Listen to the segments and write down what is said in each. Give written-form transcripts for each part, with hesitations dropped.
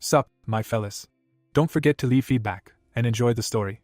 Sup, my fellas. Don't forget to leave feedback, and enjoy the story.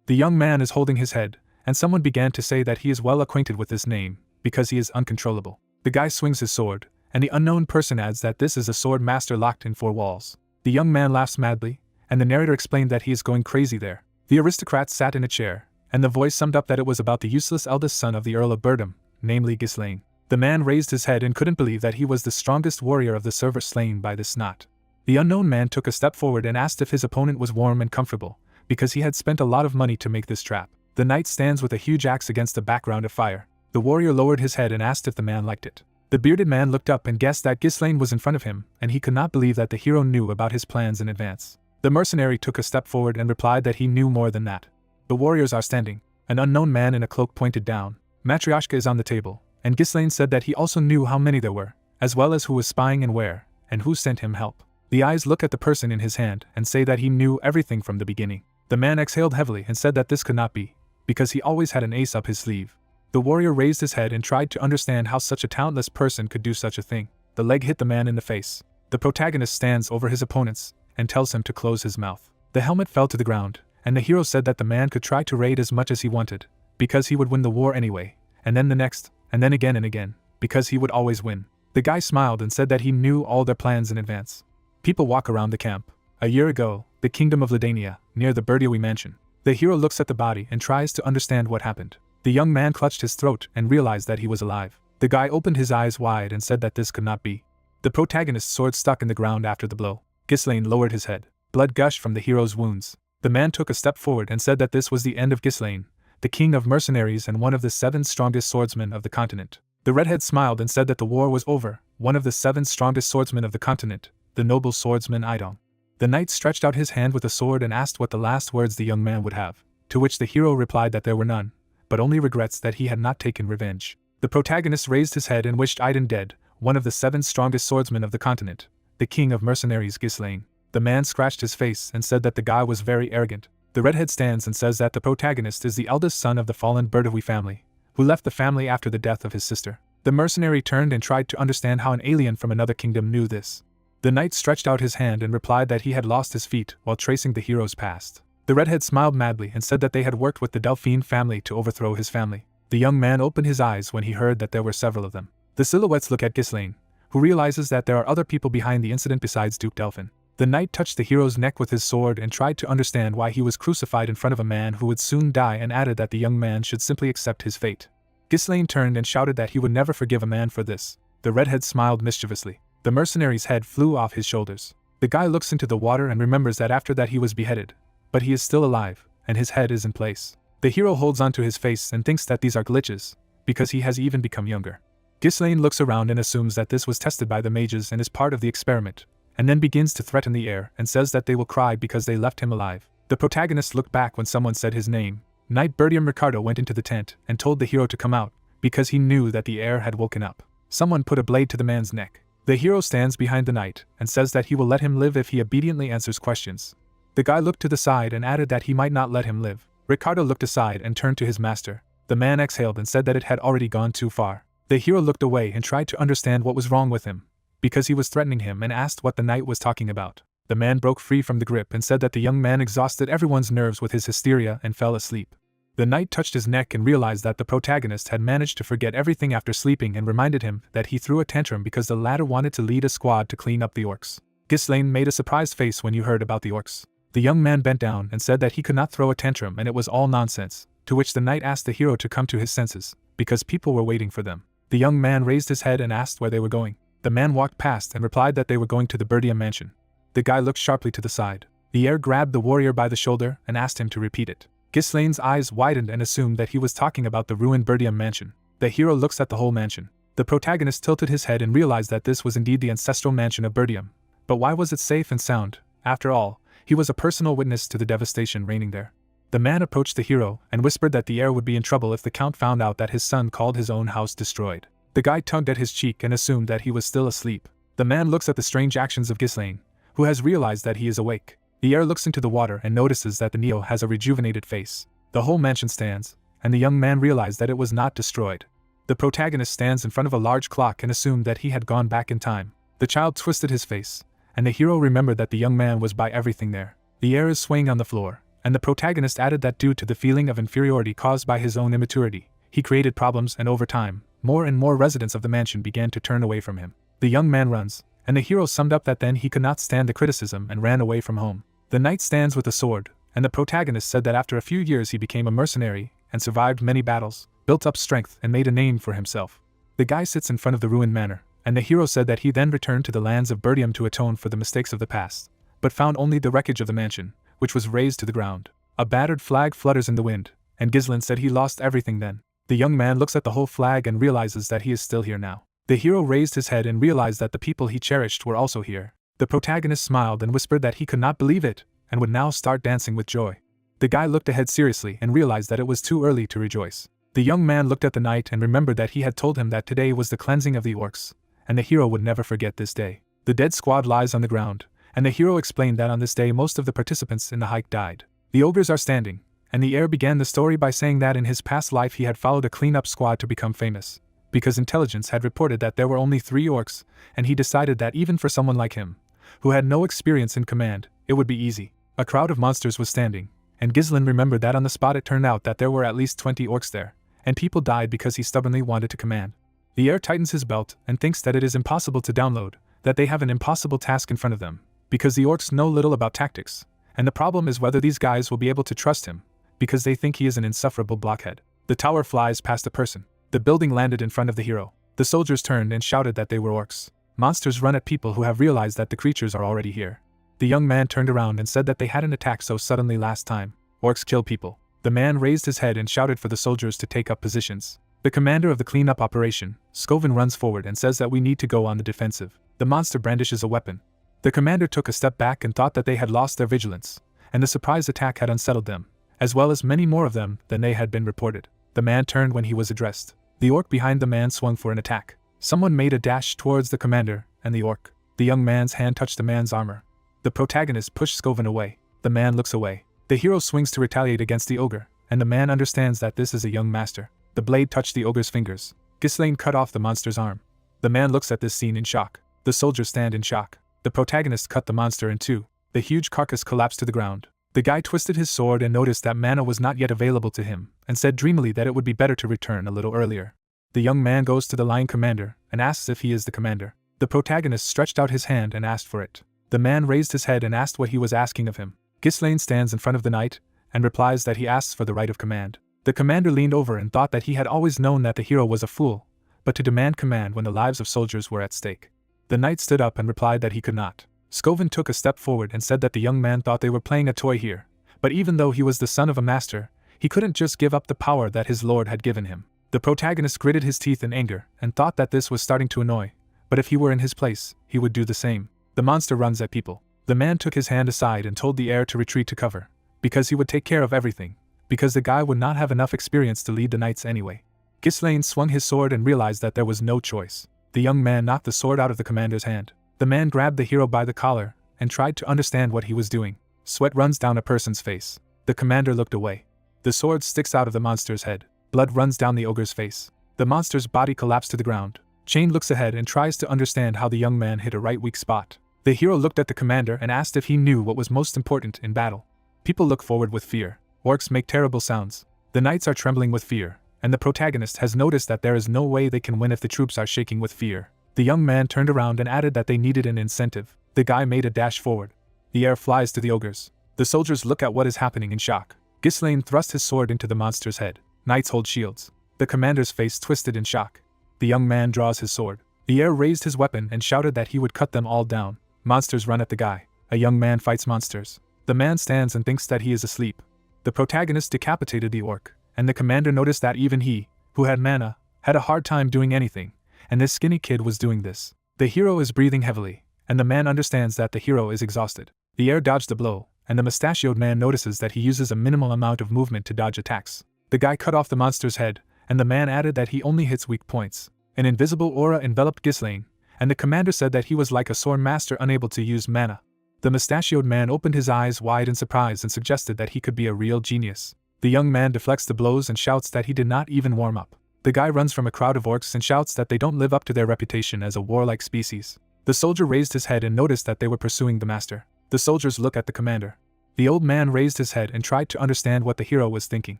The young man is holding his head, and someone began to say that he is well acquainted with this name, because he is uncontrollable. The guy swings his sword, and the unknown person adds that this is a sword master locked in 4 walls. The young man laughs madly, and the narrator explained that he is going crazy there. The aristocrat sat in a chair, and the voice summed up that it was about the useless eldest son of the Earl of Birdham, namely Ghislaine. The man raised his head and couldn't believe that he was the strongest warrior of the server slain by this knot. The unknown man took a step forward and asked if his opponent was warm and comfortable, because he had spent a lot of money to make this trap. The knight stands with a huge axe against a background of fire. The warrior lowered his head and asked if the man liked it. The bearded man looked up and guessed that Ghislaine was in front of him, and he could not believe that the hero knew about his plans in advance. The mercenary took a step forward and replied that he knew more than that. The warriors are standing. An unknown man in a cloak pointed down. Matryoshka is on the table, and Ghislaine said that he also knew how many there were, as well as who was spying and where, and who sent him help. The eyes look at the person in his hand and say that he knew everything from the beginning. The man exhaled heavily and said that this could not be, because he always had an ace up his sleeve. The warrior raised his head and tried to understand how such a talentless person could do such a thing. The leg hit the man in the face. The protagonist stands over his opponents and tells him to close his mouth. The helmet fell to the ground, and the hero said that the man could try to raid as much as he wanted, because he would win the war anyway, and then the next, and then again and again, because he would always win. The guy smiled and said that he knew all their plans in advance. People walk around the camp. A year ago, the kingdom of Ladania, near the Birdiowy mansion. The hero looks at the body and tries to understand what happened. The young man clutched his throat and realized that he was alive. The guy opened his eyes wide and said that this could not be. The protagonist's sword stuck in the ground after the blow. Ghislaine lowered his head. Blood gushed from the hero's wounds. The man took a step forward and said that this was the end of Ghislaine, the king of mercenaries and one of the 7 strongest swordsmen of the continent. The redhead smiled and said that the war was over, one of the 7 strongest swordsmen of the continent, the noble swordsman Idong. The knight stretched out his hand with a sword and asked what the last words the young man would have, to which the hero replied that there were none, but only regrets that he had not taken revenge. The protagonist raised his head and wished Idon dead, one of the 7 strongest swordsmen of the continent, the king of mercenaries Ghislaine. The man scratched his face and said that the guy was very arrogant. The redhead stands and says that the protagonist is the eldest son of the fallen Birdiowy family, who left the family after the death of his sister. The mercenary turned and tried to understand how an alien from another kingdom knew this. The knight stretched out his hand and replied that he had lost his feet while tracing the hero's past. The redhead smiled madly and said that they had worked with the Delphine family to overthrow his family. The young man opened his eyes when he heard that there were several of them. The silhouettes look at Ghislaine, who realizes that there are other people behind the incident besides Duke Delphin. The knight touched the hero's neck with his sword and tried to understand why he was crucified in front of a man who would soon die, and added that the young man should simply accept his fate. Ghislaine turned and shouted that he would never forgive a man for this. The redhead smiled mischievously. The mercenary's head flew off his shoulders. The guy looks into the water and remembers that after that he was beheaded, but he is still alive, and his head is in place. The hero holds onto his face and thinks that these are glitches, because he has even become younger. Ghislaine looks around and assumes that this was tested by the mages and is part of the experiment, and then begins to threaten the air and says that they will cry because they left him alive. The protagonist looked back when someone said his name. Knight Bertium Ricardo went into the tent and told the hero to come out, because he knew that the air had woken up. Someone put a blade to the man's neck. The hero stands behind the knight and says that he will let him live if he obediently answers questions. The guy looked to the side and added that he might not let him live. Ricardo looked aside and turned to his master. The man exhaled and said that it had already gone too far. The hero looked away and tried to understand what was wrong with him, because he was threatening him, and asked what the knight was talking about. The man broke free from the grip and said that the young man exhausted everyone's nerves with his hysteria and fell asleep. The knight touched his neck and realized that the protagonist had managed to forget everything after sleeping, and reminded him that he threw a tantrum because the latter wanted to lead a squad to clean up the orcs. Ghislaine made a surprised face when you heard about the orcs. The young man bent down and said that he could not throw a tantrum and it was all nonsense, to which the knight asked the hero to come to his senses, because people were waiting for them. The young man raised his head and asked where they were going. The man walked past and replied that they were going to the Birdiowy mansion. The guy looked sharply to the side. The heir grabbed the warrior by the shoulder and asked him to repeat it. Ghislaine's eyes widened and assumed that he was talking about the ruined Birdiowy mansion. The hero looks at the whole mansion. The protagonist tilted his head and realized that this was indeed the ancestral mansion of Birdiowy. But why was it safe and sound? After all, he was a personal witness to the devastation reigning there. The man approached the hero and whispered that the heir would be in trouble if the count found out that his son called his own house destroyed. The guy tugged at his cheek and assumed that he was still asleep. The man looks at the strange actions of Ghislaine, who has realized that he is awake. The heir looks into the water and notices that the Neo has a rejuvenated face. The whole mansion stands, and the young man realized that it was not destroyed. The protagonist stands in front of a large clock and assumed that he had gone back in time. The child twisted his face, and the hero remembered that the young man was by everything there. The air is swaying on the floor, and the protagonist added that due to the feeling of inferiority caused by his own immaturity, he created problems, and over time, more and more residents of the mansion began to turn away from him. The young man runs, and the hero summed up that then he could not stand the criticism and ran away from home. The knight stands with a sword, and the protagonist said that after a few years he became a mercenary and survived many battles, built up strength, and made a name for himself. The guy sits in front of the ruined manor, and the hero said that he then returned to the lands of Birdium to atone for the mistakes of the past, but found only the wreckage of the mansion, which was razed to the ground. A battered flag flutters in the wind, and Ghislain said he lost everything then. The young man looks at the whole flag and realizes that he is still here now. The hero raised his head and realized that the people he cherished were also here. The protagonist smiled and whispered that he could not believe it, and would now start dancing with joy. The guy looked ahead seriously and realized that it was too early to rejoice. The young man looked at the knight and remembered that he had told him that today was the cleansing of the orcs, and the hero would never forget this day. The dead squad lies on the ground, and the hero explained that on this day most of the participants in the hike died. The ogres are standing, and the heir began the story by saying that in his past life he had followed a cleanup squad to become famous, because intelligence had reported that there were only 3 orcs, and he decided that even for someone like him, who had no experience in command, it would be easy. A crowd of monsters was standing, and Ghislain remembered that on the spot it turned out that there were at least 20 orcs there, and people died because he stubbornly wanted to command. The heir tightens his belt and thinks that it is impossible to download, that they have an impossible task in front of them, because the orcs know little about tactics, and the problem is whether these guys will be able to trust him, because they think he is an insufferable blockhead. The tower flies past a person. The building landed in front of the hero. The soldiers turned and shouted that they were orcs. Monsters run at people who have realized that the creatures are already here. The young man turned around and said that they hadn't attacked so suddenly last time. Orcs kill people. The man raised his head and shouted for the soldiers to take up positions. The commander of the cleanup operation, Scoven, runs forward and says that we need to go on the defensive. The monster brandishes a weapon. The commander took a step back and thought that they had lost their vigilance, and the surprise attack had unsettled them, as well as many more of them than they had been reported. The man turned when he was addressed. The orc behind the man swung for an attack. Someone made a dash towards the commander and the orc. The young man's hand touched the man's armor. The protagonist pushed Scoven away. The man looks away. The hero swings to retaliate against the ogre, and the man understands that this is a young master. The blade touched the ogre's fingers. Ghislain cut off the monster's arm. The man looks at this scene in shock. The soldiers stand in shock. The protagonist cut the monster in 2. The huge carcass collapsed to the ground. The guy twisted his sword and noticed that mana was not yet available to him, and said dreamily that it would be better to return a little earlier. The young man goes to the lying commander and asks if he is the commander. The protagonist stretched out his hand and asked for it. The man raised his head and asked what he was asking of him. Ghislain stands in front of the knight and replies that he asks for the right of command. The commander leaned over and thought that he had always known that the hero was a fool, but to demand command when the lives of soldiers were at stake. The knight stood up and replied that he could not. Scoven took a step forward and said that the young man thought they were playing a toy here, but even though he was the son of a master, he couldn't just give up the power that his lord had given him. The protagonist gritted his teeth in anger and thought that this was starting to annoy, but if he were in his place, he would do the same. The monster runs at people. The man took his hand aside and told the heir to retreat to cover, because he would take care of everything, because the guy would not have enough experience to lead the knights anyway. Ghislain swung his sword and realized that there was no choice. The young man knocked the sword out of the commander's hand. The man grabbed the hero by the collar and tried to understand what he was doing. Sweat runs down a person's face. The commander looked away. The sword sticks out of the monster's head. Blood runs down the ogre's face. The monster's body collapsed to the ground. Chain looks ahead and tries to understand how the young man hit a right weak spot. The hero looked at the commander and asked if he knew what was most important in battle. People look forward with fear. Orcs make terrible sounds. The knights are trembling with fear, and the protagonist has noticed that there is no way they can win if the troops are shaking with fear. The young man turned around and added that they needed an incentive. The guy made a dash forward. The heir flies to the ogres. The soldiers look at what is happening in shock. Ghislain thrust his sword into the monster's head. Knights hold shields. The commander's face twisted in shock. The young man draws his sword. The heir raised his weapon and shouted that he would cut them all down. Monsters run at the guy. A young man fights monsters. The man stands and thinks that he is asleep. The protagonist decapitated the orc, and the commander noticed that even he, who had mana, had a hard time doing anything, and this skinny kid was doing this. The hero is breathing heavily, and the man understands that the hero is exhausted. The heir dodged the blow, and the mustachioed man notices that he uses a minimal amount of movement to dodge attacks. The guy cut off the monster's head, and the man added that he only hits weak points. An invisible aura enveloped Ghislain, and the commander said that he was like a sword master unable to use mana. The mustachioed man opened his eyes wide in surprise and suggested that he could be a real genius. The young man deflects the blows and shouts that he did not even warm up. The guy runs from a crowd of orcs and shouts that they don't live up to their reputation as a warlike species. The soldier raised his head and noticed that they were pursuing the master. The soldiers looked at the commander. The old man raised his head and tried to understand what the hero was thinking.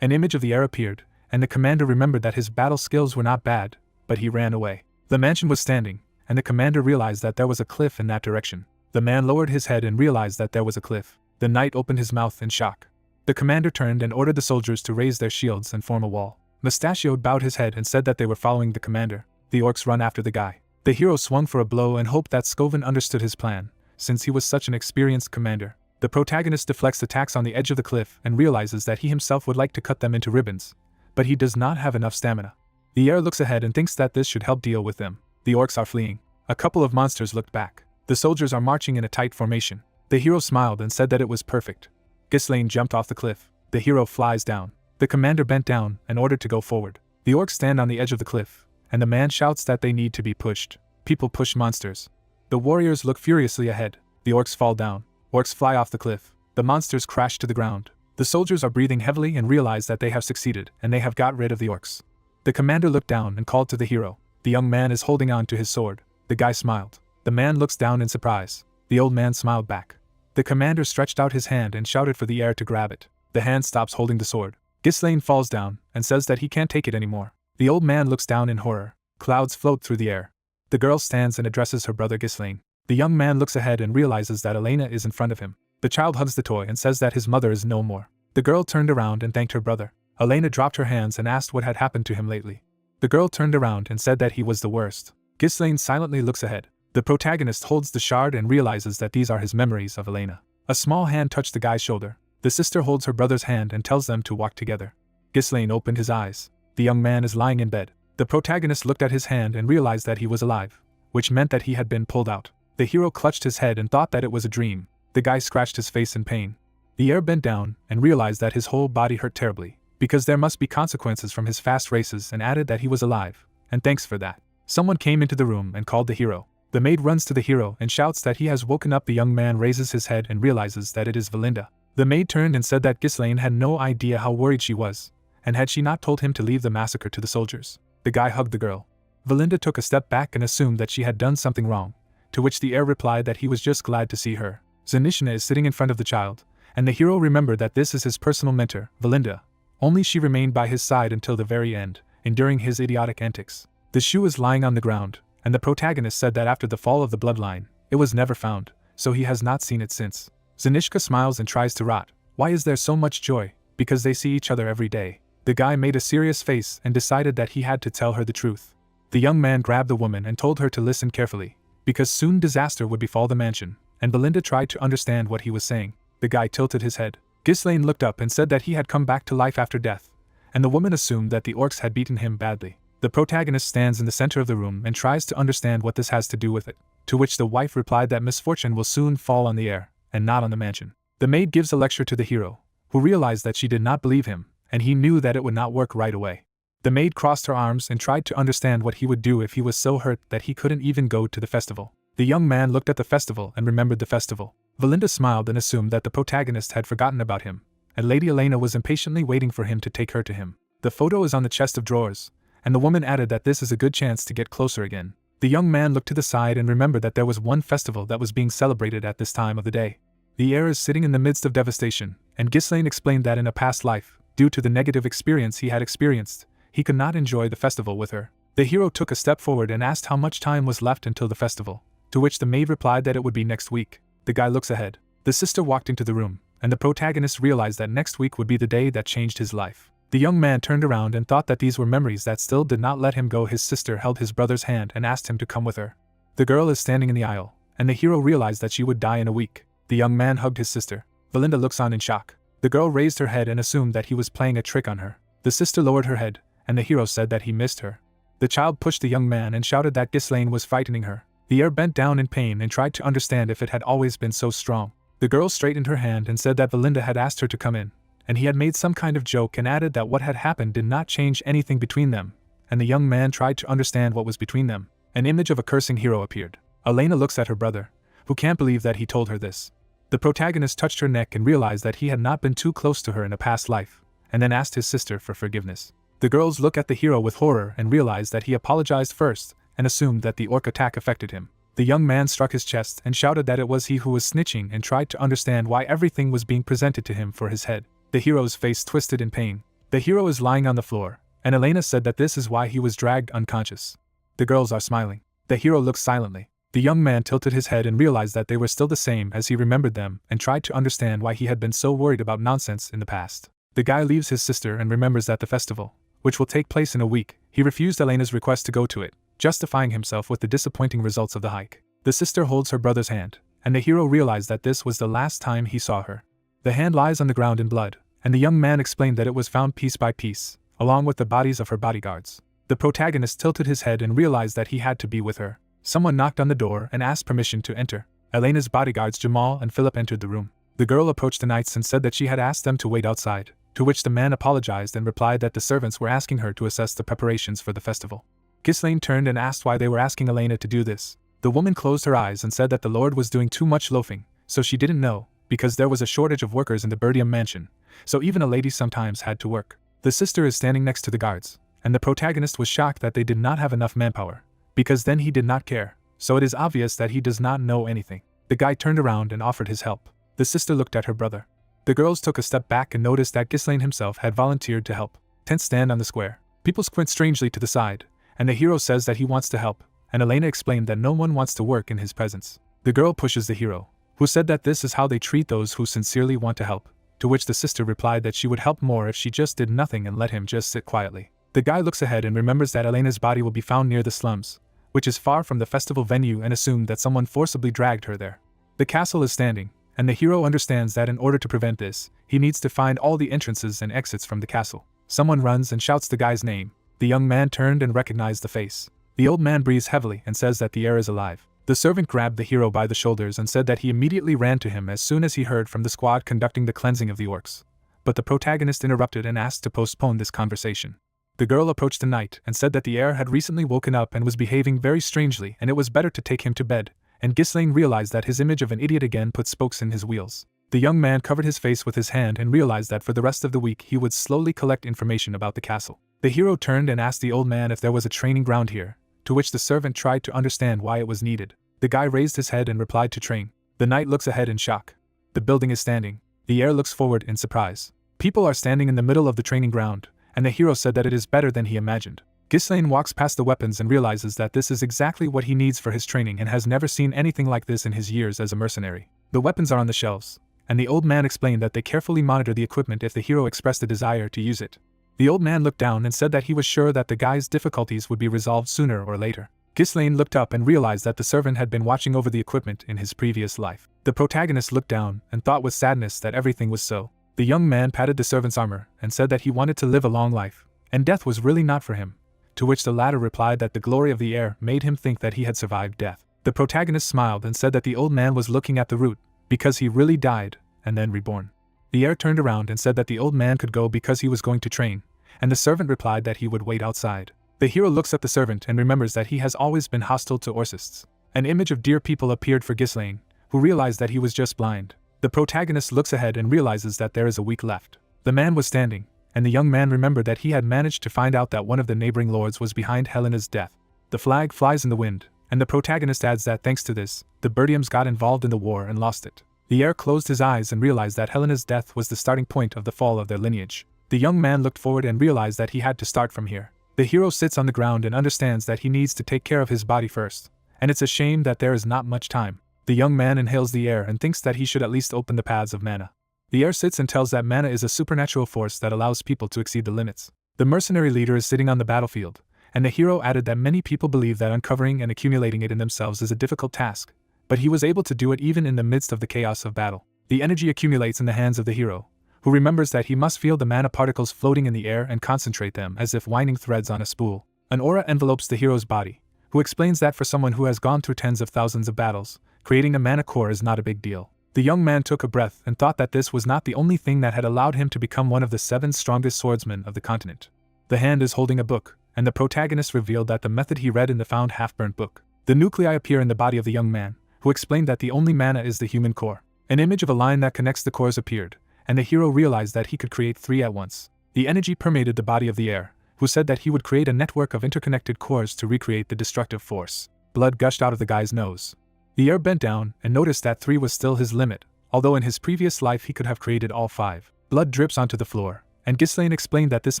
An image of the heir appeared, and the commander remembered that his battle skills were not bad, but he ran away. The mansion was standing, and the commander realized that there was a cliff in that direction. The man lowered his head and realized that there was a cliff. The knight opened his mouth in shock. The commander turned and ordered the soldiers to raise their shields and form a wall. Mustachioed bowed his head and said that they were following the commander. The orcs run after the guy. The hero swung for a blow and hoped that Scoven understood his plan, since he was such an experienced commander. The protagonist deflects attacks on the edge of the cliff and realizes that he himself would like to cut them into ribbons, but he does not have enough stamina. The heir looks ahead and thinks that this should help deal with them. The orcs are fleeing. A couple of monsters looked back. The soldiers are marching in a tight formation. The hero smiled and said that it was perfect. Ghislaine jumped off the cliff. The hero flies down. The commander bent down and ordered to go forward. The orcs stand on the edge of the cliff, and the man shouts that they need to be pushed. People push monsters. The warriors look furiously ahead. The orcs fall down. Orcs fly off the cliff. The monsters crash to the ground. The soldiers are breathing heavily and realize that they have succeeded, and they have got rid of the orcs. The commander looked down and called to the hero. The young man is holding on to his sword. The guy smiled. The man looks down in surprise. The old man smiled back. The commander stretched out his hand and shouted for the heir to grab it. The hand stops holding the sword. Ghislaine falls down and says that he can't take it anymore. The old man looks down in horror. Clouds float through the air. The girl stands and addresses her brother Ghislaine. The young man looks ahead and realizes that Elena is in front of him. The child hugs the toy and says that his mother is no more. The girl turned around and thanked her brother. Elena dropped her hands and asked what had happened to him lately. The girl turned around and said that he was the worst. Ghislaine silently looks ahead. The protagonist holds the shard and realizes that these are his memories of Elena. A small hand touched the guy's shoulder. The sister holds her brother's hand and tells them to walk together. Ghislaine opened his eyes. The young man is lying in bed. The protagonist looked at his hand and realized that he was alive, which meant that he had been pulled out. The hero clutched his head and thought that it was a dream. The guy scratched his face in pain. The heir bent down and realized that his whole body hurt terribly, because there must be consequences from his fast races, and added that he was alive, and thanks for that. Someone came into the room and called the hero. The maid runs to the hero and shouts that he has woken up. The young man raises his head and realizes that it is Valinda. The maid turned and said that Ghislaine had no idea how worried she was, and had she not told him to leave the massacre to the soldiers. The guy hugged the girl. Valinda took a step back and assumed that she had done something wrong, to which the heir replied that he was just glad to see her. Zanishina is sitting in front of the child, and the hero remembered that this is his personal mentor, Valinda. Only she remained by his side until the very end, enduring his idiotic antics. The shoe is lying on the ground, and the protagonist said that after the fall of the bloodline, it was never found, so he has not seen it since. Zanishka smiles and tries to rot. Why is there so much joy? Because they see each other every day. The guy made a serious face and decided that he had to tell her the truth. The young man grabbed the woman and told her to listen carefully, because soon disaster would befall the mansion, and Belinda tried to understand what he was saying. The guy tilted his head. Ghislaine looked up and said that he had come back to life after death, and the woman assumed that the orcs had beaten him badly. The protagonist stands in the center of the room and tries to understand what this has to do with it, to which the wife replied that misfortune will soon fall on the heir, and not on the mansion. The maid gives a lecture to the hero, who realized that she did not believe him, and he knew that it would not work right away. The maid crossed her arms and tried to understand what he would do if he was so hurt that he couldn't even go to the festival. The young man looked at the festival and remembered the festival. Valinda smiled and assumed that the protagonist had forgotten about him, and Lady Elena was impatiently waiting for him to take her to him. The photo is on the chest of drawers, and the woman added that this is a good chance to get closer again. The young man looked to the side and remembered that there was one festival that was being celebrated at this time of the day. The heir is sitting in the midst of devastation, and Ghislaine explained that in a past life, due to the negative experience he had experienced, he could not enjoy the festival with her. The hero took a step forward and asked how much time was left until the festival, to which the maid replied that it would be next week. The guy looks ahead. The sister walked into the room, and the protagonist realized that next week would be the day that changed his life. The young man turned around and thought that these were memories that still did not let him go. His sister held his brother's hand and asked him to come with her. The girl is standing in the aisle, and the hero realized that she would die in a week. The young man hugged his sister. Valinda looks on in shock. The girl raised her head and assumed that he was playing a trick on her. The sister lowered her head, and the hero said that he missed her. The child pushed the young man and shouted that Ghislaine was frightening her. The heir bent down in pain and tried to understand if it had always been so strong. The girl straightened her hand and said that Valinda had asked her to come in, and he had made some kind of joke, and added that what had happened did not change anything between them, and the young man tried to understand what was between them. An image of a cursing hero appeared. Elena looks at her brother, who can't believe that he told her this. The protagonist touched her neck and realized that he had not been too close to her in a past life, and then asked his sister for forgiveness. The girls look at the hero with horror and realize that he apologized first, and assumed that the orc attack affected him. The young man struck his chest and shouted that it was he who was snitching and tried to understand why everything was being presented to him for his head. The hero's face twisted in pain. The hero is lying on the floor, and Elena said that this is why he was dragged unconscious. The girls are smiling. The hero looks silently. The young man tilted his head and realized that they were still the same as he remembered them and tried to understand why he had been so worried about nonsense in the past. The guy leaves his sister and remembers that the festival, which will take place in a week, he refused Elena's request to go to it, justifying himself with the disappointing results of the hike. The sister holds her brother's hand, and the hero realized that this was the last time he saw her. The hand lies on the ground in blood, and the young man explained that it was found piece by piece, along with the bodies of her bodyguards. The protagonist tilted his head and realized that he had to be with her. Someone knocked on the door and asked permission to enter. Elena's bodyguards Jamal and Philip entered the room. The girl approached the knights and said that she had asked them to wait outside, to which the man apologized and replied that the servants were asking her to assess the preparations for the festival. Ghislaine turned and asked why they were asking Elena to do this. The woman closed her eyes and said that the Lord was doing too much loafing, so she didn't know, because there was a shortage of workers in the Birdium mansion, so even a lady sometimes had to work. The sister is standing next to the guards, and the protagonist was shocked that they did not have enough manpower, because then he did not care, so it is obvious that he does not know anything. The guy turned around and offered his help. The sister looked at her brother. The girls took a step back and noticed that Ghislaine himself had volunteered to help. Tents stand on the square. People squint strangely to the side, and the hero says that he wants to help, and Elena explained that no one wants to work in his presence. The girl pushes the hero, who said that this is how they treat those who sincerely want to help, to which the sister replied that she would help more if she just did nothing and let him just sit quietly. The guy looks ahead and remembers that Elena's body will be found near the slums, which is far from the festival venue, and assumed that someone forcibly dragged her there. The castle is standing, and the hero understands that in order to prevent this, he needs to find all the entrances and exits from the castle. Someone runs and shouts the guy's name. The young man turned and recognized the face. The old man breathes heavily and says that the heir is alive. The servant grabbed the hero by the shoulders and said that he immediately ran to him as soon as he heard from the squad conducting the cleansing of the orcs. But the protagonist interrupted and asked to postpone this conversation. The girl approached the knight and said that the heir had recently woken up and was behaving very strangely and it was better to take him to bed, and Ghislaine realized that his image of an idiot again put spokes in his wheels. The young man covered his face with his hand and realized that for the rest of the week he would slowly collect information about the castle. The hero turned and asked the old man if there was a training ground here, to which the servant tried to understand why it was needed. The guy raised his head and replied to train. The knight looks ahead in shock. The building is standing. The heir looks forward in surprise. People are standing in the middle of the training ground, and the hero said that it is better than he imagined. Ghislaine walks past the weapons and realizes that this is exactly what he needs for his training and has never seen anything like this in his years as a mercenary. The weapons are on the shelves, and the old man explained that they carefully monitor the equipment if the hero expressed a desire to use it. The old man looked down and said that he was sure that the guy's difficulties would be resolved sooner or later. Ghislaine looked up and realized that the servant had been watching over the equipment in his previous life. The protagonist looked down and thought with sadness that everything was so. The young man patted the servant's armor and said that he wanted to live a long life, and death was really not for him, to which the latter replied that the glory of the heir made him think that he had survived death. The protagonist smiled and said that the old man was looking at the root, because he really died, and then reborn. The heir turned around and said that the old man could go because he was going to train, and the servant replied that he would wait outside. The hero looks at the servant and remembers that he has always been hostile to Orcists. An image of dear people appeared for Ghislaine, who realized that he was just blind. The protagonist looks ahead and realizes that there is a week left. The man was standing, and the young man remembered that he had managed to find out that one of the neighboring lords was behind Helena's death. The flag flies in the wind, and the protagonist adds that thanks to this, the Birdiums got involved in the war and lost it. The heir closed his eyes and realized that Helena's death was the starting point of the fall of their lineage. The young man looked forward and realized that he had to start from here. The hero sits on the ground and understands that he needs to take care of his body first, and it's a shame that there is not much time. The young man inhales the air and thinks that he should at least open the paths of mana. The heir sits and tells that mana is a supernatural force that allows people to exceed the limits. The mercenary leader is sitting on the battlefield, and the hero added that many people believe that uncovering and accumulating it in themselves is a difficult task, but he was able to do it even in the midst of the chaos of battle. The energy accumulates in the hands of the hero, who remembers that he must feel the mana particles floating in the air and concentrate them as if winding threads on a spool. An aura envelopes the hero's body, who explains that for someone who has gone through tens of thousands of battles, creating a mana core is not a big deal. The young man took a breath and thought that this was not the only thing that had allowed him to become one of the 7 strongest swordsmen of the continent. The hand is holding a book, and the protagonist revealed that the method he read in the found half-burnt book. The nuclei appear in the body of the young man, who explained that the only mana is the human core. An image of a line that connects the cores appeared, and the hero realized that he could create 3 at once. The energy permeated the body of the heir, who said that he would create a network of interconnected cores to recreate the destructive force. blood gushed out of the guy's nose. The heir bent down and noticed that 3 was still his limit, although in his previous life he could have created all 5. Blood drips onto the floor, and Ghislaine explained that this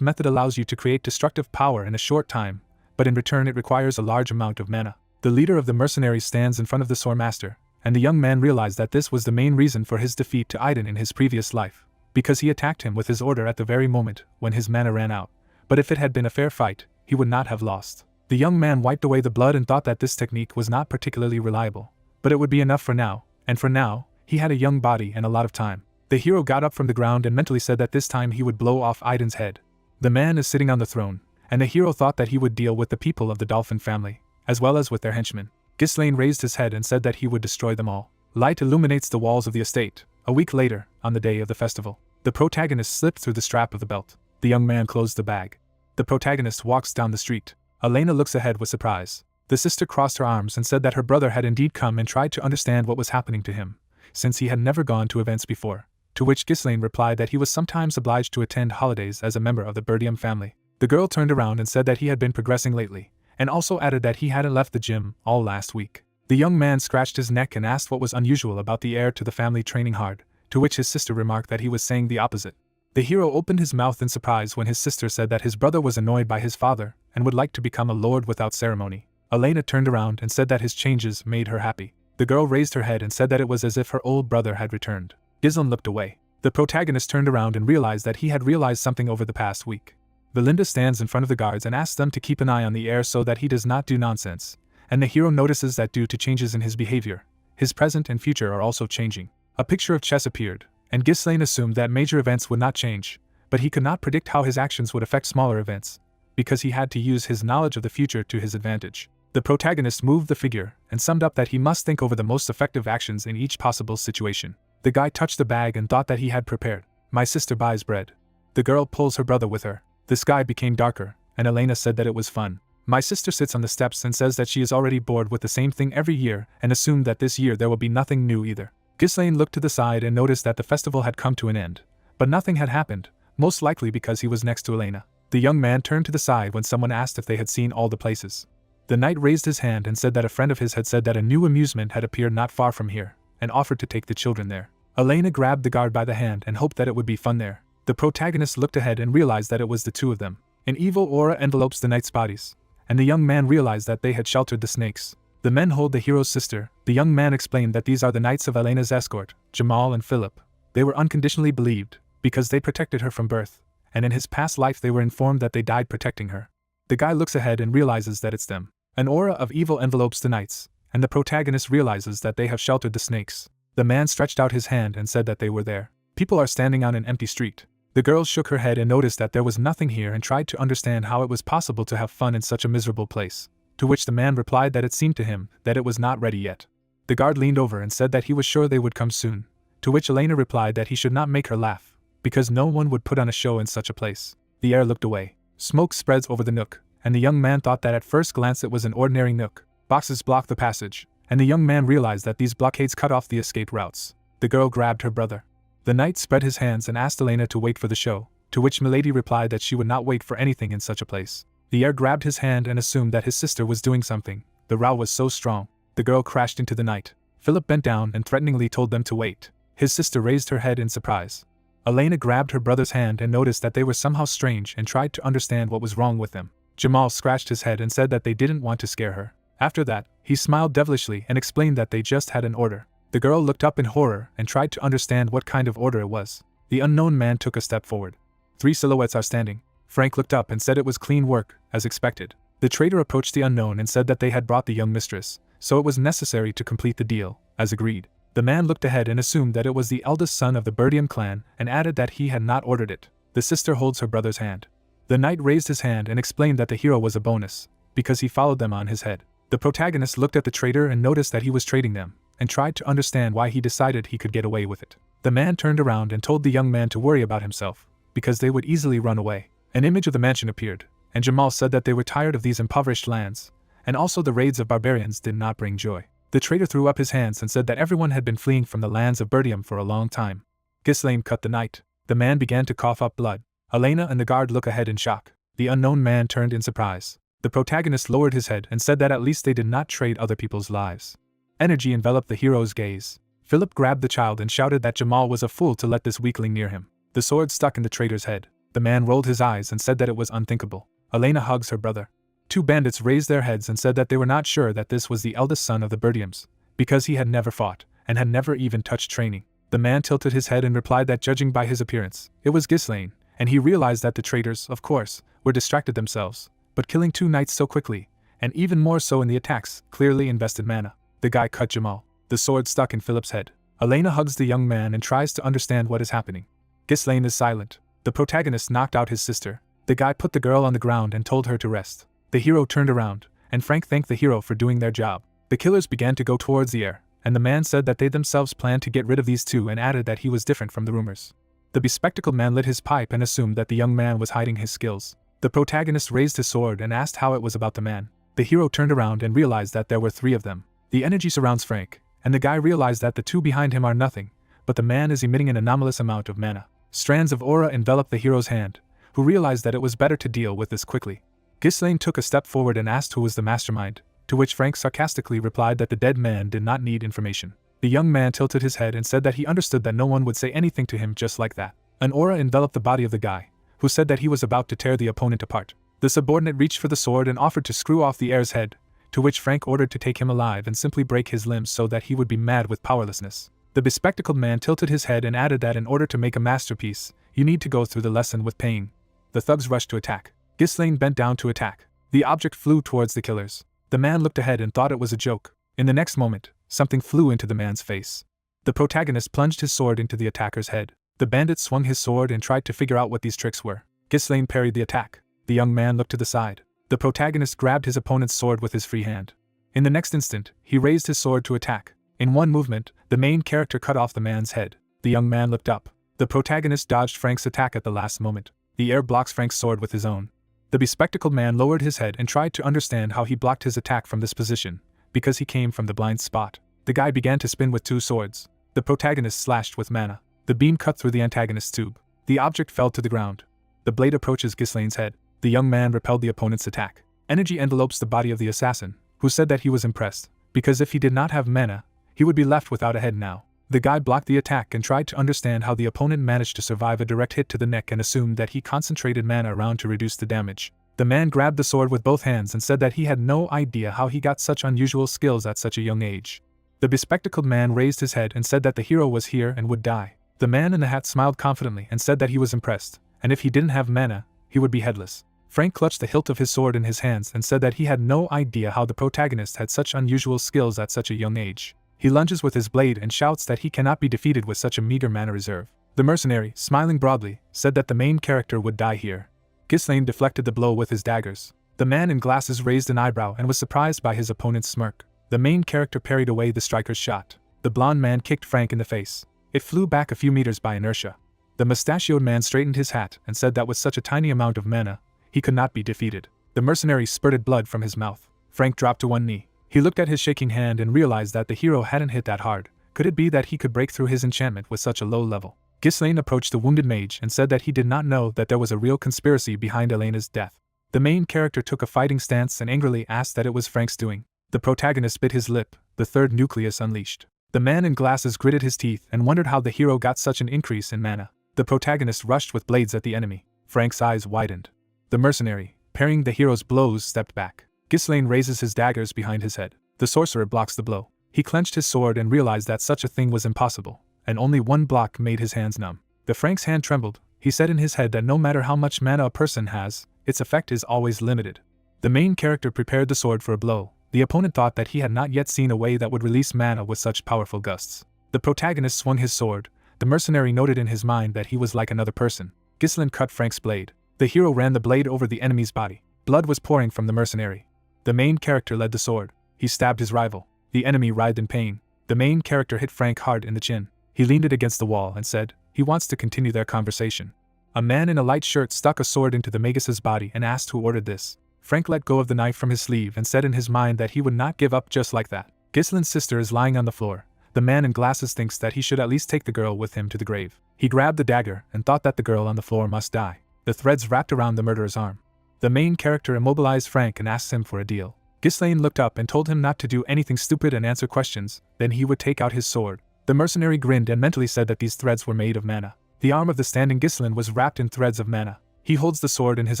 method allows you to create destructive power in a short time, but in return it requires a large amount of mana. The leader of the mercenaries stands in front of the Sword Master, and the young man realized that this was the main reason for his defeat to Aiden in his previous life, because he attacked him with his order at the very moment when his mana ran out. But if it had been a fair fight, he would not have lost. The young man wiped away the blood and thought that this technique was not particularly reliable, but it would be enough for now, and for now, he had a young body and a lot of time. The hero got up from the ground and mentally said that this time he would blow off Aiden's head. The man is sitting on the throne, and the hero thought that he would deal with the people of the Dolphin family, as well as with their henchmen. Ghislaine raised his head and said that he would destroy them all. Light illuminates the walls of the estate. A week later, on the day of the festival, the protagonist slipped through the strap of the belt. The young man closed the bag. The protagonist walks down the street. Elena looks ahead with surprise. The sister crossed her arms and said that her brother had indeed come and tried to understand what was happening to him, since he had never gone to events before, to which Ghislaine replied that he was sometimes obliged to attend holidays as a member of the Birdium family. The girl turned around and said that he had been progressing lately, and also added that he hadn't left the gym all last week. The young man scratched his neck and asked what was unusual about the heir to the family training hard, to which his sister remarked that he was saying the opposite. The hero opened his mouth in surprise when his sister said that his brother was annoyed by his father and would like to become a lord without ceremony. Elena turned around and said that his changes made her happy. The girl raised her head and said that it was as if her old brother had returned. Ghislaine looked away. The protagonist turned around and realized that he had realized something over the past week. Belinda stands in front of the guards and asks them to keep an eye on the heir so that he does not do nonsense, and the hero notices that due to changes in his behavior, his present and future are also changing. A picture of chess appeared, and Ghislaine assumed that major events would not change, but he could not predict how his actions would affect smaller events, because he had to use his knowledge of the future to his advantage. The protagonist moved the figure and summed up that he must think over the most effective actions in each possible situation. The guy touched the bag and thought that he had prepared. My sister buys bread. The girl pulls her brother with her. The sky became darker, and Elena said that it was fun. My sister sits on the steps and says that she is already bored with the same thing every year and assumed that this year there will be nothing new either. Ghislaine looked to the side and noticed that the festival had come to an end, but nothing had happened, most likely because he was next to Elena. The young man turned to the side when someone asked if they had seen all the places. The knight raised his hand and said that a friend of his had said that a new amusement had appeared not far from here, and offered to take the children there. Elena grabbed the guard by the hand and hoped that it would be fun there. The protagonist looked ahead and realized that it was the two of them. An evil aura envelopes the knight's bodies, and the young man realized that they had sheltered the snakes. The men hold the hero's sister. The young man explained that these are the knights of Elena's escort, Jamal and Philip. They were unconditionally believed, because they protected her from birth, and in his past life they were informed that they died protecting her. The guy looks ahead and realizes that it's them. An aura of evil envelopes the knights, and the protagonist realizes that they have sheltered the snakes. The man stretched out his hand and said that they were there. People are standing on an empty street. The girl shook her head and noticed that there was nothing here and tried to understand how it was possible to have fun in such a miserable place, to which the man replied that it seemed to him that it was not ready yet. The guard leaned over and said that he was sure they would come soon, to which Elena replied that he should not make her laugh, because no one would put on a show in such a place. The heir looked away. Smoke spreads over the nook, and the young man thought that at first glance it was an ordinary nook. Boxes blocked the passage, and the young man realized that these blockades cut off the escape routes. The girl grabbed her brother. The knight spread his hands and asked Elena to wait for the show, to which Milady replied that she would not wait for anything in such a place. The heir grabbed his hand and assumed that his sister was doing something. The row was so strong. The girl crashed into the knight. Philip bent down and threateningly told them to wait. His sister raised her head in surprise. Elena grabbed her brother's hand and noticed that they were somehow strange and tried to understand what was wrong with them. Jamal scratched his head and said that they didn't want to scare her. After that, he smiled devilishly and explained that they just had an order. The girl looked up in horror and tried to understand what kind of order it was. The unknown man took a step forward. 3 silhouettes are standing. Frank looked up and said it was clean work, as expected. The trader approached the unknown and said that they had brought the young mistress, so it was necessary to complete the deal, as agreed. The man looked ahead and assumed that it was the eldest son of the Birdium clan and added that he had not ordered it. The sister holds her brother's hand. The knight raised his hand and explained that the hero was a bonus, because he followed them on his head. The protagonist looked at the trader and noticed that he was trading them, and tried to understand why he decided he could get away with it. The man turned around and told the young man to worry about himself, because they would easily run away. An image of the mansion appeared, and Jamal said that they were tired of these impoverished lands, and also the raids of barbarians did not bring joy. The trader threw up his hands and said that everyone had been fleeing from the lands of Birdium for a long time. Ghislaine cut the knight. The man began to cough up blood. Elena and the guard look ahead in shock. The unknown man turned in surprise. The protagonist lowered his head and said that at least they did not trade other people's lives. Energy enveloped the hero's gaze. Philip grabbed the child and shouted that Jamal was a fool to let this weakling near him. The sword stuck in the traitor's head. The man rolled his eyes and said that it was unthinkable. Elena hugs her brother. Two bandits raised their heads and said that they were not sure that this was the eldest son of the Bertiums, because he had never fought, and had never even touched training. The man tilted his head and replied that judging by his appearance, it was Ghislaine, and he realized that the traitors, of course, were distracted themselves, but killing two knights so quickly, and even more so in the attacks, clearly invested mana. The guy cut Jamal. The sword stuck in Philip's head. Elena hugs the young man and tries to understand what is happening. Ghislaine is silent. The protagonist knocked out his sister. The guy put the girl on the ground and told her to rest. The hero turned around, and Frank thanked the hero for doing their job. The killers began to go towards the air, and the man said that they themselves planned to get rid of these two and added that he was different from the rumors. The bespectacled man lit his pipe and assumed that the young man was hiding his skills. The protagonist raised his sword and asked how it was about the man. The hero turned around and realized that there were three of them. The energy surrounds Frank, and the guy realized that the two behind him are nothing, but the man is emitting an anomalous amount of mana. Strands of aura enveloped the hero's hand, who realized that it was better to deal with this quickly. Ghislaine took a step forward and asked who was the mastermind, to which Frank sarcastically replied that the dead man did not need information. The young man tilted his head and said that he understood that no one would say anything to him just like that. An aura enveloped the body of the guy, who said that he was about to tear the opponent apart. The subordinate reached for the sword and offered to screw off the heir's head, to which Frank ordered to take him alive and simply break his limbs so that he would be mad with powerlessness. The bespectacled man tilted his head and added that in order to make a masterpiece, you need to go through the lesson with pain. The thugs rushed to attack. Ghislaine bent down to attack. The object flew towards the killers. The man looked ahead and thought it was a joke. In the next moment, something flew into the man's face. The protagonist plunged his sword into the attacker's head. The bandit swung his sword and tried to figure out what these tricks were. Ghislaine parried the attack. The young man looked to the side. The protagonist grabbed his opponent's sword with his free hand. In the next instant, he raised his sword to attack. In one movement, the main character cut off the man's head. The young man looked up. The protagonist dodged Frank's attack at the last moment. The heir blocks Frank's sword with his own. The bespectacled man lowered his head and tried to understand how he blocked his attack from this position, because he came from the blind spot. The guy began to spin with two swords. The protagonist slashed with mana. The beam cut through the antagonist's tube. The object fell to the ground. The blade approaches Ghislaine's head. The young man repelled the opponent's attack. Energy envelopes the body of the assassin, who said that he was impressed, because if he did not have mana, he would be left without a head now. The guy blocked the attack and tried to understand how the opponent managed to survive a direct hit to the neck and assumed that he concentrated mana around to reduce the damage. The man grabbed the sword with both hands and said that he had no idea how he got such unusual skills at such a young age. The bespectacled man raised his head and said that the hero was here and would die. The man in the hat smiled confidently and said that he was impressed, and if he didn't have mana, he would be headless. Frank clutched the hilt of his sword in his hands and said that he had no idea how the protagonist had such unusual skills at such a young age. He lunges with his blade and shouts that he cannot be defeated with such a meager mana reserve. The mercenary, smiling broadly, said that the main character would die here. Ghislaine deflected the blow with his daggers. The man in glasses raised an eyebrow and was surprised by his opponent's smirk. The main character parried away the striker's shot. The blonde man kicked Frank in the face. It flew back a few meters by inertia. The mustachioed man straightened his hat and said that with such a tiny amount of mana, he could not be defeated. The mercenary spurted blood from his mouth. Frank dropped to one knee. He looked at his shaking hand and realized that the hero hadn't hit that hard. Could it be that he could break through his enchantment with such a low level? Ghislaine approached the wounded mage and said that he did not know that there was a real conspiracy behind Elena's death. The main character took a fighting stance and angrily asked that it was Frank's doing. The protagonist bit his lip, the third nucleus unleashed. The man in glasses gritted his teeth and wondered how the hero got such an increase in mana. The protagonist rushed with blades at the enemy. Frank's eyes widened. The mercenary, parrying the hero's blows, stepped back. Ghislaine raises his daggers behind his head. The sorcerer blocks the blow. He clenched his sword and realized that such a thing was impossible, and only one block made his hands numb. The Frank's hand trembled. He said in his head that no matter how much mana a person has, its effect is always limited. The main character prepared the sword for a blow. The opponent thought that he had not yet seen a way that would release mana with such powerful gusts. The protagonist swung his sword. The mercenary noted in his mind that he was like another person. Ghislaine cut Frank's blade. The hero ran the blade over the enemy's body. Blood was pouring from the mercenary. The main character led the sword. He stabbed his rival. The enemy writhed in pain. The main character hit Frank hard in the chin. He leaned it against the wall and said, he wants to continue their conversation. A man in a light shirt stuck a sword into the magus's body and asked who ordered this. Frank let go of the knife from his sleeve and said in his mind that he would not give up just like that. Ghislaine's sister is lying on the floor. The man in glasses thinks that he should at least take the girl with him to the grave. He grabbed the dagger and thought that the girl on the floor must die. The threads wrapped around the murderer's arm. The main character immobilized Frank and asked him for a deal. Ghislaine looked up and told him not to do anything stupid and answer questions, then he would take out his sword. The mercenary grinned and mentally said that these threads were made of mana. The arm of the standing Ghislaine was wrapped in threads of mana. He holds the sword in his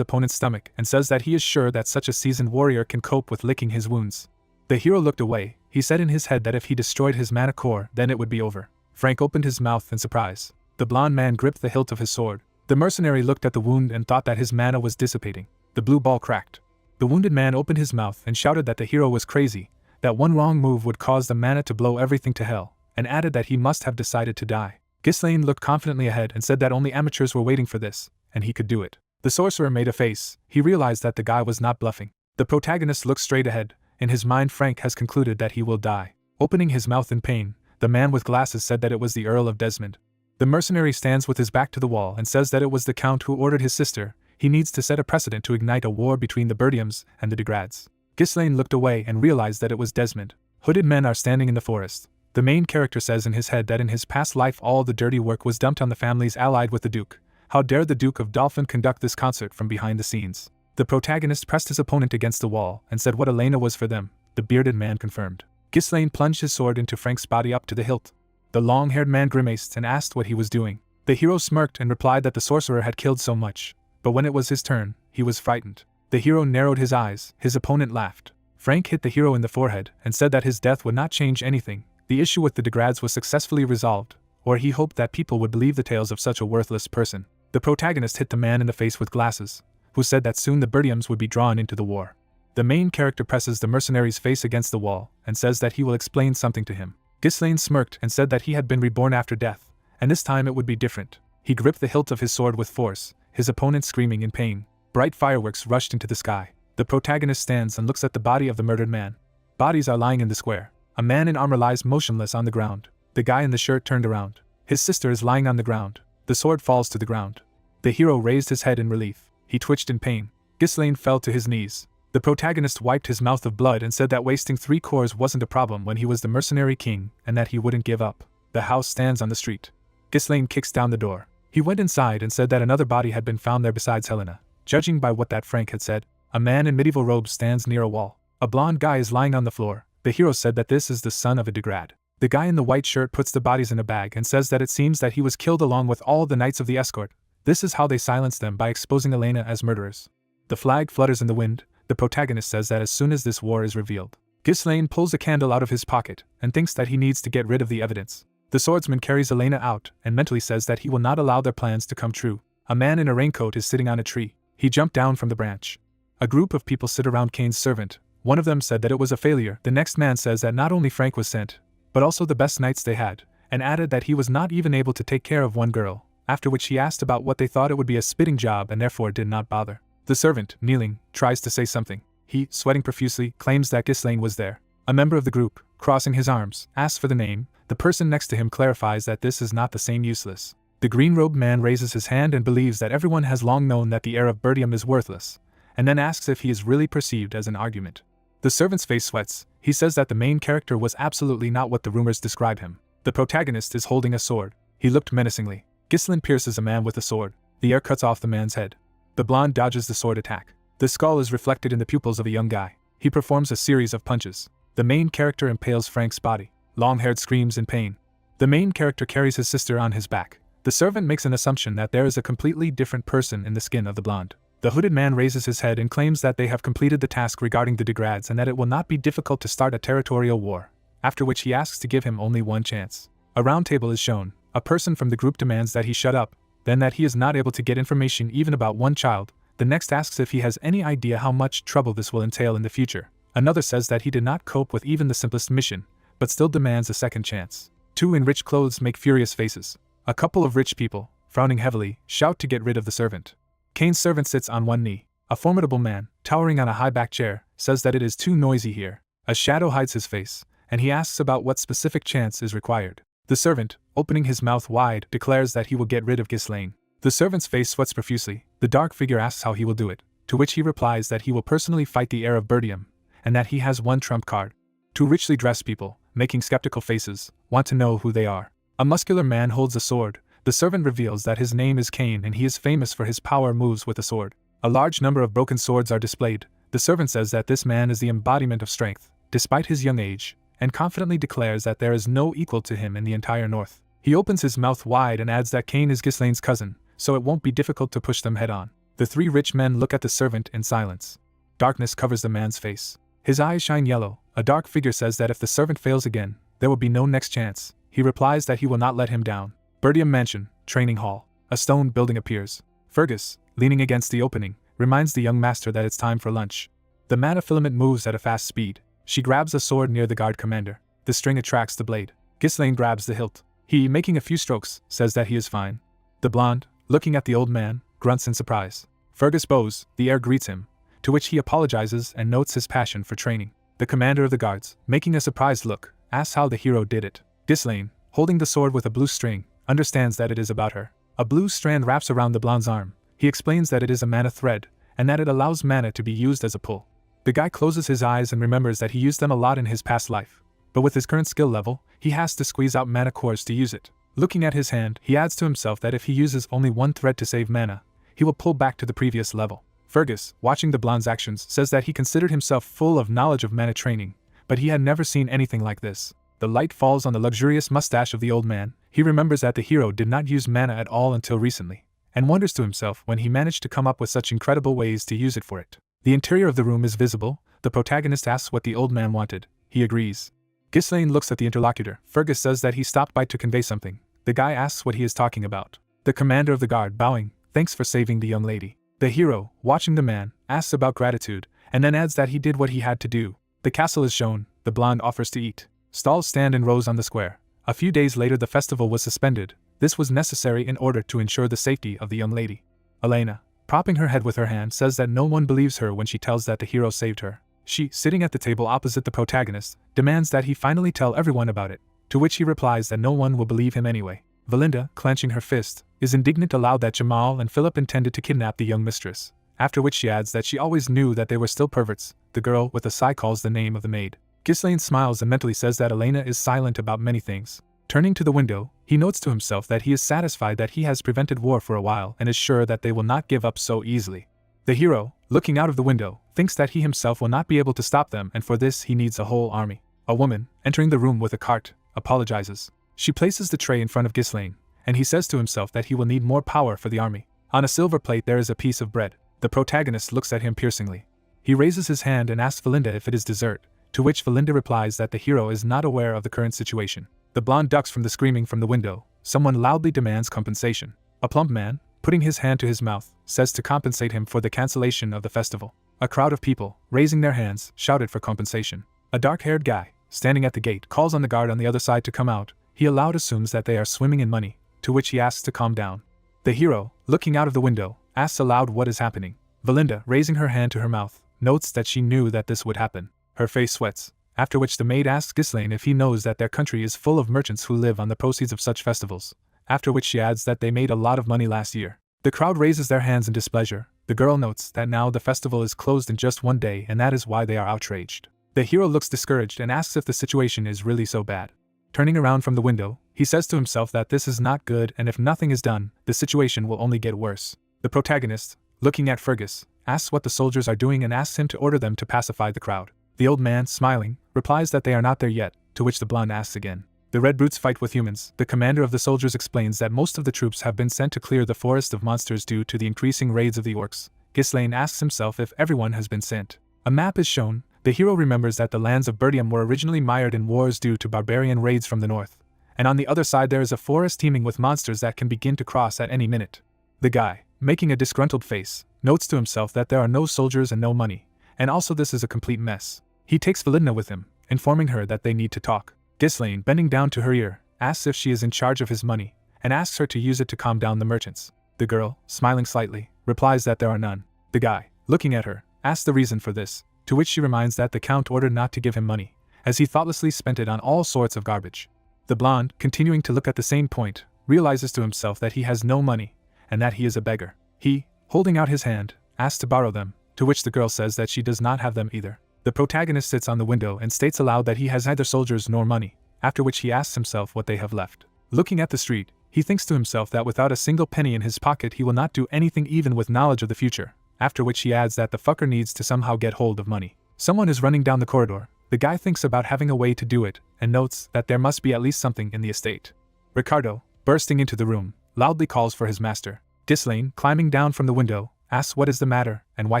opponent's stomach and says that he is sure that such a seasoned warrior can cope with licking his wounds. The hero looked away. He said in his head that if he destroyed his mana core, then it would be over. Frank opened his mouth in surprise. The blonde man gripped the hilt of his sword. The mercenary looked at the wound and thought that his mana was dissipating. The blue ball cracked. The wounded man opened his mouth and shouted that the hero was crazy, that one wrong move would cause the mana to blow everything to hell, and added that he must have decided to die. Ghislaine looked confidently ahead and said that only amateurs were waiting for this, and he could do it. The sorcerer made a face. He realized that the guy was not bluffing. The protagonist looked straight ahead. In his mind, Frank has concluded that he will die. Opening his mouth in pain, the man with glasses said that it was the Earl of Desmond. The mercenary stands with his back to the wall and says that it was the Count who ordered his sister. He needs to set a precedent to ignite a war between the Birdiums and the Degrads. Ghislaine looked away and realized that it was Desmond. Hooded men are standing in the forest. The main character says in his head that in his past life all the dirty work was dumped on the families allied with the Duke. How dare the Duke of Dolphin conduct this concert from behind the scenes? The protagonist pressed his opponent against the wall and said what Elena was for them. The bearded man confirmed. Ghislaine plunged his sword into Frank's body up to the hilt. The long-haired man grimaced and asked what he was doing. The hero smirked and replied that the sorcerer had killed so much. But when it was his turn, he was frightened. The hero narrowed his eyes. His opponent laughed. Frank hit the hero in the forehead and said that his death would not change anything. The issue with the Degrads was successfully resolved, or he hoped that people would believe the tales of such a worthless person. The protagonist hit the man in the face with glasses, who said that soon the Birdiums would be drawn into the war. The main character presses the mercenary's face against the wall and says that he will explain something to him. Ghislaine smirked and said that he had been reborn after death, and this time it would be different. He gripped the hilt of his sword with force, his opponent screaming in pain. Bright fireworks rushed into the sky. The protagonist stands and looks at the body of the murdered man. Bodies are lying in the square. A man in armor lies motionless on the ground. The guy in the shirt turned around. His sister is lying on the ground. The sword falls to the ground. The hero raised his head in relief. He twitched in pain. Ghislaine fell to his knees. The protagonist wiped his mouth of blood and said that wasting 3 cores wasn't a problem when he was the mercenary king and that he wouldn't give up. The house stands on the street. Ghislaine kicks down the door. He went inside and said that another body had been found there besides Helena. Judging by what that Frank had said, a man in medieval robes stands near a wall. A blonde guy is lying on the floor. The hero said that this is the son of a Degrad. The guy in the white shirt puts the bodies in a bag and says that it seems that he was killed along with all the knights of the escort. This is how they silence them, by exposing Elena as murderers. The flag flutters in the wind. The protagonist says that as soon as this war is revealed. Ghislaine pulls a candle out of his pocket and thinks that he needs to get rid of the evidence. The swordsman carries Elena out and mentally says that he will not allow their plans to come true. A man in a raincoat is sitting on a tree. He jumped down from the branch. A group of people sit around Kane's servant. One of them said that it was a failure. The next man says that not only Frank was sent, but also the best knights they had, and added that he was not even able to take care of one girl, after which he asked about what they thought it would be a spitting job and therefore did not bother. The servant, kneeling, tries to say something. He, sweating profusely, claims that Ghislaine was there. A member of the group, crossing his arms, asks for the name. The person next to him clarifies that this is not the same useless. The green-robed man raises his hand and believes that everyone has long known that the heir of Birdium is worthless, and then asks if he is really perceived as an argument. The servant's face sweats. He says that the main character was absolutely not what the rumors describe him. The protagonist is holding a sword. He looked menacingly. Ghislaine pierces a man with a sword. The air cuts off the man's head. The blonde dodges the sword attack. The skull is reflected in the pupils of a young guy. He performs a series of punches. The main character impales Frank's body. Long-haired screams in pain. The main character carries his sister on his back. The servant makes an assumption that there is a completely different person in the skin of the blonde. The hooded man raises his head and claims that they have completed the task regarding the Degrads and that it will not be difficult to start a territorial war, after which he asks to give him only one chance. A round table is shown. A person from the group demands that he shut up, then that he is not able to get information even about one child. The next asks if he has any idea how much trouble this will entail in the future. Another says that he did not cope with even the simplest mission, but still demands a second chance. 2 in rich clothes make furious faces. A couple of rich people, frowning heavily, shout to get rid of the servant. Kane's servant sits on one knee. A formidable man, towering on a high-backed chair, says that it is too noisy here. A shadow hides his face, and he asks about what specific chance is required. The servant, opening his mouth wide, declares that he will get rid of Ghislaine. The servant's face sweats profusely. The dark figure asks how he will do it, to which he replies that he will personally fight the heir of Birdium, and that he has one trump card. 2 richly dressed people, making skeptical faces, want to know who they are. A muscular man holds a sword. The servant reveals that his name is Kane and he is famous for his power moves with a sword. A large number of broken swords are displayed. The servant says that this man is the embodiment of strength, despite his young age, and confidently declares that there is no equal to him in the entire north. He opens his mouth wide and adds that Cain is Ghislaine's cousin, so it won't be difficult to push them head on. The three rich men look at the servant in silence. Darkness covers the man's face. His eyes shine yellow. A dark figure says that if the servant fails again, there will be no next chance. He replies that he will not let him down. Birdium Mansion, Training Hall. A stone building appears. Fergus, leaning against the opening, reminds the young master that it's time for lunch. The mana filament moves at a fast speed. She grabs a sword near the guard commander. The string attracts the blade. Ghislaine grabs the hilt. He, making a few strokes, says that he is fine. The blonde, looking at the old man, grunts in surprise. Fergus bows, the heir greets him, to which he apologizes and notes his passion for training. The commander of the guards, making a surprised look, asks how the hero did it. Ghislaine, holding the sword with a blue string, understands that it is about her. A blue strand wraps around the blonde's arm. He explains that it is a mana thread, and that it allows mana to be used as a pull. The guy closes his eyes and remembers that he used them a lot in his past life. But with his current skill level, he has to squeeze out mana cores to use it. Looking at his hand, he adds to himself that if he uses only one thread to save mana, he will pull back to the previous level. Fergus, watching the blonde's actions, says that he considered himself full of knowledge of mana training, but he had never seen anything like this. The light falls on the luxurious mustache of the old man. He remembers that the hero did not use mana at all until recently, and wonders to himself when he managed to come up with such incredible ways to use it for it. The interior of the room is visible. The protagonist asks what the old man wanted. He agrees. Ghislaine looks at the interlocutor. Fergus says that he stopped by to convey something. The guy asks what he is talking about. The commander of the guard, bowing, thanks for saving the young lady. The hero, watching the man, asks about gratitude, and then adds that he did what he had to do. The castle is shown. The blonde offers to eat. Stalls stand in rows on the square. A few days later the festival was suspended. This was necessary in order to ensure the safety of the young lady. Elena, propping her head with her hand, says that no one believes her when she tells that the hero saved her. She, sitting at the table opposite the protagonist, demands that he finally tell everyone about it, to which he replies that no one will believe him anyway. Valinda, clenching her fist, is indignant aloud that Jamal and Philip intended to kidnap the young mistress, after which she adds that she always knew that they were still perverts. The girl, with a sigh, calls the name of the maid. Ghislaine smiles and mentally says that Elena is silent about many things. Turning to the window, he notes to himself that he is satisfied that he has prevented war for a while and is sure that they will not give up so easily. The hero, looking out of the window, thinks that he himself will not be able to stop them, and for this he needs a whole army. A woman, entering the room with a cart, apologizes. She places the tray in front of Ghislaine, and he says to himself that he will need more power for the army. On a silver plate there is a piece of bread. The protagonist looks at him piercingly. He raises his hand and asks Valinda if it is dessert, to which Valinda replies that the hero is not aware of the current situation. The blonde ducks from the screaming from the window. Someone loudly demands compensation. A plump man, putting his hand to his mouth, says to compensate him for the cancellation of the festival. A crowd of people, raising their hands, shouted for compensation. A dark-haired guy, standing at the gate, calls on the guard on the other side to come out. He aloud assumes that they are swimming in money, to which he asks to calm down. The hero, looking out of the window, asks aloud what is happening. Valinda, raising her hand to her mouth, notes that she knew that this would happen. Her face sweats, after which the maid asks Ghislaine if he knows that their country is full of merchants who live on the proceeds of such festivals, after which she adds that they made a lot of money last year. The crowd raises their hands in displeasure. The girl notes that now the festival is closed in just one day, and that is why they are outraged. The hero looks discouraged and asks if the situation is really so bad. Turning around from the window, he says to himself that this is not good, and if nothing is done, the situation will only get worse. The protagonist, looking at Fergus, asks what the soldiers are doing and asks him to order them to pacify the crowd. The old man, smiling, replies that they are not there yet, to which the blonde asks again. The red brutes fight with humans. The commander of the soldiers explains that most of the troops have been sent to clear the forest of monsters due to the increasing raids of the orcs. Ghislaine asks himself if everyone has been sent. A map is shown. The hero remembers that the lands of Birdium were originally mired in wars due to barbarian raids from the north, and on the other side there is a forest teeming with monsters that can begin to cross at any minute. The guy, making a disgruntled face, notes to himself that there are no soldiers and no money, and also this is a complete mess. He takes Valinda with him, informing her that they need to talk. Ghislaine, bending down to her ear, asks if she is in charge of his money, and asks her to use it to calm down the merchants. The girl, smiling slightly, replies that there are none. The guy, looking at her, asks the reason for this, to which she reminds that the count ordered not to give him money, as he thoughtlessly spent it on all sorts of garbage. The blonde, continuing to look at the same point, realizes to himself that he has no money, and that he is a beggar. He, holding out his hand, asks to borrow them, to which the girl says that she does not have them either. The protagonist sits on the window and states aloud that he has neither soldiers nor money, after which he asks himself what they have left. Looking at the street, he thinks to himself that without a single penny in his pocket he will not do anything even with knowledge of the future. after which he adds that the fucker needs to somehow get hold of money. Someone is running down the corridor. The guy thinks about having a way to do it, and notes that there must be at least something in the estate. Ricardo, bursting into the room, loudly calls for his master. Ghislaine, climbing down from the window, asks what is the matter, and why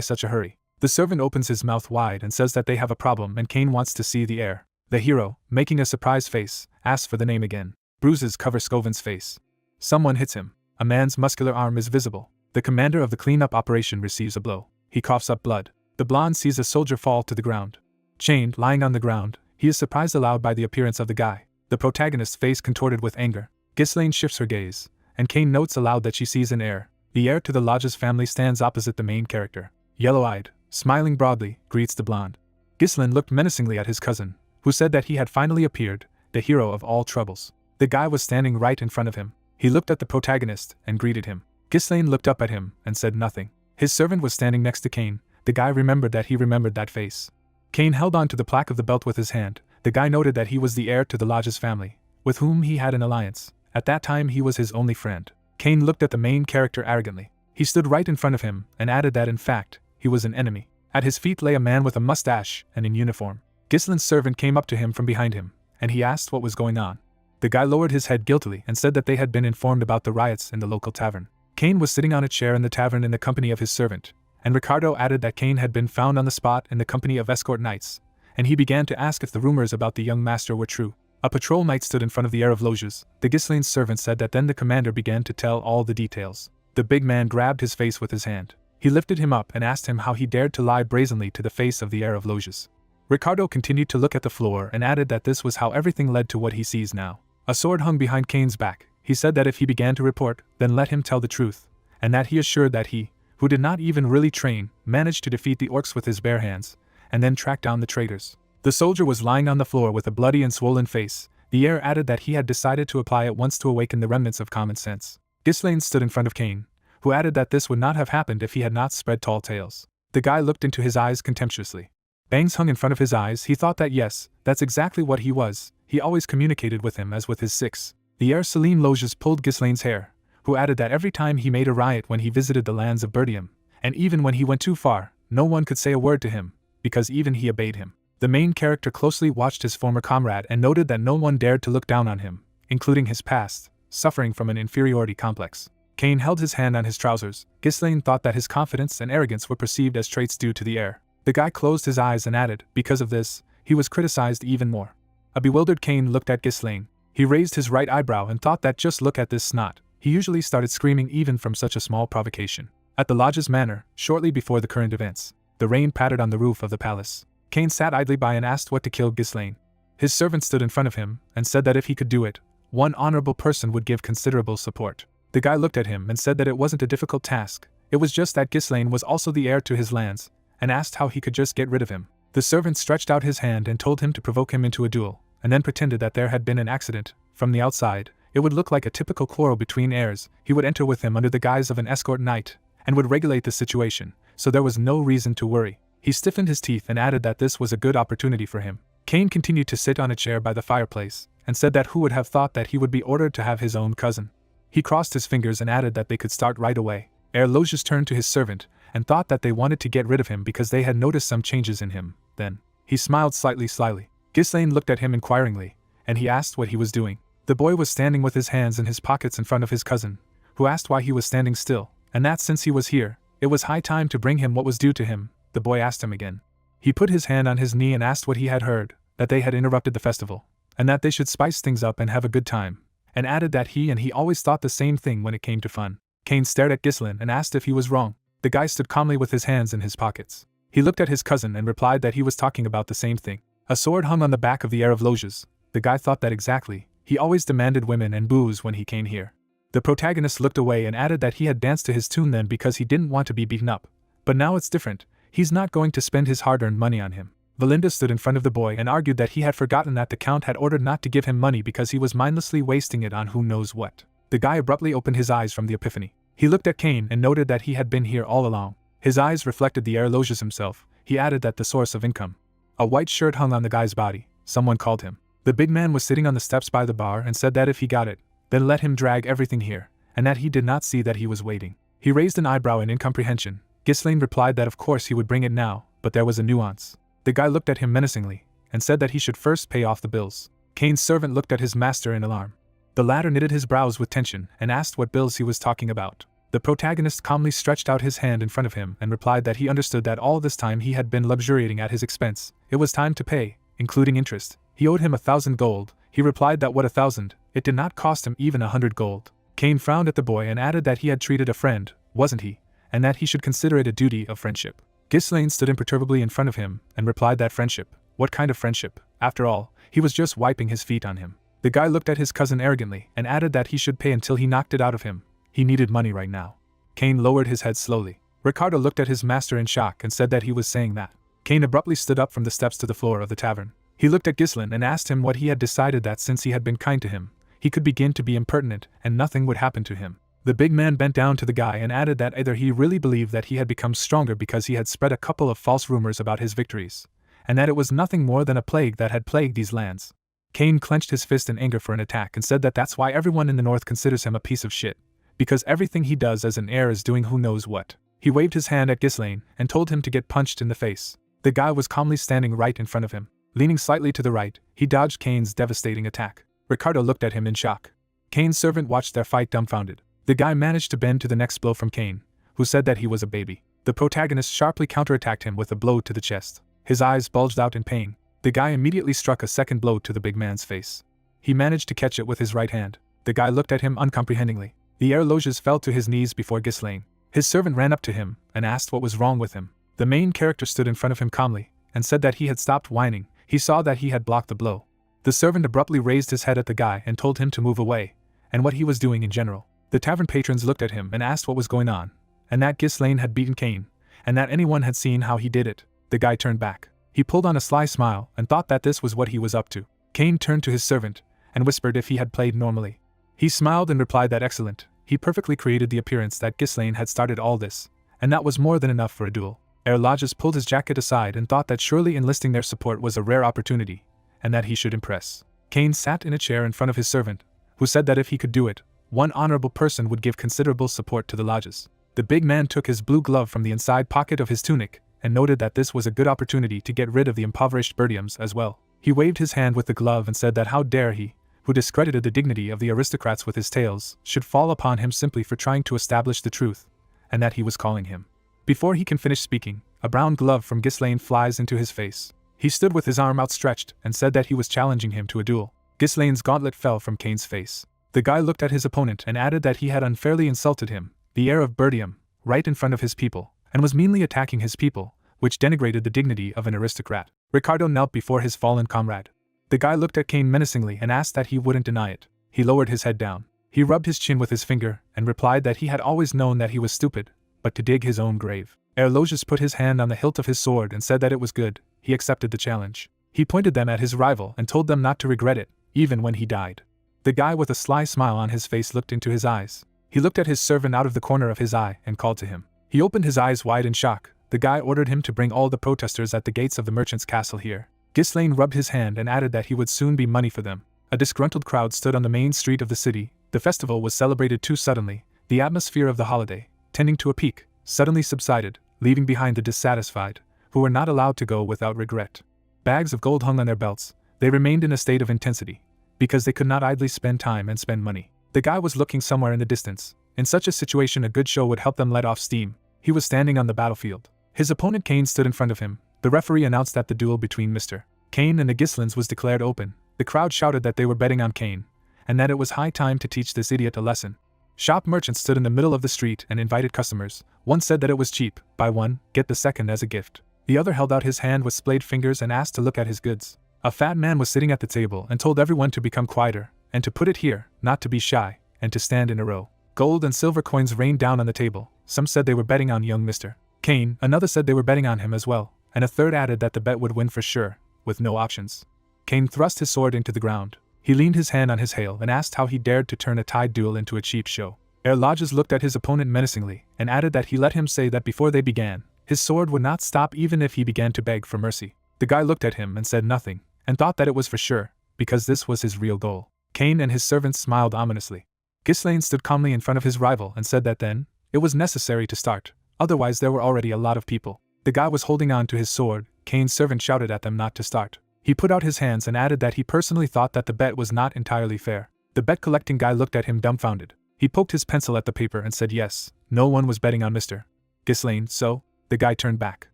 such a hurry. The servant opens his mouth wide and says that they have a problem and Kane wants to see the heir. The hero, making a surprised face, asks for the name again. Bruises cover Scovan's face. Someone hits him. A man's muscular arm is visible. The commander of the cleanup operation receives a blow. He coughs up blood. The blonde sees a soldier fall to the ground. Chained, lying on the ground, he is surprised aloud by the appearance of the guy. The protagonist's face contorted with anger. Ghislaine shifts her gaze, and Kane notes aloud that she sees an heir. The heir to the Lodge's family stands opposite the main character. Yellow-eyed, smiling broadly, greets the blonde. Ghislaine looked menacingly at his cousin, who said that he had finally appeared, the hero of all troubles. The guy was standing right in front of him. He looked at the protagonist and greeted him. Ghislaine looked up at him and said nothing. His servant was standing next to Kane. The guy remembered that he remembered that face. Kane held on to the plaque of the belt with his hand. The guy noted that he was the heir to the Lodge's family, with whom he had an alliance. At that time he was his only friend. Kane looked at the main character arrogantly. He stood right in front of him and added that in fact, he was an enemy. At his feet lay a man with a mustache and in uniform. Ghislaine's servant came up to him from behind him, and he asked what was going on. The guy lowered his head guiltily and said that they had been informed about the riots in the local tavern. Kane was sitting on a chair in the tavern in the company of his servant, and Ricardo added that Kane had been found on the spot in the company of escort knights, and he began to ask if the rumors about the young master were true. A patrol knight stood in front of the heir of Loges. The Ghislaine's servant said that then the commander began to tell all the details. The big man grabbed his face with his hand. He lifted him up and asked him how he dared to lie brazenly to the face of the heir of Loges. Ricardo continued to look at the floor and added that this was how everything led to what he sees now. A sword hung behind Kane's back. He said that if he began to report, then let him tell the truth, and that he assured that he, who did not even really train, managed to defeat the orcs with his bare hands, and then track down the traitors. The soldier was lying on the floor with a bloody and swollen face. The heir added that he had decided to apply at once to awaken the remnants of common sense. Ghislaine stood in front of Kane, who added that this would not have happened if he had not spread tall tales. The guy looked into his eyes contemptuously. Bangs hung in front of his eyes. He thought that yes, that's exactly what he was. He always communicated with him as with his six. The heir Selim Loges pulled Ghislaine's hair, who added that every time he made a riot when he visited the lands of Bertium, and even when he went too far, no one could say a word to him, because even he obeyed him. The main character closely watched his former comrade and noted that no one dared to look down on him, including his past, suffering from an inferiority complex. Kane held his hand on his trousers. Ghislaine thought that his confidence and arrogance were perceived as traits due to the heir. The guy closed his eyes and added, because of this, he was criticized even more. A bewildered Kane looked at Ghislaine. He raised his right eyebrow and thought that just look at this snot. He usually started screaming even from such a small provocation. At the Lodge's manor, shortly before the current events, the rain pattered on the roof of the palace. Kane sat idly by and asked what to kill Ghislaine. His servant stood in front of him and said that if he could do it, one honorable person would give considerable support. The guy looked at him and said that it wasn't a difficult task. It was just that Ghislaine was also the heir to his lands, and asked how he could just get rid of him. The servant stretched out his hand and told him to provoke him into a duel, and then pretended that there had been an accident. From the outside, it would look like a typical quarrel between heirs. He would enter with him under the guise of an escort knight, and would regulate the situation, so there was no reason to worry. He stiffened his teeth and added that this was a good opportunity for him. Kane continued to sit on a chair by the fireplace, and said that who would have thought that he would be ordered to have his own cousin. He crossed his fingers and added that they could start right away. Heir Loges turned to his servant, and thought that they wanted to get rid of him because they had noticed some changes in him. Then, he smiled slyly. Ghislaine looked at him inquiringly, and he asked what he was doing. The boy was standing with his hands in his pockets in front of his cousin, who asked why he was standing still, and that since he was here, it was high time to bring him what was due to him. The boy asked him again. He put his hand on his knee and asked what he had heard, that they had interrupted the festival, and that they should spice things up and have a good time, and added that he always thought the same thing when it came to fun. Kane stared at Ghislaine and asked if he was wrong. The guy stood calmly with his hands in his pockets. He looked at his cousin and replied that he was talking about the same thing. A sword hung on the back of the heir of Loges. The guy thought that exactly. He always demanded women and booze when he came here. The protagonist looked away and added that he had danced to his tune then because he didn't want to be beaten up. But now it's different. He's not going to spend his hard-earned money on him. Valinda stood in front of the boy and argued that he had forgotten that the Count had ordered not to give him money because he was mindlessly wasting it on who knows what. The guy abruptly opened his eyes from the epiphany. He looked at Kane and noted that he had been here all along. His eyes reflected the heir Loges himself. He added that the source of income. A white shirt hung on the guy's body. Someone called him. The big man was sitting on the steps by the bar and said that if he got it, then let him drag everything here, and that he did not see that he was waiting. He raised an eyebrow in incomprehension. Ghislaine replied that of course he would bring it now, but there was a nuance. The guy looked at him menacingly, and said that he should first pay off the bills. Kane's servant looked at his master in alarm. The latter knitted his brows with tension and asked what bills he was talking about. The protagonist calmly stretched out his hand in front of him and replied that he understood that all this time he had been luxuriating at his expense. It was time to pay, including interest. He owed him 1,000 gold. He replied that what 1,000, it did not cost him even 100 gold. Kane frowned at the boy and added that he had treated a friend, wasn't he, and that he should consider it a duty of friendship. Ghislaine stood imperturbably in front of him and replied that friendship, what kind of friendship? After all, he was just wiping his feet on him. The guy looked at his cousin arrogantly and added that he should pay until he knocked it out of him. He needed money right now. Kane lowered his head slowly. Ricardo looked at his master in shock and said that he was saying that. Kane abruptly stood up from the steps to the floor of the tavern. He looked at Ghislaine and asked him what he had decided, that since he had been kind to him, he could begin to be impertinent and nothing would happen to him. The big man bent down to the guy and added that either he really believed that he had become stronger because he had spread a couple of false rumors about his victories, and that it was nothing more than a plague that had plagued these lands. Kane clenched his fist in anger for an attack and said that that's why everyone in the north considers him a piece of shit, because everything he does as an heir is doing who knows what. He waved his hand at Ghislaine and told him to get punched in the face. The guy was calmly standing right in front of him. Leaning slightly to the right, he dodged Kane's devastating attack. Ricardo looked at him in shock. Kane's servant watched their fight dumbfounded. The guy managed to bend to the next blow from Kane, who said that he was a baby. The protagonist sharply counterattacked him with a blow to the chest. His eyes bulged out in pain. The guy immediately struck a second blow to the big man's face. He managed to catch it with his right hand. The guy looked at him uncomprehendingly. The Erloges fell to his knees before Ghislaine. His servant ran up to him and asked what was wrong with him. The main character stood in front of him calmly and said that he had stopped whining. He saw that he had blocked the blow. The servant abruptly raised his head at the guy and told him to move away, and what he was doing in general. The tavern patrons looked at him and asked what was going on, and that Ghislaine had beaten Kane, and that anyone had seen how he did it. The guy turned back. He pulled on a sly smile and thought that this was what he was up to. Kane turned to his servant and whispered if he had played normally. He smiled and replied that excellent. He perfectly created the appearance that Ghislaine had started all this, and that was more than enough for a duel. Erloges pulled his jacket aside and thought that surely enlisting their support was a rare opportunity, and that he should impress. Kane sat in a chair in front of his servant, who said that if he could do it, one honorable person would give considerable support to the lodges. The big man took his blue glove from the inside pocket of his tunic, and noted that this was a good opportunity to get rid of the impoverished Bertiums as well. He waved his hand with the glove and said that how dare he, who discredited the dignity of the aristocrats with his tales, should fall upon him simply for trying to establish the truth, and that he was calling him. Before he can finish speaking, a brown glove from Ghislaine flies into his face. He stood with his arm outstretched and said that he was challenging him to a duel. Ghislaine's gauntlet fell from Kane's face. The guy looked at his opponent and added that he had unfairly insulted him, the heir of Bertium, right in front of his people, and was meanly attacking his people, which denigrated the dignity of an aristocrat. Ricardo knelt before his fallen comrade. The guy looked at Kane menacingly and asked that he wouldn't deny it. He lowered his head down. He rubbed his chin with his finger and replied that he had always known that he was stupid, but to dig his own grave. Erloges put his hand on the hilt of his sword and said that it was good. He accepted the challenge. He pointed them at his rival and told them not to regret it, even when he died. The guy with a sly smile on his face looked into his eyes. He looked at his servant out of the corner of his eye and called to him. He opened his eyes wide in shock. The guy ordered him to bring all the protesters at the gates of the merchant's castle here. Ghislaine rubbed his hand and added that he would soon be money for them. A disgruntled crowd stood on the main street of the city. The festival was celebrated too suddenly. The atmosphere of the holiday, tending to a peak, suddenly subsided, leaving behind the dissatisfied, who were not allowed to go without regret. Bags of gold hung on their belts. They remained in a state of intensity, because they could not idly spend time and spend money. The guy was looking somewhere in the distance. In such a situation a good show would help them let off steam. He was standing on the battlefield. His opponent Kane stood in front of him. The referee announced that the duel between Mr. Kane and the Ghislaines was declared open. The crowd shouted that they were betting on Kane, and that it was high time to teach this idiot a lesson. Shop merchants stood in the middle of the street and invited customers. One said that it was cheap. Buy one, get the second as a gift. The other held out his hand with splayed fingers and asked to look at his goods. A fat man was sitting at the table and told everyone to become quieter, and to put it here, not to be shy, and to stand in a row. Gold and silver coins rained down on the table. Some said they were betting on young Mr. Kane, another said they were betting on him as well, and a third added that the bet would win for sure, with no options. Kane thrust his sword into the ground. He leaned his hand on his hail and asked how he dared to turn a tied duel into a cheap show. Erloges looked at his opponent menacingly and added that he let him say that before they began, his sword would not stop even if he began to beg for mercy. The guy looked at him and said nothing, and thought that it was for sure, because this was his real goal. Kane and his servants smiled ominously. Ghislaine stood calmly in front of his rival and said that then, it was necessary to start, Otherwise there were already a lot of people. The guy was holding on to his sword. Kane's servant shouted at them not to start. He put out his hands and added that he personally thought that the bet was not entirely fair. The bet-collecting guy looked at him dumbfounded. He poked his pencil at the paper and said yes, no one was betting on Mr. Ghislaine, so? The guy turned back.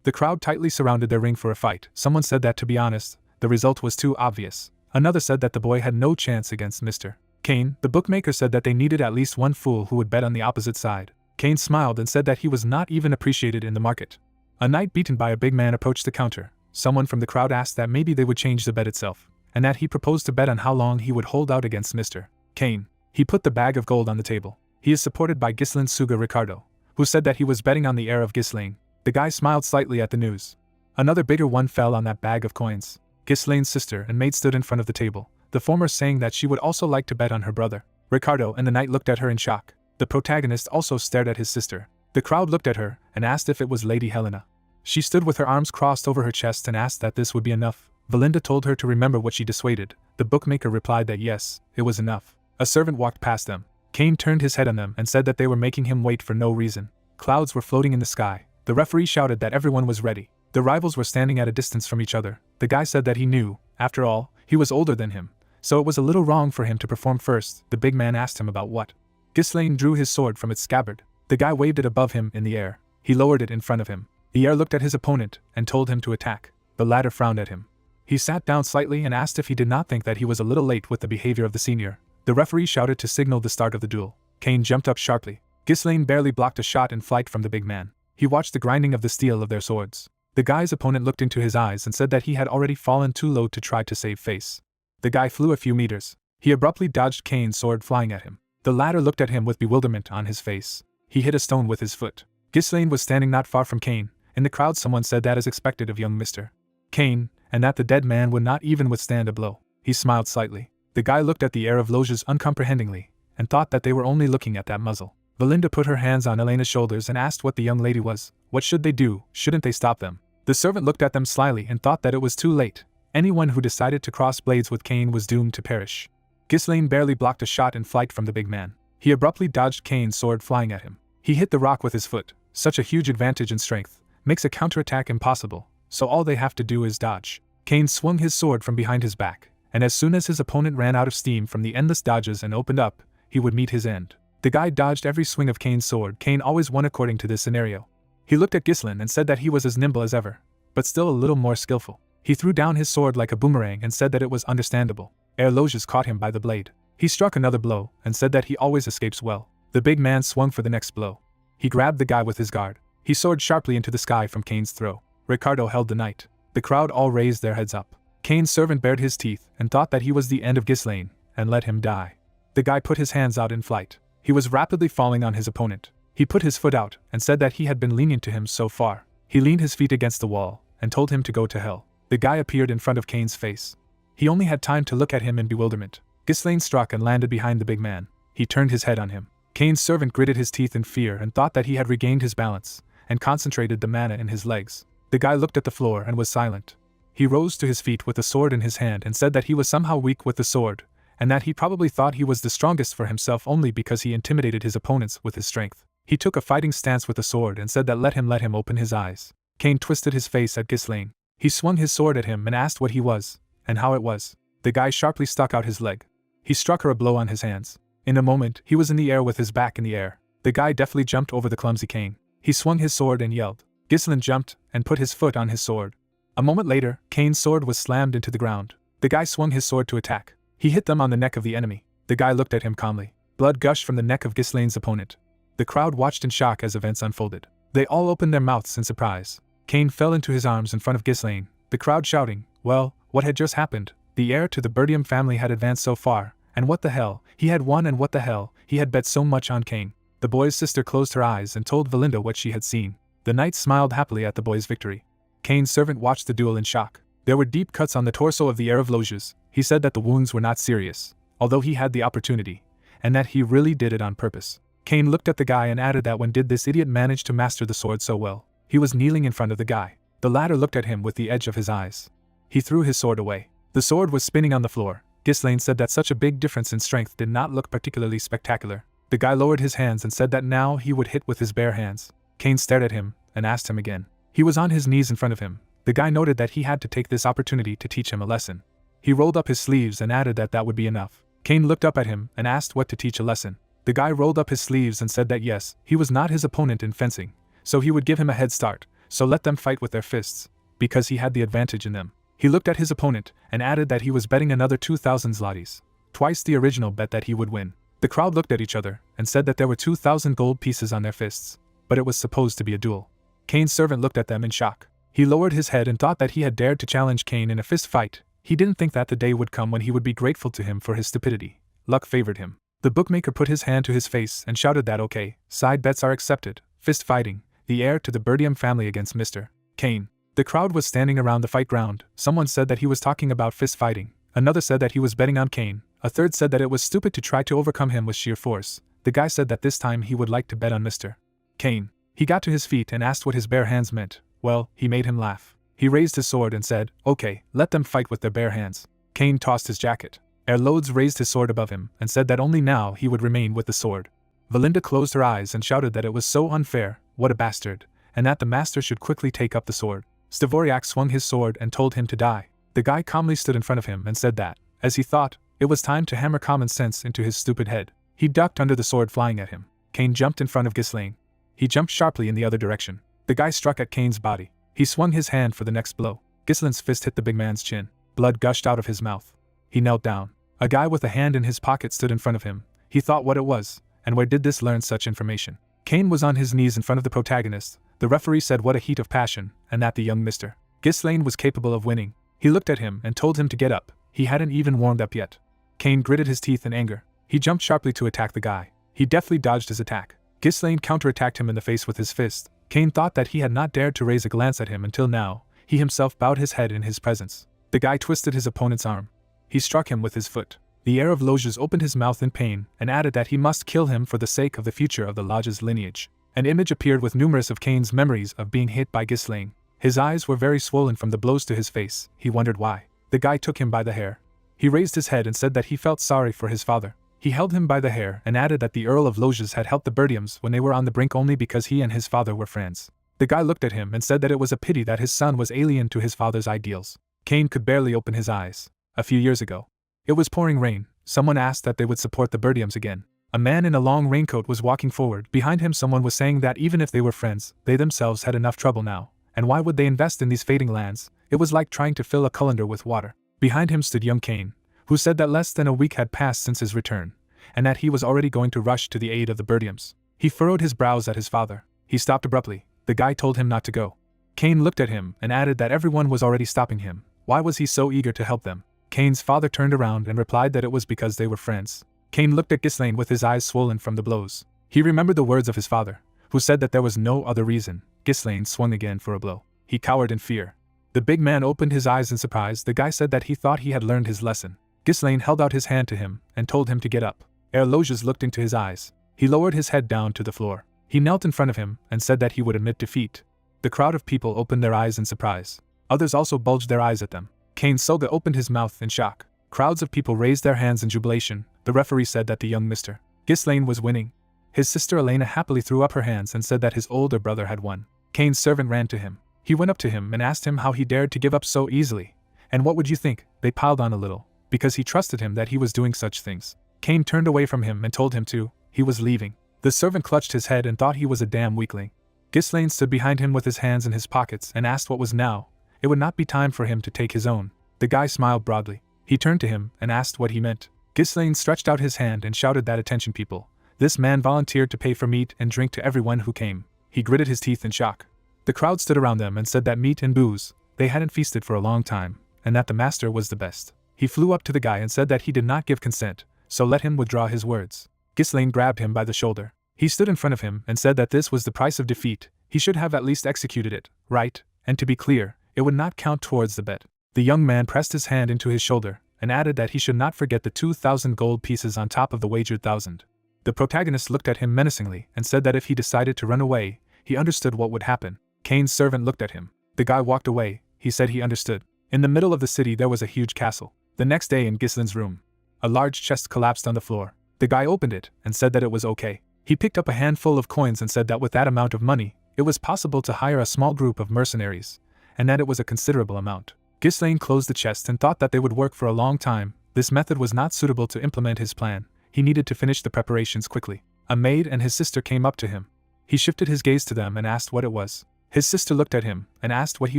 The crowd tightly surrounded their ring for a fight. Someone said that, to be honest, the result was too obvious. Another said that the boy had no chance against Mr. Kane. The bookmaker said that they needed at least one fool who would bet on the opposite side. Kane smiled and said that he was not even appreciated in the market. A knight beaten by a big man approached the counter. Someone from the crowd asked that maybe they would change the bet itself, and that he proposed to bet on how long he would hold out against Mr. Kane. He put the bag of gold on the table. He is supported by Ghislaine's Suga Ricardo, who said that he was betting on the heir of Ghislaine. The guy smiled slightly at the news. Another bigger one fell on that bag of coins. Ghislaine's sister and maid stood in front of the table, the former saying that she would also like to bet on her brother. Ricardo and the knight looked at her in shock. The protagonist also stared at his sister. The crowd looked at her and asked if it was Lady Helena. She stood with her arms crossed over her chest and asked that this would be enough. Valinda told her to remember what she dissuaded. The bookmaker replied that yes, it was enough. A servant walked past them. Kane turned his head on them and said that they were making him wait for no reason. Clouds were floating in the sky. The referee shouted that everyone was ready. The rivals were standing at a distance from each other. The guy said that he knew, after all, he was older than him, so it was a little wrong for him to perform first. The big man asked him about what. Ghislaine drew his sword from its scabbard. The guy waved it above him in the air. He lowered it in front of him. The heir looked at his opponent and told him to attack. The latter frowned at him. He sat down slightly and asked if he did not think that he was a little late with the behavior of the senior. The referee shouted to signal the start of the duel. Kane jumped up sharply. Ghislaine barely blocked a shot in flight from the big man. He watched the grinding of the steel of their swords. The guy's opponent looked into his eyes and said that he had already fallen too low to try to save face. The guy flew a few meters. He abruptly dodged Kane's sword flying at him. The latter looked at him with bewilderment on his face. He hit a stone with his foot. Ghislaine was standing not far from Kane. In the crowd someone said that is expected of young Mr. Kane, and that the dead man would not even withstand a blow. He smiled slightly. The guy looked at the heir of Loges uncomprehendingly, and thought that they were only looking at that muzzle. Valinda put her hands on Elena's shoulders and asked what the young lady was. What should they do? Shouldn't they stop them? The servant looked at them slyly and thought that it was too late. Anyone who decided to cross blades with Kane was doomed to perish. Ghislaine barely blocked a shot in flight from the big man. He abruptly dodged Kane's sword flying at him. He hit the rock with his foot. Such a huge advantage in strength makes a counterattack impossible, so all they have to do is dodge. Kane swung his sword from behind his back, and as soon as his opponent ran out of steam from the endless dodges and opened up, he would meet his end. The guy dodged every swing of Kane's sword. Kane always won according to this scenario. He looked at Ghislaine and said that he was as nimble as ever, but still a little more skillful. He threw down his sword like a boomerang and said that it was understandable. Ere Loges caught him by the blade. He struck another blow and said that he always escapes well. The big man swung for the next blow. He grabbed the guy with his guard. He soared sharply into the sky from Kane's throw. Ricardo held the knight. The crowd all raised their heads up. Kane's servant bared his teeth and thought that he was the end of Ghislaine, and let him die. The guy put his hands out in flight. He was rapidly falling on his opponent. He put his foot out and said that he had been lenient to him so far. He leaned his feet against the wall and told him to go to hell. The guy appeared in front of Kane's face. He only had time to look at him in bewilderment. Ghislaine struck and landed behind the big man. He turned his head on him. Kane's servant gritted his teeth in fear and thought that he had regained his balance, and concentrated the mana in his legs. The guy looked at the floor and was silent. He rose to his feet with the sword in his hand and said that he was somehow weak with the sword, and that he probably thought he was the strongest for himself only because he intimidated his opponents with his strength. He took a fighting stance with the sword and said that let him open his eyes. Kane twisted his face at Ghislaine. He swung his sword at him and asked what he was, and how it was. The guy sharply stuck out his leg. He struck her a blow on his hands. In a moment, he was in the air with his back in the air. The guy deftly jumped over the clumsy Kane. He swung his sword and yelled. Ghislaine jumped and put his foot on his sword. A moment later, Kane's sword was slammed into the ground. The guy swung his sword to attack. He hit them on the neck of the enemy. The guy looked at him calmly. Blood gushed from the neck of Ghislaine's opponent. The crowd watched in shock as events unfolded. They all opened their mouths in surprise. Kane fell into his arms in front of Ghislaine, the crowd shouting, well, what had just happened? The heir to the Bertium family had advanced so far, and what the hell, he had won, and what the hell, he had bet so much on Kane. The boy's sister closed her eyes and told Valinda what she had seen. The knight smiled happily at the boy's victory. Kane's servant watched the duel in shock. There were deep cuts on the torso of the heir of Loges. He said that the wounds were not serious, although he had the opportunity, and that he really did it on purpose. Kane looked at the guy and added that when did this idiot manage to master the sword so well? He was kneeling in front of the guy. The latter looked at him with the edge of his eyes. He threw his sword away. The sword was spinning on the floor. Ghislaine said that such a big difference in strength did not look particularly spectacular. The guy lowered his hands and said that now he would hit with his bare hands. Kane stared at him and asked him again. He was on his knees in front of him. The guy noted that he had to take this opportunity to teach him a lesson. He rolled up his sleeves and added that that would be enough. Kane looked up at him and asked what to teach a lesson. The guy rolled up his sleeves and said that yes, he was not his opponent in fencing, so he would give him a head start, so let them fight with their fists, because he had the advantage in them. He looked at his opponent and added that he was betting another 2,000 zlotys, twice the original bet that he would win. The crowd looked at each other and said that there were 2,000 gold pieces on their fists, but it was supposed to be a duel. Kane's servant looked at them in shock. He lowered his head and thought that he had dared to challenge Kane in a fist fight. He didn't think that the day would come when he would be grateful to him for his stupidity. Luck favored him. The bookmaker put his hand to his face and shouted that okay, side bets are accepted. Fist fighting, the heir to the Berdium family against Mr. Kane. The crowd was standing around the fight ground. Someone said that he was talking about fist fighting. Another said that he was betting on Kane. A third said that it was stupid to try to overcome him with sheer force. The guy said that this time he would like to bet on Mr. Kane. He got to his feet and asked what his bare hands meant. Well, he made him laugh. He raised his sword and said, okay, let them fight with their bare hands. Kane tossed his jacket. Erlodes raised his sword above him and said that only now he would remain with the sword. Valinda closed her eyes and shouted that it was so unfair, what a bastard, and that the master should quickly take up the sword. Stavoriak swung his sword and told him to die. The guy calmly stood in front of him and said that, as he thought, it was time to hammer common sense into his stupid head. He ducked under the sword flying at him. Kane jumped in front of Ghislaine. He jumped sharply in the other direction. The guy struck at Kane's body. He swung his hand for the next blow. Ghislaine's fist hit the big man's chin. Blood gushed out of his mouth. He knelt down. A guy with a hand in his pocket stood in front of him. He thought what it was, and where did this learn such information? Kane was on his knees in front of the protagonist. The referee said what a heat of passion, and that the young Mr. Ghislaine was capable of winning. He looked at him and told him to get up. He hadn't even warmed up yet. Kane gritted his teeth in anger. He jumped sharply to attack the guy. He deftly dodged his attack. Ghislaine counterattacked him in the face with his fist. Kane thought that he had not dared to raise a glance at him until now. He himself bowed his head in his presence. The guy twisted his opponent's arm. He struck him with his foot. The heir of Loges opened his mouth in pain and added that he must kill him for the sake of the future of the lodge's lineage. An image appeared with numerous of Kane's memories of being hit by Ghislaine. His eyes were very swollen from the blows to his face. He wondered why. The guy took him by the hair. He raised his head and said that he felt sorry for his father. He held him by the hair and added that the Earl of Loges had helped the Berdiums when they were on the brink only because he and his father were friends. The guy looked at him and said that it was a pity that his son was alien to his father's ideals. Kane could barely open his eyes. A few years ago. It was pouring rain. Someone asked that they would support the Berdiums again. A man in a long raincoat was walking forward. Behind him someone was saying that even if they were friends, they themselves had enough trouble now. And why would they invest in these fading lands? It was like trying to fill a colander with water. Behind him stood young Kane, who said that less than a week had passed since his return, and that he was already going to rush to the aid of the Berdiums. He furrowed his brows at his father. He stopped abruptly. The guy told him not to go. Kane looked at him and added that everyone was already stopping him. Why was he so eager to help them? Kane's father turned around and replied that it was because they were friends. Kane looked at Ghislaine with his eyes swollen from the blows. He remembered the words of his father, who said that there was no other reason. Ghislaine swung again for a blow. He cowered in fear. The big man opened his eyes in surprise. The guy said that he thought he had learned his lesson. Ghislaine held out his hand to him and told him to get up. Erloges looked into his eyes. He lowered his head down to the floor. He knelt in front of him and said that he would admit defeat. The crowd of people opened their eyes in surprise. Others also bulged their eyes at them. Kane Soga opened his mouth in shock. Crowds of people raised their hands in jubilation. The referee said that the young Mr. Ghislaine was winning. His sister Elena happily threw up her hands and said that his older brother had won. Kane's servant ran to him. He went up to him and asked him how he dared to give up so easily. And what would you think? They piled on a little, because he trusted him that he was doing such things. Kane turned away from him and told him to. He was leaving. The servant clutched his head and thought he was a damn weakling. Ghislaine stood behind him with his hands in his pockets and asked what was now. It would not be time for him to take his own. The guy smiled broadly. He turned to him and asked what he meant. Ghislaine stretched out his hand and shouted that attention people. This man volunteered to pay for meat and drink to everyone who came. He gritted his teeth in shock. The crowd stood around them and said that meat and booze, they hadn't feasted for a long time, and that the master was the best. He flew up to the guy and said that he did not give consent, so let him withdraw his words. Ghislaine grabbed him by the shoulder. He stood in front of him and said that this was the price of defeat. He should have at least executed it, right? And to be clear, it would not count towards the bet. The young man pressed his hand into his shoulder and added that he should not forget the 2,000 gold pieces on top of the wagered 1,000. The protagonist looked at him menacingly and said that if he decided to run away, he understood what would happen. Kane's servant looked at him. The guy walked away. He said he understood. In the middle of the city there was a huge castle. The next day in Ghislaine's room, a large chest collapsed on the floor. The guy opened it and said that it was okay. He picked up a handful of coins and said that with that amount of money, It was possible to hire a small group of mercenaries, and that it was a considerable amount. Ghislaine closed the chest and thought that they would work for a long time. This method was not suitable to implement his plan. He needed to finish the preparations quickly. A maid and his sister came up to him. He shifted his gaze to them and asked what it was. His sister looked at him and asked what he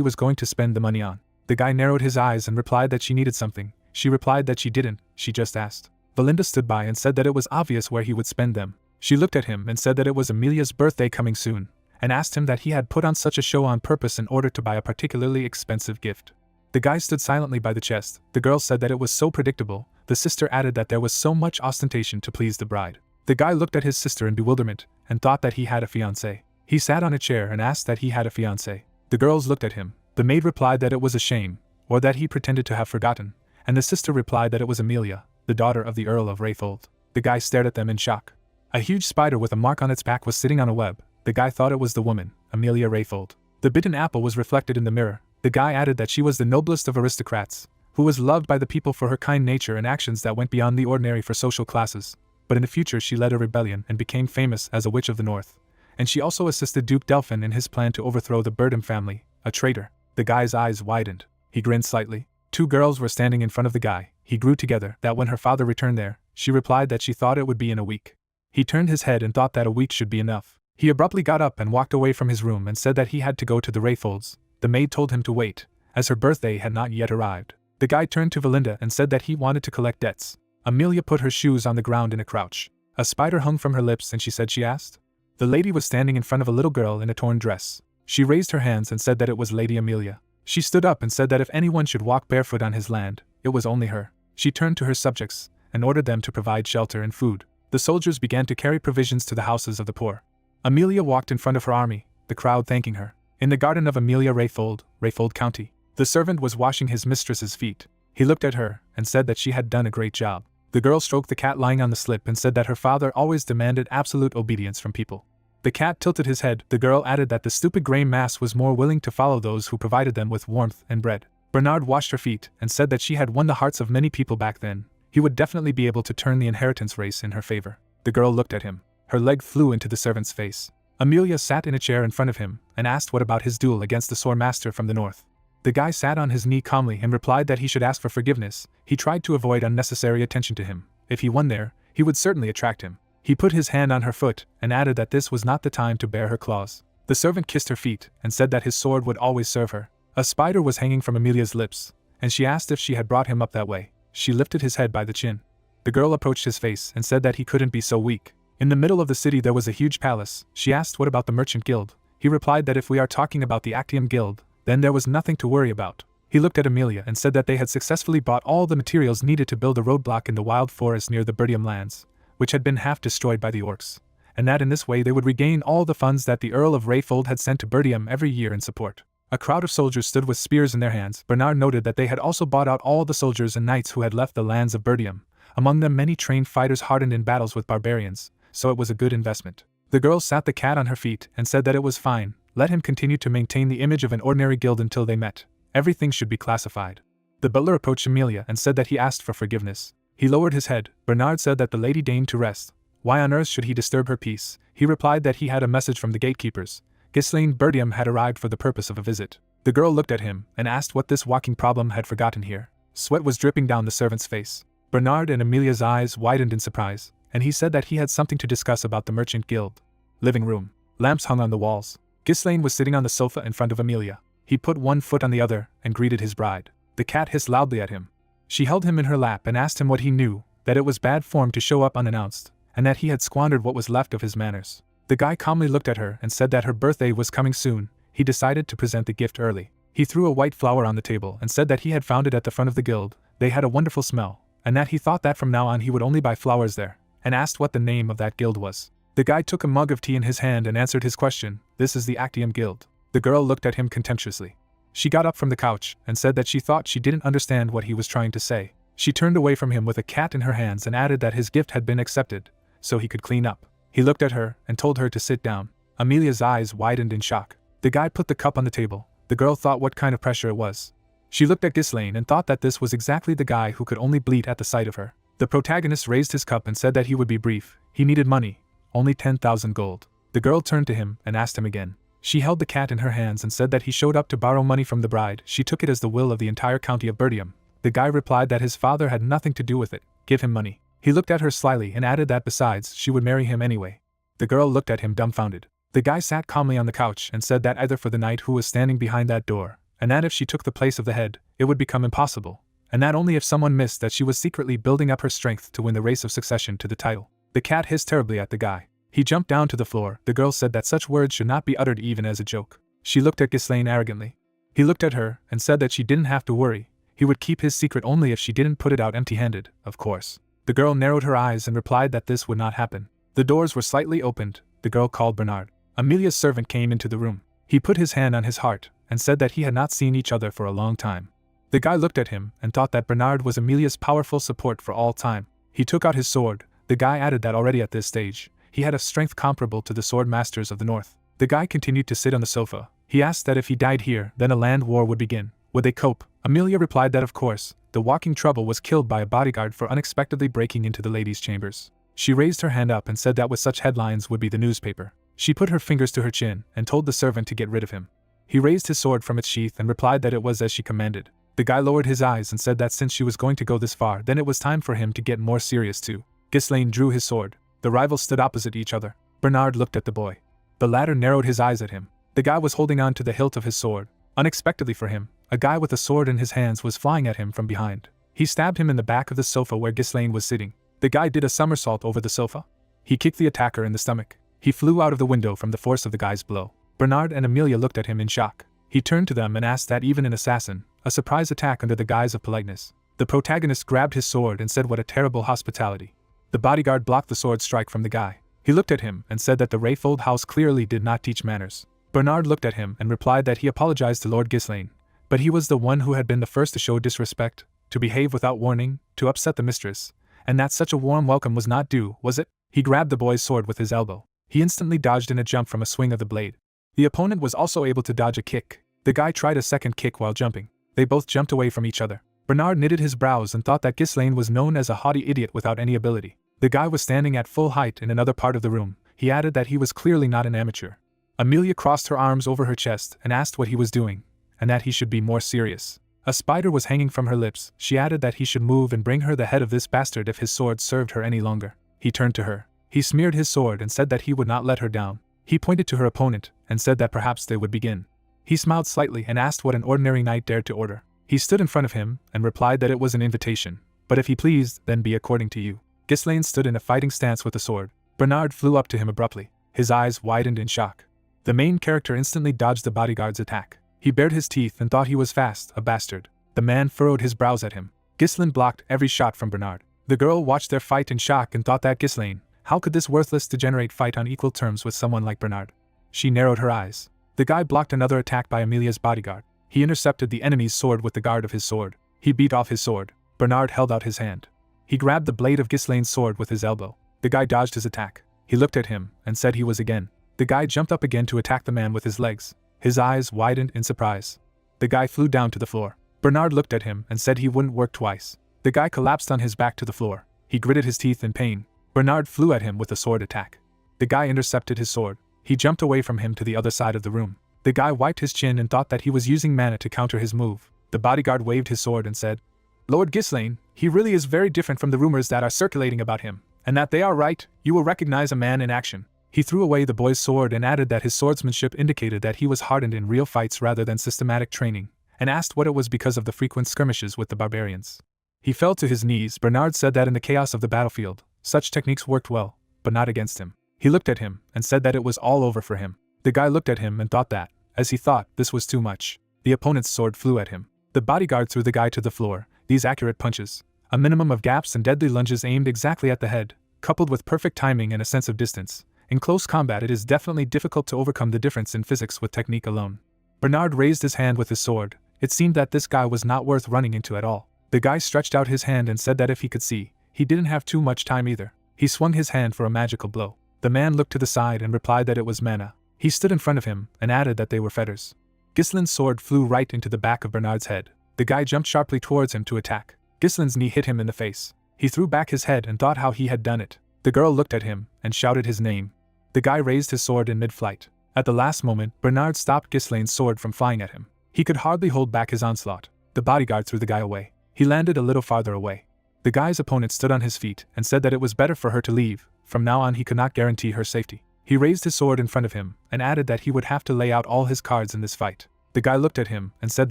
was going to spend the money on. The guy narrowed his eyes and replied that she needed something. She replied that she didn't, she just asked. Valinda stood by and said that it was obvious where he would spend them. She looked at him and said that it was Amelia's birthday coming soon, and asked him that he had put on such a show on purpose in order to buy a particularly expensive gift. The guy stood silently by the chest. The girl said that it was so predictable. The sister added that there was so much ostentation to please the bride. The guy looked at his sister in bewilderment and thought that he had a fiancée. He sat on a chair and asked that he had a fiancée. The girls looked at him. The maid replied that it was a shame, or that he pretended to have forgotten, and the sister replied that it was Amelia, the daughter of the Earl of Rayfold. The guy stared at them in shock. A huge spider with a mark on its back was sitting on a web. The guy thought it was the woman, Amelia Rayfold. The bitten apple was reflected in the mirror. The guy added that she was the noblest of aristocrats, who was loved by the people for her kind nature and actions that went beyond the ordinary for social classes. But in the future she led a rebellion and became famous as a witch of the north. And she also assisted Duke Delphin in his plan to overthrow the Birdham family, a traitor. The guy's eyes widened. He grinned slightly. Two girls were standing in front of the guy. He grew together that when her father returned there, she replied that she thought it would be in a week. He turned his head and thought that a week should be enough. He abruptly got up and walked away from his room and said that he had to go to the Rayfolds. The maid told him to wait, as her birthday had not yet arrived. The guy turned to Valinda and said that he wanted to collect debts. Amelia put her shoes on the ground in a crouch. A spider hung from her lips and she said she asked. The lady was standing in front of a little girl in a torn dress. She raised her hands and said that it was Lady Amelia. She stood up and said that if anyone should walk barefoot on his land, it was only her. She turned to her subjects and ordered them to provide shelter and food. The soldiers began to carry provisions to the houses of the poor. Amelia walked in front of her army, the crowd thanking her. In the garden of Amelia Rayfold, Rayfold County, the servant was washing his mistress's feet. He looked at her and said that she had done a great job. The girl stroked the cat lying on the slip and said that her father always demanded absolute obedience from people. The cat tilted his head. The girl added that the stupid grey mass was more willing to follow those who provided them with warmth and bread. Bernard washed her feet and said that she had won the hearts of many people back then. He would definitely be able to turn the inheritance race in her favor. The girl looked at him. Her leg flew into the servant's face. Amelia sat in a chair in front of him and asked what about his duel against the sore master from the north. The guy sat on his knee calmly and replied that he should ask for forgiveness. He tried to avoid unnecessary attention to him. If he won there, he would certainly attract him. He put his hand on her foot and added that this was not the time to bare her claws. The servant kissed her feet and said that his sword would always serve her. A spider was hanging from Amelia's lips, and she asked if she had brought him up that way. She lifted his head by the chin. The girl approached his face and said that he couldn't be so weak. In the middle of the city there was a huge palace. She asked what about the Merchant Guild. He replied that if we are talking about the Actium Guild, then there was nothing to worry about. He looked at Amelia and said that they had successfully bought all the materials needed to build a roadblock in the wild forest near the Birdium lands, which had been half destroyed by the orcs, and that in this way they would regain all the funds that the Earl of Rayfold had sent to Birdium every year in support. A crowd of soldiers stood with spears in their hands. Bernard noted that they had also bought out all the soldiers and knights who had left the lands of Birdium, among them many trained fighters hardened in battles with barbarians, so it was a good investment. The girl sat the cat on her feet and said that it was fine. Let him continue to maintain the image of an ordinary guild until they met. Everything should be classified. The butler approached Amelia and said that he asked for forgiveness. He lowered his head. Bernard said that the lady deigned to rest. Why on earth should he disturb her peace? He replied that he had a message from the gatekeepers. Ghislaine Birdium had arrived for the purpose of a visit. The girl looked at him and asked what this walking problem had forgotten here. Sweat was dripping down the servant's face. Bernard and Amelia's eyes widened in surprise, and he said that he had something to discuss about the Merchant Guild. Living room. Lamps hung on the walls. Ghislaine was sitting on the sofa in front of Amelia. He put one foot on the other and greeted his bride. The cat hissed loudly at him. She held him in her lap and asked him what he knew, that it was bad form to show up unannounced, and that he had squandered what was left of his manners. The guy calmly looked at her and said that her birthday was coming soon. He decided to present the gift early. He threw a white flower on the table and said that he had found it at the front of the guild. They had a wonderful smell, and that he thought that from now on he would only buy flowers there, and asked what the name of that guild was. The guy took a mug of tea in his hand and answered his question. This is the Actium Guild. The girl looked at him contemptuously. She got up from the couch and said that she thought she didn't understand what he was trying to say. She turned away from him with a cat in her hands and added that his gift had been accepted, so he could clean up. He looked at her and told her to sit down. Amelia's eyes widened in shock. The guy put the cup on the table. The girl thought what kind of pressure it was. She looked at Ghislaine and thought that this was exactly the guy who could only bleat at the sight of her. The protagonist raised his cup and said that he would be brief. He needed money, only 10,000 gold. The girl turned to him and asked him again. She held the cat in her hands and said that he showed up to borrow money from the bride. She took it as the will of the entire county of Bertium. The guy replied that his father had nothing to do with it. Give him money. He looked at her slyly and added that besides, she would marry him anyway. The girl looked at him dumbfounded. The guy sat calmly on the couch and said that either for the knight who was standing behind that door, and that if she took the place of the head, it would become impossible, and that only if someone missed that she was secretly building up her strength to win the race of succession to the title. The cat hissed terribly at the guy. He jumped down to the floor. The girl said that such words should not be uttered even as a joke. She looked at Ghislaine arrogantly. He looked at her and said that she didn't have to worry. He would keep his secret only if she didn't put it out empty-handed, of course. The girl narrowed her eyes and replied that this would not happen. The doors were slightly opened. The girl called Bernard. Amelia's servant came into the room. He put his hand on his heart and said that he had not seen each other for a long time. The guy looked at him and thought that Bernard was Amelia's powerful support for all time. He took out his sword. The guy added that already at this stage, he had a strength comparable to the sword masters of the north. The guy continued to sit on the sofa. He asked that if he died here, then a land war would begin. Would they cope? Amelia replied that of course. The walking trouble was killed by a bodyguard for unexpectedly breaking into the ladies' chambers. She raised her hand up and said that with such headlines would be the newspaper. She put her fingers to her chin and told the servant to get rid of him. He raised his sword from its sheath and replied that it was as she commanded. The guy lowered his eyes and said that since she was going to go this far, then it was time for him to get more serious too. Ghislaine drew his sword. The rivals stood opposite each other. Bernard looked at the boy. The latter narrowed his eyes at him. The guy was holding on to the hilt of his sword. Unexpectedly for him, a guy with a sword in his hands was flying at him from behind. He stabbed him in the back of the sofa where Ghislaine was sitting. The guy did a somersault over the sofa. He kicked the attacker in the stomach. He flew out of the window from the force of the guy's blow. Bernard and Amelia looked at him in shock. He turned to them and asked that even an assassin, a surprise attack under the guise of politeness. The protagonist grabbed his sword and said what a terrible hospitality. The bodyguard blocked the sword strike from the guy. He looked at him and said that the Rayfold house clearly did not teach manners. Bernard looked at him and replied that he apologized to Lord Ghislaine, but he was the one who had been the first to show disrespect, to behave without warning, to upset the mistress, and that such a warm welcome was not due, was it? He grabbed the boy's sword with his elbow. He instantly dodged in a jump from a swing of the blade. The opponent was also able to dodge a kick. The guy tried a second kick while jumping. They both jumped away from each other. Bernard knitted his brows and thought that Ghislaine was known as a haughty idiot without any ability. The guy was standing at full height in another part of the room. He added that he was clearly not an amateur. Amelia crossed her arms over her chest and asked what he was doing, and that he should be more serious. A spider was hanging from her lips. She added that he should move and bring her the head of this bastard if his sword served her any longer. He turned to her. He smeared his sword and said that he would not let her down. He pointed to her opponent and said that perhaps they would begin. He smiled slightly and asked what an ordinary knight dared to order. He stood in front of him and replied that it was an invitation, but if he pleased, then be according to you. Ghislaine stood in a fighting stance with the sword. Bernard flew up to him abruptly. His eyes widened in shock. The main character instantly dodged the bodyguard's attack. He bared his teeth and thought he was fast, a bastard. The man furrowed his brows at him. Ghislaine blocked every shot from Bernard. The girl watched their fight in shock and thought that Ghislaine, how could this worthless degenerate fight on equal terms with someone like Bernard? She narrowed her eyes. The guy blocked another attack by Amelia's bodyguard. He intercepted the enemy's sword with the guard of his sword. He beat off his sword. Bernard held out his hand. He grabbed the blade of Ghislaine's sword with his elbow. The guy dodged his attack. He looked at him and said he was again. The guy jumped up again to attack the man with his legs. His eyes widened in surprise. The guy flew down to the floor. Bernard looked at him and said he wouldn't work twice. The guy collapsed on his back to the floor. He gritted his teeth in pain. Bernard flew at him with a sword attack. The guy intercepted his sword. He jumped away from him to the other side of the room. The guy wiped his chin and thought that he was using mana to counter his move. The bodyguard waved his sword and said, Lord Ghislaine, he really is very different from the rumors that are circulating about him, and that they are right. You will recognize a man in action. He threw away the boy's sword and added that his swordsmanship indicated that he was hardened in real fights rather than systematic training, and asked what it was because of the frequent skirmishes with the barbarians. He fell to his knees. Bernard said that in the chaos of the battlefield, such techniques worked well, but not against him. He looked at him and said that it was all over for him. The guy looked at him and thought that, as he thought, this was too much. The opponent's sword flew at him. The bodyguard threw the guy to the floor. These accurate punches, a minimum of gaps and deadly lunges aimed exactly at the head, coupled with perfect timing and a sense of distance. In close combat it is definitely difficult to overcome the difference in physics with technique alone. Bernard raised his hand with his sword. It seemed that this guy was not worth running into at all. The guy stretched out his hand and said that if he could see, he didn't have too much time either. He swung his hand for a magical blow. The man looked to the side and replied that it was mana. He stood in front of him and added that they were fetters. Ghislaine's sword flew right into the back of Bernard's head. The guy jumped sharply towards him to attack. Ghislaine's knee hit him in the face. He threw back his head and thought how he had done it. The girl looked at him and shouted his name. The guy raised his sword in mid-flight. At the last moment, Bernard stopped Ghislaine's sword from flying at him. He could hardly hold back his onslaught. The bodyguard threw the guy away. He landed a little farther away. The guy's opponent stood on his feet and said that it was better for her to leave. From now on he could not guarantee her safety. He raised his sword in front of him and added that he would have to lay out all his cards in this fight. The guy looked at him and said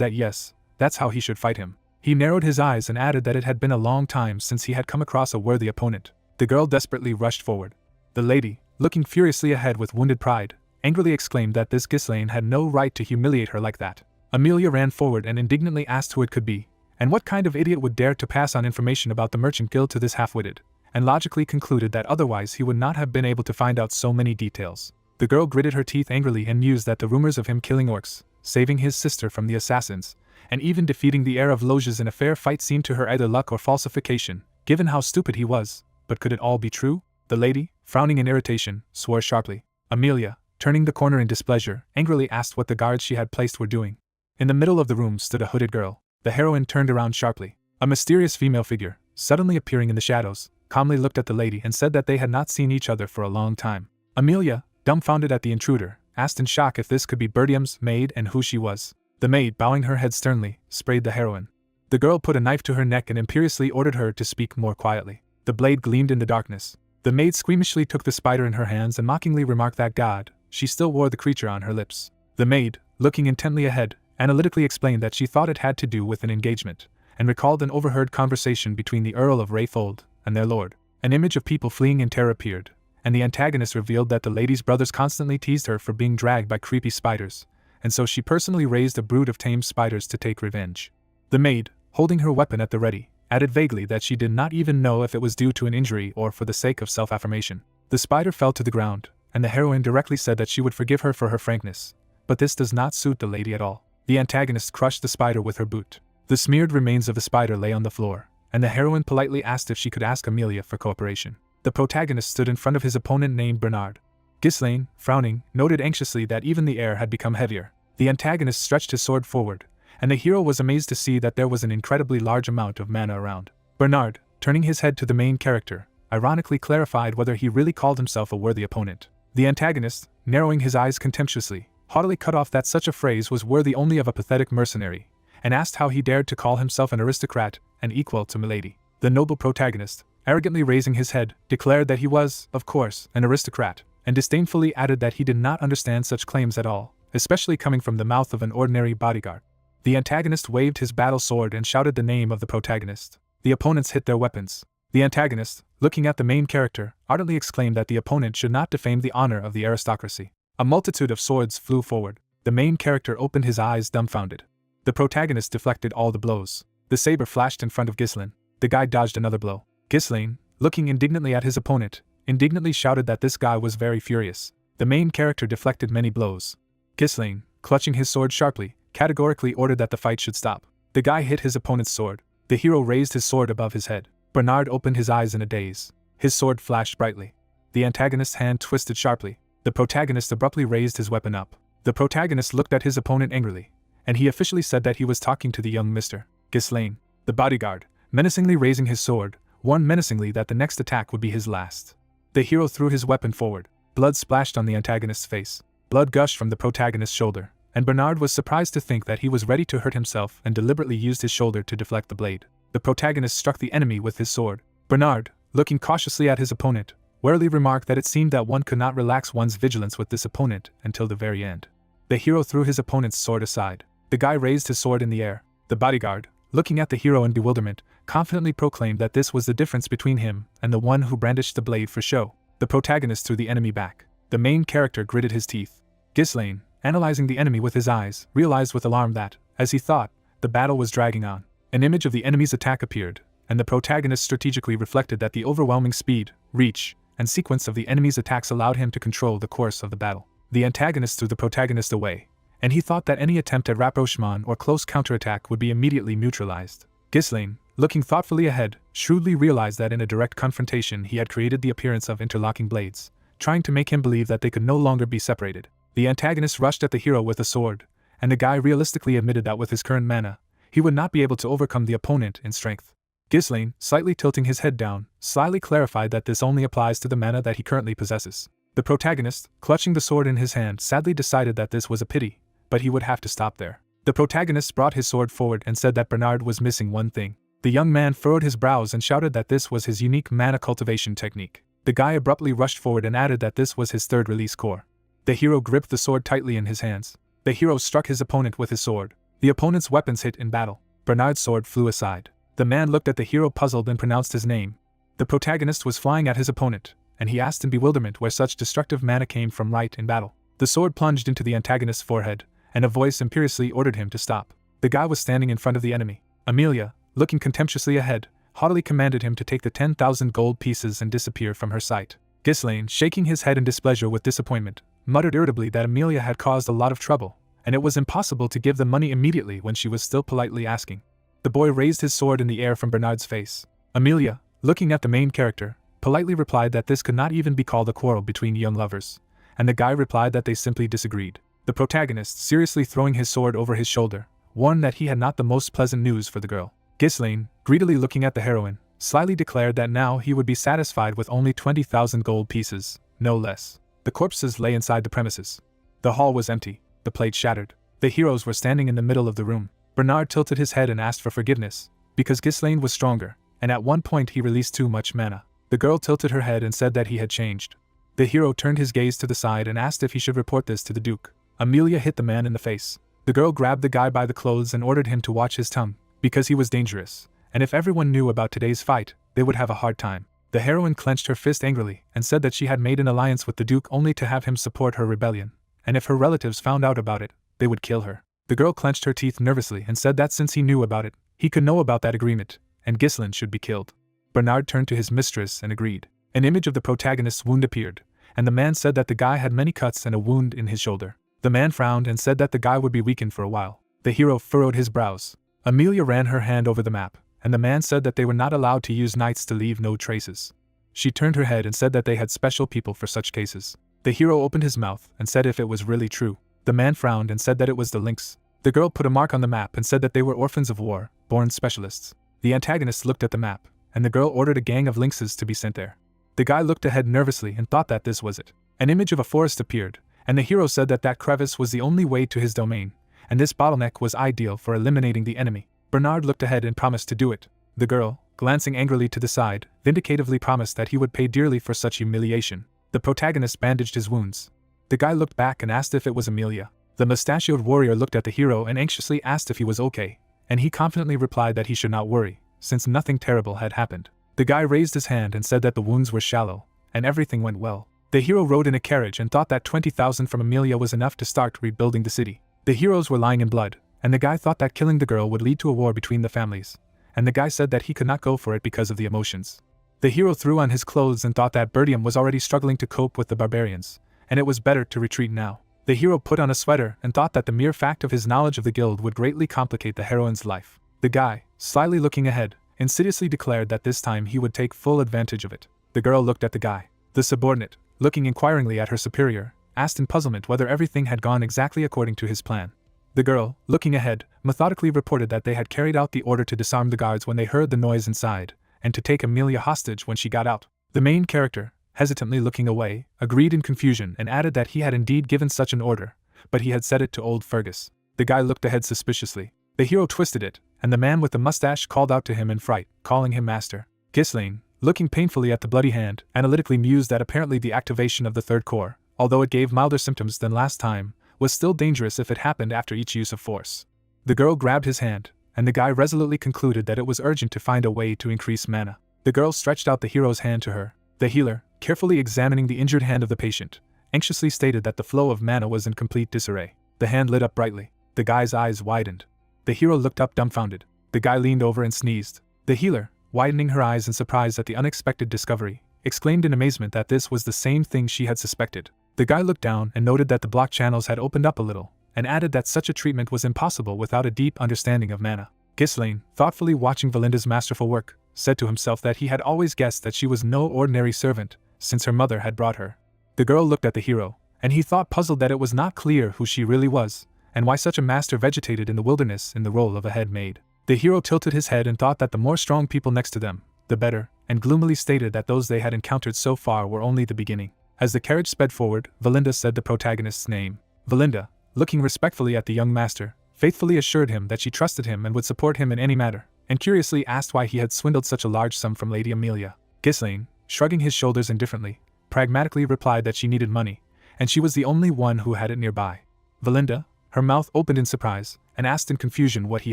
that yes, that's how he should fight him. He narrowed his eyes and added that it had been a long time since he had come across a worthy opponent. The girl desperately rushed forward. The lady, looking furiously ahead with wounded pride, angrily exclaimed that this Ghislaine had no right to humiliate her like that. Amelia ran forward and indignantly asked who it could be, and what kind of idiot would dare to pass on information about the merchant guild to this half-witted, and logically concluded that otherwise he would not have been able to find out so many details. The girl gritted her teeth angrily and mused that the rumors of him killing orcs, saving his sister from the assassins, and even defeating the heir of Loges in a fair fight seemed to her either luck or falsification, given how stupid he was. But could it all be true? The lady, frowning in irritation, swore sharply. Amelia, turning the corner in displeasure, angrily asked what the guards she had placed were doing. In the middle of the room stood a hooded girl. The heroine turned around sharply. A mysterious female figure, suddenly appearing in the shadows, calmly looked at the lady and said that they had not seen each other for a long time. Amelia, dumbfounded at the intruder, asked in shock if this could be Bertium's maid and who she was. The maid, bowing her head sternly, sprayed the heroine. The girl put a knife to her neck and imperiously ordered her to speak more quietly. The blade gleamed in the darkness. The maid squeamishly took the spider in her hands and mockingly remarked that God, she still wore the creature on her lips. The maid, looking intently ahead, analytically explained that she thought it had to do with an engagement, and recalled an overheard conversation between the Earl of Wraithold and their lord. An image of people fleeing in terror appeared, and the antagonist revealed that the lady's brothers constantly teased her for being dragged by creepy spiders, and so she personally raised a brood of tame spiders to take revenge. The maid, holding her weapon at the ready, added vaguely that she did not even know if it was due to an injury or for the sake of self-affirmation. The spider fell to the ground, and the heroine directly said that she would forgive her for her frankness, but this does not suit the lady at all. The antagonist crushed the spider with her boot. The smeared remains of the spider lay on the floor, and the heroine politely asked if she could ask Amelia for cooperation. The protagonist stood in front of his opponent named Bernard. Ghislaine, frowning, noted anxiously that even the air had become heavier. The antagonist stretched his sword forward, and the hero was amazed to see that there was an incredibly large amount of mana around. Bernard, turning his head to the main character, ironically clarified whether he really called himself a worthy opponent. The antagonist, narrowing his eyes contemptuously, haughtily cut off that such a phrase was worthy only of a pathetic mercenary, and asked how he dared to call himself an aristocrat and equal to milady. The noble protagonist, arrogantly raising his head, declared that he was, of course, an aristocrat, and disdainfully added that he did not understand such claims at all, especially coming from the mouth of an ordinary bodyguard. The antagonist waved his battle sword and shouted the name of the protagonist. The opponents hit their weapons. The antagonist, looking at the main character, ardently exclaimed that the opponent should not defame the honor of the aristocracy. A multitude of swords flew forward. The main character opened his eyes dumbfounded. The protagonist deflected all the blows. The saber flashed in front of Ghislaine. The guy dodged another blow. Ghislaine, looking indignantly at his opponent, indignantly shouted that this guy was very furious. The main character deflected many blows. Ghislaine, clutching his sword sharply, categorically ordered that the fight should stop. The guy hit his opponent's sword. The hero raised his sword above his head. Bernard opened his eyes in a daze. His sword flashed brightly. The antagonist's hand twisted sharply. The protagonist abruptly raised his weapon up. The protagonist looked at his opponent angrily, and he officially said that he was talking to the young Mr. Ghislaine. The bodyguard, menacingly raising his sword, warned menacingly that the next attack would be his last. The hero threw his weapon forward. Blood splashed on the antagonist's face. Blood gushed from the protagonist's shoulder, and Bernard was surprised to think that he was ready to hurt himself and deliberately used his shoulder to deflect the blade. The protagonist struck the enemy with his sword. Bernard, looking cautiously at his opponent, warily remarked that it seemed that one could not relax one's vigilance with this opponent until the very end. The hero threw his opponent's sword aside. The guy raised his sword in the air. The bodyguard, looking at the hero in bewilderment, confidently proclaimed that this was the difference between him and the one who brandished the blade for show. The protagonist threw the enemy back. The main character gritted his teeth. Ghislaine, analyzing the enemy with his eyes, realized with alarm that, as he thought, the battle was dragging on. An image of the enemy's attack appeared, and the protagonist strategically reflected that the overwhelming speed, reach, and sequence of the enemy's attacks allowed him to control the course of the battle. The antagonist threw the protagonist away, and he thought that any attempt at rapprochement or close counterattack would be immediately neutralized. Ghislaine, looking thoughtfully ahead, shrewdly realized that in a direct confrontation he had created the appearance of interlocking blades, trying to make him believe that they could no longer be separated. The antagonist rushed at the hero with a sword, and the guy realistically admitted that with his current mana, he would not be able to overcome the opponent in strength. Ghislaine, slightly tilting his head down, slyly clarified that this only applies to the mana that he currently possesses. The protagonist, clutching the sword in his hand, sadly decided that this was a pity, but he would have to stop there. The protagonist brought his sword forward and said that Bernard was missing one thing. The young man furrowed his brows and shouted that this was his unique mana cultivation technique. The guy abruptly rushed forward and added that this was his third release core. The hero gripped the sword tightly in his hands. The hero struck his opponent with his sword. The opponent's weapons hit in battle. Bernard's sword flew aside. The man looked at the hero puzzled and pronounced his name. The protagonist was flying at his opponent, and he asked in bewilderment where such destructive mana came from right in battle. The sword plunged into the antagonist's forehead, and a voice imperiously ordered him to stop. The guy was standing in front of the enemy. Amelia, looking contemptuously ahead, haughtily commanded him to take the 10,000 gold pieces and disappear from her sight. Ghislaine, shaking his head in displeasure with disappointment, muttered irritably that Amelia had caused a lot of trouble, and it was impossible to give the money immediately when she was still politely asking. The boy raised his sword in the air from Bernard's face. Amelia, looking at the main character, politely replied that this could not even be called a quarrel between young lovers, and the guy replied that they simply disagreed. The protagonist, seriously throwing his sword over his shoulder, warned that he had not the most pleasant news for the girl. Ghislaine, greedily looking at the heroine, slyly declared that now he would be satisfied with only 20,000 gold pieces, no less. The corpses lay inside the premises. The hall was empty, the plate shattered. The heroes were standing in the middle of the room. Bernard tilted his head and asked for forgiveness, because Ghislaine was stronger, and at one point he released too much mana. The girl tilted her head and said that he had changed. The hero turned his gaze to the side and asked if he should report this to the Duke. Amelia hit the man in the face. The girl grabbed the guy by the clothes and ordered him to watch his tongue, because he was dangerous, and if everyone knew about today's fight, they would have a hard time. The heroine clenched her fist angrily and said that she had made an alliance with the Duke only to have him support her rebellion, and if her relatives found out about it, they would kill her. The girl clenched her teeth nervously and said that since he knew about it, he could know about that agreement, and Ghislaine should be killed. Bernard turned to his mistress and agreed. An image of the protagonist's wound appeared, and the man said that the guy had many cuts and a wound in his shoulder. The man frowned and said that the guy would be weakened for a while. The hero furrowed his brows. Amelia ran her hand over the map, and the man said that they were not allowed to use knights to leave no traces. She turned her head and said that they had special people for such cases. The hero opened his mouth and said if it was really true. The man frowned and said that it was the lynx. The girl put a mark on the map and said that they were orphans of war, born specialists. The antagonist looked at the map, and the girl ordered a gang of lynxes to be sent there. The guy looked ahead nervously and thought that this was it. An image of a forest appeared, and the hero said that that crevice was the only way to his domain, and this bottleneck was ideal for eliminating the enemy. Bernard looked ahead and promised to do it. The girl, glancing angrily to the side, vindicatively promised that he would pay dearly for such humiliation. The protagonist bandaged his wounds. The guy looked back and asked if it was Amelia. The mustachioed warrior looked at the hero and anxiously asked if he was okay, and he confidently replied that he should not worry, since nothing terrible had happened. The guy raised his hand and said that the wounds were shallow, and everything went well. The hero rode in a carriage and thought that 20,000 from Amelia was enough to start rebuilding the city. The heroes were lying in blood, and the guy thought that killing the girl would lead to a war between the families, and the guy said that he could not go for it because of the emotions. The hero threw on his clothes and thought that Bertium was already struggling to cope with the barbarians, and it was better to retreat now. The hero put on a sweater and thought that the mere fact of his knowledge of the guild would greatly complicate the heroine's life. The guy, slyly looking ahead, insidiously declared that this time he would take full advantage of it. The girl looked at the guy. The subordinate, looking inquiringly at her superior, asked in puzzlement whether everything had gone exactly according to his plan. The girl, looking ahead, methodically reported that they had carried out the order to disarm the guards when they heard the noise inside, and to take Amelia hostage when she got out. The main character, hesitantly looking away, agreed in confusion and added that he had indeed given such an order, but he had said it to old Fergus. The guy looked ahead suspiciously. The hero twisted it, and the man with the mustache called out to him in fright, calling him master. Ghislaine, looking painfully at the bloody hand, analytically mused that apparently the activation of the third core, although it gave milder symptoms than last time, was still dangerous if it happened after each use of force. The girl grabbed his hand, and the guy resolutely concluded that it was urgent to find a way to increase mana. The girl stretched out the hero's hand to her. The healer, carefully examining the injured hand of the patient, anxiously stated that the flow of mana was in complete disarray. The hand lit up brightly. The guy's eyes widened. The hero looked up dumbfounded. The guy leaned over and sneezed. The healer, widening her eyes in surprise at the unexpected discovery, exclaimed in amazement that this was the same thing she had suspected. The guy looked down and noted that the block channels had opened up a little, and added that such a treatment was impossible without a deep understanding of mana. Ghislaine, thoughtfully watching Valinda's masterful work, said to himself that he had always guessed that she was no ordinary servant, since her mother had brought her. The girl looked at the hero, and he thought puzzled that it was not clear who she really was, and why such a master vegetated in the wilderness in the role of a head maid. The hero tilted his head and thought that the more strong people next to them, the better, and gloomily stated that those they had encountered so far were only the beginning. As the carriage sped forward, Valinda said the protagonist's name. Valinda, looking respectfully at the young master, faithfully assured him that she trusted him and would support him in any matter, and curiously asked why he had swindled such a large sum from Lady Amelia. Ghislaine, shrugging his shoulders indifferently, pragmatically replied that she needed money, and she was the only one who had it nearby. Valinda, her mouth opened in surprise, and asked in confusion what he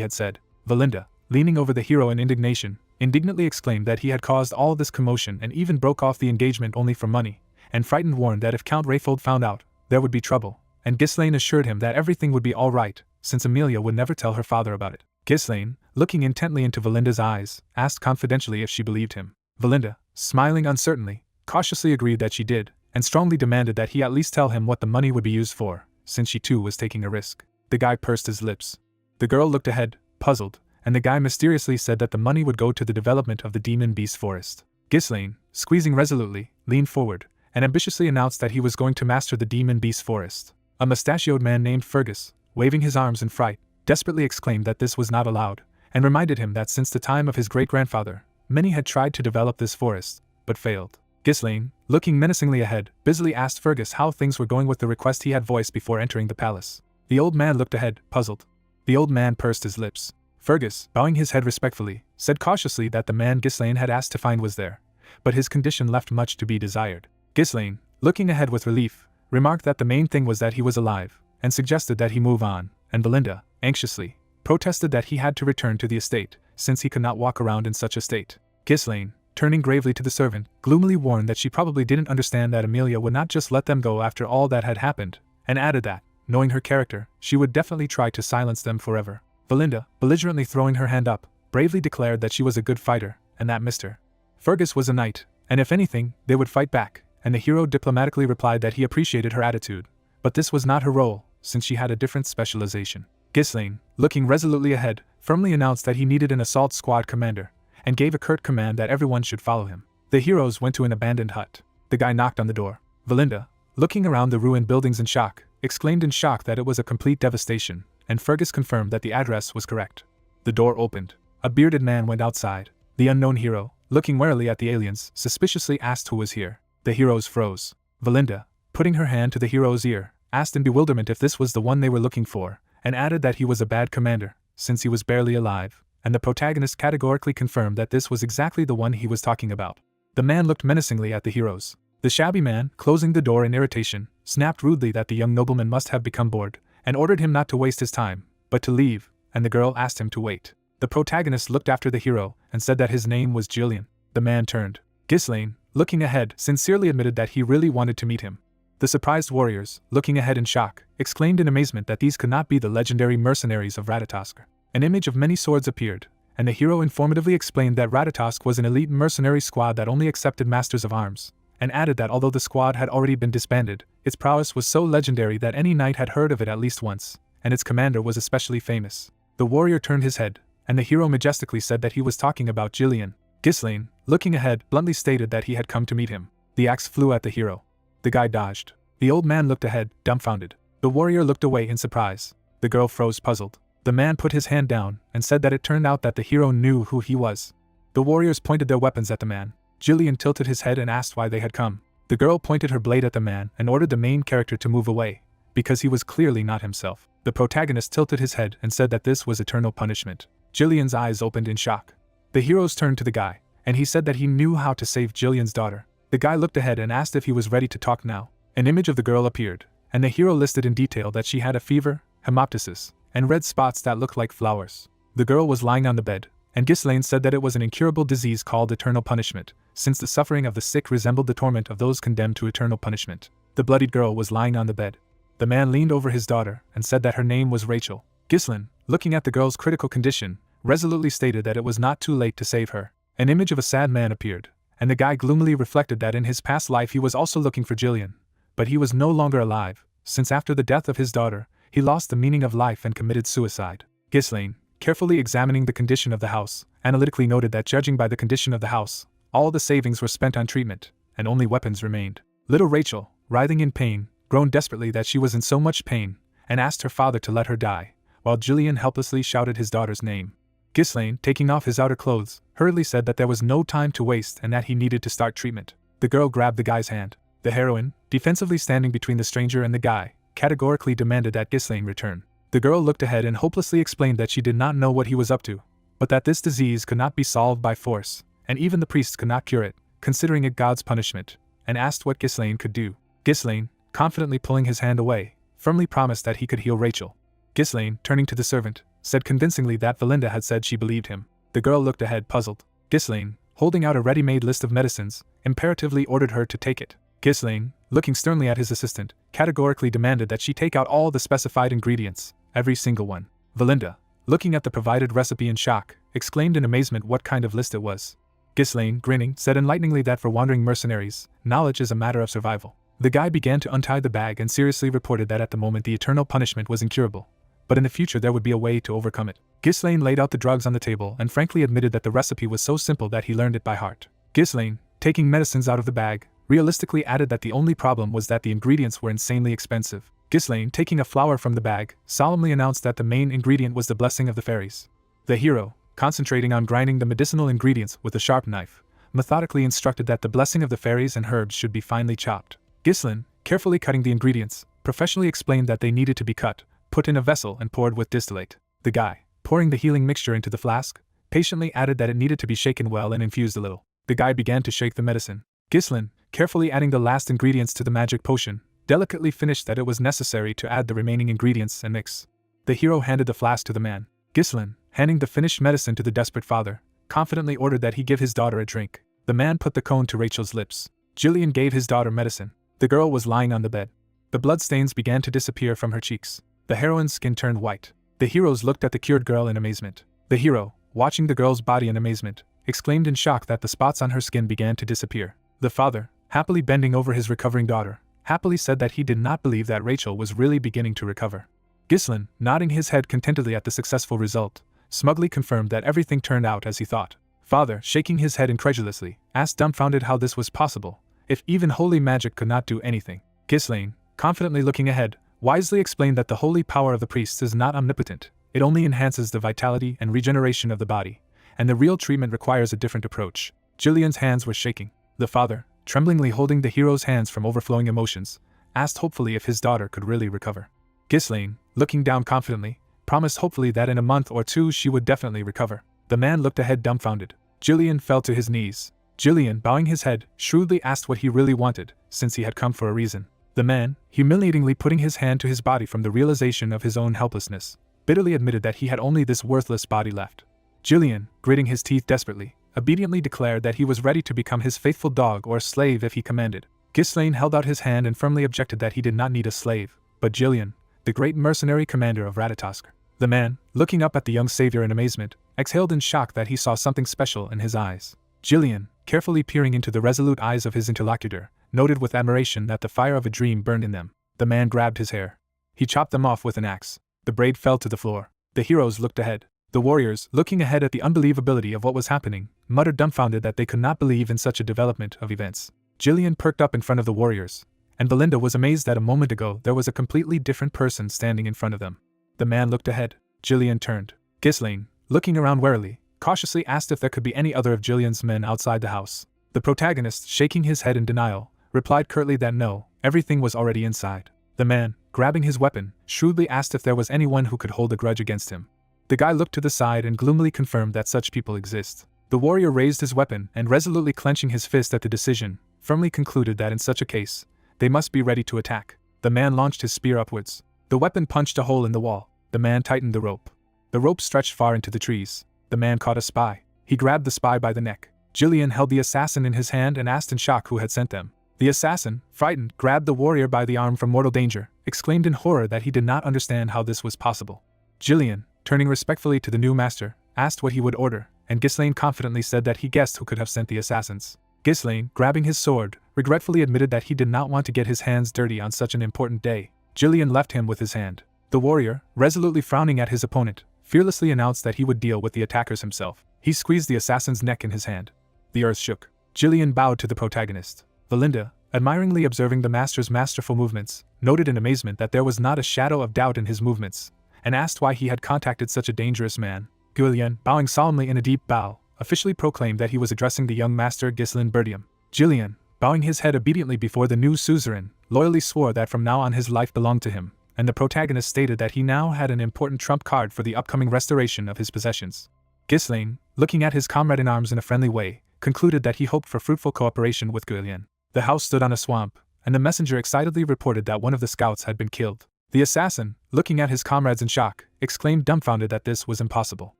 had said. Valinda, leaning over the hero in indignation, indignantly exclaimed that he had caused all this commotion and even broke off the engagement only for money, and frightened warned that if Count Rayfold found out, there would be trouble, and Ghislaine assured him that everything would be all right, since Amelia would never tell her father about it. Ghislaine, looking intently into Valinda's eyes, asked confidentially if she believed him. Valinda, smiling uncertainly, cautiously agreed that she did, and strongly demanded that he at least tell him what the money would be used for, since she too was taking a risk. The guy pursed his lips. The girl looked ahead, puzzled, and the guy mysteriously said that the money would go to the development of the Demon Beast Forest. Ghislaine, squeezing resolutely, leaned forward, and ambitiously announced that he was going to master the Demon Beast Forest. A mustachioed man named Fergus, waving his arms in fright, desperately exclaimed that this was not allowed, and reminded him that since the time of his great-grandfather, many had tried to develop this forest, but failed. Ghislaine, looking menacingly ahead, busily asked Fergus how things were going with the request he had voiced before entering the palace. The old man looked ahead, puzzled. The old man pursed his lips. Fergus, bowing his head respectfully, said cautiously that the man Ghislaine had asked to find was there, but his condition left much to be desired. Ghislaine, looking ahead with relief, remarked that the main thing was that he was alive, and suggested that he move on, and Valinda, anxiously, protested that he had to return to the estate, since he could not walk around in such a state. Ghislaine, turning gravely to the servant, gloomily warned that she probably didn't understand that Amelia would not just let them go after all that had happened, and added that, knowing her character, she would definitely try to silence them forever. Valinda, belligerently throwing her hand up, bravely declared that she was a good fighter, and that Mr. Fergus was a knight, and if anything, they would fight back, and the hero diplomatically replied that he appreciated her attitude, but this was not her role, since she had a different specialization. Ghislaine, looking resolutely ahead, firmly announced that he needed an assault squad commander, and gave a curt command that everyone should follow him. The heroes went to an abandoned hut. The guy knocked on the door. Valinda, looking around the ruined buildings in shock, exclaimed in shock that it was a complete devastation, and Fergus confirmed that the address was correct. The door opened. A bearded man went outside. The unknown hero, looking warily at the aliens, suspiciously asked who was here. The heroes froze. Valinda, putting her hand to the hero's ear, asked in bewilderment if this was the one they were looking for, and added that he was a bad commander, since he was barely alive, and the protagonist categorically confirmed that this was exactly the one he was talking about. The man looked menacingly at the heroes. The shabby man, closing the door in irritation, snapped rudely that the young nobleman must have become bored, and ordered him not to waste his time, but to leave, and the girl asked him to wait. The protagonist looked after the hero, and said that his name was Jillian. The man turned. Ghislaine, looking ahead, sincerely admitted that he really wanted to meet him. The surprised warriors, looking ahead in shock, exclaimed in amazement that these could not be the legendary mercenaries of Ratatosk. An image of many swords appeared, and the hero informatively explained that Ratatosk was an elite mercenary squad that only accepted masters of arms, and added that although the squad had already been disbanded, its prowess was so legendary that any knight had heard of it at least once, and its commander was especially famous. The warrior turned his head, and the hero majestically said that he was talking about Jillian. Ghislaine, looking ahead, bluntly stated that he had come to meet him. The axe flew at the hero. The guy dodged. The old man looked ahead, dumbfounded. The warrior looked away in surprise. The girl froze, puzzled. The man put his hand down, and said that it turned out that the hero knew who he was. The warriors pointed their weapons at the man. Jillian tilted his head and asked why they had come. The girl pointed her blade at the man and ordered the main character to move away, because he was clearly not himself. The protagonist tilted his head and said that this was eternal punishment. Jillian's eyes opened in shock. The heroes turned to the guy, and he said that he knew how to save Jillian's daughter. The guy looked ahead and asked if he was ready to talk now. An image of the girl appeared, and the hero listed in detail that she had a fever, hemoptysis, and red spots that looked like flowers. The girl was lying on the bed, and Ghislaine said that it was an incurable disease called eternal punishment, since the suffering of the sick resembled the torment of those condemned to eternal punishment. The bloodied girl was lying on the bed. The man leaned over his daughter and said that her name was Rachel. Ghislaine, looking at the girl's critical condition, resolutely stated that it was not too late to save her. An image of a sad man appeared, and the guy gloomily reflected that in his past life he was also looking for Jillian, but he was no longer alive, since after the death of his daughter, he lost the meaning of life and committed suicide. Ghislaine, carefully examining the condition of the house, analytically noted that judging by the condition of the house, all the savings were spent on treatment, and only weapons remained. Little Rachel, writhing in pain, groaned desperately that she was in so much pain, and asked her father to let her die, while Jillian helplessly shouted his daughter's name. Ghislaine, taking off his outer clothes, hurriedly said that there was no time to waste and that he needed to start treatment. The girl grabbed the guy's hand. The heroine, defensively standing between the stranger and the guy, categorically demanded that Ghislaine return. The girl looked ahead and hopelessly explained that she did not know what he was up to, but that this disease could not be solved by force, and even the priests could not cure it, considering it God's punishment, and asked what Ghislaine could do. Ghislaine, confidently pulling his hand away, firmly promised that he could heal Rachel. Ghislaine, turning to the servant, said convincingly that Valinda had said she believed him. The girl looked ahead puzzled. Ghislaine, holding out a ready-made list of medicines, imperatively ordered her to take it. Ghislaine, looking sternly at his assistant, categorically demanded that she take out all the specified ingredients, every single one. Valinda, looking at the provided recipe in shock, exclaimed in amazement what kind of list it was. Ghislaine, grinning, said enlighteningly that for wandering mercenaries, knowledge is a matter of survival. The guy began to untie the bag and seriously reported that at the moment the eternal punishment was incurable, but in the future there would be a way to overcome it. Ghislaine laid out the drugs on the table and frankly admitted that the recipe was so simple that he learned it by heart. Ghislaine, taking medicines out of the bag, realistically added that the only problem was that the ingredients were insanely expensive. Ghislaine, taking a flower from the bag, solemnly announced that the main ingredient was the blessing of the fairies. The hero, concentrating on grinding the medicinal ingredients with a sharp knife, methodically instructed that the blessing of the fairies and herbs should be finely chopped. Ghislaine, carefully cutting the ingredients, professionally explained that they needed to be cut, put in a vessel and poured with distillate. The guy, pouring the healing mixture into the flask, patiently added that it needed to be shaken well and infused a little. The guy began to shake the medicine. Ghislaine, carefully adding the last ingredients to the magic potion, delicately finished that it was necessary to add the remaining ingredients and mix. The hero handed the flask to the man. Ghislaine, handing the finished medicine to the desperate father, confidently ordered that he give his daughter a drink. The man put the cone to Rachel's lips. Jillian gave his daughter medicine. The girl was lying on the bed. The bloodstains began to disappear from her cheeks. The heroine's skin turned white. The heroes looked at the cured girl in amazement. The hero, watching the girl's body in amazement, exclaimed in shock that the spots on her skin began to disappear. The father, happily bending over his recovering daughter, happily said that he did not believe that Rachel was really beginning to recover. Ghislaine, nodding his head contentedly at the successful result, smugly confirmed that everything turned out as he thought. Father, shaking his head incredulously, asked dumbfounded how this was possible, if even holy magic could not do anything. Ghislaine, confidently looking ahead, wisely explained that the holy power of the priests is not omnipotent, it only enhances the vitality and regeneration of the body, and the real treatment requires a different approach. Jillian's hands were shaking. The father, tremblingly holding the hero's hands from overflowing emotions, asked hopefully if his daughter could really recover. Ghislaine, looking down confidently, promised hopefully that in a month or two she would definitely recover. The man looked ahead dumbfounded. Jillian fell to his knees. Jillian, bowing his head, shrewdly asked what he really wanted, since he had come for a reason. The man, humiliatingly putting his hand to his body from the realization of his own helplessness, bitterly admitted that he had only this worthless body left. Jillian, gritting his teeth desperately, obediently declared that he was ready to become his faithful dog or slave if he commanded. Ghislaine held out his hand and firmly objected that he did not need a slave, but Jillian, the great mercenary commander of Ratatosk. The man, looking up at the young savior in amazement, exhaled in shock that he saw something special in his eyes. Jillian, carefully peering into the resolute eyes of his interlocutor, noted with admiration that the fire of a dream burned in them. The man grabbed his hair. He chopped them off with an axe. The braid fell to the floor. The heroes looked ahead. The warriors, looking ahead at the unbelievability of what was happening, muttered dumbfounded that they could not believe in such a development of events. Jillian perked up in front of the warriors, and Belinda was amazed that a moment ago there was a completely different person standing in front of them. The man looked ahead. Jillian turned. Ghislaine, looking around warily, cautiously asked if there could be any other of Jillian's men outside the house. The protagonist, shaking his head in denial, replied curtly that no, everything was already inside. The man, grabbing his weapon, shrewdly asked if there was anyone who could hold a grudge against him. The guy looked to the side and gloomily confirmed that such people exist. The warrior raised his weapon and, resolutely clenching his fist at the decision, firmly concluded that in such a case, they must be ready to attack. The man launched his spear upwards. The weapon punched a hole in the wall. The man tightened the rope. The rope stretched far into the trees. The man caught a spy. He grabbed the spy by the neck. Jillian held the assassin in his hand and asked in shock who had sent them. The assassin, frightened, grabbed the warrior by the arm from mortal danger, exclaimed in horror that he did not understand how this was possible. Jillian, turning respectfully to the new master, asked what he would order, and Ghislaine confidently said that he guessed who could have sent the assassins. Ghislaine, grabbing his sword, regretfully admitted that he did not want to get his hands dirty on such an important day. Jillian left him with his hand. The warrior, resolutely frowning at his opponent, fearlessly announced that he would deal with the attackers himself. He squeezed the assassin's neck in his hand. The earth shook. Jillian bowed to the protagonist. Valinda, admiringly observing the master's masterful movements, noted in amazement that there was not a shadow of doubt in his movements, and asked why he had contacted such a dangerous man. Gillian, bowing solemnly in a deep bow, officially proclaimed that he was addressing the young master Ghislaine Bertium. Jillian, Bowing his head obediently before the new suzerain, loyally swore that from now on his life belonged to him, and the protagonist stated that he now had an important trump card for the upcoming restoration of his possessions. Ghislaine, looking at his comrade-in-arms in a friendly way, concluded that he hoped for fruitful cooperation with Guilin. The house stood on a swamp, and the messenger excitedly reported that one of the scouts had been killed. The assassin, looking at his comrades in shock, exclaimed dumbfounded that this was impossible.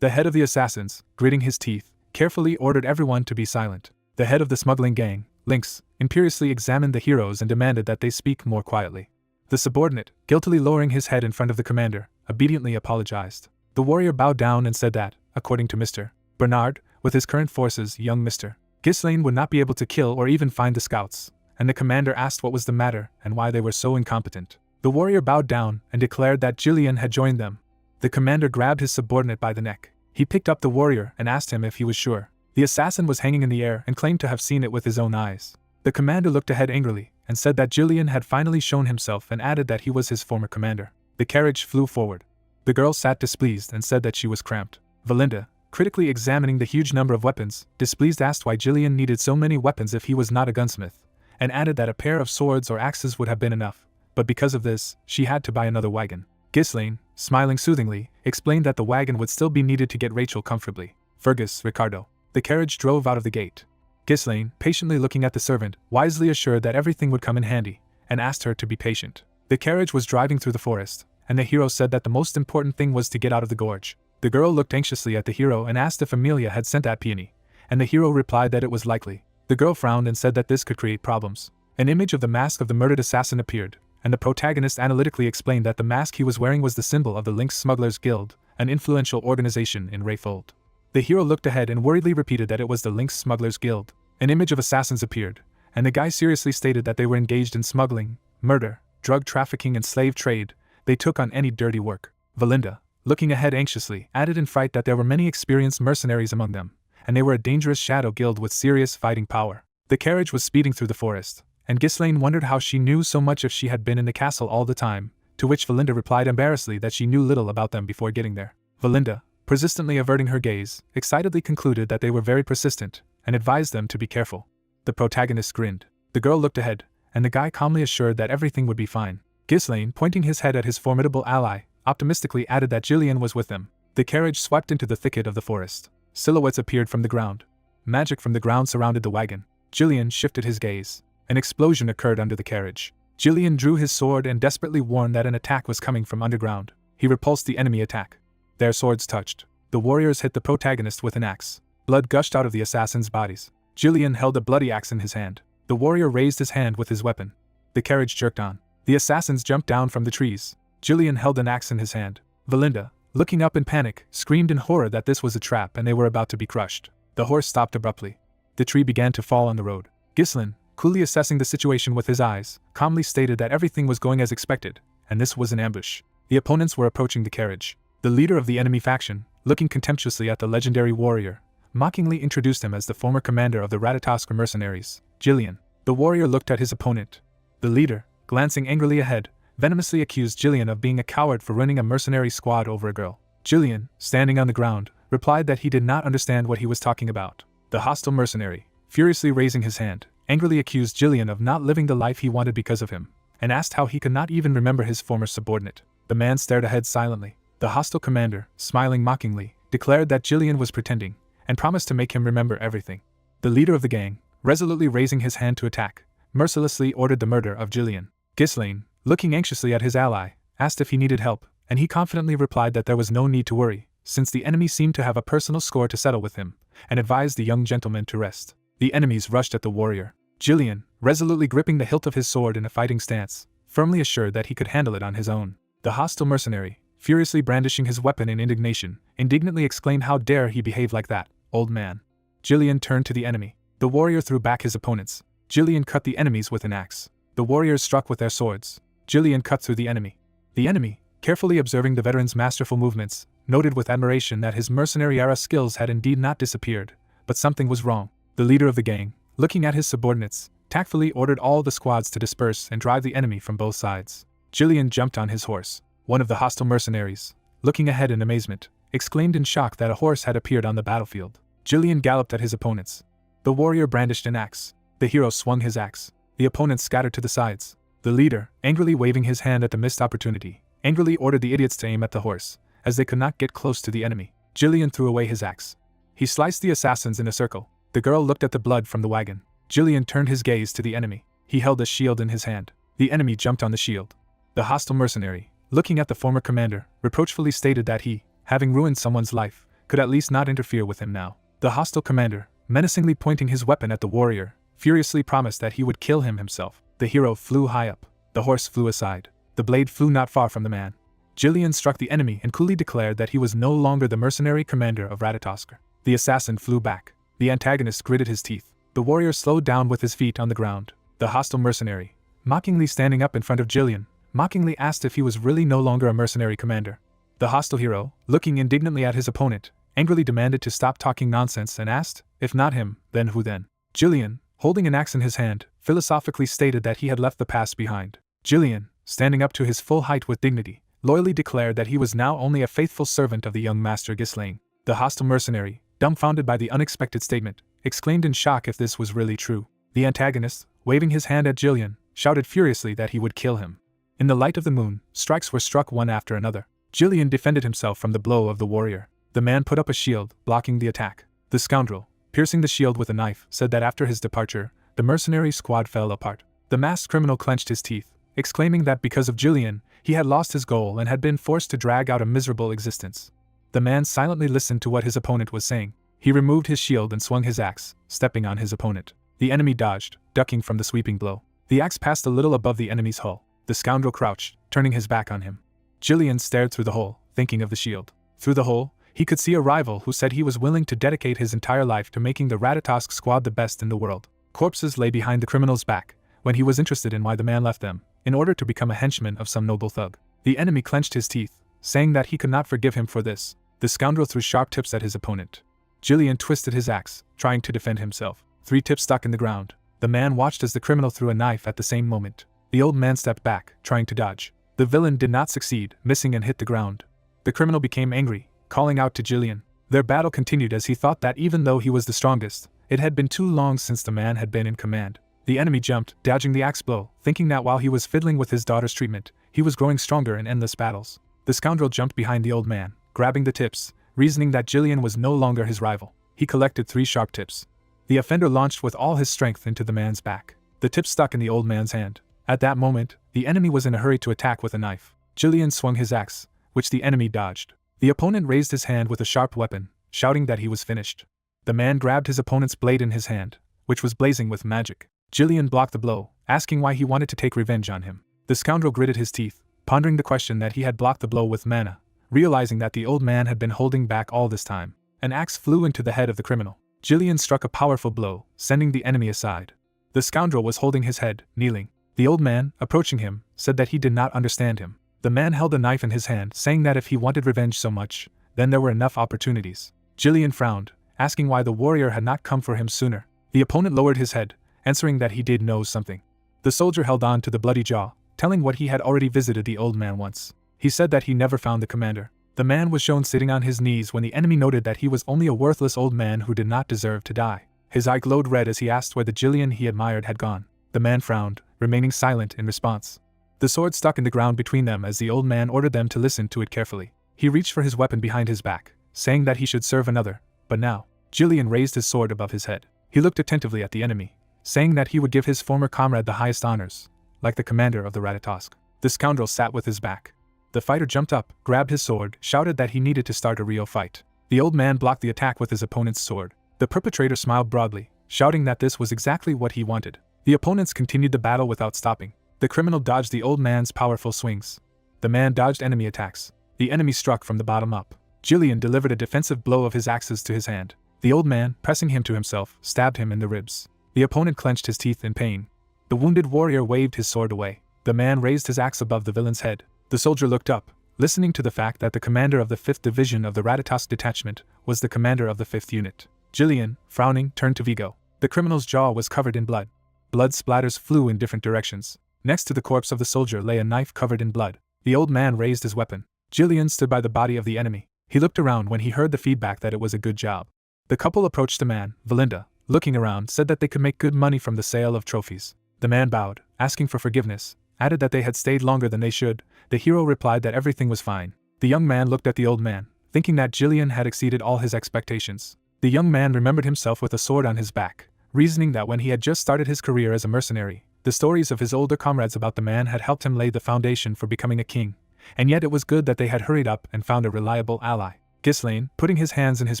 The head of the assassins, gritting his teeth, carefully ordered everyone to be silent. The head of the smuggling gang, Lynx, imperiously examined the heroes and demanded that they speak more quietly. The subordinate, guiltily lowering his head in front of the commander, obediently apologized. The warrior bowed down and said that, according to Mr. Bernard, with his current forces, young Mr. Ghislaine would not be able to kill or even find the scouts, and the commander asked what was the matter and why they were so incompetent. The warrior bowed down and declared that Gillian had joined them. The commander grabbed his subordinate by the neck. He picked up the warrior and asked him if he was sure. The assassin was hanging in the air and claimed to have seen it with his own eyes. The commander looked ahead angrily and said that Gillian had finally shown himself and added that he was his former commander. The carriage flew forward. The girl sat displeased and said that she was cramped. Valinda, critically examining the huge number of weapons, displeased asked why Gillian needed so many weapons if he was not a gunsmith, and added that a pair of swords or axes would have been enough, but because of this, she had to buy another wagon. Ghislaine, smiling soothingly, explained that the wagon would still be needed to get Rachel comfortably. Fergus, Ricardo. The carriage drove out of the gate. Ghislaine, patiently looking at the servant, wisely assured that everything would come in handy, and asked her to be patient. The carriage was driving through the forest, and the hero said that the most important thing was to get out of the gorge. The girl looked anxiously at the hero and asked if Amelia had sent that peony, and the hero replied that it was likely. The girl frowned and said that this could create problems. An image of the mask of the murdered assassin appeared, and the protagonist analytically explained that the mask he was wearing was the symbol of the Lynx Smugglers Guild, an influential organization in Rayfold. The hero looked ahead and worriedly repeated that it was the Lynx Smugglers Guild. An image of assassins appeared, and the guy seriously stated that they were engaged in smuggling, murder, drug trafficking and slave trade. They took on any dirty work. Valinda, looking ahead anxiously, added in fright that there were many experienced mercenaries among them, and they were a dangerous shadow guild with serious fighting power. The carriage was speeding through the forest, and Ghislaine wondered how she knew so much if she had been in the castle all the time, to which Valinda replied embarrassedly that she knew little about them before getting there. Valinda, persistently averting her gaze, excitedly concluded that they were very persistent, and advised them to be careful. The protagonist grinned. The girl looked ahead, and the guy calmly assured that everything would be fine. Ghislaine, pointing his head at his formidable ally, optimistically added that Gillian was with them. The carriage swept into the thicket of the forest. Silhouettes appeared from the ground. Magic from the ground surrounded the wagon. Gillian shifted his gaze. An explosion occurred under the carriage. Gillian drew his sword and desperately warned that an attack was coming from underground. He repulsed the enemy attack. Their swords touched. The warriors hit the protagonist with an axe. Blood gushed out of the assassins' bodies. Gillian held a bloody axe in his hand. The warrior raised his hand with his weapon. The carriage jerked on. The assassins jumped down from the trees. Gillian held an axe in his hand. Valinda, looking up in panic, screamed in horror that this was a trap and they were about to be crushed. The horse stopped abruptly. The tree began to fall on the road. Ghislaine, coolly assessing the situation with his eyes, calmly stated that everything was going as expected, and this was an ambush. The opponents were approaching the carriage. The leader of the enemy faction, looking contemptuously at the legendary warrior, mockingly introduced him as the former commander of the Ratatoskr mercenaries, Gillian. The warrior looked at his opponent. The leader, glancing angrily ahead, venomously accused Gillian of being a coward for running a mercenary squad over a girl. Gillian, standing on the ground, replied that he did not understand what he was talking about. The hostile mercenary, furiously raising his hand, angrily accused Gillian of not living the life he wanted because of him, and asked how he could not even remember his former subordinate. The man stared ahead silently. The hostile commander, smiling mockingly, declared that Gillian was pretending, and promised to make him remember everything. The leader of the gang, resolutely raising his hand to attack, mercilessly ordered the murder of Gillian. Ghislaine, looking anxiously at his ally, asked if he needed help, and he confidently replied that there was no need to worry, since the enemy seemed to have a personal score to settle with him, and advised the young gentleman to rest. The enemies rushed at the warrior. Gillian, resolutely gripping the hilt of his sword in a fighting stance, firmly assured that he could handle it on his own. The hostile mercenary, furiously brandishing his weapon in indignation, indignantly exclaimed, "How dare he behave like that, old man?" Gillian turned to the enemy. The warrior threw back his opponents. Gillian cut the enemies with an axe. The warriors struck with their swords. Gillian cut through the enemy. The enemy, carefully observing the veteran's masterful movements, noted with admiration that his mercenary-era skills had indeed not disappeared, but something was wrong. The leader of the gang, looking at his subordinates, tactfully ordered all the squads to disperse and drive the enemy from both sides. Gillian jumped on his horse. One of the hostile mercenaries, looking ahead in amazement, exclaimed in shock that a horse had appeared on the battlefield. Gillian galloped at his opponents. The warrior brandished an axe. The hero swung his axe. The opponents scattered to the sides. The leader, angrily waving his hand at the missed opportunity, angrily ordered the idiots to aim at the horse, as they could not get close to the enemy. Jillian threw away his axe. He sliced the assassins in a circle. The girl looked at the blood from the wagon. Jillian turned his gaze to the enemy. He held a shield in his hand. The enemy jumped on the shield. The hostile mercenary, looking at the former commander, reproachfully stated that he, having ruined someone's life, could at least not interfere with him now. The hostile commander, menacingly pointing his weapon at the warrior, furiously promised that he would kill him himself. The hero flew high up. The horse flew aside. The blade flew not far from the man. Jillian struck the enemy and coolly declared that he was no longer the mercenary commander of Ratatosk. The assassin flew back. The antagonist gritted his teeth. The warrior slowed down with his feet on the ground. The hostile mercenary, mockingly standing up in front of Jillian, mockingly asked if he was really no longer a mercenary commander. The hostile hero, looking indignantly at his opponent, angrily demanded to stop talking nonsense and asked, if not him, then who then? Jillian, holding an axe in his hand, philosophically stated that he had left the past behind. Jillian, standing up to his full height with dignity, loyally declared that he was now only a faithful servant of the young master Ghislaine. The hostile mercenary, dumbfounded by the unexpected statement, exclaimed in shock if this was really true. The antagonist, waving his hand at Jillian, shouted furiously that he would kill him. In the light of the moon, strikes were struck one after another. Jillian defended himself from the blow of the warrior. The man put up a shield, blocking the attack. The scoundrel, piercing the shield with a knife, said that after his departure, the mercenary squad fell apart. The masked criminal clenched his teeth, exclaiming that because of Jillian, he had lost his goal and had been forced to drag out a miserable existence. The man silently listened to what his opponent was saying. He removed his shield and swung his axe, stepping on his opponent. The enemy dodged, ducking from the sweeping blow. The axe passed a little above the enemy's hull. The scoundrel crouched, turning his back on him. Jillian stared through the hole, thinking of the shield. Through the hole, he could see a rival who said he was willing to dedicate his entire life to making the Ratatosk squad the best in the world. Corpses lay behind the criminal's back, when he was interested in why the man left them, in order to become a henchman of some noble thug. The enemy clenched his teeth, saying that he could not forgive him for this. The scoundrel threw sharp tips at his opponent. Jillian twisted his axe, trying to defend himself. 3 tips stuck in the ground. The man watched as the criminal threw a knife at the same moment. The old man stepped back, trying to dodge. The villain did not succeed, missing and hit the ground. The criminal became angry, calling out to Jillian. Their battle continued as he thought that even though he was the strongest, it had been too long since the man had been in command. The enemy jumped, dodging the axe blow, thinking that while he was fiddling with his daughter's treatment, he was growing stronger in endless battles. The scoundrel jumped behind the old man, grabbing the tips, reasoning that Jillian was no longer his rival. He collected 3 sharp tips. The offender launched with all his strength into the man's back. The tips stuck in the old man's hand. At that moment, the enemy was in a hurry to attack with a knife. Jillian swung his axe, which the enemy dodged. The opponent raised his hand with a sharp weapon, shouting that he was finished. The man grabbed his opponent's blade in his hand, which was blazing with magic. Jillian blocked the blow, asking why he wanted to take revenge on him. The scoundrel gritted his teeth, pondering the question that he had blocked the blow with mana, realizing that the old man had been holding back all this time. An axe flew into the head of the criminal. Jillian struck a powerful blow, sending the enemy aside. The scoundrel was holding his head, kneeling. The old man, approaching him, said that he did not understand him. The man held a knife in his hand, saying that if he wanted revenge so much, then there were enough opportunities. Jillian frowned, asking why the warrior had not come for him sooner. The opponent lowered his head, answering that he did know something. The soldier held on to the bloody jaw, telling what he had already visited the old man once. He said that he never found the commander. The man was shown sitting on his knees when the enemy noted that he was only a worthless old man who did not deserve to die. His eye glowed red as he asked where the Jillian he admired had gone. The man frowned, remaining silent in response. The sword stuck in the ground between them as the old man ordered them to listen to it carefully. He reached for his weapon behind his back, saying that he should serve another, but now, Jillian raised his sword above his head. He looked attentively at the enemy, saying that he would give his former comrade the highest honors, like the commander of the Ratatosk. The scoundrel sat with his back. The fighter jumped up, grabbed his sword, shouted that he needed to start a real fight. The old man blocked the attack with his opponent's sword. The perpetrator smiled broadly, shouting that this was exactly what he wanted. The opponents continued the battle without stopping. The criminal dodged the old man's powerful swings. The man dodged enemy attacks. The enemy struck from the bottom up. Jillian delivered a defensive blow of his axes to his hand. The old man, pressing him to himself, stabbed him in the ribs. The opponent clenched his teeth in pain. The wounded warrior waved his sword away. The man raised his axe above the villain's head. The soldier looked up, listening to the fact that the commander of the 5th Division of the Ratatosk detachment was the commander of the 5th Unit. Jillian, frowning, turned to Vigo. The criminal's jaw was covered in blood. Blood splatters flew in different directions. Next to the corpse of the soldier lay a knife covered in blood. The old man raised his weapon. Jillian stood by the body of the enemy. He looked around when he heard the feedback that it was a good job. The couple approached the man, Valinda, looking around, said that they could make good money from the sale of trophies. The man bowed, asking for forgiveness, added that they had stayed longer than they should. The hero replied that everything was fine. The young man looked at the old man, thinking that Jillian had exceeded all his expectations. The young man remembered himself with a sword on his back, reasoning that when he had just started his career as a mercenary, the stories of his older comrades about the man had helped him lay the foundation for becoming a king, and yet it was good that they had hurried up and found a reliable ally. Ghislaine, putting his hands in his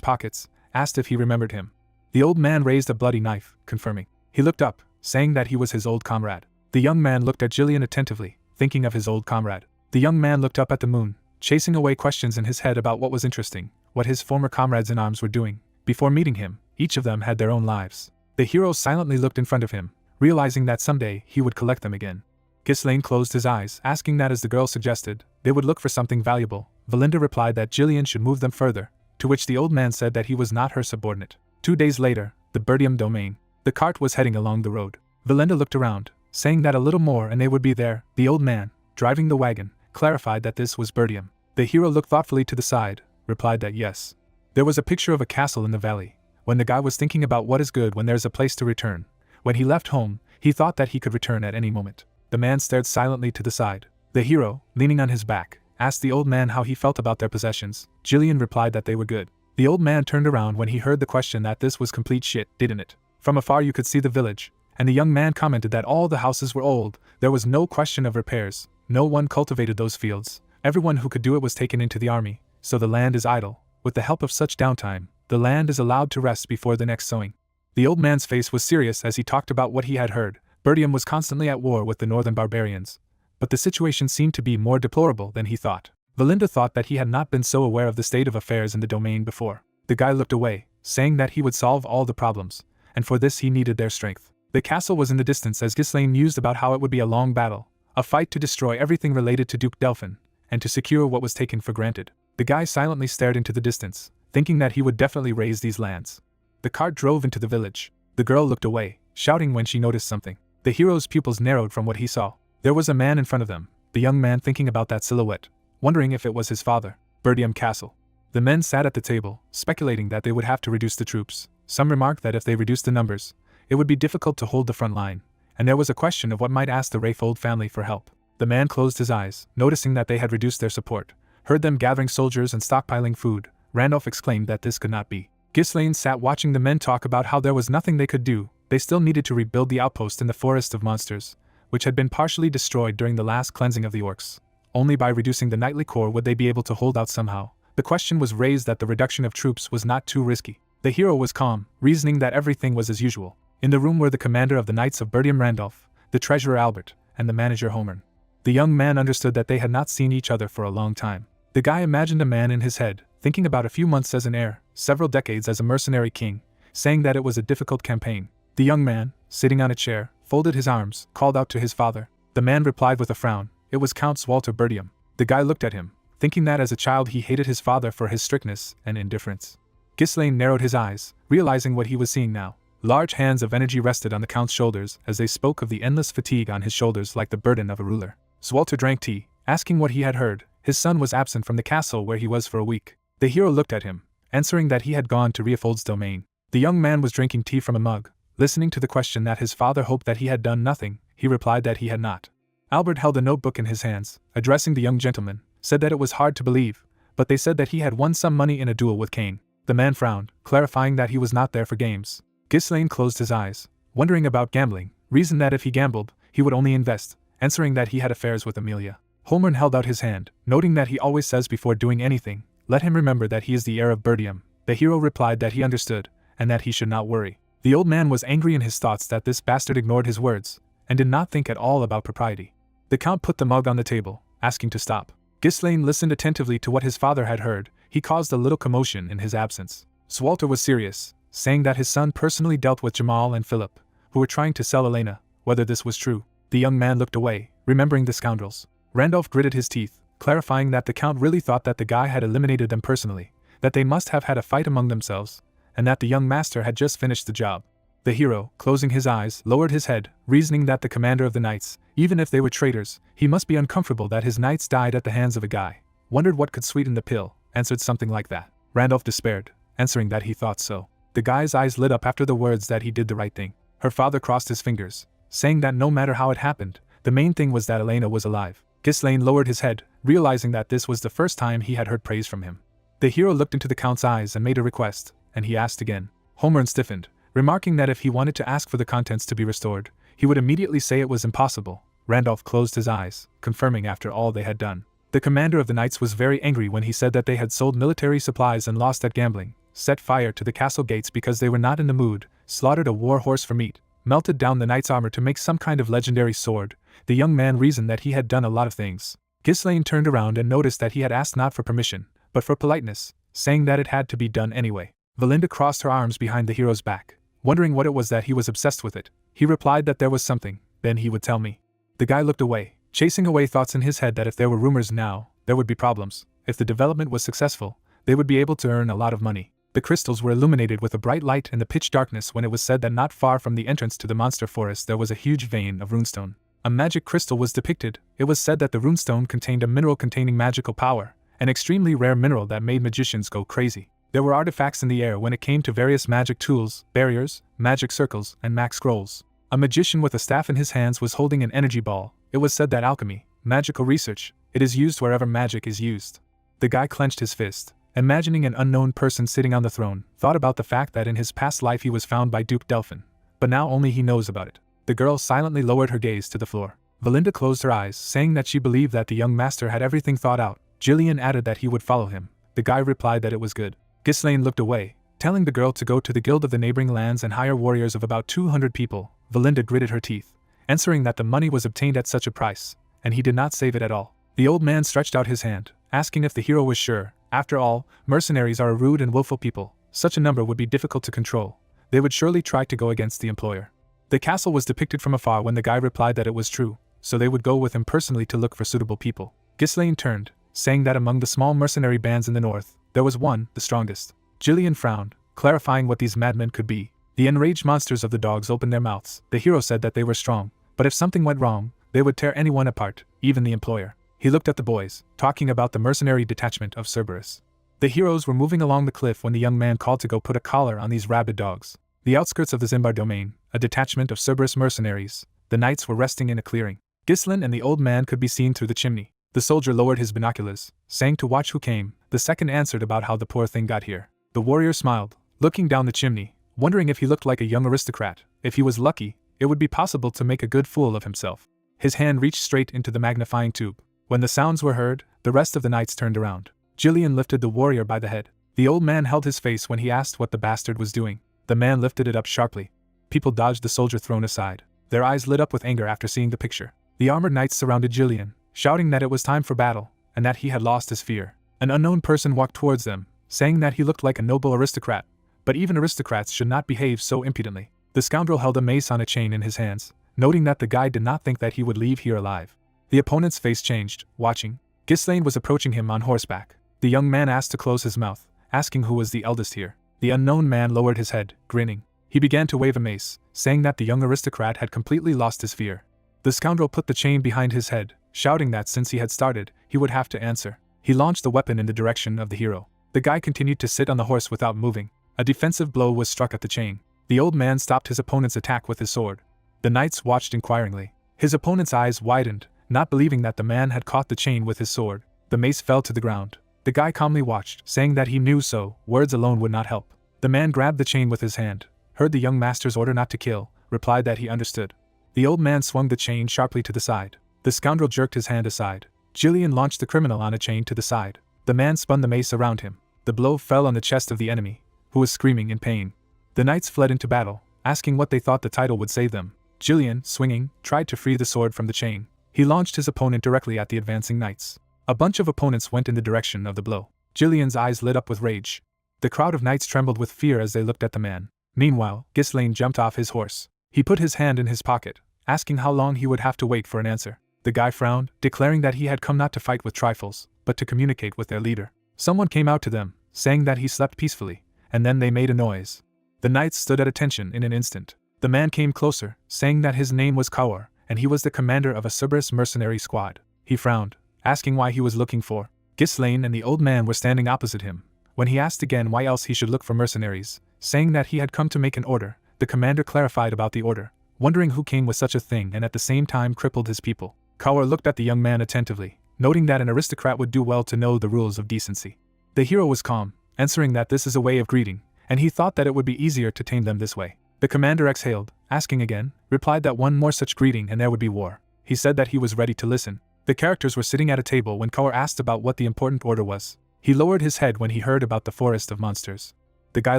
pockets, asked if he remembered him. The old man raised a bloody knife, confirming. He looked up, saying that he was his old comrade. The young man looked at Jillian attentively, thinking of his old comrade. The young man looked up at the moon, chasing away questions in his head about what was interesting, what his former comrades in arms were doing. Before meeting him, each of them had their own lives. The hero silently looked in front of him, realizing that someday he would collect them again. Ghislaine closed his eyes, asking that as the girl suggested, they would look for something valuable. Valinda replied that Jillian should move them further, to which the old man said that he was not her subordinate. 2 days later, the Birdium domain. The cart was heading along the road. Valinda looked around, saying that a little more and they would be there. The old man, driving the wagon, clarified that this was Birdium. The hero looked thoughtfully to the side, replied that yes. There was a picture of a castle in the valley. When the guy was thinking about what is good when there's a place to return. When he left home, he thought that he could return at any moment. The man stared silently to the side. The hero, leaning on his back, asked the old man how he felt about their possessions. Jillian replied that they were good. The old man turned around when he heard the question that this was complete shit, didn't it? From afar you could see the village, and the young man commented that all the houses were old. There was no question of repairs. No one cultivated those fields. Everyone who could do it was taken into the army, so the land is idle. With the help of such downtime, the land is allowed to rest before the next sowing. The old man's face was serious as he talked about what he had heard. Birdium was constantly at war with the northern barbarians, but the situation seemed to be more deplorable than he thought. Valinda thought that he had not been so aware of the state of affairs in the domain before. The guy looked away, saying that he would solve all the problems, and for this he needed their strength. The castle was in the distance as Ghislaine mused about how it would be a long battle, a fight to destroy everything related to Duke Delphin, and to secure what was taken for granted. The guy silently stared into the distance, thinking that he would definitely raise these lands. The cart drove into the village. The girl looked away, shouting when she noticed something. The hero's pupils narrowed from what he saw. There was a man in front of them, the young man thinking about that silhouette, wondering if it was his father. Birdium Castle. The men sat at the table, speculating that they would have to reduce the troops. Some remarked that if they reduced the numbers, it would be difficult to hold the front line, and there was a question of what might ask the Rayfold family for help. The man closed his eyes, noticing that they had reduced their support, heard them gathering soldiers and stockpiling food. Randolph exclaimed that this could not be. Ghislaine sat watching the men talk about how there was nothing they could do. They still needed to rebuild the outpost in the Forest of Monsters, which had been partially destroyed during the last cleansing of the orcs. Only by reducing the knightly corps would they be able to hold out somehow. The question was raised that the reduction of troops was not too risky. The hero was calm, reasoning that everything was as usual. In the room were the commander of the Knights of Birdium Randolph, the treasurer Albert, and the manager Homer. The young man understood that they had not seen each other for a long time. The guy imagined a man in his head, thinking about a few months as an heir, several decades as a mercenary king, saying that it was a difficult campaign. The young man, sitting on a chair, folded his arms, called out to his father. The man replied with a frown. It was Count Walter Birdium. The guy looked at him, thinking that as a child he hated his father for his strictness and indifference. Ghislaine narrowed his eyes, realizing what he was seeing now. Large hands of energy rested on the Count's shoulders as they spoke of the endless fatigue on his shoulders like the burden of a ruler. Walter drank tea, asking what he had heard. His son was absent from the castle where he was for a week. The hero looked at him, answering that he had gone to Rayfold's domain. The young man was drinking tea from a mug, listening to the question that his father hoped that he had done nothing. He replied that he had not. Albert held a notebook in his hands, addressing the young gentleman, said that it was hard to believe, but they said that he had won some money in a duel with Cain. The man frowned, clarifying that he was not there for games. Ghislaine closed his eyes, wondering about gambling, reasoned that if he gambled, he would only invest, answering that he had affairs with Amelia. Homer held out his hand, noting that he always says before doing anything, let him remember that he is the heir of Birdium. The hero replied that he understood, and that he should not worry. The old man was angry in his thoughts that this bastard ignored his words, and did not think at all about propriety. The Count put the mug on the table, asking to stop. Ghislaine listened attentively to what his father had heard. He caused a little commotion in his absence. Walter was serious, saying that his son personally dealt with Jamal and Philip, who were trying to sell Elena. Whether this was true, the young man looked away, remembering the scoundrels. Randolph gritted his teeth, clarifying that the Count really thought that the guy had eliminated them personally, that they must have had a fight among themselves, and that the young master had just finished the job. The hero, closing his eyes, lowered his head, reasoning that the commander of the knights, even if they were traitors, he must be uncomfortable that his knights died at the hands of a guy. Wondered what could sweeten the pill, answered something like that. Randolph despaired, answering that he thought so. The guy's eyes lit up after the words that he did the right thing. Her father crossed his fingers, saying that no matter how it happened, the main thing was that Elena was alive. Ghislaine lowered his head, realizing that this was the first time he had heard praise from him. The hero looked into the Count's eyes and made a request, and he asked again. Homer stiffened, remarking that if he wanted to ask for the contents to be restored, he would immediately say it was impossible. Randolph closed his eyes, confirming after all they had done. The commander of the Knights was very angry when he said that they had sold military supplies and lost at gambling, set fire to the castle gates because they were not in the mood, slaughtered a war horse for meat, melted down the knight's armor to make some kind of legendary sword. The young man reasoned that he had done a lot of things. Ghislaine turned around and noticed that he had asked not for permission, but for politeness, saying that it had to be done anyway. Valinda crossed her arms behind the hero's back, wondering what it was that he was obsessed with it. He replied that there was something, then he would tell me. The guy looked away, chasing away thoughts in his head that if there were rumors now, there would be problems. If the development was successful, they would be able to earn a lot of money. The crystals were illuminated with a bright light in the pitch darkness when it was said that not far from the entrance to the monster forest there was a huge vein of runestone. A magic crystal was depicted. It was said that the runestone contained a mineral containing magical power, an extremely rare mineral that made magicians go crazy. There were artifacts in the air when it came to various magic tools, barriers, magic circles, and magic scrolls. A magician with a staff in his hands was holding an energy ball. It was said that alchemy, magical research, it is used wherever magic is used. The guy clenched his fist, imagining an unknown person sitting on the throne, thought about the fact that in his past life he was found by Duke Delphin, but now only he knows about it. The girl silently lowered her gaze to the floor. Valinda closed her eyes, saying that she believed that the young master had everything thought out. Jillian added that he would follow him. The guy replied that it was good. Ghislaine looked away, telling the girl to go to the guild of the neighboring lands and hire warriors of about 200 people. Valinda gritted her teeth, answering that the money was obtained at such a price, and he did not save it at all. The old man stretched out his hand, asking if the hero was sure. After all, mercenaries are a rude and willful people. Such a number would be difficult to control. They would surely try to go against the employer. The castle was depicted from afar when the guy replied that it was true, so they would go with him personally to look for suitable people. Ghislaine turned, saying that among the small mercenary bands in the north, there was one, the strongest. Jillian frowned, clarifying what these madmen could be. The enraged monsters of the dogs opened their mouths. The hero said that they were strong, but if something went wrong, they would tear anyone apart, even the employer. He looked at the boys, talking about the mercenary detachment of Cerberus. The heroes were moving along the cliff when the young man called to go put a collar on these rabid dogs. The outskirts of the Zimbar domain, a detachment of Cerberus mercenaries, the knights were resting in a clearing. Ghislaine and the old man could be seen through the chimney. The soldier lowered his binoculars, saying to watch who came. The second answered about how the poor thing got here. The warrior smiled, looking down the chimney, wondering if he looked like a young aristocrat. If he was lucky, it would be possible to make a good fool of himself. His hand reached straight into the magnifying tube. When the sounds were heard, the rest of the knights turned around. Jillian lifted the warrior by the head. The old man held his face when he asked what the bastard was doing. The man lifted it up sharply. People dodged the soldier thrown aside. Their eyes lit up with anger after seeing the picture. The armored knights surrounded Jillian, shouting that it was time for battle, and that he had lost his fear. An unknown person walked towards them, saying that he looked like a noble aristocrat, but even aristocrats should not behave so impudently. The scoundrel held a mace on a chain in his hands, noting that the guy did not think that he would leave here alive. The opponent's face changed, watching. Ghislaine was approaching him on horseback. The young man asked to close his mouth, asking who was the eldest here. The unknown man lowered his head, grinning. He began to wave a mace, saying that the young aristocrat had completely lost his fear. The scoundrel put the chain behind his head, shouting that since he had started, he would have to answer. He launched the weapon in the direction of the hero. The guy continued to sit on the horse without moving. A defensive blow was struck at the chain. The old man stopped his opponent's attack with his sword. The knights watched inquiringly. His opponent's eyes widened, not believing that the man had caught the chain with his sword. The mace fell to the ground. The guy calmly watched, saying that he knew so, words alone would not help. The man grabbed the chain with his hand, heard the young master's order not to kill, replied that he understood. The old man swung the chain sharply to the side. The scoundrel jerked his hand aside. Jillian launched the criminal on a chain to the side. The man spun the mace around him. The blow fell on the chest of the enemy, who was screaming in pain. The knights fled into battle, asking what they thought the title would save them. Jillian, swinging, tried to free the sword from the chain. He launched his opponent directly at the advancing knights. A bunch of opponents went in the direction of the blow. Jillian's eyes lit up with rage. The crowd of knights trembled with fear as they looked at the man. Meanwhile, Ghislaine jumped off his horse. He put his hand in his pocket, asking how long he would have to wait for an answer. The guy frowned, declaring that he had come not to fight with trifles, but to communicate with their leader. Someone came out to them, saying that he slept peacefully, and then they made a noise. The knights stood at attention in an instant. The man came closer, saying that his name was Kaur, and he was the commander of a Cerberus mercenary squad. He frowned, asking why he was looking for. Ghislaine and the old man were standing opposite him. When he asked again why else he should look for mercenaries, saying that he had come to make an order. The commander clarified about the order, wondering who came with such a thing and at the same time crippled his people. Kaur looked at the young man attentively, noting that an aristocrat would do well to know the rules of decency. The hero was calm, answering that this is a way of greeting, and he thought that it would be easier to tame them this way. The commander exhaled, asking again, replied that one more such greeting and there would be war. He said that he was ready to listen. The characters were sitting at a table when Kaur asked about what the important order was. He lowered his head when he heard about the forest of monsters. The guy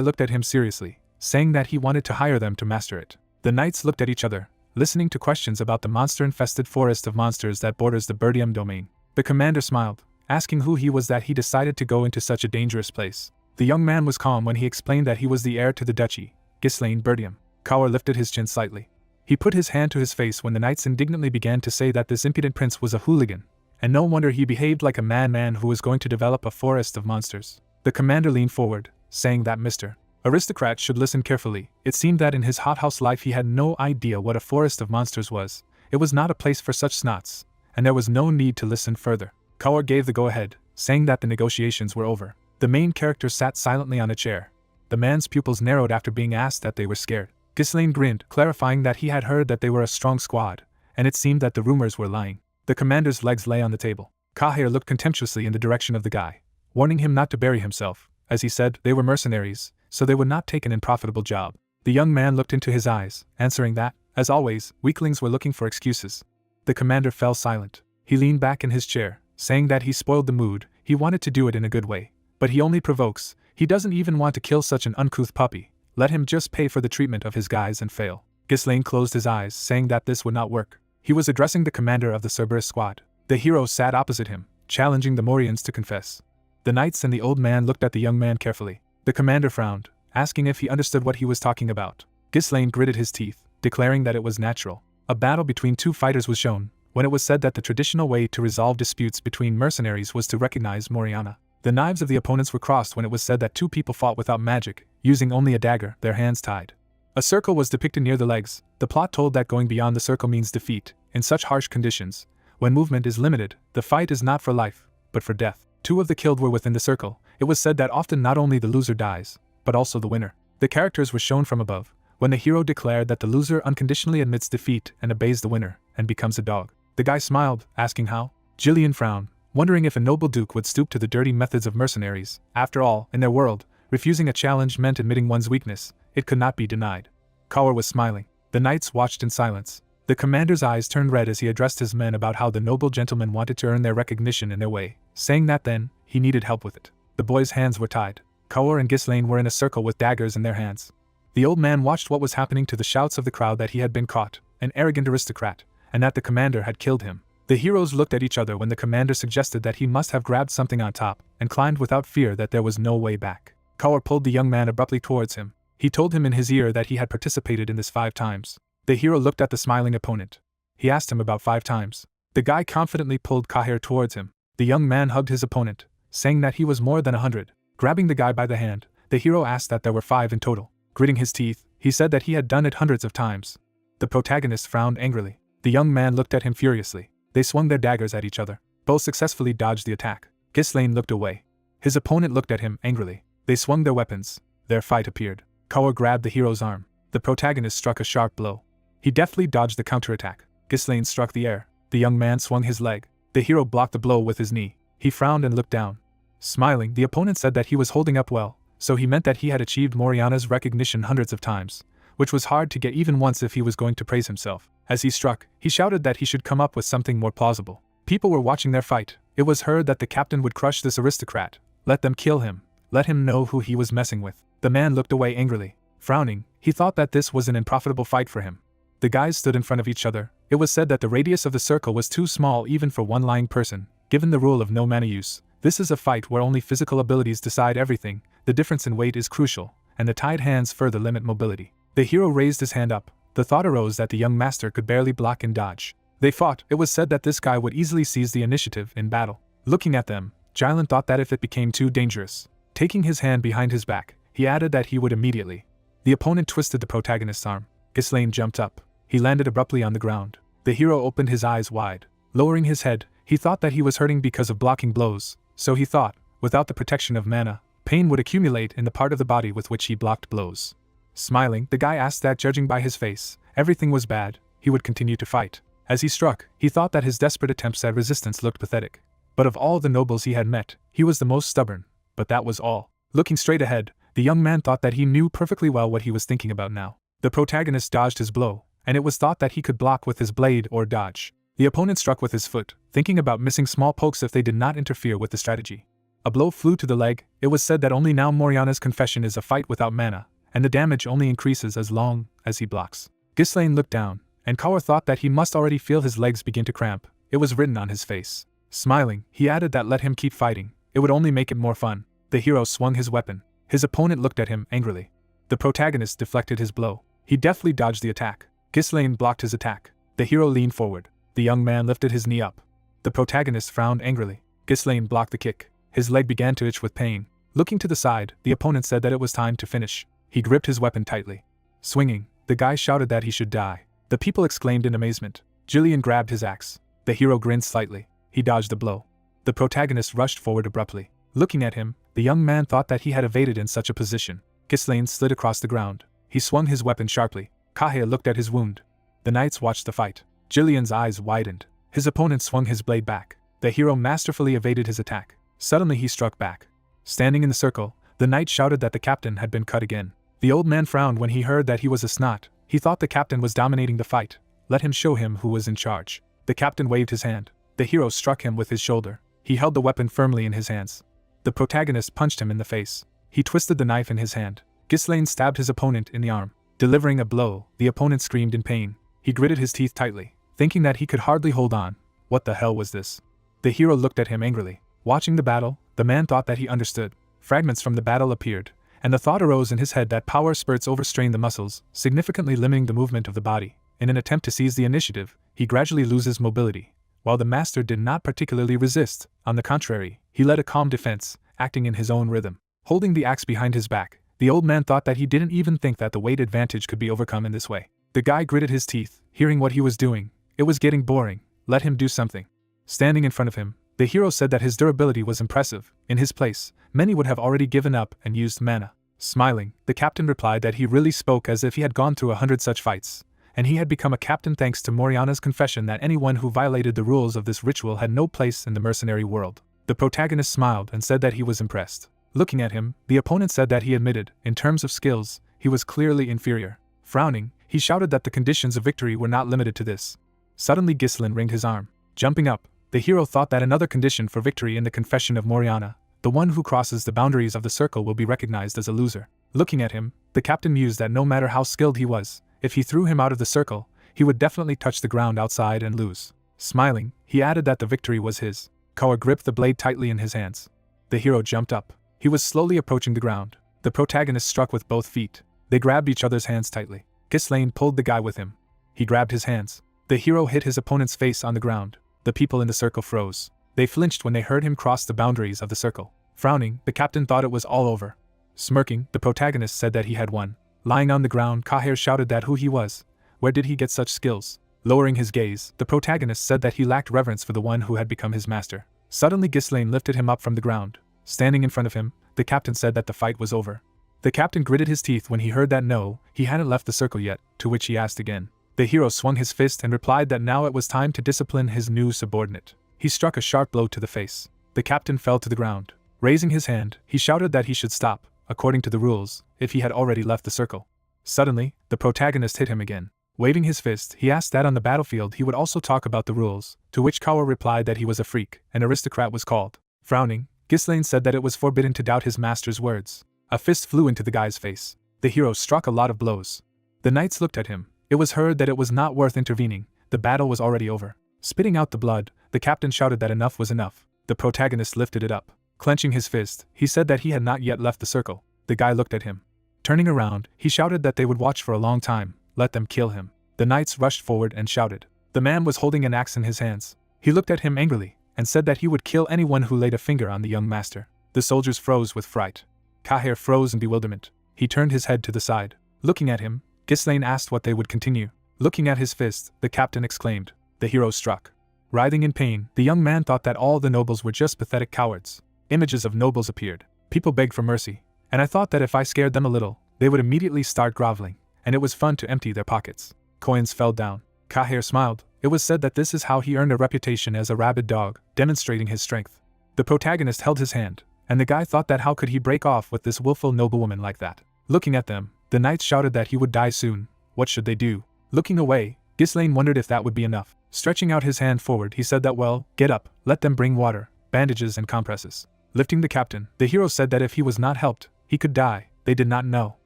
looked at him seriously, saying that he wanted to hire them to master it. The knights looked at each other, listening to questions about the monster-infested forest of monsters that borders the Birdium domain. The commander smiled, asking who he was that he decided to go into such a dangerous place. The young man was calm when he explained that he was the heir to the duchy, Ghislaine Birdium. Kaur lifted his chin slightly. He put his hand to his face when the knights indignantly began to say that this impudent prince was a hooligan, and no wonder he behaved like a madman who was going to develop a forest of monsters. The commander leaned forward, saying that Mr. Aristocrat should listen carefully. It seemed that in his hothouse life he had no idea what a forest of monsters was. It was not a place for such snots, and there was no need to listen further. Kaur gave the go-ahead, saying that the negotiations were over. The main character sat silently on a chair. The man's pupils narrowed after being asked that they were scared. Ghislaine grinned, clarifying that he had heard that they were a strong squad, and it seemed that the rumors were lying. The commander's legs lay on the table. Kahir looked contemptuously in the direction of the guy, warning him not to bury himself. As he said, they were mercenaries, so they would not take an unprofitable job. The young man looked into his eyes, answering that, as always, weaklings were looking for excuses. The commander fell silent. He leaned back in his chair, saying that he spoiled the mood. He wanted to do it in a good way, but he only provokes. He doesn't even want to kill such an uncouth puppy. Let him just pay for the treatment of his guys and fail. Ghislaine closed his eyes, saying that this would not work. He was addressing the commander of the Cerberus squad. The hero sat opposite him, challenging the Morians to confess. The knights and the old man looked at the young man carefully. The commander frowned, asking if he understood what he was talking about. Ghislaine gritted his teeth, declaring that it was natural. A battle between two fighters was shown, when it was said that the traditional way to resolve disputes between mercenaries was to recognize Moriana. The knives of the opponents were crossed when it was said that two people fought without magic, using only a dagger, their hands tied. A circle was depicted near the legs. The plot told that going beyond the circle means defeat. In such harsh conditions, when movement is limited, the fight is not for life, but for death. Two of the killed were within the circle. It was said that often not only the loser dies, but also the winner. The characters were shown from above, when the hero declared that the loser unconditionally admits defeat and obeys the winner, and becomes a dog. The guy smiled, asking how. Jillian frowned, wondering if a noble duke would stoop to the dirty methods of mercenaries. After all, in their world, refusing a challenge meant admitting one's weakness. It could not be denied. Kaur was smiling. The knights watched in silence. The commander's eyes turned red as he addressed his men about how the noble gentleman wanted to earn their recognition in their way, saying that then, he needed help with it. The boys' hands were tied. Kaur and Ghislaine were in a circle with daggers in their hands. The old man watched what was happening to the shouts of the crowd that he had been caught, an arrogant aristocrat, and that the commander had killed him. The heroes looked at each other when the commander suggested that he must have grabbed something on top, and climbed without fear that there was no way back. Kaur pulled the young man abruptly towards him. He told him in his ear that he had participated in this 5 times. The hero looked at the smiling opponent. He asked him about 5 times. The guy confidently pulled Kahir towards him. The young man hugged his opponent, saying that he was more than 100. Grabbing the guy by the hand, the hero asked that there were 5 in total. Gritting his teeth, he said that he had done it hundreds of times. The protagonist frowned angrily. The young man looked at him furiously. They swung their daggers at each other. Both successfully dodged the attack. Ghislaine looked away. His opponent looked at him angrily. They swung their weapons. Their fight appeared. Kaur grabbed the hero's arm. The protagonist struck a sharp blow. He deftly dodged the counterattack. Ghislaine struck the air. The young man swung his leg. The hero blocked the blow with his knee. He frowned and looked down. Smiling, the opponent said that he was holding up well, so he meant that he had achieved Moriana's recognition hundreds of times, which was hard to get even once if he was going to praise himself. As he struck, he shouted that he should come up with something more plausible. People were watching their fight. It was heard that the captain would crush this aristocrat. Let them kill him. Let him know who he was messing with. The man looked away angrily. Frowning, he thought that this was an unprofitable fight for him. The guys stood in front of each other. It was said that the radius of the circle was too small even for one lying person. Given the rule of no mana use, this is a fight where only physical abilities decide everything. The difference in weight is crucial, and the tied hands further limit mobility. The hero raised his hand up. The thought arose that the young master could barely block and dodge. They fought. It was said that this guy would easily seize the initiative in battle. Looking at them, Jilin thought that if it became too dangerous, taking his hand behind his back, he added that he would immediately. The opponent twisted the protagonist's arm. Ghislaine jumped up. He landed abruptly on the ground. The hero opened his eyes wide. Lowering his head, he thought that he was hurting because of blocking blows, so he thought, without the protection of mana, Pain would accumulate in the part of the body with which he blocked blows. Smiling, the guy asked that, judging by his face, everything was bad, he would continue to fight. As he struck, he thought that his desperate attempts at resistance looked pathetic. But of all the nobles he had met, he was the most stubborn, but that was all. Looking straight ahead, the young man thought that he knew perfectly well what he was thinking about now. The protagonist dodged his blow, and it was thought that he could block with his blade or dodge. The opponent struck with his foot, thinking about missing small pokes if they did not interfere with the strategy. A blow flew to the leg. It was said that only now Moriana's confession is a fight without mana, and the damage only increases as long as he blocks. Ghislaine looked down, and Kaur thought that he must already feel his legs begin to cramp. It was written on his face. Smiling, he added that let him keep fighting, it would only make it more fun. The hero swung his weapon. His opponent looked at him angrily. The protagonist deflected his blow. He deftly dodged the attack. Ghislaine blocked his attack. The hero leaned forward. The young man lifted his knee up. The protagonist frowned angrily. Ghislaine blocked the kick. His leg began to itch with pain. Looking to the side, the opponent said that it was time to finish. He gripped his weapon tightly. Swinging, the guy shouted that he should die. The people exclaimed in amazement. Jillian grabbed his axe. The hero grinned slightly. He dodged the blow. The protagonist rushed forward abruptly. Looking at him, the young man thought that he had evaded in such a position. Ghislaine slid across the ground. He swung his weapon sharply. Kahea looked at his wound. The knights watched the fight. Jillian's eyes widened. His opponent swung his blade back. The hero masterfully evaded his attack. Suddenly he struck back. Standing in the circle, the knight shouted that the captain had been cut again. The old man frowned when he heard that he was a snot. He thought the captain was dominating the fight. Let him show him who was in charge. The captain waved his hand. The hero struck him with his shoulder. He held the weapon firmly in his hands. The protagonist punched him in the face. He twisted the knife in his hand. Ghislaine stabbed his opponent in the arm. Delivering a blow, the opponent screamed in pain. He gritted his teeth tightly, thinking that he could hardly hold on. What the hell was this? The hero looked at him angrily. Watching the battle, the man thought that he understood. Fragments from the battle appeared, and the thought arose in his head that power spurts overstrain the muscles, significantly limiting the movement of the body. In an attempt to seize the initiative, he gradually loses mobility. While the master did not particularly resist, on the contrary, he led a calm defense, acting in his own rhythm. Holding the axe behind his back, the old man thought that he didn't even think that the weight advantage could be overcome in this way. The guy gritted his teeth, hearing what he was doing. It was getting boring. Let him do something. Standing in front of him, the hero said that his durability was impressive. In his place, many would have already given up and used mana. Smiling, the captain replied that he really spoke as if he had gone through 100 such fights, and he had become a captain thanks to Moriana's confession that anyone who violated the rules of this ritual had no place in the mercenary world. The protagonist smiled and said that he was impressed. Looking at him, the opponent said that he admitted, in terms of skills, he was clearly inferior. Frowning, he shouted that the conditions of victory were not limited to this. Suddenly Ghislaine ringed his arm. Jumping up, the hero thought that another condition for victory in the confession of Moriana, the one who crosses the boundaries of the circle will be recognized as a loser. Looking at him, the captain mused that no matter how skilled he was, if he threw him out of the circle, he would definitely touch the ground outside and lose. Smiling, he added that the victory was his. Kaur gripped the blade tightly in his hands. The hero jumped up. He was slowly approaching the ground. The protagonist struck with both feet. They grabbed each other's hands tightly. Ghislaine pulled the guy with him. He grabbed his hands. The hero hit his opponent's face on the ground. The people in the circle froze. They flinched when they heard him cross the boundaries of the circle. Frowning, the captain thought it was all over. Smirking, the protagonist said that he had won. Lying on the ground, Kahir shouted that who he was. Where did he get such skills? Lowering his gaze, the protagonist said that he lacked reverence for the one who had become his master. Suddenly Ghislaine lifted him up from the ground. Standing in front of him, the captain said that the fight was over. The captain gritted his teeth when he heard that no, he hadn't left the circle yet, to which he asked again. The hero swung his fist and replied that now it was time to discipline his new subordinate. He struck a sharp blow to the face. The captain fell to the ground. Raising his hand, he shouted that he should stop, according to the rules, if he had already left the circle. Suddenly, the protagonist hit him again. Waving his fist, he asked that on the battlefield he would also talk about the rules, to which Kaur replied that he was a freak, an aristocrat was called. Frowning, Ghislaine said that it was forbidden to doubt his master's words. A fist flew into the guy's face. The hero struck a lot of blows. The knights looked at him. It was heard that it was not worth intervening. The battle was already over. Spitting out the blood, the captain shouted that enough was enough. The protagonist lifted it up. Clenching his fist, he said that he had not yet left the circle. The guy looked at him. Turning around, he shouted that they would watch for a long time. Let them kill him. The knights rushed forward and shouted. The man was holding an axe in his hands. He looked at him angrily, and said that he would kill anyone who laid a finger on the young master. The soldiers froze with fright. Kahir froze in bewilderment. He turned his head to the side. Looking at him, Ghislaine asked what they would continue. Looking at his fist, the captain exclaimed. The hero struck. Writhing in pain, the young man thought that all the nobles were just pathetic cowards. Images of nobles appeared. People begged for mercy, and I thought that if I scared them a little, they would immediately start groveling, and it was fun to empty their pockets. Coins fell down. Kaher smiled. It was said that this is how he earned a reputation as a rabid dog, demonstrating his strength. The protagonist held his hand, and the guy thought that how could he break off with this willful noblewoman like that. Looking at them, the knights shouted that he would die soon. What should they do? Looking away, Ghislaine wondered if that would be enough. Stretching out his hand forward, he said that well, get up, let them bring water, bandages and compresses. Lifting the captain, the hero said that if he was not helped, he could die. They did not know.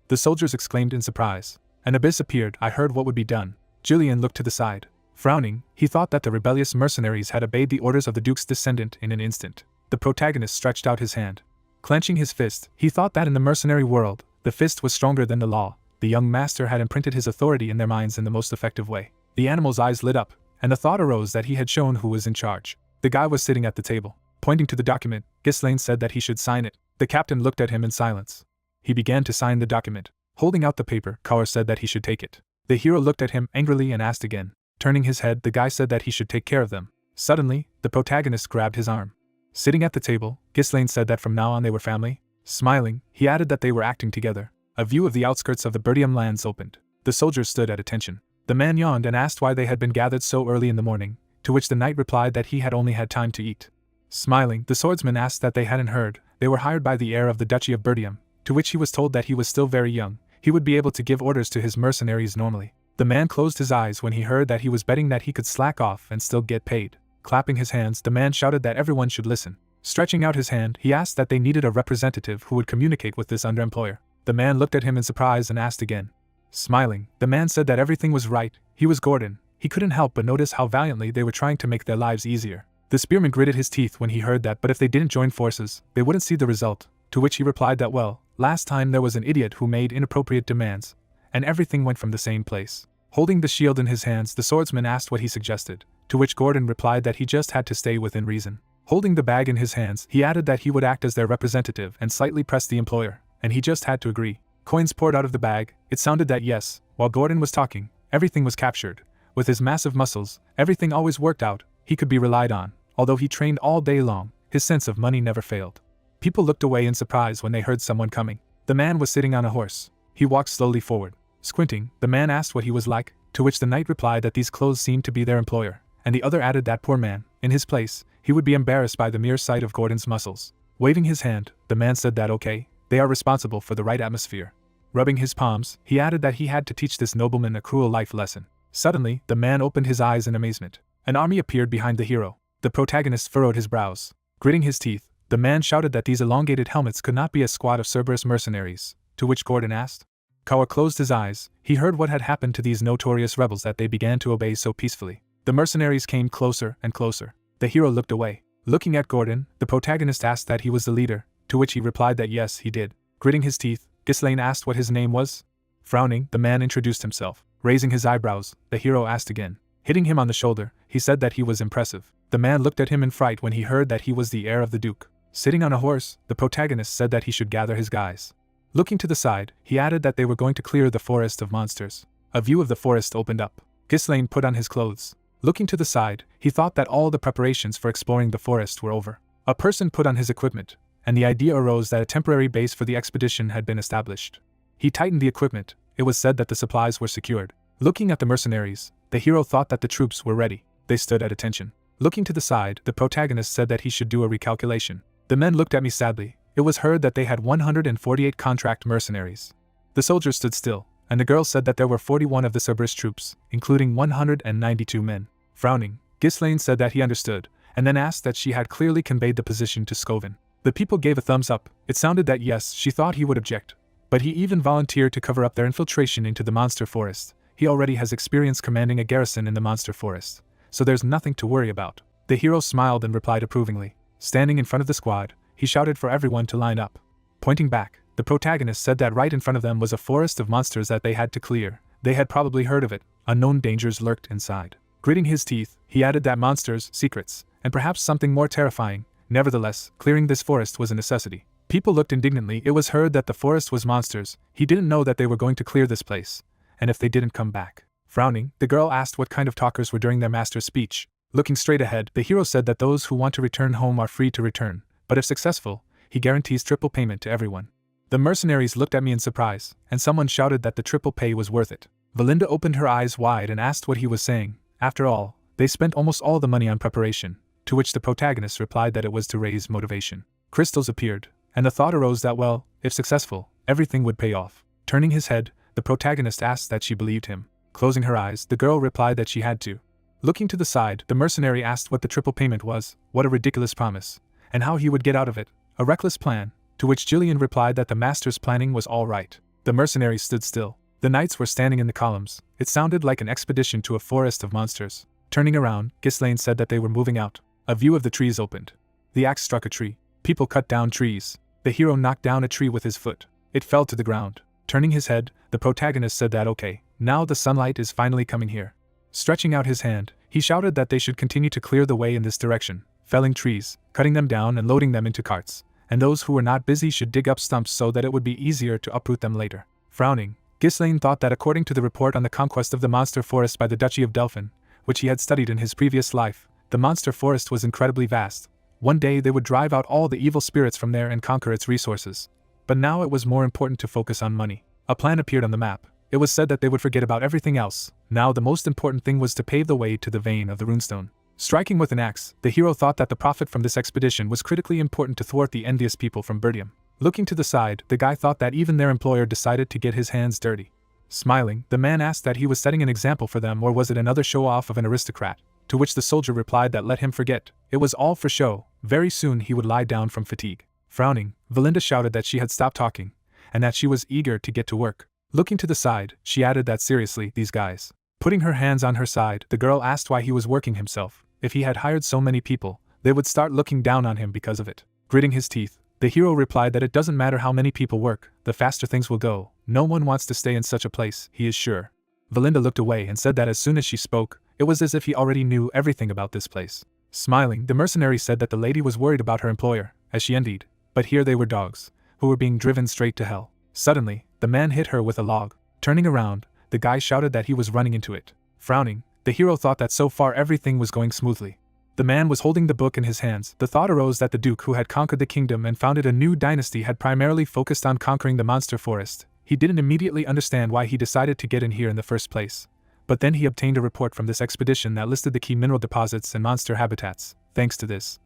The soldiers exclaimed in surprise. An abyss appeared. I heard what would be done. Julian looked to the side. Frowning, he thought that the rebellious mercenaries had obeyed the orders of the Duke's descendant in an instant. The protagonist stretched out his hand. Clenching his fist, he thought that in the mercenary world, the fist was stronger than the law. The young master had imprinted his authority in their minds in the most effective way. The animal's eyes lit up, and the thought arose that he had shown who was in charge. The guy was sitting at the table. Pointing to the document, Ghislaine said that he should sign it. The captain looked at him in silence. He began to sign the document. Holding out the paper, Kaur said that he should take it. The hero looked at him angrily and asked again. Turning his head, the guy said that he should take care of them. Suddenly, the protagonist grabbed his arm. Sitting at the table, Ghislaine said that from now on they were family. Smiling, he added that they were acting together. A view of the outskirts of the Birdium lands opened. The soldiers stood at attention. The man yawned and asked why they had been gathered so early in the morning, to which the knight replied that he had only had time to eat. Smiling, the swordsman asked that they hadn't heard. They were hired by the heir of the Duchy of Birdium, to which he was told that he was still very young. He would be able to give orders to his mercenaries normally. The man closed his eyes when he heard that he was betting that he could slack off and still get paid. Clapping his hands, the man shouted that everyone should listen. Stretching out his hand, he asked that they needed a representative who would communicate with this underemployer. The man looked at him in surprise and asked again. Smiling, the man said that everything was right. He was Gordon. He couldn't help but notice how valiantly they were trying to make their lives easier. The spearman gritted his teeth when he heard that, but if they didn't join forces, they wouldn't see the result, to which he replied that well, last time there was an idiot who made inappropriate demands, and everything went from the same place. Holding the shield in his hands, the swordsman asked what he suggested, to which Gordon replied that he just had to stay within reason. Holding the bag in his hands, he added that he would act as their representative and slightly press the employer, and he just had to agree. Coins poured out of the bag. It sounded that yes, while Gordon was talking, everything was captured. With his massive muscles, everything always worked out. He could be relied on. Although he trained all day long, his sense of money never failed. People looked away in surprise when they heard someone coming. The man was sitting on a horse. He walked slowly forward. Squinting, the man asked what he was like, to which the knight replied that these clothes seemed to be their employer, and the other added that poor man, in his place, he would be embarrassed by the mere sight of Gordon's muscles. Waving his hand, the man said that okay, they are responsible for the right atmosphere. Rubbing his palms, he added that he had to teach this nobleman a cruel life lesson. Suddenly, the man opened his eyes in amazement. An army appeared behind the hero. The protagonist furrowed his brows. Gritting his teeth, the man shouted that these elongated helmets could not be a squad of Cerberus mercenaries, to which Gordon asked. Kaur closed his eyes. He heard what had happened to these notorious rebels that they began to obey so peacefully. The mercenaries came closer and closer. The hero looked away. Looking at Gordon, the protagonist asked that he was the leader, to which he replied that yes, he did. Gritting his teeth, Ghislaine asked what his name was. Frowning, the man introduced himself. Raising his eyebrows, the hero asked again. Hitting him on the shoulder, he said that he was impressive. The man looked at him in fright when he heard that he was the heir of the Duke. Sitting on a horse, the protagonist said that he should gather his guys. Looking to the side, he added that they were going to clear the forest of monsters. A view of the forest opened up. Ghislaine put on his clothes. Looking to the side, he thought that all the preparations for exploring the forest were over. A person put on his equipment, and the idea arose that a temporary base for the expedition had been established. He tightened the equipment. It was said that the supplies were secured. Looking at the mercenaries, the hero thought that the troops were ready. They stood at attention. Looking to the side, the protagonist said that he should do a recalculation. The men looked at me sadly. It was heard that they had 148 contract mercenaries. The soldiers stood still, and the girl said that there were 41 of the Cerberus troops, including 192 men. Frowning, Ghislaine said that he understood, and then asked that she had clearly conveyed the position to Scovin. The people gave a thumbs up. It sounded that yes, she thought he would object. But he even volunteered to cover up their infiltration into the monster forest. He already has experience commanding a garrison in the monster forest, so there's nothing to worry about. The hero smiled and replied approvingly. Standing in front of the squad, he shouted for everyone to line up. Pointing back, the protagonist said that right in front of them was a forest of monsters that they had to clear. They had probably heard of it. Unknown dangers lurked inside. Gritting his teeth, he added that monsters, secrets, and perhaps something more terrifying. Nevertheless, clearing this forest was a necessity. People looked indignantly. It was heard that the forest was monsters. He didn't know that they were going to clear this place, and if they didn't come back. Frowning, the girl asked what kind of talkers were during their master's speech. Looking straight ahead, the hero said that those who want to return home are free to return, but if successful, he guarantees triple payment to everyone. The mercenaries looked at me in surprise, and someone shouted that the triple pay was worth it. Valinda opened her eyes wide and asked what he was saying. After all, they spent almost all the money on preparation, to which the protagonist replied that it was to raise motivation. Crystals appeared, and the thought arose that well, if successful, everything would pay off. Turning his head, the protagonist asked that she believed him. Closing her eyes, the girl replied that she had to. Looking to the side, the mercenary asked what the triple payment was, what a ridiculous promise, and how he would get out of it, a reckless plan, to which Jillian replied that the master's planning was all right. The mercenaries stood still. The knights were standing in the columns. It sounded like an expedition to a forest of monsters. Turning around, Ghislaine said that they were moving out. A view of the trees opened. The axe struck a tree. People cut down trees. The hero knocked down a tree with his foot. It fell to the ground. Turning his head, the protagonist said that okay, now the sunlight is finally coming here. Stretching out his hand, he shouted that they should continue to clear the way in this direction, felling trees, cutting them down and loading them into carts, and those who were not busy should dig up stumps so that it would be easier to uproot them later. Frowning, Ghislaine thought that according to the report on the conquest of the monster forest by the Duchy of Delphin, which he had studied in his previous life, the monster forest was incredibly vast. One day they would drive out all the evil spirits from there and conquer its resources. But now it was more important to focus on money. A plan appeared on the map. It was said that they would forget about everything else. Now the most important thing was to pave the way to the vein of the runestone. Striking with an axe, the hero thought that the profit from this expedition was critically important to thwart the envious people from Birdium. Looking to the side, the guy thought that even their employer decided to get his hands dirty. Smiling, the man asked that he was setting an example for them or was it another show-off of an aristocrat, to which the soldier replied that let him forget, it was all for show, very soon he would lie down from fatigue. Frowning, Valinda shouted that she had stopped talking, and that she was eager to get to work. Looking to the side, she added that seriously, these guys. Putting her hands on her side, the girl asked why he was working himself. If he had hired so many people, they would start looking down on him because of it. Gritting his teeth, the hero replied that it doesn't matter how many people work, the faster things will go. No one wants to stay in such a place, he is sure. Valinda looked away and said that as soon as she spoke, it was as if he already knew everything about this place. Smiling, the mercenary said that the lady was worried about her employer, as she envied. But here they were dogs, who were being driven straight to hell. Suddenly, the man hit her with a log. Turning around, the guy shouted that he was running into it. Frowning, the hero thought that so far everything was going smoothly. The man was holding the book in his hands. The thought arose that the duke who had conquered the kingdom and founded a new dynasty had primarily focused on conquering the monster forest. He didn't immediately understand why he decided to get in here in the first place. But then he obtained a report from this expedition that listed the key mineral deposits and monster habitats. Thanks to this,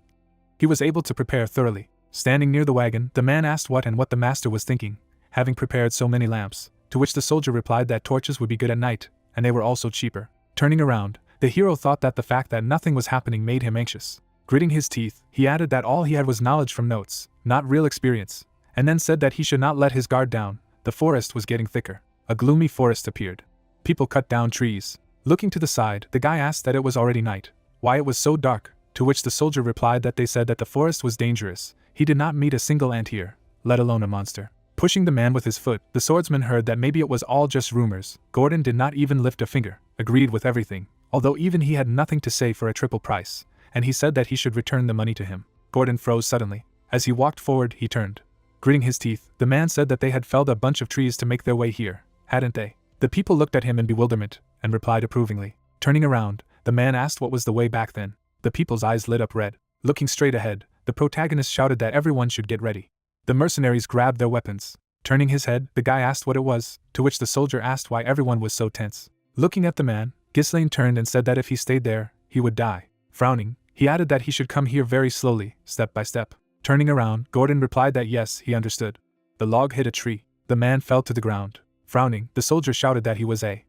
he was able to prepare thoroughly. Standing near the wagon, the man asked what the master was thinking, having prepared so many lamps, to which the soldier replied that torches would be good at night, and they were also cheaper. Turning around, the hero thought that the fact that nothing was happening made him anxious. Gritting his teeth, he added that all he had was knowledge from notes, not real experience, and then said that he should not let his guard down. The forest was getting thicker. A gloomy forest appeared. People cut down trees. Looking to the side, the guy asked that it was already night, why it was so dark, to which the soldier replied that they said that the forest was dangerous. He did not meet a single ant here, let alone a monster. Pushing the man with his foot, the swordsman heard that maybe it was all just rumors. Gordon did not even lift a finger, agreed with everything, although even he had nothing to say for a triple price, and he said that he should return the money to him. Gordon froze suddenly. As he walked forward, he turned. Gritting his teeth, the man said that they had felled a bunch of trees to make their way here, hadn't they? The people looked at him in bewilderment, and replied approvingly. Turning around, the man asked what was the way back then. The people's eyes lit up red. Looking straight ahead, the protagonist shouted that everyone should get ready. The mercenaries grabbed their weapons. Turning his head, the guy asked what it was, to which the soldier asked why everyone was so tense. Looking at the man, Ghislaine turned and said that if he stayed there, he would die. Frowning, he added that he should come here very slowly, step by step. Turning around, Gordon replied that yes, he understood. The log hit a tree. The man fell to the ground. Frowning, the soldier shouted that he was a.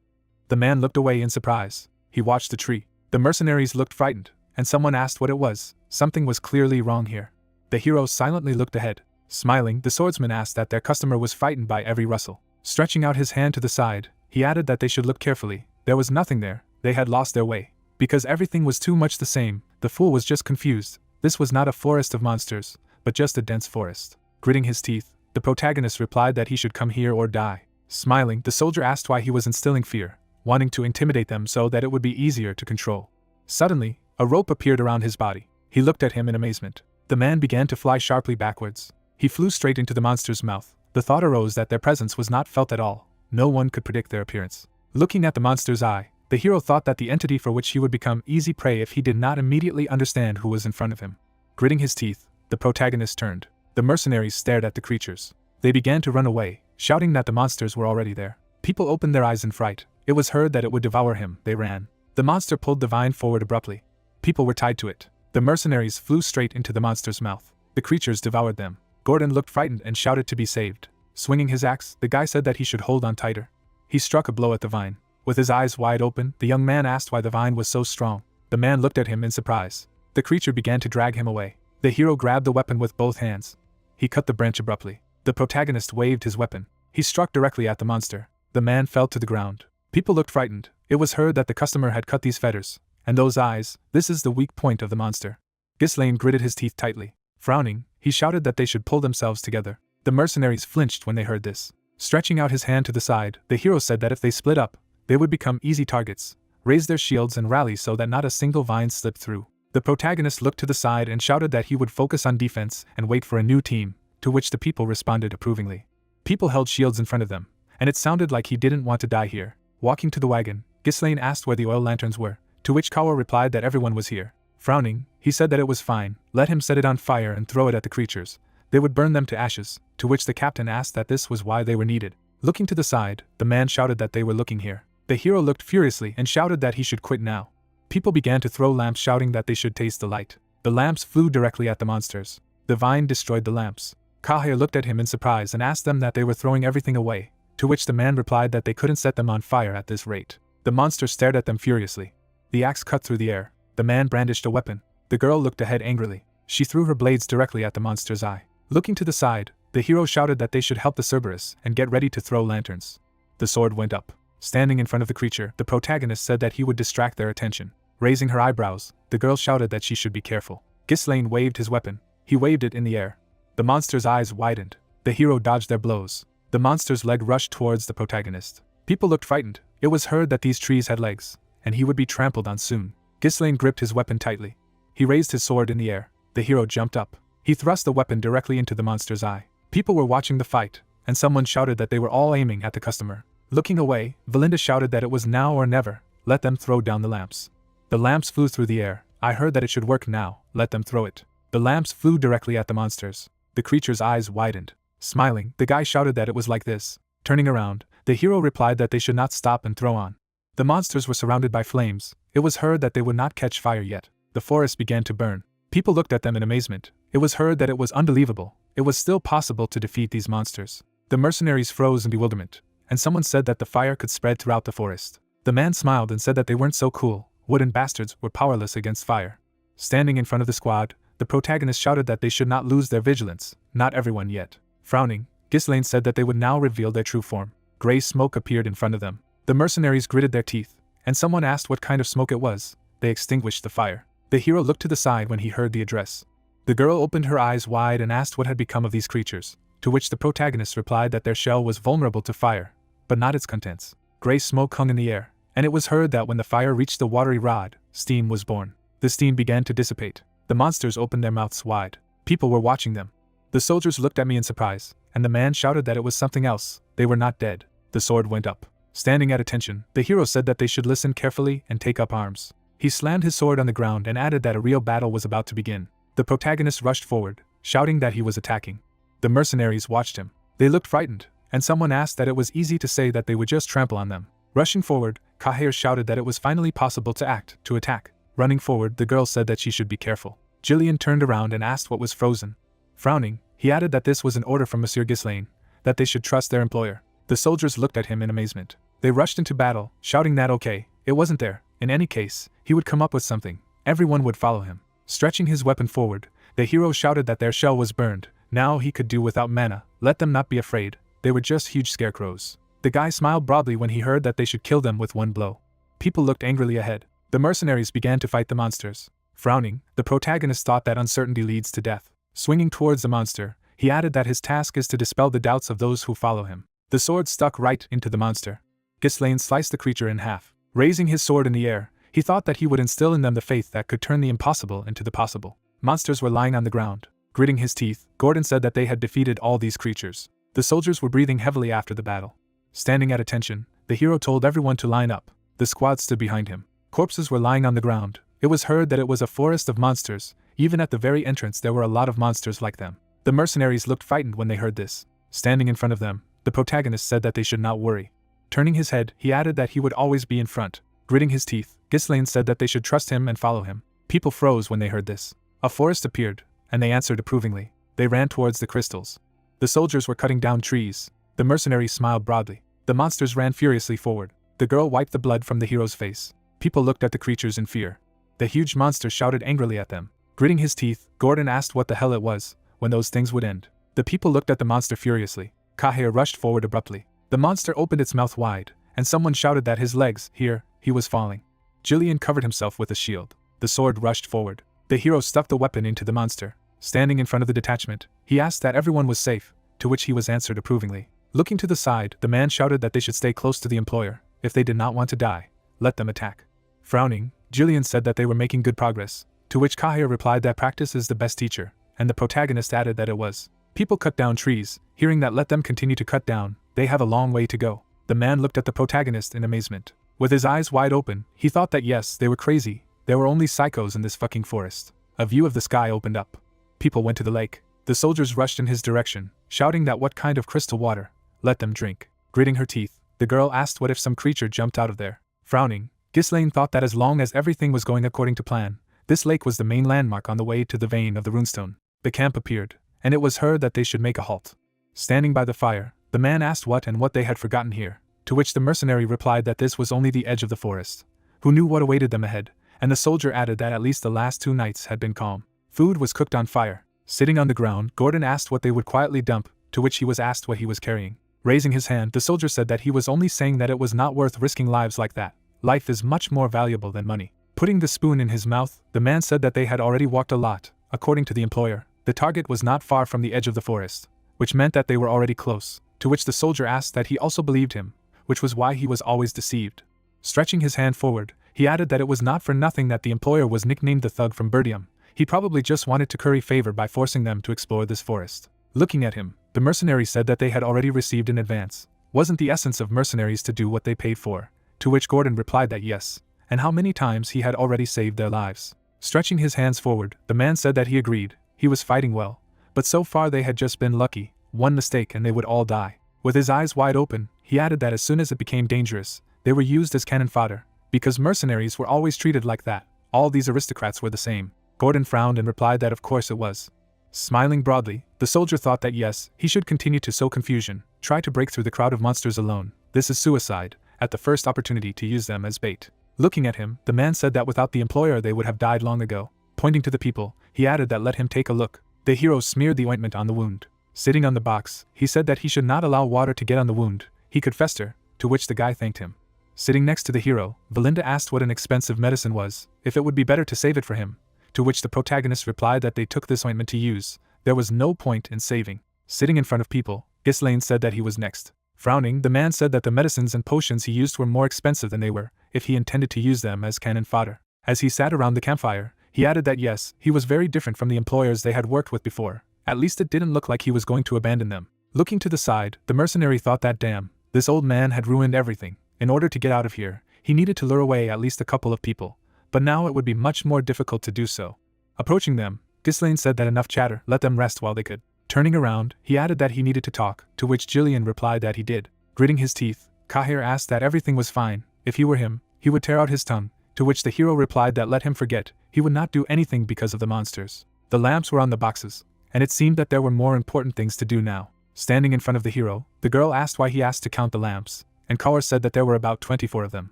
The man looked away in surprise. He watched the tree. The mercenaries looked frightened, and someone asked what it was. Something was clearly wrong here. The hero silently looked ahead. Smiling, the swordsman asked that their customer was frightened by every rustle. Stretching out his hand to the side, he added that they should look carefully. There was nothing there. They had lost their way. Because everything was too much the same, the fool was just confused. This was not a forest of monsters, but just a dense forest. Gritting his teeth, the protagonist replied that he should come here or die. Smiling, the soldier asked why he was instilling fear, wanting to intimidate them so that it would be easier to control. Suddenly, a rope appeared around his body. He looked at him in amazement. The man began to fly sharply backwards. He flew straight into the monster's mouth. The thought arose that their presence was not felt at all. No one could predict their appearance. Looking at the monster's eye, the hero thought that the entity for which he would become easy prey if he did not immediately understand who was in front of him. Gritting his teeth, the protagonist turned. The mercenaries stared at the creatures. They began to run away, shouting that the monsters were already there. People opened their eyes in fright. It was heard that it would devour him. They ran. The monster pulled the vine forward abruptly. People were tied to it. The mercenaries flew straight into the monster's mouth. The creatures devoured them. Gordon looked frightened and shouted to be saved. Swinging his axe, the guy said that he should hold on tighter. He struck a blow at the vine. With his eyes wide open, the young man asked why the vine was so strong. The man looked at him in surprise. The creature began to drag him away. The hero grabbed the weapon with both hands. He cut the branch abruptly. The protagonist waved his weapon. He struck directly at the monster. The man fell to the ground. People looked frightened. It was heard that the customer had cut these fetters. And those eyes, this is the weak point of the monster. Ghislaine gritted his teeth tightly. Frowning, he shouted that they should pull themselves together. The mercenaries flinched when they heard this. Stretching out his hand to the side, the hero said that if they split up, they would become easy targets, raise their shields and rally so that not a single vine slipped through. The protagonist looked to the side and shouted that he would focus on defense and wait for a new team, to which the people responded approvingly. People held shields in front of them, and it sounded like he didn't want to die here. Walking to the wagon, Ghislaine asked where the oil lanterns were, to which Kawa replied that everyone was here. Frowning, he said that it was fine, let him set it on fire and throw it at the creatures. They would burn them to ashes, to which the captain asked that this was why they were needed. Looking to the side, the man shouted that they were looking here. The hero looked furiously and shouted that he should quit now. People began to throw lamps shouting that they should taste the light. The lamps flew directly at the monsters. The vine destroyed the lamps. Kahir looked at him in surprise and asked them that they were throwing everything away, to which the man replied that they couldn't set them on fire at this rate. The monster stared at them furiously. The axe cut through the air. The man brandished a weapon. The girl looked ahead angrily. She threw her blades directly at the monster's eye. Looking to the side, the hero shouted that they should help the Cerberus and get ready to throw lanterns. The sword went up. Standing in front of the creature, the protagonist said that he would distract their attention. Raising her eyebrows, the girl shouted that she should be careful. Ghislaine waved his weapon. He waved it in the air. The monster's eyes widened. The hero dodged their blows. The monster's leg rushed towards the protagonist. People looked frightened. It was heard that these trees had legs, and he would be trampled on soon. Ghislaine gripped his weapon tightly. He raised his sword in the air. The hero jumped up. He thrust the weapon directly into the monster's eye. People were watching the fight, and someone shouted that they were all aiming at the customer. Looking away, Valinda shouted that it was now or never. Let them throw down the lamps. The lamps flew through the air. I heard that it should work now. Let them throw it. The lamps flew directly at the monsters. The creature's eyes widened. Smiling, the guy shouted that it was like this. Turning around, the hero replied that they should not stop and throw on. The monsters were surrounded by flames. It was heard that they would not catch fire yet. The forest began to burn. People looked at them in amazement. It was heard that it was unbelievable. It was still possible to defeat these monsters. The mercenaries froze in bewilderment, and someone said that the fire could spread throughout the forest. The man smiled and said that they weren't so cool. Wooden bastards were powerless against fire. Standing in front of the squad, the protagonist shouted that they should not lose their vigilance. Not everyone yet. Frowning, Ghislaine said that they would now reveal their true form. Gray smoke appeared in front of them. The mercenaries gritted their teeth, and someone asked what kind of smoke it was. They extinguished the fire. The hero looked to the side when he heard the address. The girl opened her eyes wide and asked what had become of these creatures, to which the protagonist replied that their shell was vulnerable to fire, but not its contents. Gray smoke hung in the air, and it was heard that when the fire reached the watery rod, steam was born. The steam began to dissipate. The monsters opened their mouths wide. People were watching them. The soldiers looked at me in surprise, and the man shouted that it was something else. They were not dead. The sword went up. Standing at attention, the hero said that they should listen carefully and take up arms. He slammed his sword on the ground and added that a real battle was about to begin. The protagonist rushed forward, shouting that he was attacking. The mercenaries watched him. They looked frightened, and someone asked that it was easy to say that they would just trample on them. Rushing forward, Kahir shouted that it was finally possible to attack. Running forward, the girl said that she should be careful. Jillian turned around and asked what was frozen. Frowning, he added that this was an order from Monsieur Ghislaine, that they should trust their employer. The soldiers looked at him in amazement. They rushed into battle, shouting that okay, it wasn't there. In any case, he would come up with something. Everyone would follow him. Stretching his weapon forward, the hero shouted that their shell was burned. Now he could do without mana. Let them not be afraid. They were just huge scarecrows. The guy smiled broadly when he heard that they should kill them with one blow. People looked angrily ahead. The mercenaries began to fight the monsters. Frowning, the protagonist thought that uncertainty leads to death. Swinging towards the monster, he added that his task is to dispel the doubts of those who follow him. The sword stuck right into the monster. Ghislaine sliced the creature in half. Raising his sword in the air, he thought that he would instill in them the faith that could turn the impossible into the possible. Monsters were lying on the ground. Gritting his teeth, Gordon said that they had defeated all these creatures. The soldiers were breathing heavily after the battle. Standing at attention, the hero told everyone to line up. The squad stood behind him. Corpses were lying on the ground. It was heard that it was a forest of monsters. Even at the very entrance there were a lot of monsters like them. The The mercenaries looked frightened when they heard this. Standing in front of them, the protagonist said that they should not worry. Turning his head, he added that he would always be in front. Gritting his teeth, Ghislaine said that they should trust him and follow him. People froze when they heard this. A forest appeared, and they answered approvingly. They ran towards the crystals. The soldiers were cutting down trees. The mercenaries smiled broadly. The monsters ran furiously forward. The girl wiped the blood from the hero's face. People looked at the creatures in fear. The huge monster shouted angrily at them. Gritting his teeth, Gordon asked what the hell it was, when those things would end. The people looked at the monster furiously. Kahir rushed forward abruptly. The monster opened its mouth wide, and someone shouted that his legs, here, he was falling. Jillian covered himself with a shield. The sword rushed forward. The hero stuffed the weapon into the monster. Standing in front of the detachment, he asked that everyone was safe, to which he was answered approvingly. Looking to the side, the man shouted that they should stay close to the employer. If they did not want to die, let them attack. Frowning, Jillian said that they were making good progress, to which Kahir replied that practice is the best teacher, and the protagonist added that it was. People cut down trees. Hearing that, let them continue to cut down, they have a long way to go. The man looked at the protagonist in amazement. With his eyes wide open, he thought that yes, they were crazy, there were only psychos in this fucking forest. A view of the sky opened up. People went to the lake. The soldiers rushed in his direction, shouting that what kind of crystal water, let them drink. Gritting her teeth, the girl asked what if some creature jumped out of there. Frowning, Ghislaine thought that as long as everything was going according to plan, this lake was the main landmark on the way to the vein of the runestone. The camp appeared, and it was heard that they should make a halt. Standing by the fire, the man asked what they had forgotten here, to which the mercenary replied that this was only the edge of the forest. Who knew what awaited them ahead? And the soldier added that at least the last 2 nights had been calm. Food was cooked on fire. Sitting on the ground, Gordon asked what they would quietly dump, to which he was asked what he was carrying. Raising his hand, the soldier said that he was only saying that it was not worth risking lives like that. Life is much more valuable than money. Putting the spoon in his mouth, the man said that they had already walked a lot. According to the employer, the target was not far from the edge of the forest, which meant that they were already close, to which the soldier asked that he also believed him, which was why he was always deceived. Stretching his hand forward, he added that it was not for nothing that the employer was nicknamed the thug from Birdium. He probably just wanted to curry favor by forcing them to explore this forest. Looking at him, the mercenary said that they had already received in advance. Wasn't the essence of mercenaries to do what they paid for? To which Gordon replied that yes, and how many times he had already saved their lives. Stretching his hands forward, the man said that he agreed, he was fighting well, but so far they had just been lucky, one mistake and they would all die. With his eyes wide open, he added that as soon as it became dangerous, they were used as cannon fodder, because mercenaries were always treated like that. All these aristocrats were the same. Gordon frowned and replied that of course it was. Smiling broadly, the soldier thought that yes, he should continue to sow confusion, try to break through the crowd of monsters alone. This is suicide, at the first opportunity to use them as bait. Looking at him, the man said that without the employer they would have died long ago. Pointing to the people, he added that let him take a look. The hero smeared the ointment on the wound. Sitting on the box, he said that he should not allow water to get on the wound, he could fester, to which the guy thanked him. Sitting next to the hero, Belinda asked what an expensive medicine was, if it would be better to save it for him, to which the protagonist replied that they took this ointment to use, there was no point in saving. Sitting in front of people, Ghislaine said that he was next. Frowning, the man said that the medicines and potions he used were more expensive than they were, if he intended to use them as cannon fodder. As he sat around the campfire, he added that yes, he was very different from the employers they had worked with before, at least it didn't look like he was going to abandon them. Looking to the side, the mercenary thought that damn, this old man had ruined everything. In order to get out of here, he needed to lure away at least a couple of people, but now it would be much more difficult to do so. Approaching them, Ghislaine said that enough chatter, let them rest while they could. Turning around, he added that he needed to talk, to which Jillian replied that he did. Gritting his teeth, Kahir asked that everything was fine, if he were him, he would tear out his tongue, to which the hero replied that let him forget, he would not do anything because of the monsters. The lamps were on the boxes, and it seemed that there were more important things to do now. Standing in front of the hero, the girl asked why he asked to count the lamps, and Kahir said that there were about 24 of them.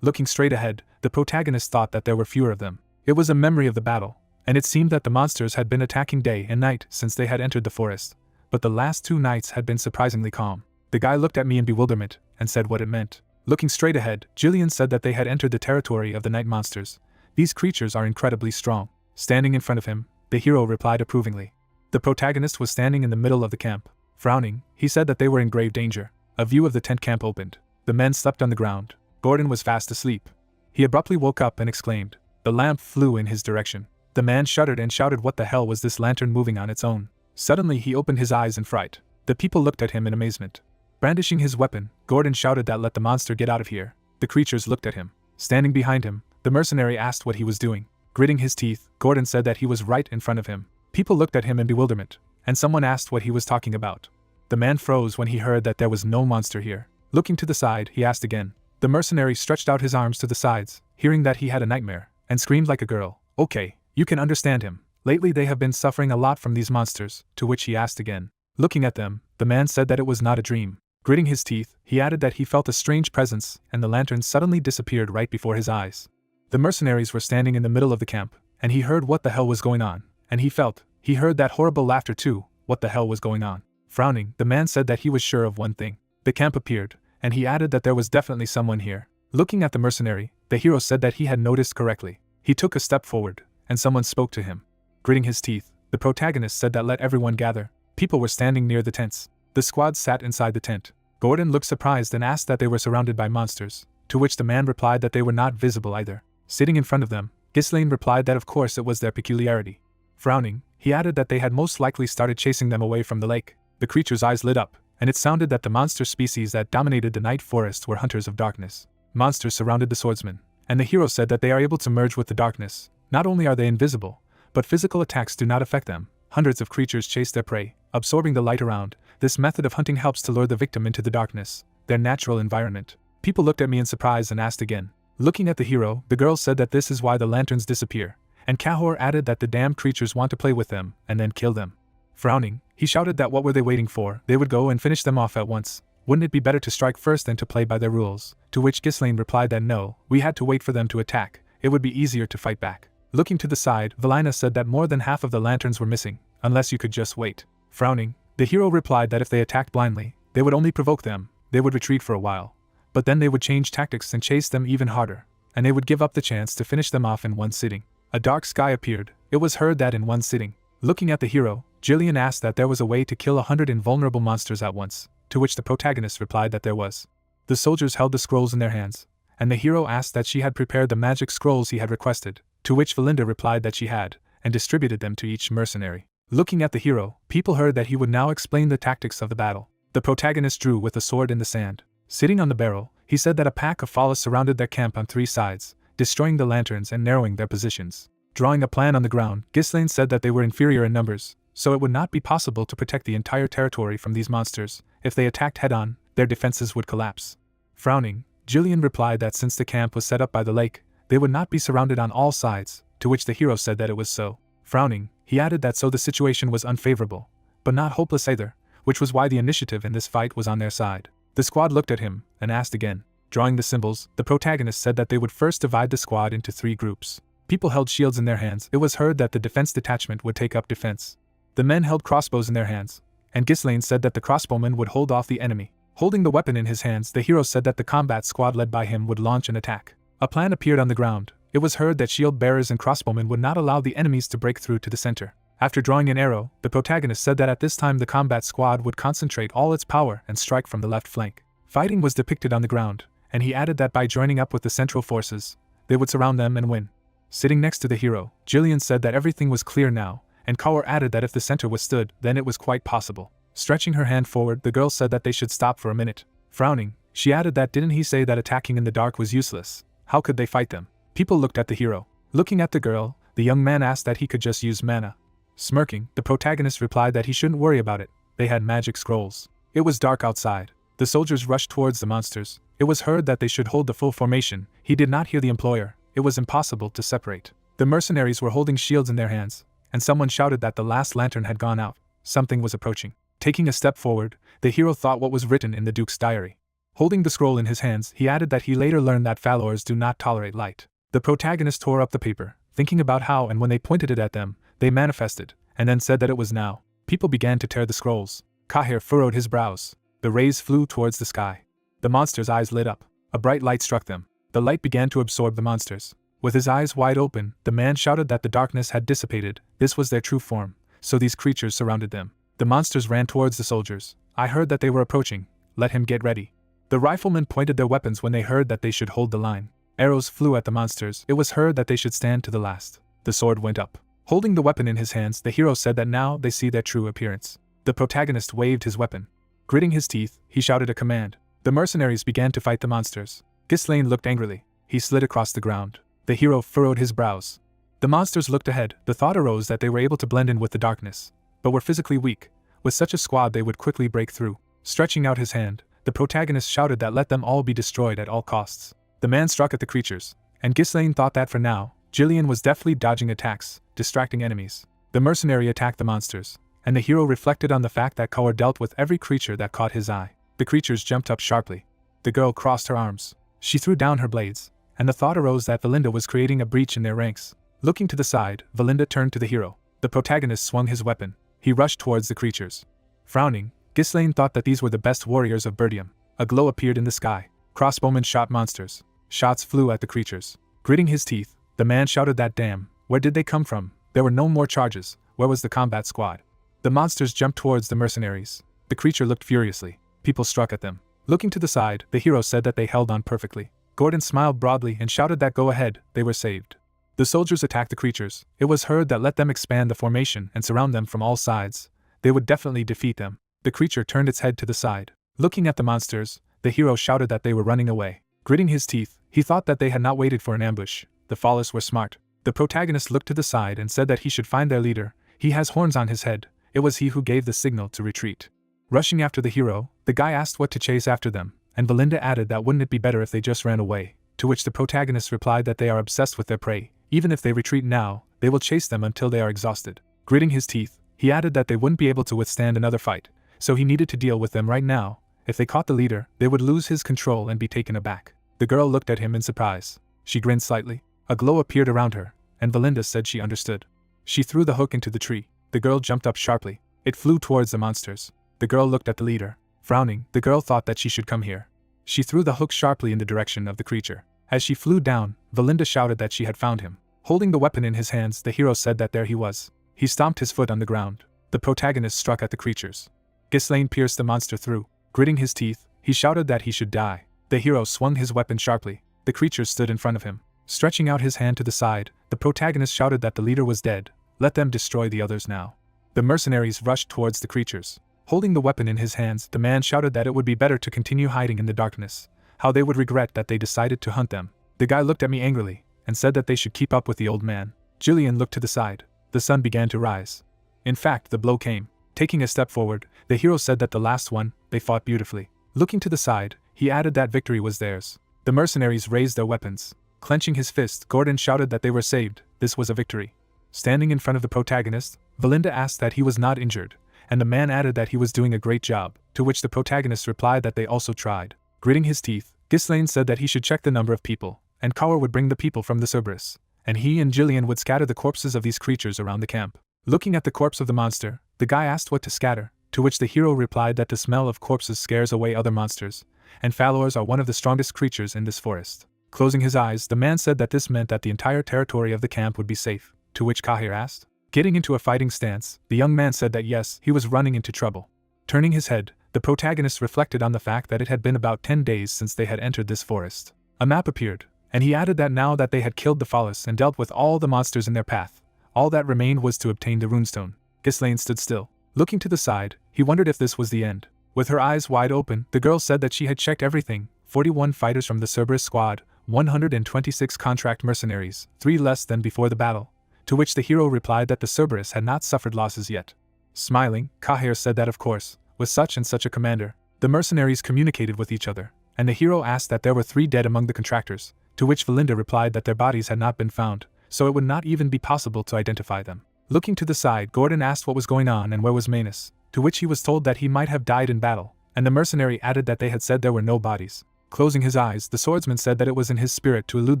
Looking straight ahead, the protagonist thought that there were fewer of them. It was a memory of the battle, and it seemed that the monsters had been attacking day and night since they had entered the forest, but the last 2 nights had been surprisingly calm. The guy looked at me in bewilderment, and said what it meant. Looking straight ahead, Jillian said that they had entered the territory of the night monsters. These creatures are incredibly strong. Standing in front of him, the hero replied approvingly. The protagonist was standing in the middle of the camp. Frowning, he said that they were in grave danger. A view of the tent camp opened. The men slept on the ground. Gordon was fast asleep. He abruptly woke up and exclaimed. The lamp flew in his direction. The man shuddered and shouted what the hell was this lantern moving on its own. Suddenly he opened his eyes in fright. The people looked at him in amazement. Brandishing his weapon, Gordon shouted that let the monster get out of here. The creatures looked at him. Standing behind him, the mercenary asked what he was doing. Gritting his teeth, Gordon said that he was right in front of him. People looked at him in bewilderment. and someone asked what he was talking about. The man froze when he heard that there was no monster here. Looking to the side, he asked again. The mercenary stretched out his arms to the sides, hearing that he had a nightmare, and screamed like a girl. Okay, you can understand him. Lately they have been suffering a lot from these monsters, to which he asked again. Looking at them, the man said that it was not a dream. Gritting his teeth, he added that he felt a strange presence, and the lantern suddenly disappeared right before his eyes. The mercenaries were standing in the middle of the camp, and he heard what the hell was going on, and he heard that horrible laughter too. What the hell was going on? Frowning, the man said that he was sure of one thing. The camp appeared, and he added that there was definitely someone here. Looking at the mercenary, the hero said that he had noticed correctly. He took a step forward, and someone spoke to him. Gritting his teeth, the protagonist said that let everyone gather. People were standing near the tents. The squad sat inside the tent. Gordon looked surprised and asked that they were surrounded by monsters, to which the man replied that they were not visible either. Sitting in front of them, Ghislaine replied that of course it was their peculiarity. Frowning, he added that they had most likely started chasing them away from the lake. The creature's eyes lit up, and it sounded that the monster species that dominated the night forest were hunters of darkness. Monsters surrounded the swordsman, and the hero said that they are able to merge with the darkness. Not only are they invisible, but physical attacks do not affect them. Hundreds of creatures chase their prey, absorbing the light around. This method of hunting helps to lure the victim into the darkness, their natural environment. People looked at me in surprise and asked again. Looking at the hero, the girl said that this is why the lanterns disappear, and Kahor added that the damned creatures want to play with them and then kill them. Frowning, he shouted that what were they waiting for, they would go and finish them off at once. Wouldn't it be better to strike first than to play by their rules? To which Ghislaine replied that no, we had to wait for them to attack, it would be easier to fight back. Looking to the side, Valina said that more than half of the lanterns were missing, unless you could just wait. Frowning, the hero replied that if they attacked blindly, they would only provoke them, they would retreat for a while. But then they would change tactics and chase them even harder, and they would give up the chance to finish them off in one sitting. A dark sky appeared. It was heard that in one sitting. Looking at the hero, Jillian asked that there was a way to kill 100 invulnerable monsters at once, to which the protagonist replied that there was. The soldiers held the scrolls in their hands, and the hero asked that she had prepared the magic scrolls he had requested, to which Valinda replied that she had, and distributed them to each mercenary. Looking at the hero, people heard that he would now explain the tactics of the battle. The protagonist drew with a sword in the sand. Sitting on the barrel, he said that a pack of Follis surrounded their camp on 3 sides, destroying the lanterns and narrowing their positions. Drawing a plan on the ground, Ghislaine said that they were inferior in numbers, so it would not be possible to protect the entire territory from these monsters. If they attacked head-on, their defenses would collapse. Frowning, Jillian replied that since the camp was set up by the lake, they would not be surrounded on all sides, to which the hero said that it was so. Frowning, he added that so the situation was unfavorable, but not hopeless either, which was why the initiative in this fight was on their side. The squad looked at him, and asked again. Drawing the symbols, the protagonist said that they would first divide the squad into 3 groups. People held shields in their hands. It was heard that the defense detachment would take up defense. The men held crossbows in their hands, and Ghislaine said that the crossbowman would hold off the enemy. Holding the weapon in his hands, the hero said that the combat squad led by him would launch an attack. A plan appeared on the ground. It was heard that shield bearers and crossbowmen would not allow the enemies to break through to the center. After drawing an arrow, the protagonist said that at this time the combat squad would concentrate all its power and strike from the left flank. Fighting was depicted on the ground, and he added that by joining up with the central forces, they would surround them and win. Sitting next to the hero, Jillian said that everything was clear now, and Kaur added that if the center withstood, then it was quite possible. Stretching her hand forward, the girl said that they should stop for a minute. Frowning, she added that didn't he say that attacking in the dark was useless? How could they fight them? People looked at the hero. Looking at the girl, the young man asked that he could just use mana. Smirking, the protagonist replied that he shouldn't worry about it. They had magic scrolls. It was dark outside. The soldiers rushed towards the monsters. It was heard that they should hold the full formation. He did not hear the employer. It was impossible to separate. The mercenaries were holding shields in their hands, and someone shouted that the last lantern had gone out. Something was approaching. Taking a step forward, the hero thought what was written in the Duke's diary. Holding the scroll in his hands, he added that he later learned that Falors do not tolerate light. The protagonist tore up the paper, thinking about how and when they pointed it at them, they manifested, and then said that it was now. People began to tear the scrolls. Kahir furrowed his brows. The rays flew towards the sky. The monster's eyes lit up. A bright light struck them. The light began to absorb the monsters. With his eyes wide open, the man shouted that the darkness had dissipated. This was their true form, so these creatures surrounded them. The monsters ran towards the soldiers. I heard that they were approaching. Let him get ready. The riflemen pointed their weapons when they heard that they should hold the line. Arrows flew at the monsters. It was heard that they should stand to the last. The sword went up. Holding the weapon in his hands, the hero said that now they see their true appearance. The protagonist waved his weapon. Gritting his teeth, he shouted a command. The mercenaries began to fight the monsters. Ghislaine looked angrily. He slid across the ground. The hero furrowed his brows. The monsters looked ahead. The thought arose that they were able to blend in with the darkness. but were physically weak. With such a squad they would quickly break through. Stretching out his hand, the protagonist shouted that let them all be destroyed at all costs. The man struck at the creatures, and Ghislaine thought that for now, Jillian was deftly dodging attacks, distracting enemies. The mercenary attacked the monsters, and the hero reflected on the fact that Kaur dealt with every creature that caught his eye. The creatures jumped up sharply. The girl crossed her arms. She threw down her blades, and the thought arose that Valinda was creating a breach in their ranks. Looking to the side, Valinda turned to the hero. The protagonist swung his weapon. He rushed towards the creatures. Frowning, Ghislaine thought that these were the best warriors of Birdium. A glow appeared in the sky. Crossbowmen shot monsters. Shots flew at the creatures. Gritting his teeth, the man shouted that damn, where did they come from? There were no more charges. Where was the combat squad? The monsters jumped towards the mercenaries. The creature looked furiously. People struck at them. Looking to the side, the hero said that they held on perfectly. Gordon smiled broadly and shouted that go ahead, they were saved. The soldiers attacked the creatures. It was heard that let them expand the formation and surround them from all sides. They would definitely defeat them. The creature turned its head to the side. Looking at the monsters, the hero shouted that they were running away. Gritting his teeth, he thought that they had not waited for an ambush. The Follis were smart. The protagonist looked to the side and said that he should find their leader. He has horns on his head. It was he who gave the signal to retreat. Rushing after the hero, the guy asked what to chase after them, and Valinda added that wouldn't it be better if they just ran away, to which the protagonist replied that they are obsessed with their prey. Even if they retreat now, they will chase them until they are exhausted. Gritting his teeth, he added that they wouldn't be able to withstand another fight, so he needed to deal with them right now. If they caught the leader, they would lose his control and be taken aback. The girl looked at him in surprise. She grinned slightly. A glow appeared around her, and Valinda said she understood. She threw the hook into the tree. The girl jumped up sharply. It flew towards the monsters. The girl looked at the leader. Frowning, the girl thought that she should come here. She threw the hook sharply in the direction of the creature. As she flew down, Valinda shouted that she had found him. Holding the weapon in his hands, the hero said that there he was. He stomped his foot on the ground. The protagonist struck at the creatures. Ghislaine pierced the monster through. Gritting his teeth, he shouted that he should die. The hero swung his weapon sharply. The creatures stood in front of him. Stretching out his hand to the side, the protagonist shouted that the leader was dead. Let them destroy the others now. The mercenaries rushed towards the creatures. Holding the weapon in his hands, the man shouted that it would be better to continue hiding in the darkness. How they would regret that they decided to hunt them. The guy looked at me angrily, and said that they should keep up with the old man. Jillian looked to the side. The sun began to rise. In fact, the blow came. Taking a step forward, the hero said that the last one, they fought beautifully. Looking to the side, he added that victory was theirs. The mercenaries raised their weapons. Clenching his fist, Gordon shouted that they were saved. This was a victory. Standing in front of the protagonist, Valinda asked that he was not injured, and the man added that he was doing a great job, to which the protagonist replied that they also tried. Gritting his teeth, Ghislaine said that he should check the number of people, and Kaur would bring the people from the Cerberus, and he and Jillian would scatter the corpses of these creatures around the camp. Looking at the corpse of the monster, the guy asked what to scatter, to which the hero replied that the smell of corpses scares away other monsters, and Falors are one of the strongest creatures in this forest. Closing his eyes, the man said that this meant that the entire territory of the camp would be safe, to which Kahir asked. Getting into a fighting stance, the young man said that yes, he was running into trouble. Turning his head, the protagonist reflected on the fact that it had been about 10 days since they had entered this forest. A map appeared, and he added that now that they had killed the Follis and dealt with all the monsters in their path, all that remained was to obtain the runestone. Ghislaine stood still. Looking to the side, he wondered if this was the end. With her eyes wide open, the girl said that she had checked everything. 41 fighters from the Cerberus squad, 126 contract mercenaries, 3 less than before the battle, to which the hero replied that the Cerberus had not suffered losses yet. Smiling, Kahir said that of course, with such and such a commander, the mercenaries communicated with each other, and the hero asked that there were 3 dead among the contractors, to which Valinda replied that their bodies had not been found, so it would not even be possible to identify them. Looking to the side, Gordon asked what was going on and where was Manus, to which he was told that he might have died in battle, and the mercenary added that they had said there were no bodies. Closing his eyes, the swordsman said that it was in his spirit to elude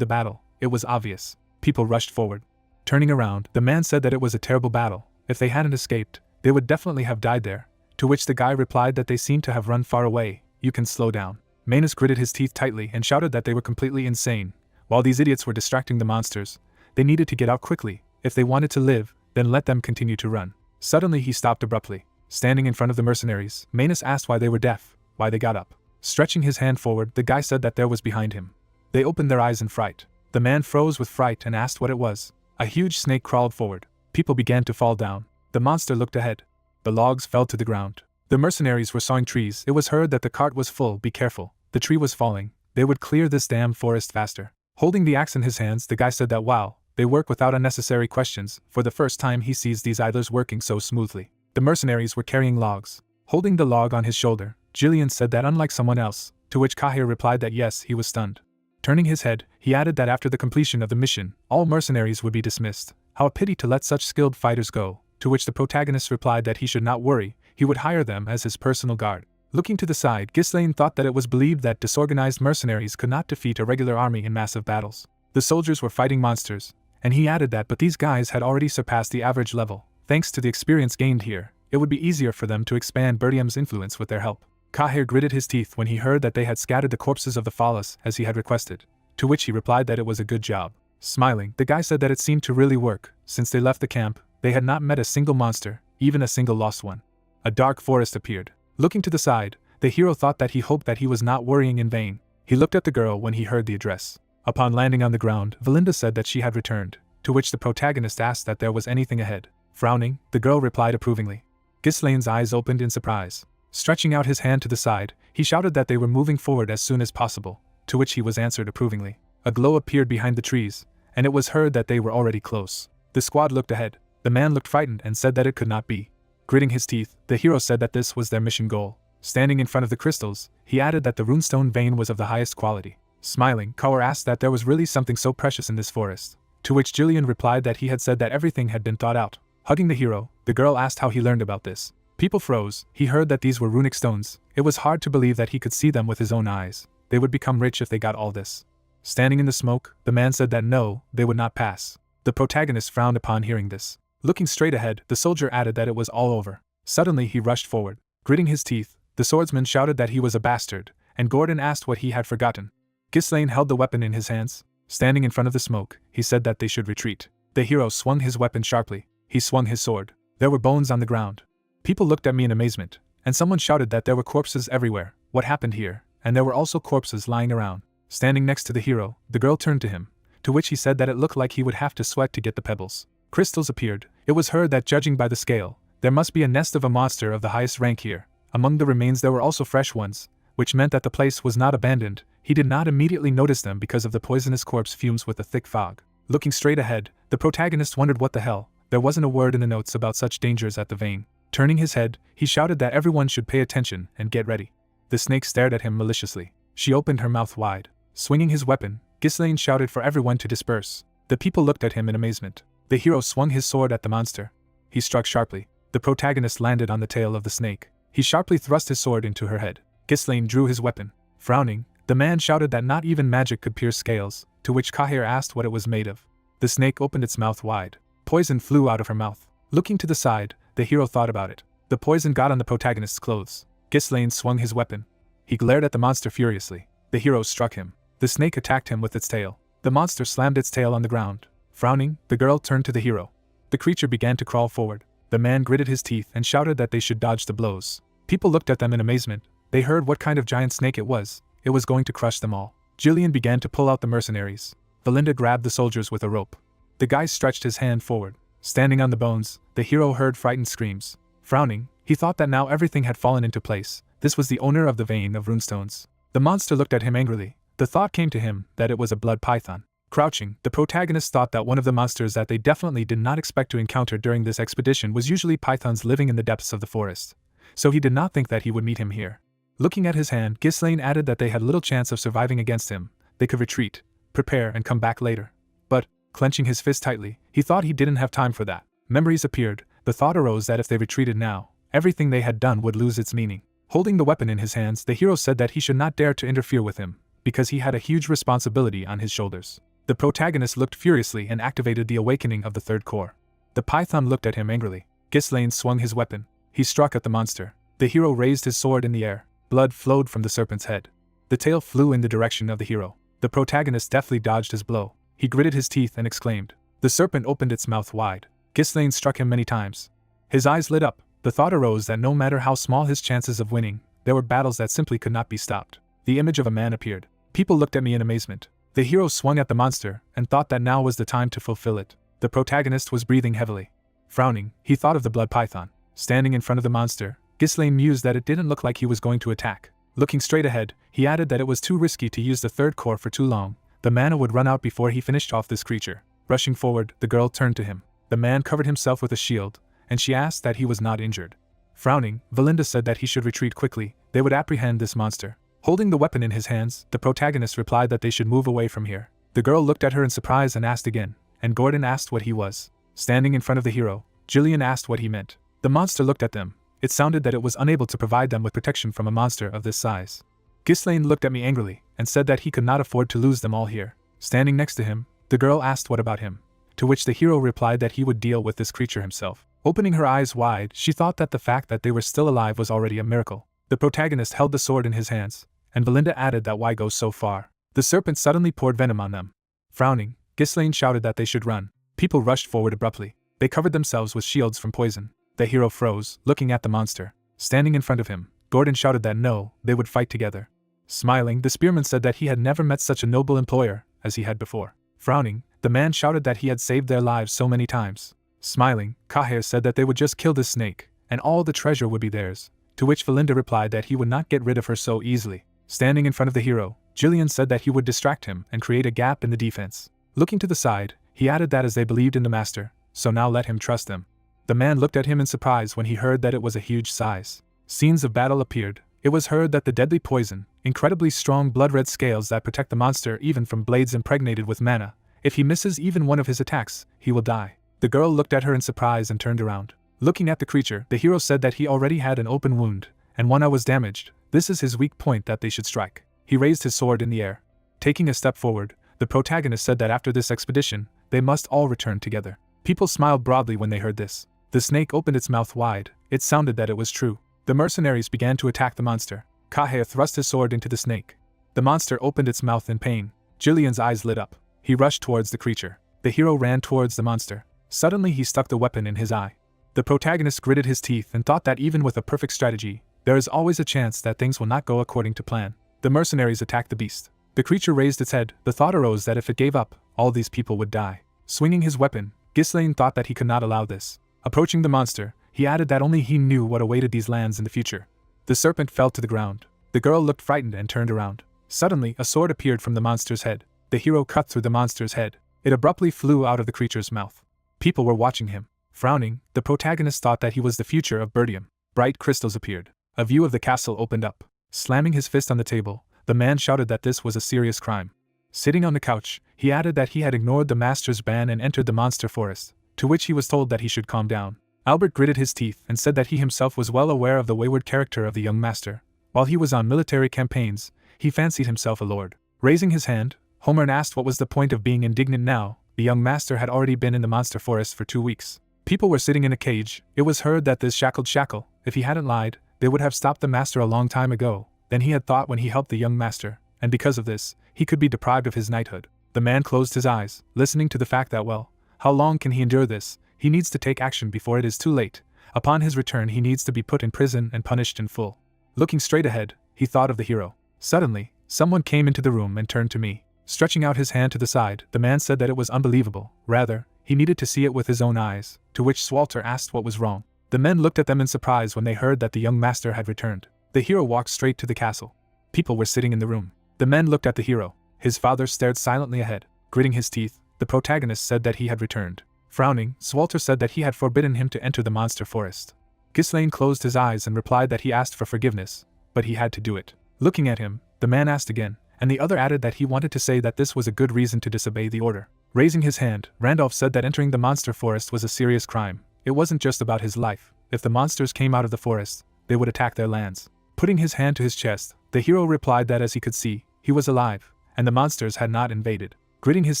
the battle. It was obvious. People rushed forward. Turning around, the man said that it was a terrible battle. If they hadn't escaped, they would definitely have died there, to which the guy replied that they seemed to have run far away. You can slow down. Manus gritted his teeth tightly and shouted that they were completely insane. While these idiots were distracting the monsters, they needed to get out quickly. If they wanted to live, then let them continue to run. Suddenly he stopped abruptly. Standing in front of the mercenaries, Manus asked why they were deaf, why they got up. Stretching his hand forward, the guy said that there was behind him. They opened their eyes in fright. The man froze with fright and asked what it was. A huge snake crawled forward. People began to fall down. The monster looked ahead. The logs fell to the ground. The mercenaries were sawing trees. It was heard that the cart was full. Be careful. The tree was falling. They would clear this damn forest faster. Holding the axe in his hands, the guy said that wow, they work without unnecessary questions. For the first time he sees these idlers working so smoothly. The mercenaries were carrying logs. Holding the log on his shoulder, Jillian said that unlike someone else, to which Kahir replied that yes, he was stunned. Turning his head, he added that after the completion of the mission, all mercenaries would be dismissed. How a pity to let such skilled fighters go, to which the protagonist replied that he should not worry, he would hire them as his personal guard. Looking to the side, Ghislaine thought that it was believed that disorganized mercenaries could not defeat a regular army in massive battles. The soldiers were fighting monsters, and he added that but these guys had already surpassed the average level. Thanks to the experience gained here, it would be easier for them to expand Bertium's influence with their help. Kahir gritted his teeth when he heard that they had scattered the corpses of the Fallas as he had requested, to which he replied that it was a good job. Smiling, the guy said that it seemed to really work. Since they left the camp, they had not met a single monster, even a single lost one. A dark forest appeared. Looking to the side, the hero thought that he hoped that he was not worrying in vain. He looked at the girl when he heard the address. Upon landing on the ground, Valinda said that she had returned, to which the protagonist asked that there was anything ahead. Frowning, the girl replied approvingly. Ghislaine's eyes opened in surprise. Stretching out his hand to the side, he shouted that they were moving forward as soon as possible, to which he was answered approvingly. A glow appeared behind the trees, and it was heard that they were already close. The squad looked ahead. The man looked frightened and said that it could not be. Gritting his teeth, the hero said that this was their mission goal. Standing in front of the crystals, he added that the runestone vein was of the highest quality. Smiling, Kaur asked that there was really something so precious in this forest, to which Jillian replied that he had said that everything had been thought out. Hugging the hero, the girl asked how he learned about this. People froze. He heard that these were runic stones. It was hard to believe that he could see them with his own eyes. They would become rich if they got all this. Standing in the smoke, the man said that no, they would not pass. The protagonist frowned upon hearing this. Looking straight ahead, the soldier added that it was all over. Suddenly he rushed forward. Gritting his teeth, the swordsman shouted that he was a bastard, and Gordon asked what he had forgotten. Ghislaine held the weapon in his hands. Standing in front of the smoke, he said that they should retreat. The hero swung his weapon sharply. He swung his sword. There were bones on the ground. People looked at me in amazement, and someone shouted that there were corpses everywhere. What happened here? And there were also corpses lying around. Standing next to the hero, the girl turned to him, to which he said that it looked like he would have to sweat to get the pebbles. Crystals appeared. It was heard that judging by the scale, there must be a nest of a monster of the highest rank here. Among the remains there were also fresh ones, which meant that the place was not abandoned. He did not immediately notice them because of the poisonous corpse fumes with a thick fog. Looking straight ahead, the protagonist wondered what the hell. There wasn't a word in the notes about such dangers at the vein. Turning his head, he shouted that everyone should pay attention and get ready. The snake stared at him maliciously. She opened her mouth wide. Swinging his weapon, Ghislaine shouted for everyone to disperse. The people looked at him in amazement. The hero swung his sword at the monster. He struck sharply. The protagonist landed on the tail of the snake. He sharply thrust his sword into her head. Ghislaine drew his weapon. Frowning, the man shouted that not even magic could pierce scales, to which Kahir asked what it was made of. The snake opened its mouth wide. Poison flew out of her mouth. Looking to the side, the hero thought about it. The poison got on the protagonist's clothes. Ghislaine swung his weapon. He glared at the monster furiously. The hero struck him. The snake attacked him with its tail. The monster slammed its tail on the ground. Frowning, the girl turned to the hero. The creature began to crawl forward. The man gritted his teeth and shouted that they should dodge the blows. People looked at them in amazement. They heard what kind of giant snake it was. It was going to crush them all. Jillian began to pull out the mercenaries. Valinda grabbed the soldiers with a rope. The guy stretched his hand forward. Standing on the bones, the hero heard frightened screams. Frowning, he thought that now everything had fallen into place. This was the owner of the vein of runestones. The monster looked at him angrily. The thought came to him that it was a blood python. Crouching, the protagonist thought that one of the monsters that they definitely did not expect to encounter during this expedition was usually pythons living in the depths of the forest. So he did not think that he would meet him here. Looking at his hand, Ghislaine added that they had little chance of surviving against him. They could retreat, prepare, and come back later. But, clenching his fist tightly, he thought he didn't have time for that. Memories appeared. The thought arose that if they retreated now, everything they had done would lose its meaning. Holding the weapon in his hands, the hero said that he should not dare to interfere with him, because he had a huge responsibility on his shoulders. The protagonist looked furiously and activated the awakening of the third core. The python looked at him angrily. Ghislaine swung his weapon. He struck at the monster. The hero raised his sword in the air. Blood flowed from the serpent's head. The tail flew in the direction of the hero. The protagonist deftly dodged his blow. He gritted his teeth and exclaimed. The serpent opened its mouth wide. Ghislaine struck him many times. His eyes lit up. The thought arose that no matter how small his chances of winning, there were battles that simply could not be stopped. The image of a man appeared. People looked at me in amazement. The hero swung at the monster and thought that now was the time to fulfill it. The protagonist was breathing heavily. Frowning, he thought of the blood python. Standing in front of the monster, Ghislaine mused that it didn't look like he was going to attack. Looking straight ahead, he added that it was too risky to use the third core for too long. The mana would run out before he finished off this creature. Rushing forward, the girl turned to him. The man covered himself with a shield, and she asked that he was not injured. Frowning, Valinda said that he should retreat quickly, they would apprehend this monster. Holding the weapon in his hands, the protagonist replied that they should move away from here. The girl looked at her in surprise and asked again, and Gordon asked what he was. Standing in front of the hero, Jillian asked what he meant. The monster looked at them. It sounded that it was unable to provide them with protection from a monster of this size. Ghislaine looked at me angrily, and said that he could not afford to lose them all here. Standing next to him, the girl asked what about him, to which the hero replied that he would deal with this creature himself. Opening her eyes wide, she thought that the fact that they were still alive was already a miracle. The protagonist held the sword in his hands, and Belinda added that why go so far? The serpent suddenly poured venom on them. Frowning, Ghislaine shouted that they should run. People rushed forward abruptly. They covered themselves with shields from poison. The hero froze, looking at the monster. Standing in front of him, Gordon shouted that no, they would fight together. Smiling, the spearman said that he had never met such a noble employer as he had before. Frowning, the man shouted that he had saved their lives so many times. Smiling, Kaher said that they would just kill this snake, and all the treasure would be theirs, to which Valinda replied that he would not get rid of her so easily. Standing in front of the hero, Jillian said that he would distract him and create a gap in the defense. Looking to the side, he added that as they believed in the master, so now let him trust them. The man looked at him in surprise when he heard that it was a huge size. Scenes of battle appeared. It was heard that the deadly poison, incredibly strong blood-red scales that protect the monster even from blades impregnated with mana, if he misses even one of his attacks, he will die. The girl looked at her in surprise and turned around. Looking at the creature, the hero said that he already had an open wound, and one eye was damaged. This is his weak point that they should strike. He raised his sword in the air. Taking a step forward, the protagonist said that after this expedition, they must all return together. People smiled broadly when they heard this. The snake opened its mouth wide. It sounded that it was true. The mercenaries began to attack the monster. Kaher thrust his sword into the snake. The monster opened its mouth in pain. Jillian's eyes lit up. He rushed towards the creature. The hero ran towards the monster. Suddenly he stuck the weapon in his eye. The protagonist gritted his teeth and thought that even with a perfect strategy, there is always a chance that things will not go according to plan. The mercenaries attacked the beast. The creature raised its head. The thought arose that if it gave up, all these people would die. Swinging his weapon, Ghislaine thought that he could not allow this. Approaching the monster, he added that only he knew what awaited these lands in the future. The serpent fell to the ground. The girl looked frightened and turned around. Suddenly, a sword appeared from the monster's head. The hero cut through the monster's head. It abruptly flew out of the creature's mouth. People were watching him. Frowning, the protagonist thought that he was the future of Birdium. Bright crystals appeared. A view of the castle opened up. Slamming his fist on the table, the man shouted that this was a serious crime. Sitting on the couch, he added that he had ignored the master's ban and entered the monster forest, to which he was told that he should calm down. Albert gritted his teeth and said that he himself was well aware of the wayward character of the young master. While he was on military campaigns, he fancied himself a lord. Raising his hand, Homer asked what was the point of being indignant now. The young master had already been in the monster forest for 2 weeks. People were sitting in a cage. It was heard that this shackled shackle, if he hadn't lied, they would have stopped the master a long time ago. Then he had thought when he helped the young master, and because of this, he could be deprived of his knighthood. The man closed his eyes, listening to the fact that well, how long can he endure this? He needs to take action before it is too late. Upon his return he needs to be put in prison and punished in full. Looking straight ahead, he thought of the hero. Suddenly, someone came into the room and turned to me. Stretching out his hand to the side, the man said that it was unbelievable. Rather, he needed to see it with his own eyes, to which Swalter asked what was wrong. The men looked at them in surprise when they heard that the young master had returned. The hero walked straight to the castle. People were sitting in the room. The men looked at the hero. His father stared silently ahead. Gritting his teeth, the protagonist said that he had returned. Frowning, Swalter said that he had forbidden him to enter the monster forest. Ghislaine closed his eyes and replied that he asked for forgiveness, but he had to do it. Looking at him, the man asked again, and the other added that he wanted to say that this was a good reason to disobey the order. Raising his hand, Randolph said that entering the monster forest was a serious crime. It wasn't just about his life. If the monsters came out of the forest, they would attack their lands. Putting his hand to his chest, the hero replied that as he could see, he was alive, and the monsters had not invaded. Gritting his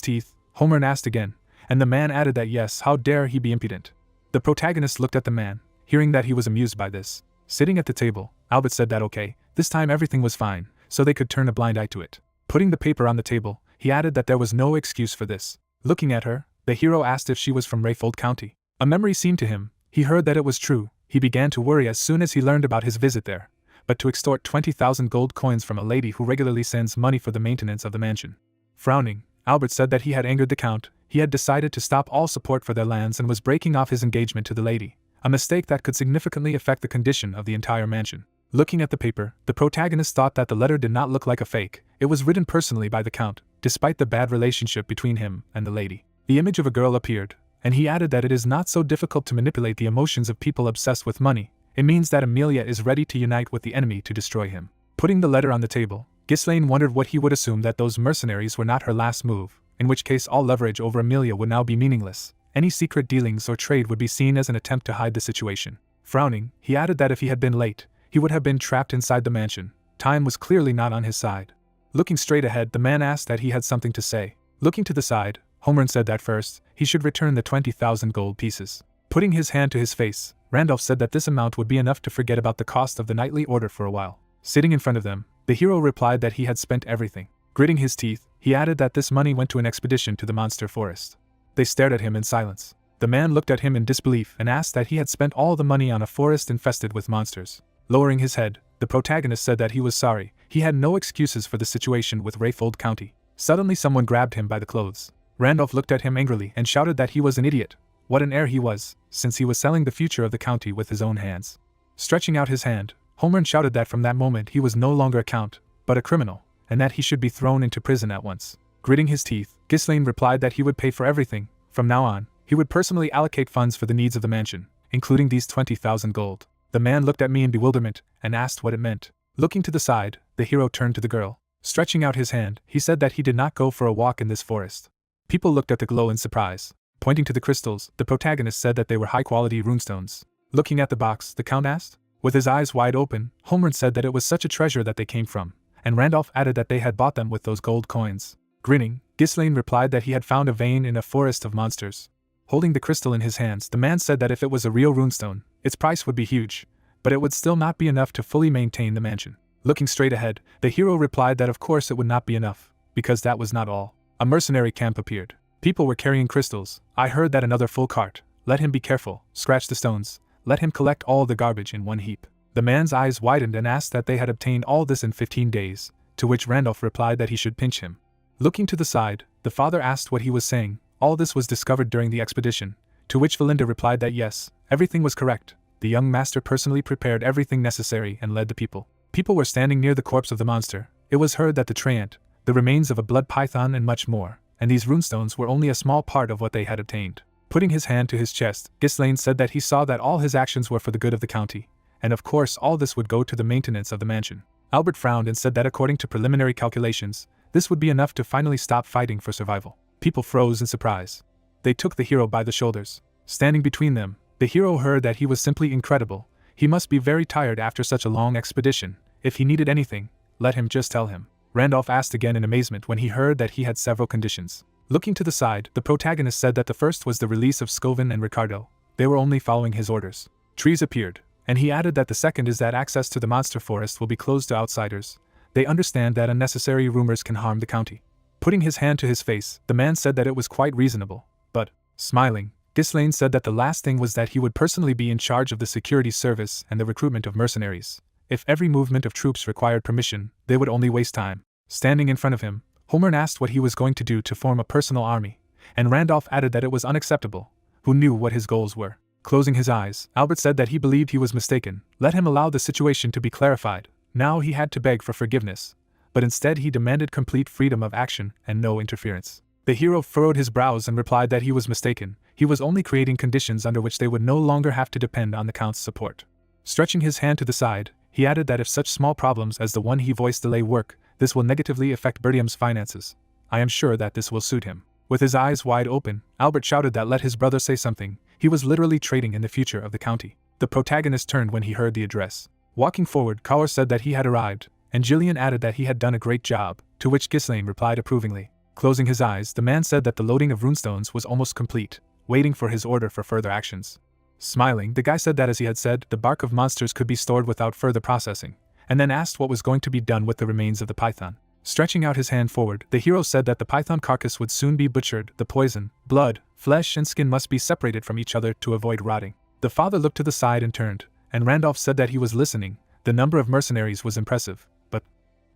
teeth, Homer asked again, and the man added that yes, how dare he be impudent. The protagonist looked at the man, hearing that he was amused by this. Sitting at the table, Albert said that okay, this time everything was fine, so they could turn a blind eye to it. Putting the paper on the table, he added that there was no excuse for this. Looking at her, the hero asked if she was from Rayfold County. A memory seemed to him. He heard that it was true. He began to worry as soon as he learned about his visit there. But to extort 20,000 gold coins from a lady who regularly sends money for the maintenance of the mansion. Frowning, Albert said that he had angered the count. He had decided to stop all support for their lands and was breaking off his engagement to the lady. A mistake that could significantly affect the condition of the entire mansion. Looking at the paper, the protagonist thought that the letter did not look like a fake. It was written personally by the count, despite the bad relationship between him and the lady. The image of a girl appeared. and he added that it is not so difficult to manipulate the emotions of people obsessed with money. It means that Amelia is ready to unite with the enemy to destroy him. Putting the letter on the table, Ghislaine wondered what he would assume that those mercenaries were not her last move, in which case all leverage over Amelia would now be meaningless. Any secret dealings or trade would be seen as an attempt to hide the situation. Frowning, he added that if he had been late, he would have been trapped inside the mansion. Time was clearly not on his side. Looking straight ahead, the man asked that he had something to say. Looking to the side, Homer said that first, he should return the 20,000 gold pieces. Putting his hand to his face, Randolph said that this amount would be enough to forget about the cost of the nightly order for a while. Sitting in front of them, the hero replied that he had spent everything. Gritting his teeth, he added that this money went to an expedition to the monster forest. They stared at him in silence. The man looked at him in disbelief and asked that he had spent all the money on a forest infested with monsters. Lowering his head, the protagonist said that he was sorry. He had no excuses for the situation with Rayfold County. Suddenly someone grabbed him by the clothes. Randolph looked at him angrily and shouted that he was an idiot. What an heir he was, since he was selling the future of the county with his own hands. Stretching out his hand, Homer shouted that from that moment he was no longer a count, but a criminal, and that he should be thrown into prison at once. Gritting his teeth, Ghislaine replied that he would pay for everything. From now on, he would personally allocate funds for the needs of the mansion, including these 20,000 gold. The man looked at me in bewilderment and asked what it meant. Looking to the side, the hero turned to the girl. Stretching out his hand, he said that he did not go for a walk in this forest. People looked at the glow in surprise. Pointing to the crystals, the protagonist said that they were high-quality runestones. Looking at the box, the count asked. With his eyes wide open, Homer said that it was such a treasure that they came from, and Randolph added that they had bought them with those gold coins. Grinning, Ghislaine replied that he had found a vein in a forest of monsters. Holding the crystal in his hands, the man said that if it was a real runestone, its price would be huge, but it would still not be enough to fully maintain the mansion. Looking straight ahead, the hero replied that of course it would not be enough, because that was not all. A mercenary camp appeared. People were carrying crystals. I heard that another full cart. Let him be careful, scratch the stones, let him collect all the garbage in one heap. The man's eyes widened and asked that they had obtained all this in 15 days, to which Randolph replied that he should pinch him. Looking to the side, the father asked what he was saying. All this was discovered during the expedition, to which Valinda replied that yes, everything was correct. The young master personally prepared everything necessary and led the people. People were standing near the corpse of the monster. It was heard that the treant, the remains of a blood python and much more, and these runestones were only a small part of what they had obtained. Putting his hand to his chest, Ghislaine said that he saw that all his actions were for the good of the county, and of course all this would go to the maintenance of the mansion. Albert frowned and said that according to preliminary calculations, this would be enough to finally stop fighting for survival. People froze in surprise. They took the hero by the shoulders. Standing between them, the hero heard that he was simply incredible. He must be very tired after such a long expedition. If he needed anything, let him just tell him. Randolph asked again in amazement when he heard that he had several conditions. Looking to the side, the protagonist said that the first was the release of Scovin and Ricardo. They were only following his orders. Trees appeared, and he added that the second is that access to the monster forest will be closed to outsiders. They understand that unnecessary rumors can harm the county. Putting his hand to his face, the man said that it was quite reasonable, but, smiling, Ghislaine said that the last thing was that he would personally be in charge of the security service and the recruitment of mercenaries. If every movement of troops required permission, they would only waste time. Standing in front of him, Homer asked what he was going to do to form a personal army, and Randolph added that it was unacceptable. Who knew what his goals were? Closing his eyes, Albert said that he believed he was mistaken. Let him allow the situation to be clarified. Now he had to beg for forgiveness, but instead he demanded complete freedom of action and no interference. The hero furrowed his brows and replied that he was mistaken. He was only creating conditions under which they would no longer have to depend on the Count's support. Stretching his hand to the side, he added that if such small problems as the one he voiced delay work, this will negatively affect Bertium's finances. I am sure that this will suit him. With his eyes wide open, Albert shouted that let his brother say something. He was literally trading in the future of the county. The protagonist turned when he heard the address. Walking forward, Kaur said that he had arrived, and Jillian added that he had done a great job, to which Ghislaine replied approvingly. Closing his eyes, the man said that the loading of runestones was almost complete, waiting for his order for further actions. Smiling, the guy said that as he had said, the bark of monsters could be stored without further processing, and then asked what was going to be done with the remains of the python. Stretching out his hand forward, the hero said that the python carcass would soon be butchered. The poison, blood, flesh and skin must be separated from each other to avoid rotting. The father looked to the side and turned, and Randolph said that he was listening. The number of mercenaries was impressive, but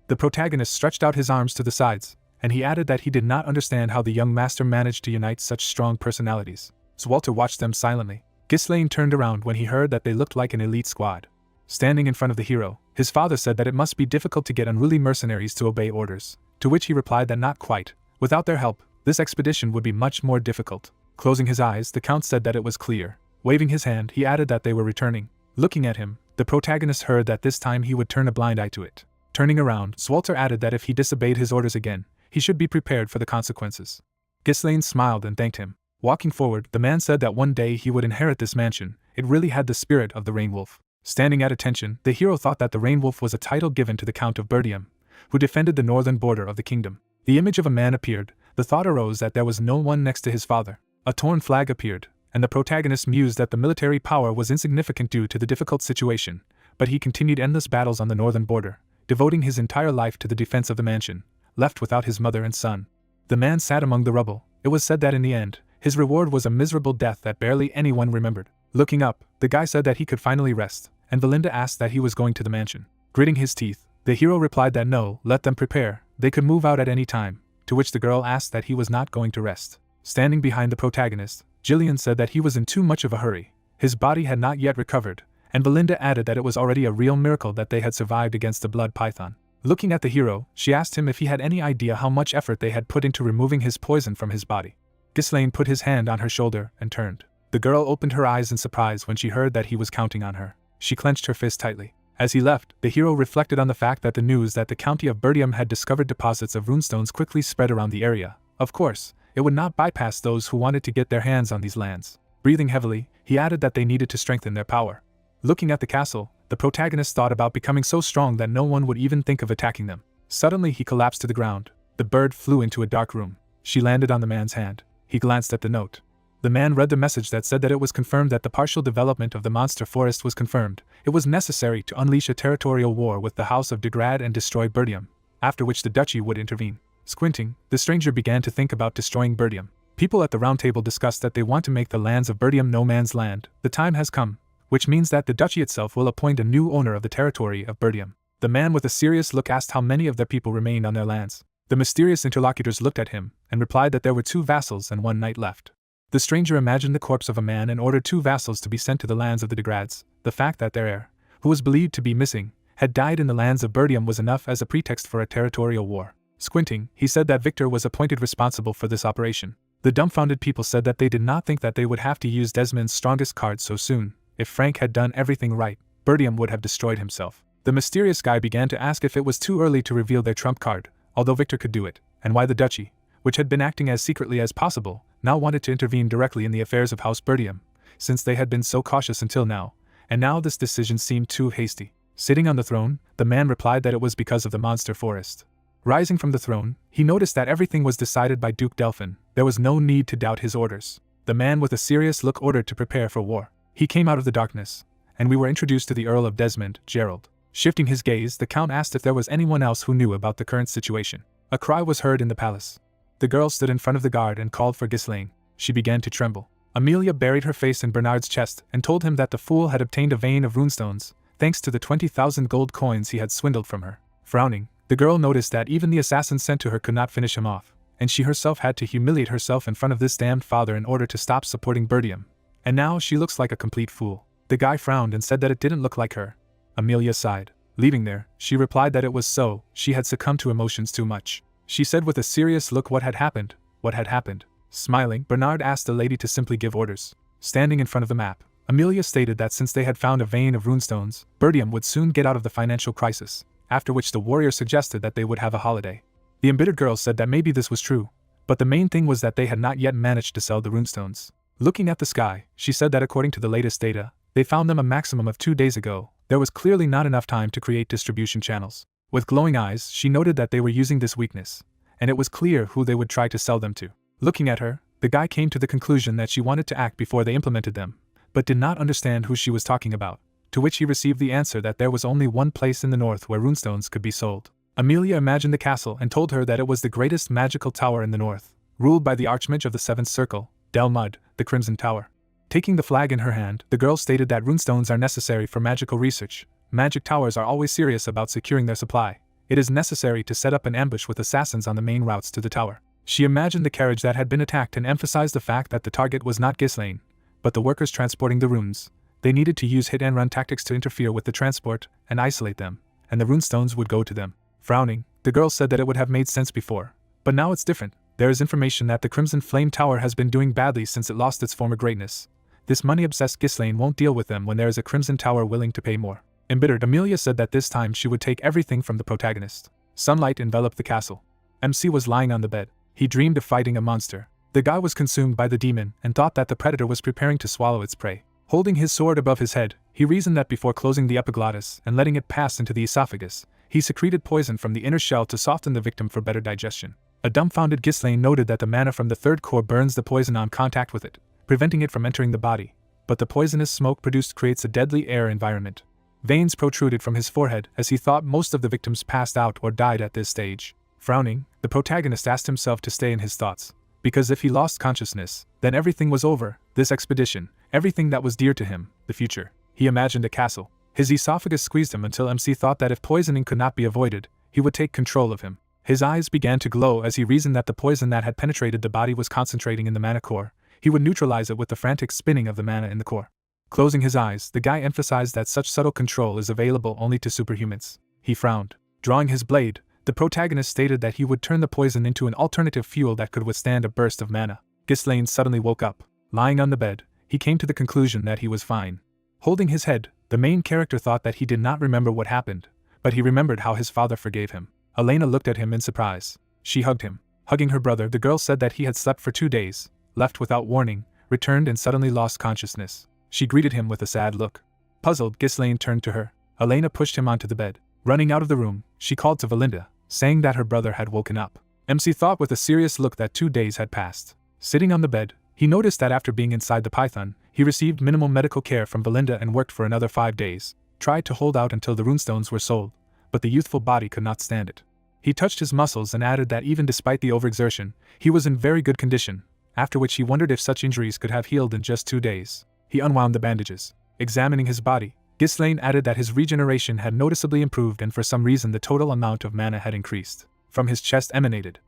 the protagonist stretched out his arms to the sides, and he added that he did not understand how the young master managed to unite such strong personalities. Walter watched them silently. Ghislaine turned around when he heard that they looked like an elite squad. Standing in front of the hero, his father said that it must be difficult to get unruly mercenaries to obey orders, to which he replied that not quite. Without their help, this expedition would be much more difficult. Closing his eyes, the Count said that it was clear. Waving his hand, he added that they were returning. Looking at him, the protagonist heard that this time he would turn a blind eye to it. Turning around, Swalter added that if he disobeyed his orders again, he should be prepared for the consequences. Ghislaine smiled and thanked him. Walking forward, the man said that one day he would inherit this mansion. It really had the spirit of the Rainwolf. Standing at attention, the hero thought that the Rainwolf was a title given to the Count of Burdium, who defended the northern border of the kingdom. The image of a man appeared. The thought arose that there was no one next to his father. A torn flag appeared, and the protagonist mused that the military power was insignificant due to the difficult situation, but he continued endless battles on the northern border, devoting his entire life to the defense of the mansion, left without his mother and son. The man sat among the rubble. It was said that in the end, his reward was a miserable death that barely anyone remembered. Looking up, the guy said that he could finally rest, and Valinda asked that he was going to the mansion. Gritting his teeth, the hero replied that no, let them prepare, they could move out at any time, to which the girl asked that he was not going to rest. Standing behind the protagonist, Jillian said that he was in too much of a hurry. His body had not yet recovered, and Valinda added that it was already a real miracle that they had survived against the blood python. Looking at the hero, she asked him if he had any idea how much effort they had put into removing his poison from his body. Ghislaine put his hand on her shoulder and turned. The girl opened her eyes in surprise when she heard that he was counting on her. She clenched her fist tightly. As he left, the hero reflected on the fact that the news that the county of Burdium had discovered deposits of runestones quickly spread around the area. Of course, it would not bypass those who wanted to get their hands on these lands. Breathing heavily, he added that they needed to strengthen their power. Looking at the castle, the protagonist thought about becoming so strong that no one would even think of attacking them. Suddenly he collapsed to the ground. The bird flew into a dark room. She landed on the man's hand. He glanced at the note. The man read the message that said that it was confirmed that the partial development of the monster forest was confirmed. It was necessary to unleash a territorial war with the House of Degrad and destroy Burdium, after which the duchy would intervene. Squinting, the stranger began to think about destroying Burdium. People at the round table discussed that they want to make the lands of Burdium no man's land. The time has come, which means that the duchy itself will appoint a new owner of the territory of Burdium. The man with a serious look asked how many of their people remained on their lands. The mysterious interlocutors looked at him and replied that there were 2 vassals and 1 knight left. The stranger imagined the corpse of a man and ordered 2 vassals to be sent to the lands of the Degrads. The fact that their heir, who was believed to be missing, had died in the lands of Burdium was enough as a pretext for a territorial war. Squinting, he said that Victor was appointed responsible for this operation. The dumbfounded people said that they did not think that they would have to use Desmond's strongest card so soon. If Frank had done everything right, Burdium would have destroyed himself. The mysterious guy began to ask if it was too early to reveal their trump card, although Victor could do it, and why the duchy, which had been acting as secretly as possible, now wanted to intervene directly in the affairs of House Burdium, since they had been so cautious until now, and now this decision seemed too hasty. Sitting on the throne, the man replied that it was because of the monster forest. Rising from the throne, he noticed that everything was decided by Duke Delphin. There was no need to doubt his orders. The man with a serious look ordered to prepare for war. He came out of the darkness, and we were introduced to the Earl of Desmond, Gerald. Shifting his gaze, the Count asked if there was anyone else who knew about the current situation. A cry was heard in the palace. The girl stood in front of the guard and called for Ghislaine. She began to tremble. Amelia buried her face in Bernard's chest and told him that the fool had obtained a vein of runestones, thanks to the 20,000 gold coins he had swindled from her. Frowning, the girl noticed that even the assassin sent to her could not finish him off, and she herself had to humiliate herself in front of this damned father in order to stop supporting Burdium. And now she looks like a complete fool. The guy frowned and said that it didn't look like her. Amelia sighed. Leaving there, she replied that it was so, she had succumbed to emotions too much. She said with a serious look what had happened. What had happened? Smiling, Bernard asked the lady to simply give orders. Standing in front of the map, Amelia stated that since they had found a vein of runestones, Burdium would soon get out of the financial crisis, after which the warrior suggested that they would have a holiday. The embittered girl said that maybe this was true, but the main thing was that they had not yet managed to sell the runestones. Looking at the sky, she said that according to the latest data, they found them a maximum of 2 days ago. There was clearly not enough time to create distribution channels. With glowing eyes, she noted that they were using this weakness, and it was clear who they would try to sell them to. Looking at her, the guy came to the conclusion that she wanted to act before they implemented them, but did not understand who she was talking about, to which he received the answer that there was only one place in the north where runestones could be sold. Amelia imagined the castle and told her that it was the greatest magical tower in the north, ruled by the Archmage of the Seventh Circle, Delmud, the Crimson Tower. Taking the flag in her hand, the girl stated that runestones are necessary for magical research. Magic towers are always serious about securing their supply. It is necessary to set up an ambush with assassins on the main routes to the tower. She imagined the carriage that had been attacked and emphasized the fact that the target was not Ghislaine, but the workers transporting the runes. They needed to use hit-and-run tactics to interfere with the transport and isolate them, and the runestones would go to them. Frowning, the girl said that it would have made sense before, but now it's different. There is information that the Crimson Flame Tower has been doing badly since it lost its former greatness. This money-obsessed Ghislaine won't deal with them when there is a Crimson Tower willing to pay more. Embittered, Amelia said that this time she would take everything from the protagonist. Sunlight enveloped the castle. MC was lying on the bed. He dreamed of fighting a monster. The guy was consumed by the demon and thought that the predator was preparing to swallow its prey. Holding his sword above his head, he reasoned that before closing the epiglottis and letting it pass into the esophagus, he secreted poison from the inner shell to soften the victim for better digestion. A dumbfounded Ghislaine noted that the mana from the third core burns the poison on contact with it, preventing it from entering the body, but the poisonous smoke produced creates a deadly air environment. Veins protruded from his forehead as he thought most of the victims passed out or died at this stage. Frowning, the protagonist asked himself to stay in his thoughts, because if he lost consciousness, then everything was over, this expedition, everything that was dear to him, the future. He imagined a castle. His esophagus squeezed him until MC thought that if poisoning could not be avoided, he would take control of him. His eyes began to glow as he reasoned that the poison that had penetrated the body was concentrating in the mana core. He would neutralize it with the frantic spinning of the mana in the core. Closing his eyes, the guy emphasized that such subtle control is available only to superhumans. He frowned. Drawing his blade, the protagonist stated that he would turn the poison into an alternative fuel that could withstand a burst of mana. Ghislaine suddenly woke up. Lying on the bed, he came to the conclusion that he was fine. Holding his head, the main character thought that he did not remember what happened, but he remembered how his father forgave him. Elena looked at him in surprise. She hugged him. Hugging her brother, the girl said that he had slept for 2 days, left without warning, returned and suddenly lost consciousness. She greeted him with a sad look. Puzzled, Ghislaine turned to her. Elena pushed him onto the bed. Running out of the room, she called to Valinda, saying that her brother had woken up. MC thought with a serious look that 2 days had passed. Sitting on the bed, he noticed that after being inside the python, he received minimal medical care from Valinda and worked for another 5 days, tried to hold out until the runestones were sold, but the youthful body could not stand it. He touched his muscles and added that even despite the overexertion, he was in very good condition, after which he wondered if such injuries could have healed in just 2 days. He unwound the bandages. Examining his body, Ghislaine added that his regeneration had noticeably improved and for some reason the total amount of mana had increased. From his chest emanated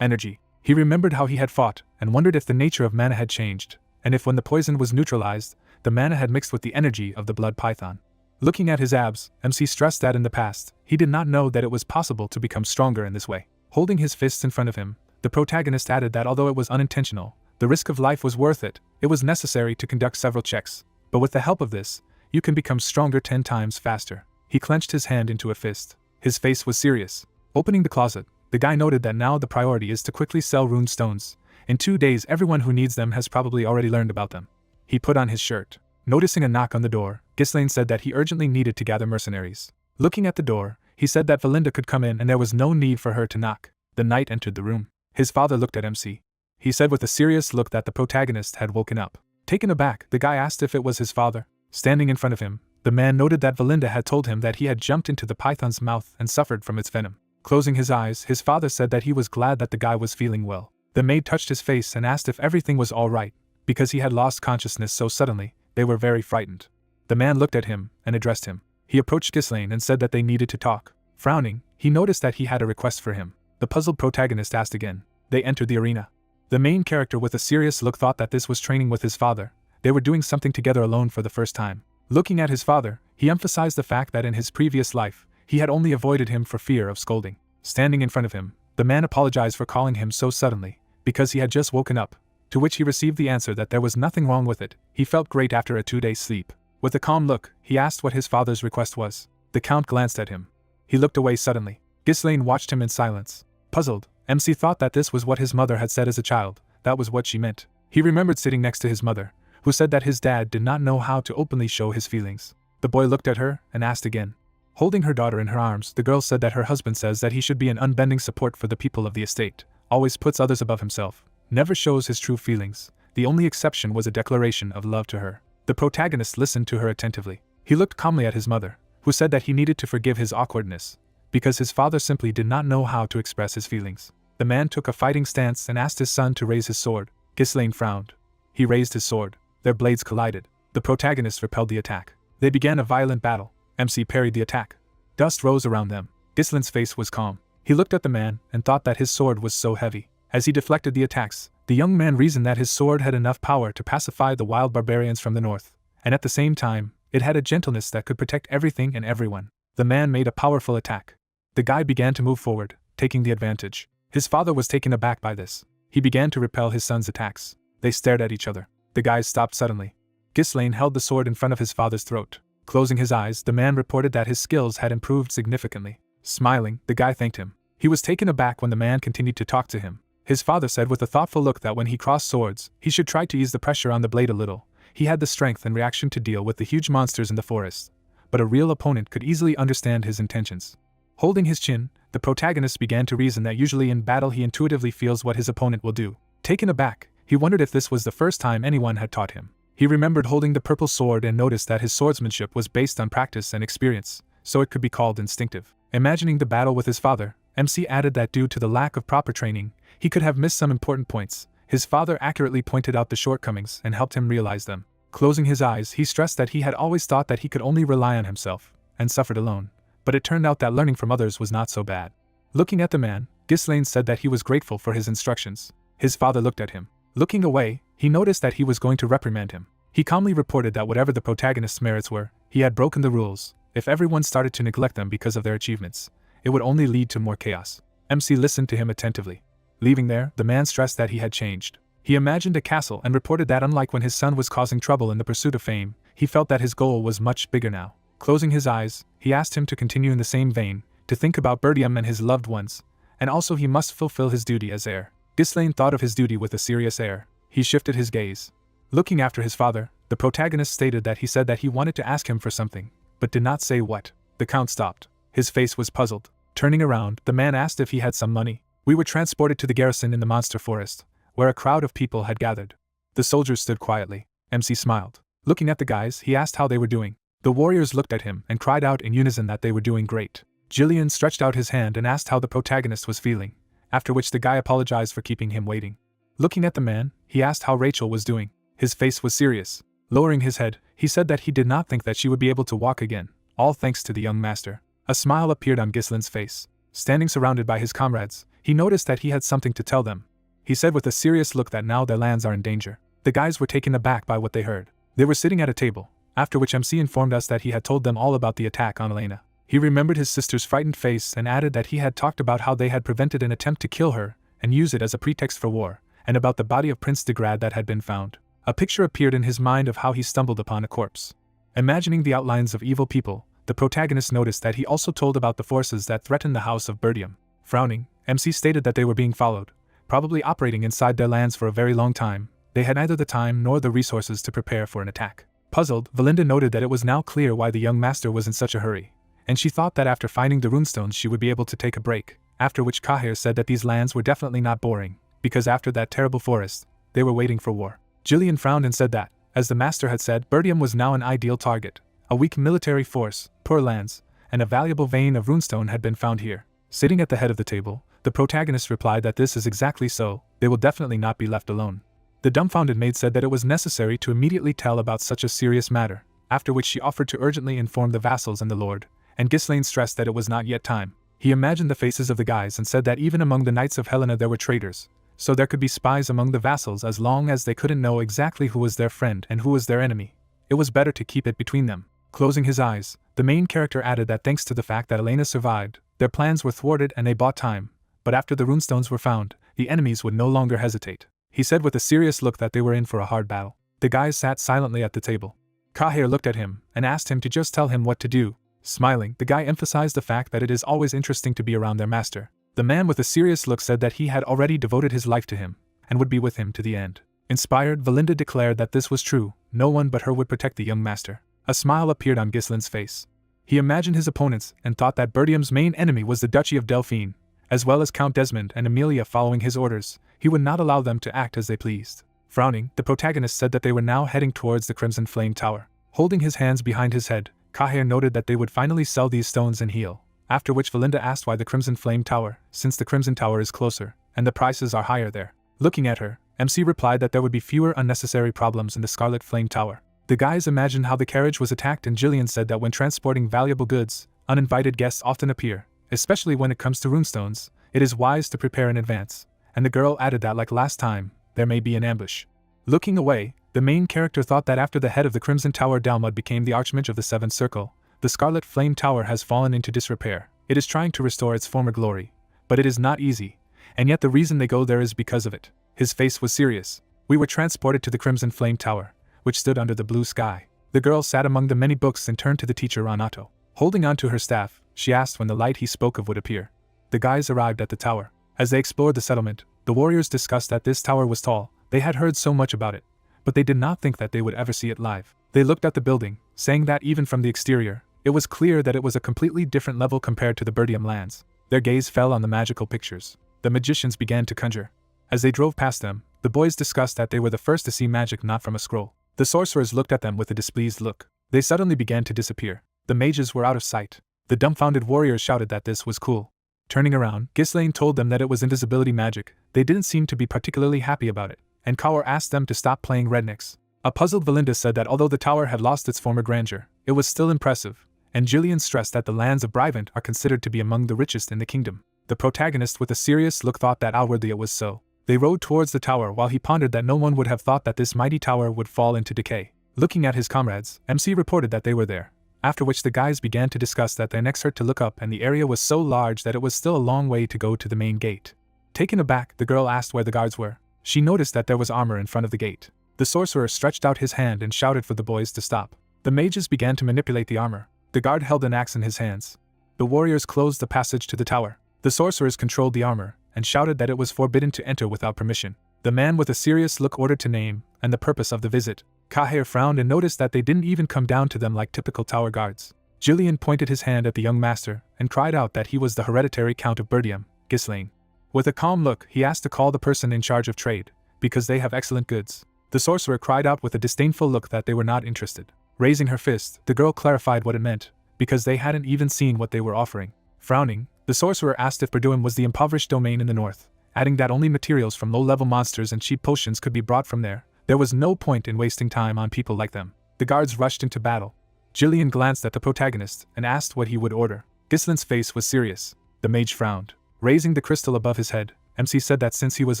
energy. He remembered how he had fought and wondered if the nature of mana had changed, and if when the poison was neutralized, the mana had mixed with the energy of the blood python. Looking at his abs, MC stressed that in the past, he did not know that it was possible to become stronger in this way. Holding his fists in front of him, the protagonist added that although it was unintentional, the risk of life was worth it. It was necessary to conduct several checks, but with the help of this, you can become stronger 10 times faster. He clenched his hand into a fist. His face was serious. Opening the closet, the guy noted that now the priority is to quickly sell rune stones. In 2 days everyone who needs them has probably already learned about them. He put on his shirt. Noticing a knock on the door, Ghislaine said that he urgently needed to gather mercenaries. Looking at the door, he said that Valinda could come in and there was no need for her to knock. The knight entered the room. His father looked at MC. He said with a serious look that the protagonist had woken up. Taken aback, the guy asked if it was his father. Standing in front of him, the man noted that Valinda had told him that he had jumped into the python's mouth and suffered from its venom. Closing his eyes, his father said that he was glad that the guy was feeling well. The maid touched his face and asked if everything was all right, because he had lost consciousness so suddenly. They were very frightened. The man looked at him and addressed him. He approached Ghislaine and said that they needed to talk. Frowning, he noticed that he had a request for him. The puzzled protagonist asked again. They entered the arena. The main character with a serious look thought that this was training with his father. They were doing something together alone for the first time. Looking at his father, he emphasized the fact that in his previous life, he had only avoided him for fear of scolding. Standing in front of him, the man apologized for calling him so suddenly, because he had just woken up, to which he received the answer that there was nothing wrong with it. He felt great after a 2-day sleep. With a calm look, he asked what his father's request was. The count glanced at him. He looked away suddenly. Ghislaine watched him in silence. Puzzled, MC thought that this was what his mother had said as a child. That was what she meant. He remembered sitting next to his mother, who said that his dad did not know how to openly show his feelings. The boy looked at her and asked again. Holding her daughter in her arms, the girl said that her husband says that he should be an unbending support for the people of the estate, always puts others above himself, never shows his true feelings. The only exception was a declaration of love to her. The protagonist listened to her attentively. He looked calmly at his mother, who said that he needed to forgive his awkwardness, because his father simply did not know how to express his feelings. The man took a fighting stance and asked his son to raise his sword. Ghislaine frowned. He raised his sword. Their blades collided. The protagonist repelled the attack. They began a violent battle. MC parried the attack. Dust rose around them. Ghislaine's face was calm. He looked at the man and thought that his sword was so heavy. As he deflected the attacks, the young man reasoned that his sword had enough power to pacify the wild barbarians from the north, and at the same time, it had a gentleness that could protect everything and everyone. The man made a powerful attack. The guy began to move forward, taking the advantage. His father was taken aback by this. He began to repel his son's attacks. They stared at each other. The guys stopped suddenly. Ghislaine held the sword in front of his father's throat. Closing his eyes, the man reported that his skills had improved significantly. Smiling, the guy thanked him. He was taken aback when the man continued to talk to him. His father said with a thoughtful look that when he crossed swords, he should try to ease the pressure on the blade a little. He had the strength and reaction to deal with the huge monsters in the forest, but a real opponent could easily understand his intentions. Holding his chin, the protagonist began to reason that usually in battle he intuitively feels what his opponent will do. Taken aback, he wondered if this was the first time anyone had taught him. He remembered holding the purple sword and noticed that his swordsmanship was based on practice and experience, so it could be called instinctive. Imagining the battle with his father, MC added that due to the lack of proper training, he could have missed some important points. His father accurately pointed out the shortcomings and helped him realize them. Closing his eyes, he stressed that he had always thought that he could only rely on himself, and suffered alone. But it turned out that learning from others was not so bad. Looking at the man, Ghislaine said that he was grateful for his instructions. His father looked at him. Looking away, he noticed that he was going to reprimand him. He calmly reported that whatever the protagonist's merits were, he had broken the rules. If everyone started to neglect them because of their achievements, it would only lead to more chaos. MC listened to him attentively. Leaving there, the man stressed that he had changed. He imagined a castle and reported that unlike when his son was causing trouble in the pursuit of fame, he felt that his goal was much bigger now. Closing his eyes, he asked him to continue in the same vein, to think about Bertium and his loved ones, and also he must fulfill his duty as heir. Ghislaine thought of his duty with a serious air. He shifted his gaze. Looking after his father, the protagonist stated that he said that he wanted to ask him for something, but did not say what. The count stopped. His face was puzzled. Turning around, the man asked if he had some money. We were transported to the garrison in the monster forest, where a crowd of people had gathered. The soldiers stood quietly. MC smiled. Looking at the guys, he asked how they were doing. The warriors looked at him and cried out in unison that they were doing great. Jillian stretched out his hand and asked how the protagonist was feeling, after which the guy apologized for keeping him waiting. Looking at the man, he asked how Rachel was doing. His face was serious. Lowering his head, he said that he did not think that she would be able to walk again, all thanks to the young master. A smile appeared on Ghislaine's face. Standing surrounded by his comrades, he noticed that he had something to tell them. He said with a serious look that now their lands are in danger. The guys were taken aback by what they heard. They were sitting at a table, after which MC informed us that he had told them all about the attack on Elena. He remembered his sister's frightened face and added that he had talked about how they had prevented an attempt to kill her and use it as a pretext for war, and about the body of Prince de Grad that had been found. A picture appeared in his mind of how he stumbled upon a corpse. Imagining the outlines of evil people, the protagonist noticed that he also told about the forces that threatened the house of Bertium. Frowning, MC stated that they were being followed, probably operating inside their lands for a very long time. They had neither the time nor the resources to prepare for an attack. Puzzled, Valinda noted that it was now clear why the young master was in such a hurry, and she thought that after finding the runestones she would be able to take a break, after which Kahir said that these lands were definitely not boring, because after that terrible forest, they were waiting for war. Jillian frowned and said that, as the master had said, Bertium was now an ideal target. A weak military force, poor lands, and a valuable vein of runestone had been found here. Sitting at the head of the table, the protagonist replied that this is exactly so, they will definitely not be left alone. The dumbfounded maid said that it was necessary to immediately tell about such a serious matter, after which she offered to urgently inform the vassals and the lord, and Ghislaine stressed that it was not yet time. He imagined the faces of the guys and said that even among the knights of Helena there were traitors, so there could be spies among the vassals as long as they couldn't know exactly who was their friend and who was their enemy. It was better to keep it between them. Closing his eyes, the main character added that thanks to the fact that Elena survived, their plans were thwarted and they bought time, but after the runestones were found, the enemies would no longer hesitate. He said with a serious look that they were in for a hard battle. The guys sat silently at the table. Kahir looked at him and asked him to just tell him what to do. Smiling, the guy emphasized the fact that it is always interesting to be around their master. The man with a serious look said that he had already devoted his life to him, and would be with him to the end. Inspired, Valinda declared that this was true, no one but her would protect the young master. A smile appeared on Ghislaine's face. He imagined his opponents and thought that Bertium's main enemy was the Duchy of Delphine, as well as Count Desmond and Amelia following his orders. He would not allow them to act as they pleased. Frowning, the protagonist said that they were now heading towards the Crimson Flame Tower. Holding his hands behind his head, Kahir noted that they would finally sell these stones and heal, after which Valinda asked why the Crimson Flame Tower, since the Crimson Tower is closer, and the prices are higher there. Looking at her, MC replied that there would be fewer unnecessary problems in the Scarlet Flame Tower. The guys imagined how the carriage was attacked and Jillian said that when transporting valuable goods, uninvited guests often appear, especially when it comes to runestones. It is wise to prepare in advance, and the girl added that like last time, there may be an ambush. Looking away, the main character thought that after the head of the Crimson Tower Dalmud became the Archmage of the Seventh Circle, the Scarlet Flame Tower has fallen into disrepair. It is trying to restore its former glory, but it is not easy, and yet the reason they go there is because of it. His face was serious. We were transported to the Crimson Flame Tower, which stood under the blue sky. The girl sat among the many books and turned to the teacher Ranato. Holding on to her staff, she asked when the light he spoke of would appear. The guys arrived at the tower. As they explored the settlement, the warriors discussed that this tower was tall. They had heard so much about it, but they did not think that they would ever see it live. They looked at the building, saying that even from the exterior, it was clear that it was a completely different level compared to the Birdium lands. Their gaze fell on the magical pictures. The magicians began to conjure. As they drove past them, the boys discussed that they were the first to see magic not from a scroll. The sorcerers looked at them with a displeased look. They suddenly began to disappear. The mages were out of sight. The dumbfounded warriors shouted that this was cool. Turning around, Ghislaine told them that it was invisibility magic. They didn't seem to be particularly happy about it, and Kaur asked them to stop playing rednecks. A puzzled Valinda said that although the tower had lost its former grandeur, it was still impressive, and Jillian stressed that the lands of Brivant are considered to be among the richest in the kingdom. The protagonist with a serious look thought that outwardly it was so. They rode towards the tower while he pondered that no one would have thought that this mighty tower would fall into decay. Looking at his comrades, MC reported that they were there, after which the guys began to discuss that their necks hurt to look up and the area was so large that it was still a long way to go to the main gate. Taken aback, the girl asked where the guards were. She noticed that there was armor in front of the gate. The sorcerer stretched out his hand and shouted for the boys to stop. The mages began to manipulate the armor. The guard held an axe in his hands. The warriors closed the passage to the tower. The sorcerers controlled the armor, and shouted that it was forbidden to enter without permission. The man with a serious look ordered to name, and the purpose of the visit. Kaher frowned and noticed that they didn't even come down to them like typical tower guards. Jillian pointed his hand at the young master, and cried out that he was the hereditary Count of Birdium, Ghislaine. With a calm look, he asked to call the person in charge of trade, because they have excellent goods. The sorcerer cried out with a disdainful look that they were not interested. Raising her fist, the girl clarified what it meant, because they hadn't even seen what they were offering. Frowning, the sorcerer asked if Birdium was the impoverished domain in the north, adding that only materials from low-level monsters and cheap potions could be brought from there. There was no point in wasting time on people like them. The guards rushed into battle. Jillian glanced at the protagonist and asked what he would order. Ghislaine's face was serious. The mage frowned. Raising the crystal above his head, MC said that since he was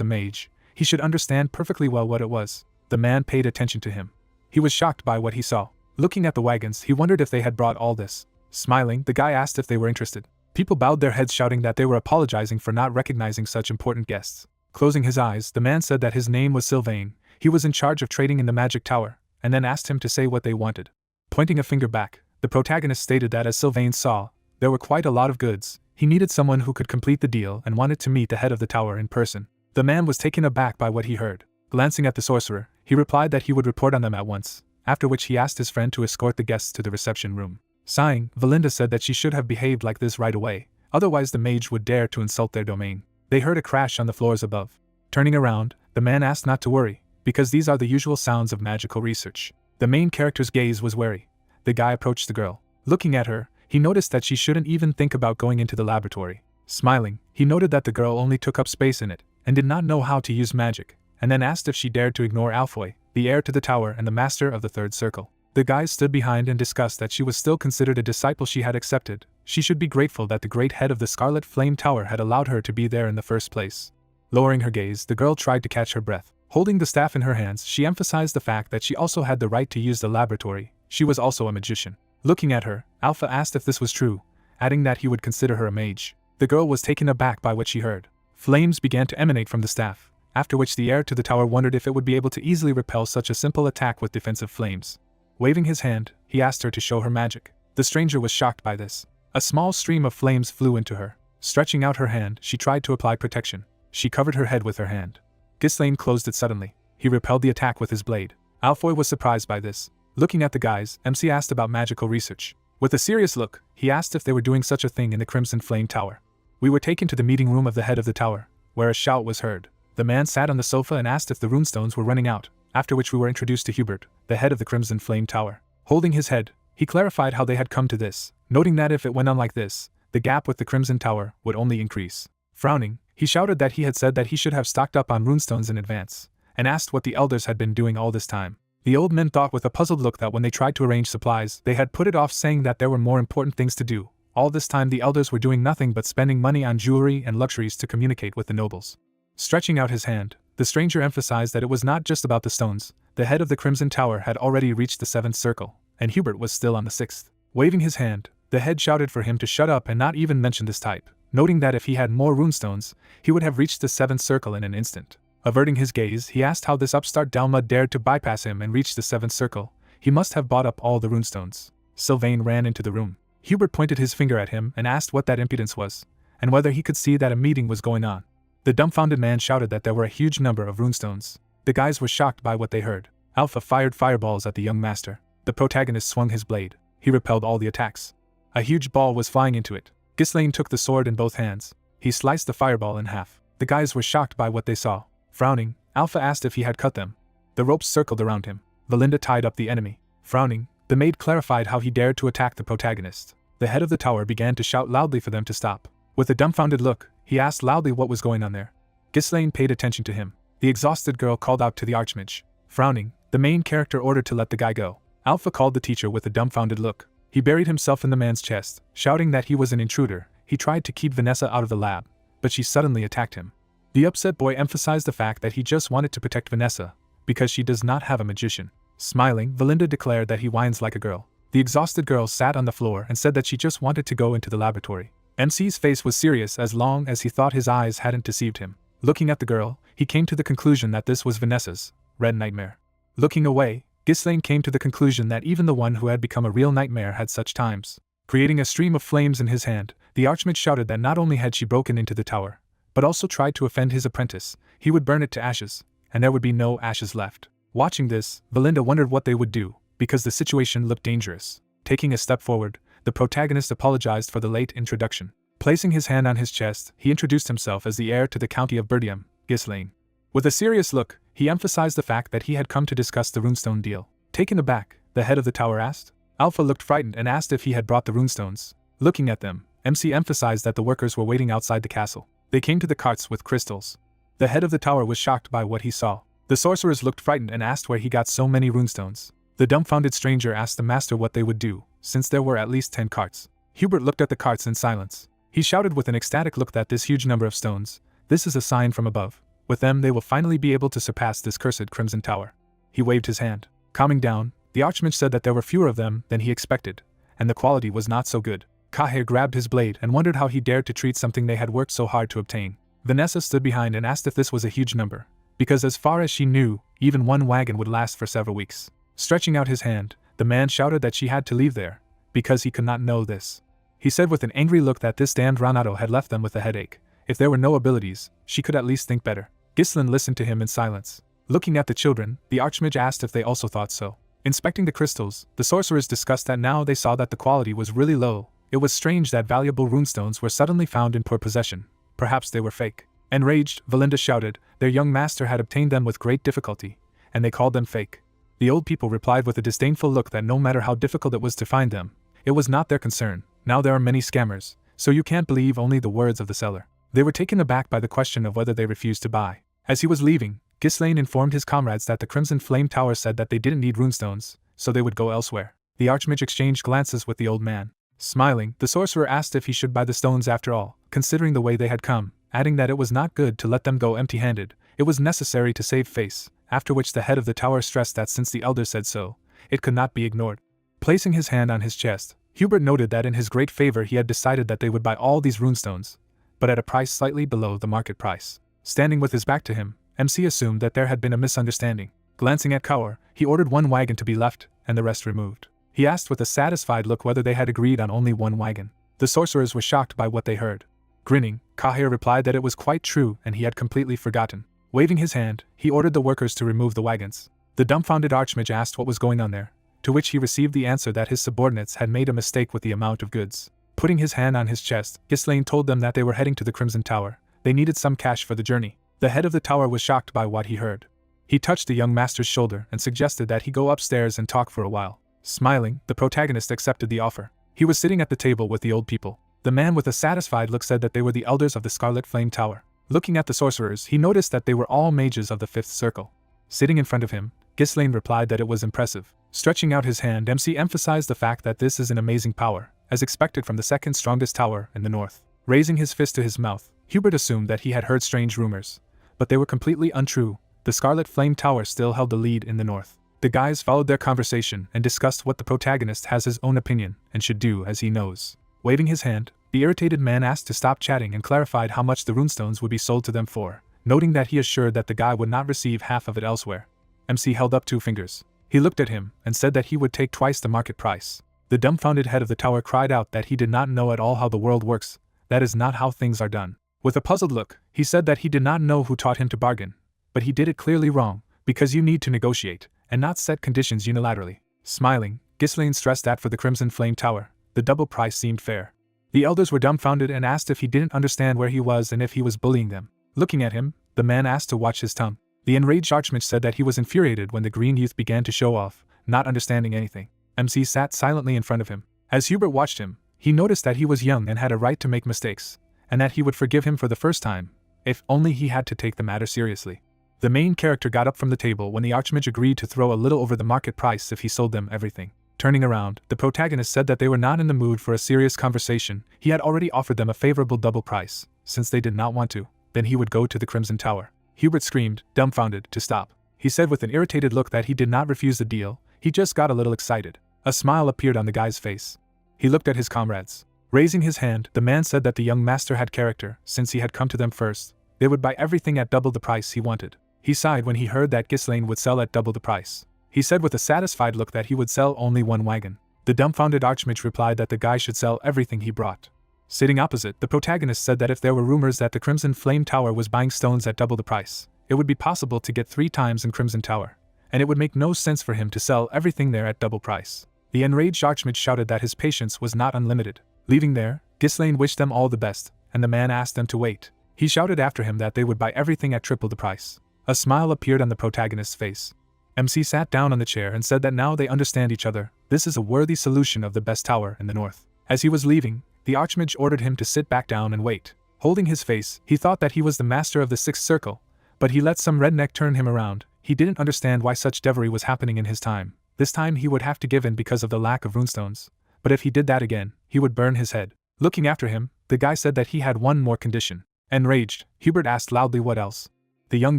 a mage, he should understand perfectly well what it was. The man paid attention to him. He was shocked by what he saw. Looking at the wagons, he wondered if they had brought all this. Smiling, the guy asked if they were interested. People bowed their heads, shouting that they were apologizing for not recognizing such important guests. Closing his eyes, the man said that his name was Sylvain. He was in charge of trading in the magic tower, and then asked him to say what they wanted. Pointing a finger back, the protagonist stated that as Sylvain saw, there were quite a lot of goods. He needed someone who could complete the deal and wanted to meet the head of the tower in person. The man was taken aback by what he heard. Glancing at the sorcerer, he replied that he would report on them at once, after which he asked his friend to escort the guests to the reception room. Sighing, Valinda said that she should have behaved like this right away, otherwise the mage would dare to insult their domain. They heard a crash on the floors above. Turning around, the man asked not to worry, because these are the usual sounds of magical research. The main character's gaze was wary. The guy approached the girl. Looking at her, he noticed that she shouldn't even think about going into the laboratory. Smiling, he noted that the girl only took up space in it, and did not know how to use magic, and then asked if she dared to ignore Alfoy, the heir to the tower and the master of the third circle. The guys stood behind and discussed that she was still considered a disciple she had accepted. She should be grateful that the great head of the Scarlet Flame Tower had allowed her to be there in the first place. Lowering her gaze, the girl tried to catch her breath. Holding the staff in her hands, she emphasized the fact that she also had the right to use the laboratory. She was also a magician. Looking at her, Alpha asked if this was true, adding that he would consider her a mage. The girl was taken aback by what she heard. Flames began to emanate from the staff, after which the heir to the tower wondered if it would be able to easily repel such a simple attack with defensive flames. Waving his hand, he asked her to show her magic. The stranger was shocked by this. A small stream of flames flew into her. Stretching out her hand, she tried to apply protection. She covered her head with her hand. Ghislaine closed it suddenly. He repelled the attack with his blade. Alfoy was surprised by this. Looking at the guys, MC asked about magical research. With a serious look, he asked if they were doing such a thing in the Crimson Flame Tower. We were taken to the meeting room of the head of the tower, where a shout was heard. The man sat on the sofa and asked if the runestones were running out, after which we were introduced to Hubert, the head of the Crimson Flame Tower. Holding his head, he clarified how they had come to this, noting that if it went on like this, the gap with the Crimson Tower would only increase. Frowning, he shouted that he had said that he should have stocked up on runestones in advance, and asked what the elders had been doing all this time. The old men thought with a puzzled look that when they tried to arrange supplies, they had put it off, saying that there were more important things to do. All this time the elders were doing nothing but spending money on jewelry and luxuries to communicate with the nobles. Stretching out his hand, the stranger emphasized that it was not just about the stones. The head of the Crimson Tower had already reached the 7th circle, and Hubert was still on the 6th. Waving his hand, the head shouted for him to shut up and not even mention this type, noting that if he had more runestones, he would have reached the 7th circle in an instant. Averting his gaze, he asked how this upstart Dalma dared to bypass him and reach the 7th circle. He must have bought up all the runestones. Sylvain ran into the room. Hubert pointed his finger at him and asked what that impudence was, and whether he could see that a meeting was going on. The dumbfounded man shouted that there were a huge number of runestones. The guys were shocked by what they heard. Alpha fired fireballs at the young master. The protagonist swung his blade. He repelled all the attacks. A huge ball was flying into it. Ghislaine took the sword in both hands. He sliced the fireball in half. The guys were shocked by what they saw. Frowning, Alpha asked if he had cut them. The ropes circled around him. Valinda tied up the enemy. Frowning, the maid clarified how he dared to attack the protagonist. The head of the tower began to shout loudly for them to stop. With a dumbfounded look, he asked loudly what was going on there. Ghislaine paid attention to him. The exhausted girl called out to the archmage. Frowning, the main character ordered to let the guy go. Alpha called the teacher with a dumbfounded look. He buried himself in the man's chest, shouting that he was an intruder. He tried to keep Vanessa out of the lab, but she suddenly attacked him. The upset boy emphasized the fact that he just wanted to protect Vanessa, because she does not have a magician. Smiling, Valinda declared that he whines like a girl. The exhausted girl sat on the floor and said that she just wanted to go into the laboratory. MC's face was serious as long as he thought his eyes hadn't deceived him. Looking at the girl, he came to the conclusion that this was Vanessa's red nightmare. Looking away, Ghislaine came to the conclusion that even the one who had become a real nightmare had such times. Creating a stream of flames in his hand, the archmage shouted that not only had she broken into the tower, but also tried to offend his apprentice. He would burn it to ashes, and there would be no ashes left. Watching this, Valinda wondered what they would do, because the situation looked dangerous. Taking a step forward, the protagonist apologized for the late introduction. Placing his hand on his chest, he introduced himself as the heir to the county of Berdium, Ghislaine. With a serious look, he emphasized the fact that he had come to discuss the runestone deal. Taken aback, the head of the tower asked. Alpha looked frightened and asked if he had brought the runestones. Looking at them, MC emphasized that the workers were waiting outside the castle. They came to the carts with crystals. The head of the tower was shocked by what he saw. The sorcerers looked frightened and asked where he got so many runestones. The dumbfounded stranger asked the master what they would do, since there were at least 10 carts. Hubert looked at the carts in silence. He shouted with an ecstatic look that this huge number of stones, this is a sign from above. With them they will finally be able to surpass this cursed Crimson Tower. He waved his hand. Calming down, the archmage said that there were fewer of them than he expected, and the quality was not so good. Kaher grabbed his blade and wondered how he dared to treat something they had worked so hard to obtain. Vanessa stood behind and asked if this was a huge number, because as far as she knew, even one wagon would last for several weeks. Stretching out his hand, the man shouted that she had to leave there, because he could not know this. He said with an angry look that this damned Ronaldo had left them with a headache. If there were no abilities, she could at least think better. Ghislaine listened to him in silence. Looking at the children, the archmage asked if they also thought so. Inspecting the crystals, the sorcerers discussed that now they saw that the quality was really low. It was strange that valuable runestones were suddenly found in poor possession. Perhaps they were fake. Enraged, Valinda shouted, their young master had obtained them with great difficulty, and they called them fake. The old people replied with a disdainful look that no matter how difficult it was to find them, it was not their concern. Now there are many scammers, so you can't believe only the words of the seller. They were taken aback by the question of whether they refused to buy. As he was leaving, Ghislaine informed his comrades that the Crimson Flame Tower said that they didn't need runestones, so they would go elsewhere. The archmage exchanged glances with the old man. Smiling, the sorcerer asked if he should buy the stones after all, considering the way they had come, adding that it was not good to let them go empty-handed. It was necessary to save face, after which the head of the tower stressed that since the elder said so, it could not be ignored. Placing his hand on his chest, Hubert noted that in his great favor he had decided that they would buy all these runestones, but at a price slightly below the market price. Standing with his back to him, MC assumed that there had been a misunderstanding. Glancing at Kaur, he ordered one wagon to be left, and the rest removed. He asked with a satisfied look whether they had agreed on only one wagon. The sorcerers were shocked by what they heard. Grinning, Kahir replied that it was quite true and he had completely forgotten. Waving his hand, he ordered the workers to remove the wagons. The dumbfounded archmage asked what was going on there, to which he received the answer that his subordinates had made a mistake with the amount of goods. Putting his hand on his chest, Ghislaine told them that they were heading to the Crimson Tower. They needed some cash for the journey. The head of the tower was shocked by what he heard. He touched the young master's shoulder and suggested that he go upstairs and talk for a while. Smiling, the protagonist accepted the offer. He was sitting at the table with the old people. The man with a satisfied look said that they were the elders of the Scarlet Flame Tower. Looking at the sorcerers, he noticed that they were all mages of the 5th circle. Sitting in front of him, Ghislaine replied that it was impressive. Stretching out his hand, MC emphasized the fact that this is an amazing power, as expected from the 2nd strongest tower in the north. Raising his fist to his mouth, Hubert assumed that he had heard strange rumors, but they were completely untrue. The Scarlet Flame Tower still held the lead in the north. The guys followed their conversation and discussed what the protagonist has his own opinion and should do as he knows. Waving his hand, the irritated man asked to stop chatting and clarified how much the runestones would be sold to them for. noting that he assured that the guy would not receive half of it elsewhere. MC held up 2 fingers. He looked at him and said that he would take twice the market price. The dumbfounded head of the tower cried out that he did not know at all how the world works. That is not how things are done. With a puzzled look, he said that he did not know who taught him to bargain, but he did it clearly wrong, because you need to negotiate, and not set conditions unilaterally. Smiling, Ghislaine stressed that for the Crimson Flame Tower, the double price seemed fair. The elders were dumbfounded and asked if he didn't understand where he was and if he was bullying them. Looking at him, the man asked to watch his tongue. The enraged Archmage said that he was infuriated when the green youth began to show off, not understanding anything. MC sat silently in front of him. As Hubert watched him, he noticed that he was young and had a right to make mistakes, and that he would forgive him for the first time, if only he had to take the matter seriously. The main character got up from the table when the Archmage agreed to throw a little over the market price if he sold them everything. Turning around, the protagonist said that they were not in the mood for a serious conversation. He had already offered them a favorable double price. Since they did not want to, then he would go to the Crimson Tower. Hubert screamed, dumbfounded, to stop. He said with an irritated look that he did not refuse the deal, he just got a little excited. A smile appeared on the guy's face. He looked at his comrades. Raising his hand, the man said that the young master had character. Since he had come to them first, they would buy everything at double the price he wanted. He sighed when he heard that Ghislaine would sell at double the price. He said with a satisfied look that he would sell only 1 wagon. The dumbfounded Archmage replied that the guy should sell everything he brought. Sitting opposite, the protagonist said that if there were rumors that the Crimson Flame Tower was buying stones at double the price, it would be possible to get 3 times in Crimson Tower, and it would make no sense for him to sell everything there at double price. The enraged Archmage shouted that his patience was not unlimited. Leaving there, Ghislaine wished them all the best, and the man asked them to wait. He shouted after him that they would buy everything at triple the price. A smile appeared on the protagonist's face. MC sat down on the chair and said that now they understand each other. This is a worthy solution of the best tower in the north. As he was leaving, the Archmage ordered him to sit back down and wait. Holding his face, he thought that he was the master of the 6th circle, but he let some redneck turn him around. He didn't understand why such devilry was happening in his time. This time he would have to give in because of the lack of runestones, but if he did that again, he would burn his head. Looking after him, the guy said that he had one more condition. Enraged, Hubert asked loudly what else. The young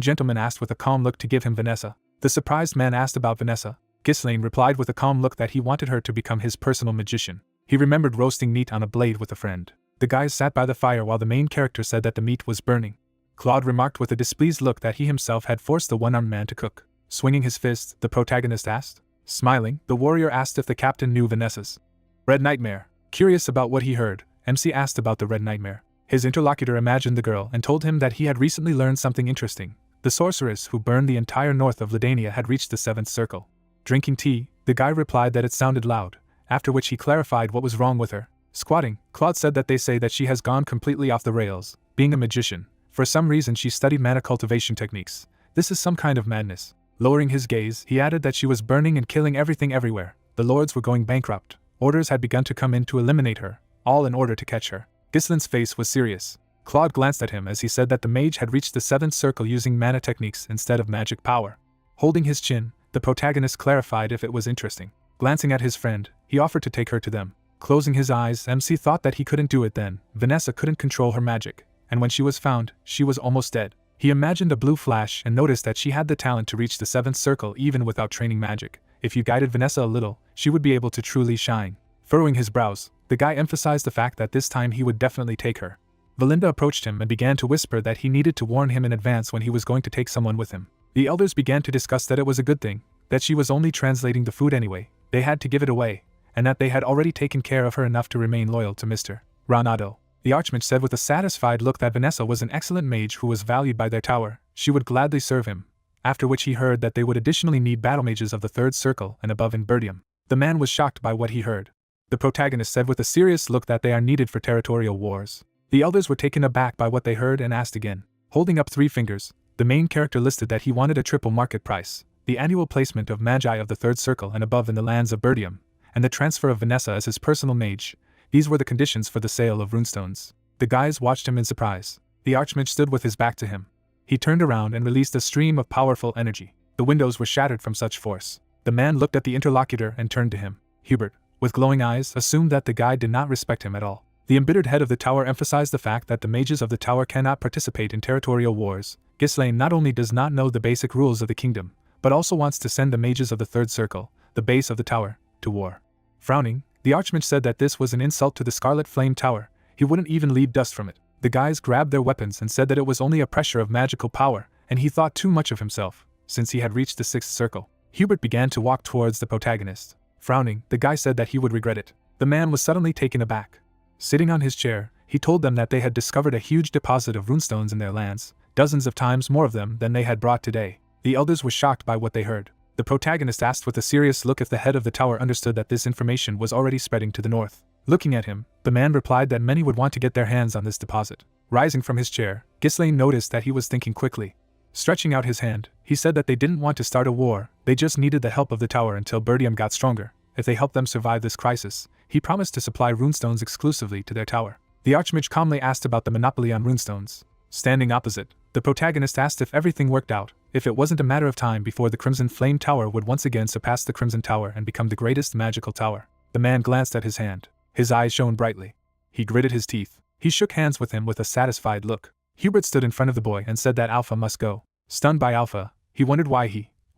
gentleman asked with a calm look to give him Vanessa. The surprised man asked about Vanessa. Ghislaine replied with a calm look that he wanted her to become his personal magician. He remembered roasting meat on a blade with a friend. The guys sat by the fire while the main character said that the meat was burning. Claude remarked with a displeased look that he himself had forced the one-armed man to cook. Swinging his fist, the protagonist asked. Smiling, the warrior asked if the captain knew Vanessa's Red Nightmare. Curious about what he heard, MC asked about the Red Nightmare. His interlocutor imagined the girl and told him that he had recently learned something interesting. The sorceress who burned the entire north of Ladania had reached the 7th circle. Drinking tea, the guy replied that it sounded loud, after which he clarified what was wrong with her. Squatting, Claude said that they say that she has gone completely off the rails. Being a magician, for some reason she studied mana cultivation techniques. This is some kind of madness. Lowering his gaze, he added that she was burning and killing everything everywhere. The lords were going bankrupt. Orders had begun to come in to eliminate her, all in order to catch her. Ghislaine's face was serious. Claude glanced at him as he said that the mage had reached the 7th circle using mana techniques instead of magic power. Holding his chin, the protagonist clarified if it was interesting. Glancing at his friend, he offered to take her to them. Closing his eyes, MC thought that he couldn't do it then. Vanessa couldn't control her magic, and when she was found, she was almost dead. He imagined a blue flash and noticed that she had the talent to reach the 7th circle even without training magic. If you guided Vanessa a little, she would be able to truly shine. Furrowing his brows, the guy emphasized the fact that this time he would definitely take her. Valinda approached him and began to whisper that he needed to warn him in advance when he was going to take someone with him. The elders began to discuss that it was a good thing, that she was only translating the food anyway, they had to give it away, and that they had already taken care of her enough to remain loyal to Mr. Ronado. The Archmage said with a satisfied look that Vanessa was an excellent mage who was valued by their tower. She would gladly serve him, after which he heard that they would additionally need battle mages of the 3rd circle and above in Birdium. The man was shocked by what he heard. The protagonist said with a serious look that they are needed for territorial wars. The elders were taken aback by what they heard and asked again. Holding up 3 fingers, the main character listed that he wanted a triple market price, the annual placement of magi of the 3rd circle and above in the lands of Birdium, and the transfer of Vanessa as his personal mage. These were the conditions for the sale of runestones. The guys watched him in surprise. The Archmage stood with his back to him. He turned around and released a stream of powerful energy. The windows were shattered from such force. The man looked at the interlocutor and turned to him. Hubert, with glowing eyes, assumed that the guy did not respect him at all. The embittered head of the tower emphasized the fact that the mages of the tower cannot participate in territorial wars. Ghislaine not only does not know the basic rules of the kingdom, but also wants to send the mages of the 3rd circle, the base of the tower, to war. Frowning, the Archmage said that this was an insult to the Scarlet Flame Tower. He wouldn't even leave dust from it. The guys grabbed their weapons and said that it was only a pressure of magical power, and he thought too much of himself, since he had reached the sixth circle. Hubert began to walk towards the protagonist. Frowning, the guy said that he would regret it. The man was suddenly taken aback. Sitting on his chair, he told them that they had discovered a huge deposit of runestones in their lands, dozens of times more of them than they had brought today. The elders were shocked by what they heard. The protagonist asked with a serious look if the head of the tower understood that this information was already spreading to the north. Looking at him, the man replied that many would want to get their hands on this deposit. Rising from his chair, Ghislaine noticed that he was thinking quickly. Stretching out his hand, he said that they didn't want to start a war, they just needed the help of the tower until Bertium got stronger. If they helped them survive this crisis, he promised to supply runestones exclusively to their tower. The Archmage calmly asked about the monopoly on runestones. Standing opposite, the protagonist asked if everything worked out, if it wasn't a matter of time before the Crimson Flame Tower would once again surpass the Crimson Tower and become the greatest magical tower. The man glanced at his hand. His eyes shone brightly. He gritted his teeth. He shook hands with him with a satisfied look. Hubert stood in front of the boy and said that Alpha must go. Stunned by Alpha, he wondered why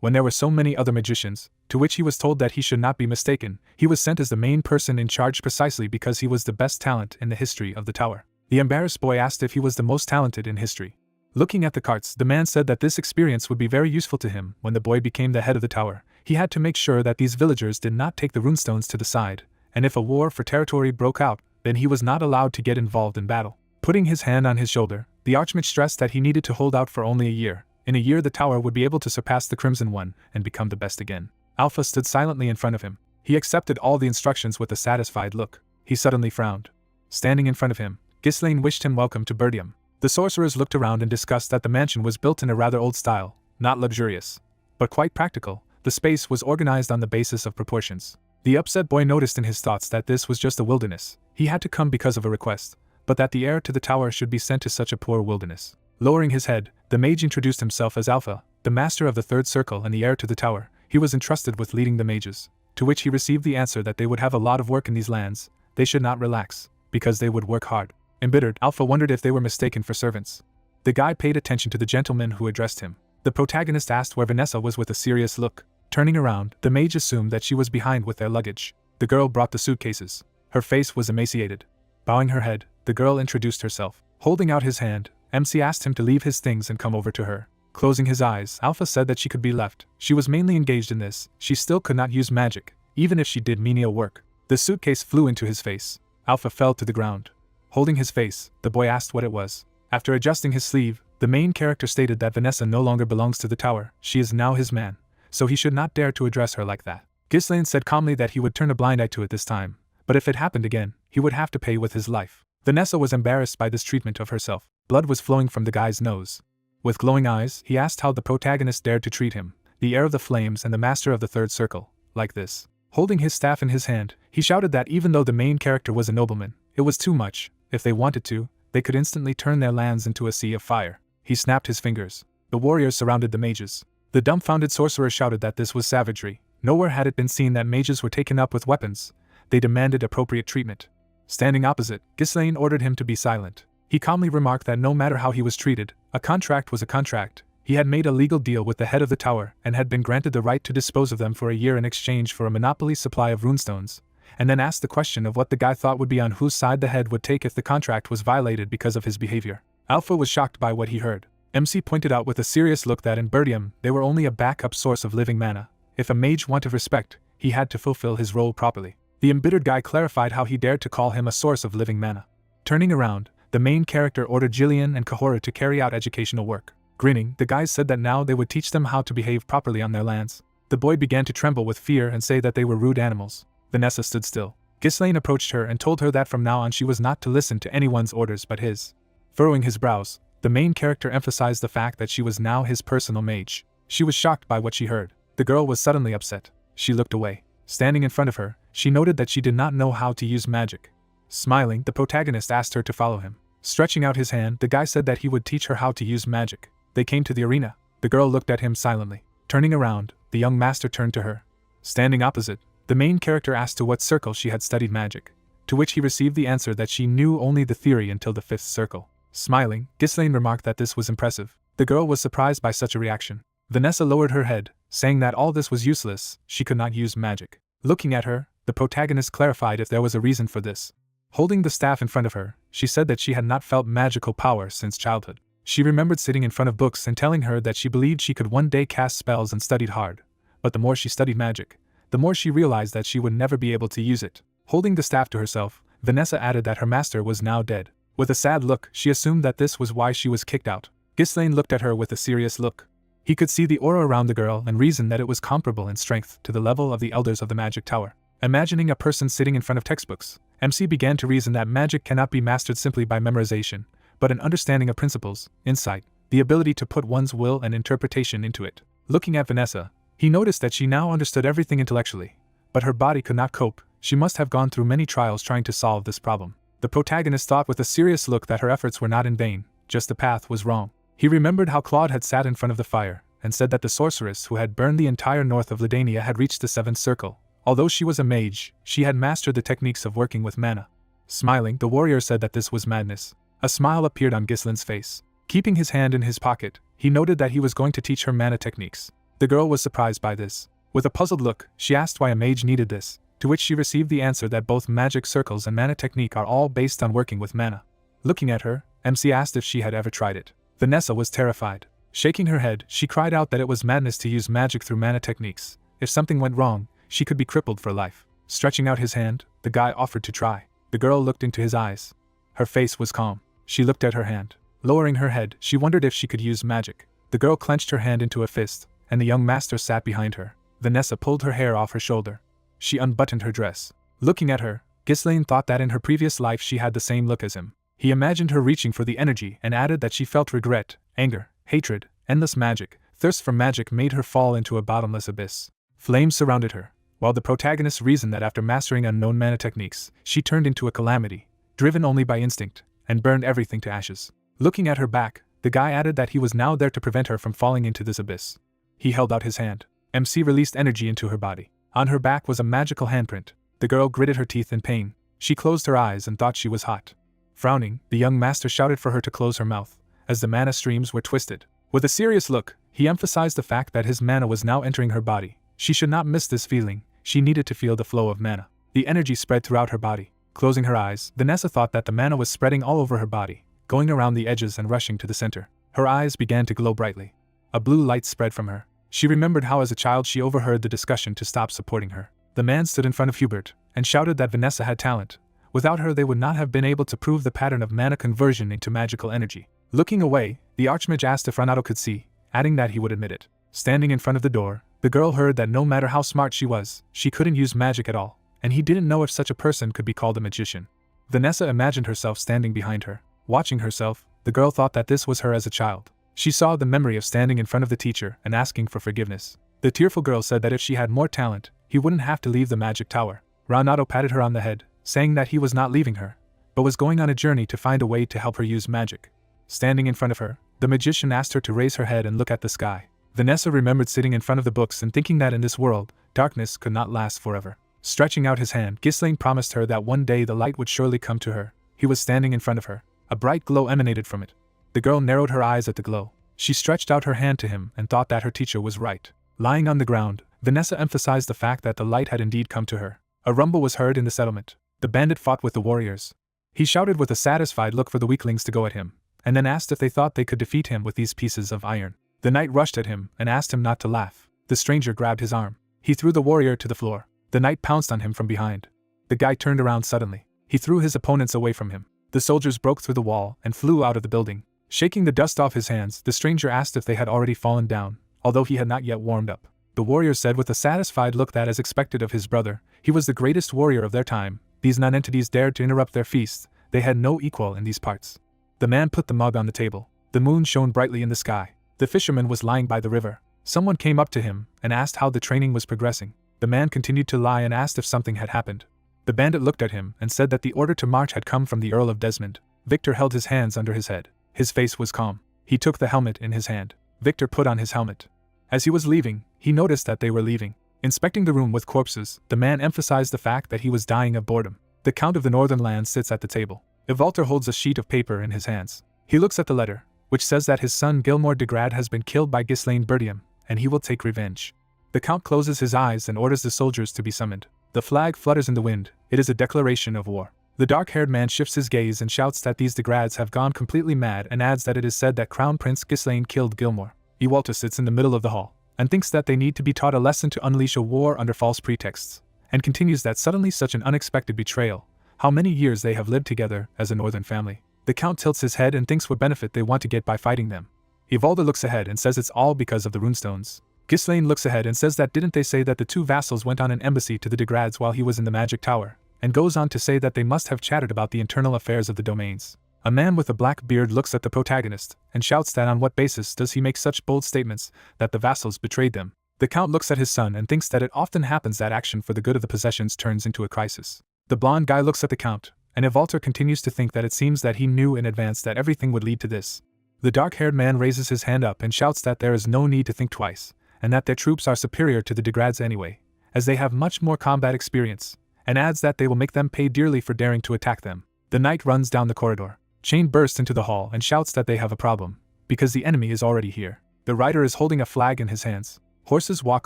when there were so many other magicians, to which he was told that he should not be mistaken, he was sent as the main person in charge precisely because he was the best talent in the history of the tower. The embarrassed boy asked if he was the most talented in history. Looking at the carts, the man said that this experience would be very useful to him when the boy became the head of the tower. He had to make sure that these villagers did not take the runestones to the side, and if a war for territory broke out, then he was not allowed to get involved in battle. Putting his hand on his shoulder, the Archmage stressed that he needed to hold out for only a year. In a year the tower would be able to surpass the Crimson One and become the best again. Alpha stood silently in front of him. He accepted all the instructions with a satisfied look. He suddenly frowned. Standing in front of him, Ghislaine wished him welcome to Bertium. The sorcerers looked around and discussed that the mansion was built in a rather old style, not luxurious, but quite practical. The space was organized on the basis of proportions. The upset boy noticed in his thoughts that this was just a wilderness. He had to come because of a request, but that the heir to the tower should be sent to such a poor wilderness. Lowering his head, the mage introduced himself as Alpha, the master of the third circle and the heir to the tower. He was entrusted with leading the mages, to which he received the answer that they would have a lot of work in these lands. They should not relax, because they would work hard. Embittered, Alpha wondered if they were mistaken for servants. The guy paid attention to the gentleman who addressed him. The protagonist asked where Vanessa was with a serious look. Turning around, the mage assumed that she was behind with their luggage. The girl brought the suitcases. Her face was emaciated. Bowing her head, the girl introduced herself. Holding out his hand, MC asked him to leave his things and come over to her. Closing his eyes, Alpha said that she could be left. She was mainly engaged in this. She still could not use magic, even if she did menial work. The suitcase flew into his face. Alpha fell to the ground. Holding his face, the boy asked what it was. After adjusting his sleeve, the main character stated that Vanessa no longer belongs to the tower. She is now his man, so he should not dare to address her like that. Ghislaine said calmly that he would turn a blind eye to it this time, but if it happened again, he would have to pay with his life. Vanessa was embarrassed by this treatment of herself. Blood was flowing from the guy's nose. With glowing eyes, he asked how the protagonist dared to treat him, the heir of the flames and the master of the third circle, like this. Holding his staff in his hand, he shouted that even though the main character was a nobleman, it was too much. If they wanted to, they could instantly turn their lands into a sea of fire. He snapped his fingers. The warriors surrounded the mages. The dumbfounded sorcerer shouted that this was savagery. Nowhere had it been seen that mages were taken up with weapons. They demanded appropriate treatment. Standing opposite, Ghislaine ordered him to be silent. He calmly remarked that no matter how he was treated, a contract was a contract. He had made a legal deal with the head of the tower and had been granted the right to dispose of them for a year in exchange for a monopoly supply of runestones, and then asked the question of what the guy thought would be on whose side the head would take if the contract was violated because of his behavior. Alpha was shocked by what he heard. MC pointed out with a serious look that in Bertium, they were only a backup source of living mana. If a mage wanted respect, he had to fulfill his role properly. The embittered guy clarified how he dared to call him a source of living mana. Turning around, the main character ordered Jillian and Kahora to carry out educational work. Grinning, the guys said that now they would teach them how to behave properly on their lands. The boy began to tremble with fear and say that they were rude animals. Vanessa stood still. Ghislaine approached her and told her that from now on she was not to listen to anyone's orders but his. Furrowing his brows, the main character emphasized the fact that she was now his personal mage. She was shocked by what she heard. The girl was suddenly upset. She looked away. Standing in front of her, she noted that she did not know how to use magic. Smiling, the protagonist asked her to follow him. Stretching out his hand, the guy said that he would teach her how to use magic. They came to the arena. The girl looked at him silently. Turning around, the young master turned to her. Standing opposite, the main character asked to what circle she had studied magic, to which he received the answer that she knew only the theory until the fifth circle. Smiling, Ghislaine remarked that this was impressive. The girl was surprised by such a reaction. Vanessa lowered her head, saying that all this was useless, she could not use magic. Looking at her, the protagonist clarified if there was a reason for this. Holding the staff in front of her, she said that she had not felt magical power since childhood. She remembered sitting in front of books and telling her that she believed she could one day cast spells and studied hard. But the more she studied magic, the more she realized that she would never be able to use it. Holding the staff to herself, Vanessa added that her master was now dead. With a sad look, she assumed that this was why she was kicked out. Ghislaine looked at her with a serious look. He could see the aura around the girl and reasoned that it was comparable in strength to the level of the elders of the magic tower. Imagining a person sitting in front of textbooks, MC began to reason that magic cannot be mastered simply by memorization, but an understanding of principles, insight, the ability to put one's will and interpretation into it. Looking at Vanessa, he noticed that she now understood everything intellectually, but her body could not cope. She must have gone through many trials trying to solve this problem. The protagonist thought with a serious look that her efforts were not in vain, just the path was wrong. He remembered how Claude had sat in front of the fire, and said that the sorceress who had burned the entire north of Ladania had reached the seventh circle. Although she was a mage, she had mastered the techniques of working with mana. Smiling, the warrior said that this was madness. A smile appeared on Ghislaine's face. Keeping his hand in his pocket, he noted that he was going to teach her mana techniques. The girl was surprised by this. With a puzzled look, she asked why a mage needed this, to which she received the answer that both magic circles and mana technique are all based on working with mana. Looking at her, MC asked if she had ever tried it. Vanessa was terrified. Shaking her head, she cried out that it was madness to use magic through mana techniques. If something went wrong, she could be crippled for life. Stretching out his hand, the guy offered to try. The girl looked into his eyes. Her face was calm. She looked at her hand. Lowering her head, she wondered if she could use magic. The girl clenched her hand into a fist, and the young master sat behind her. Vanessa pulled her hair off her shoulder. She unbuttoned her dress. Looking at her, Ghislaine thought that in her previous life she had the same look as him. He imagined her reaching for the energy and added that she felt regret, anger, hatred, endless magic. Thirst for magic made her fall into a bottomless abyss. Flames surrounded her, while the protagonist reasoned that after mastering unknown mana techniques, she turned into a calamity, driven only by instinct, and burned everything to ashes. Looking at her back, the guy added that he was now there to prevent her from falling into this abyss. He held out his hand. MC released energy into her body. On her back was a magical handprint. The girl gritted her teeth in pain. She closed her eyes and thought she was hot. Frowning, the young master shouted for her to close her mouth, as the mana streams were twisted. With a serious look, he emphasized the fact that his mana was now entering her body. She should not miss this feeling. She needed to feel the flow of mana. The energy spread throughout her body. Closing her eyes, Vanessa thought that the mana was spreading all over her body, going around the edges and rushing to the center. Her eyes began to glow brightly. A blue light spread from her. She remembered how as a child she overheard the discussion to stop supporting her. The man stood in front of Hubert, and shouted that Vanessa had talent. Without her they would not have been able to prove the pattern of mana conversion into magical energy. Looking away, the Archmage asked if Renato could see, adding that he would admit it. Standing in front of the door, the girl heard that no matter how smart she was, she couldn't use magic at all, and he didn't know if such a person could be called a magician. Vanessa imagined herself standing behind her. Watching herself, the girl thought that this was her as a child. She saw the memory of standing in front of the teacher and asking for forgiveness. The tearful girl said that if she had more talent, he wouldn't have to leave the magic tower. Renato patted her on the head, saying that he was not leaving her, but was going on a journey to find a way to help her use magic. Standing in front of her, the magician asked her to raise her head and look at the sky. Vanessa remembered sitting in front of the books and thinking that in this world, darkness could not last forever. Stretching out his hand, Ghislaine promised her that one day the light would surely come to her. He was standing in front of her. A bright glow emanated from it. The girl narrowed her eyes at the glow. She stretched out her hand to him and thought that her teacher was right. Lying on the ground, Vanessa emphasized the fact that the light had indeed come to her. A rumble was heard in the settlement. The bandit fought with the warriors. He shouted with a satisfied look for the weaklings to go at him, and then asked if they thought they could defeat him with these pieces of iron. The knight rushed at him and asked him not to laugh. The stranger grabbed his arm. He threw the warrior to the floor. The knight pounced on him from behind. The guy turned around suddenly. He threw his opponents away from him. The soldiers broke through the wall and flew out of the building. Shaking the dust off his hands, the stranger asked if they had already fallen down, although he had not yet warmed up. The warrior said with a satisfied look that, as expected of his brother, he was the greatest warrior of their time. These nonentities dared to interrupt their feast. They had no equal in these parts. The man put the mug on the table. The moon shone brightly in the sky. The fisherman was lying by the river. Someone came up to him and asked how the training was progressing. The man continued to lie and asked if something had happened. The bandit looked at him and said that the order to march had come from the Earl of Desmond. Victor held his hands under his head. His face was calm. He took the helmet in his hand. Victor put on his helmet. As he was leaving, he noticed that they were leaving. Inspecting the room with corpses, the man emphasized the fact that he was dying of boredom. The Count of the Northern Lands sits at the table. Yvalter holds a sheet of paper in his hands. He looks at the letter, which says that his son Gilmore de Grad has been killed by Ghislaine Bertium, and he will take revenge. The Count closes his eyes and orders the soldiers to be summoned. The flag flutters in the wind. It is a declaration of war. The dark-haired man shifts his gaze and shouts that these degrads have gone completely mad and adds that it is said that Crown Prince Ghislaine killed Gilmore. Ewalter sits in the middle of the hall and thinks that they need to be taught a lesson to unleash a war under false pretexts, and continues that suddenly such an unexpected betrayal, how many years they have lived together as a northern family. The Count tilts his head and thinks what benefit they want to get by fighting them. Ewalter looks ahead and says it's all because of the runestones. Ghislaine looks ahead and says that didn't they say that the two vassals went on an embassy to the degrads while he was in the magic tower, and goes on to say that they must have chatted about the internal affairs of the domains. A man with a black beard looks at the protagonist and shouts that on what basis does he make such bold statements that the vassals betrayed them. The Count looks at his son and thinks that it often happens that action for the good of the possessions turns into a crisis. The blonde guy looks at the Count, and Ewalter continues to think that it seems that he knew in advance that everything would lead to this. The dark-haired man raises his hand up and shouts that there is no need to think twice, and that their troops are superior to the degrads anyway, as they have much more combat experience, and adds that they will make them pay dearly for daring to attack them. The knight runs down the corridor. Chain bursts into the hall and shouts that they have a problem, because the enemy is already here. The rider is holding a flag in his hands. Horses walk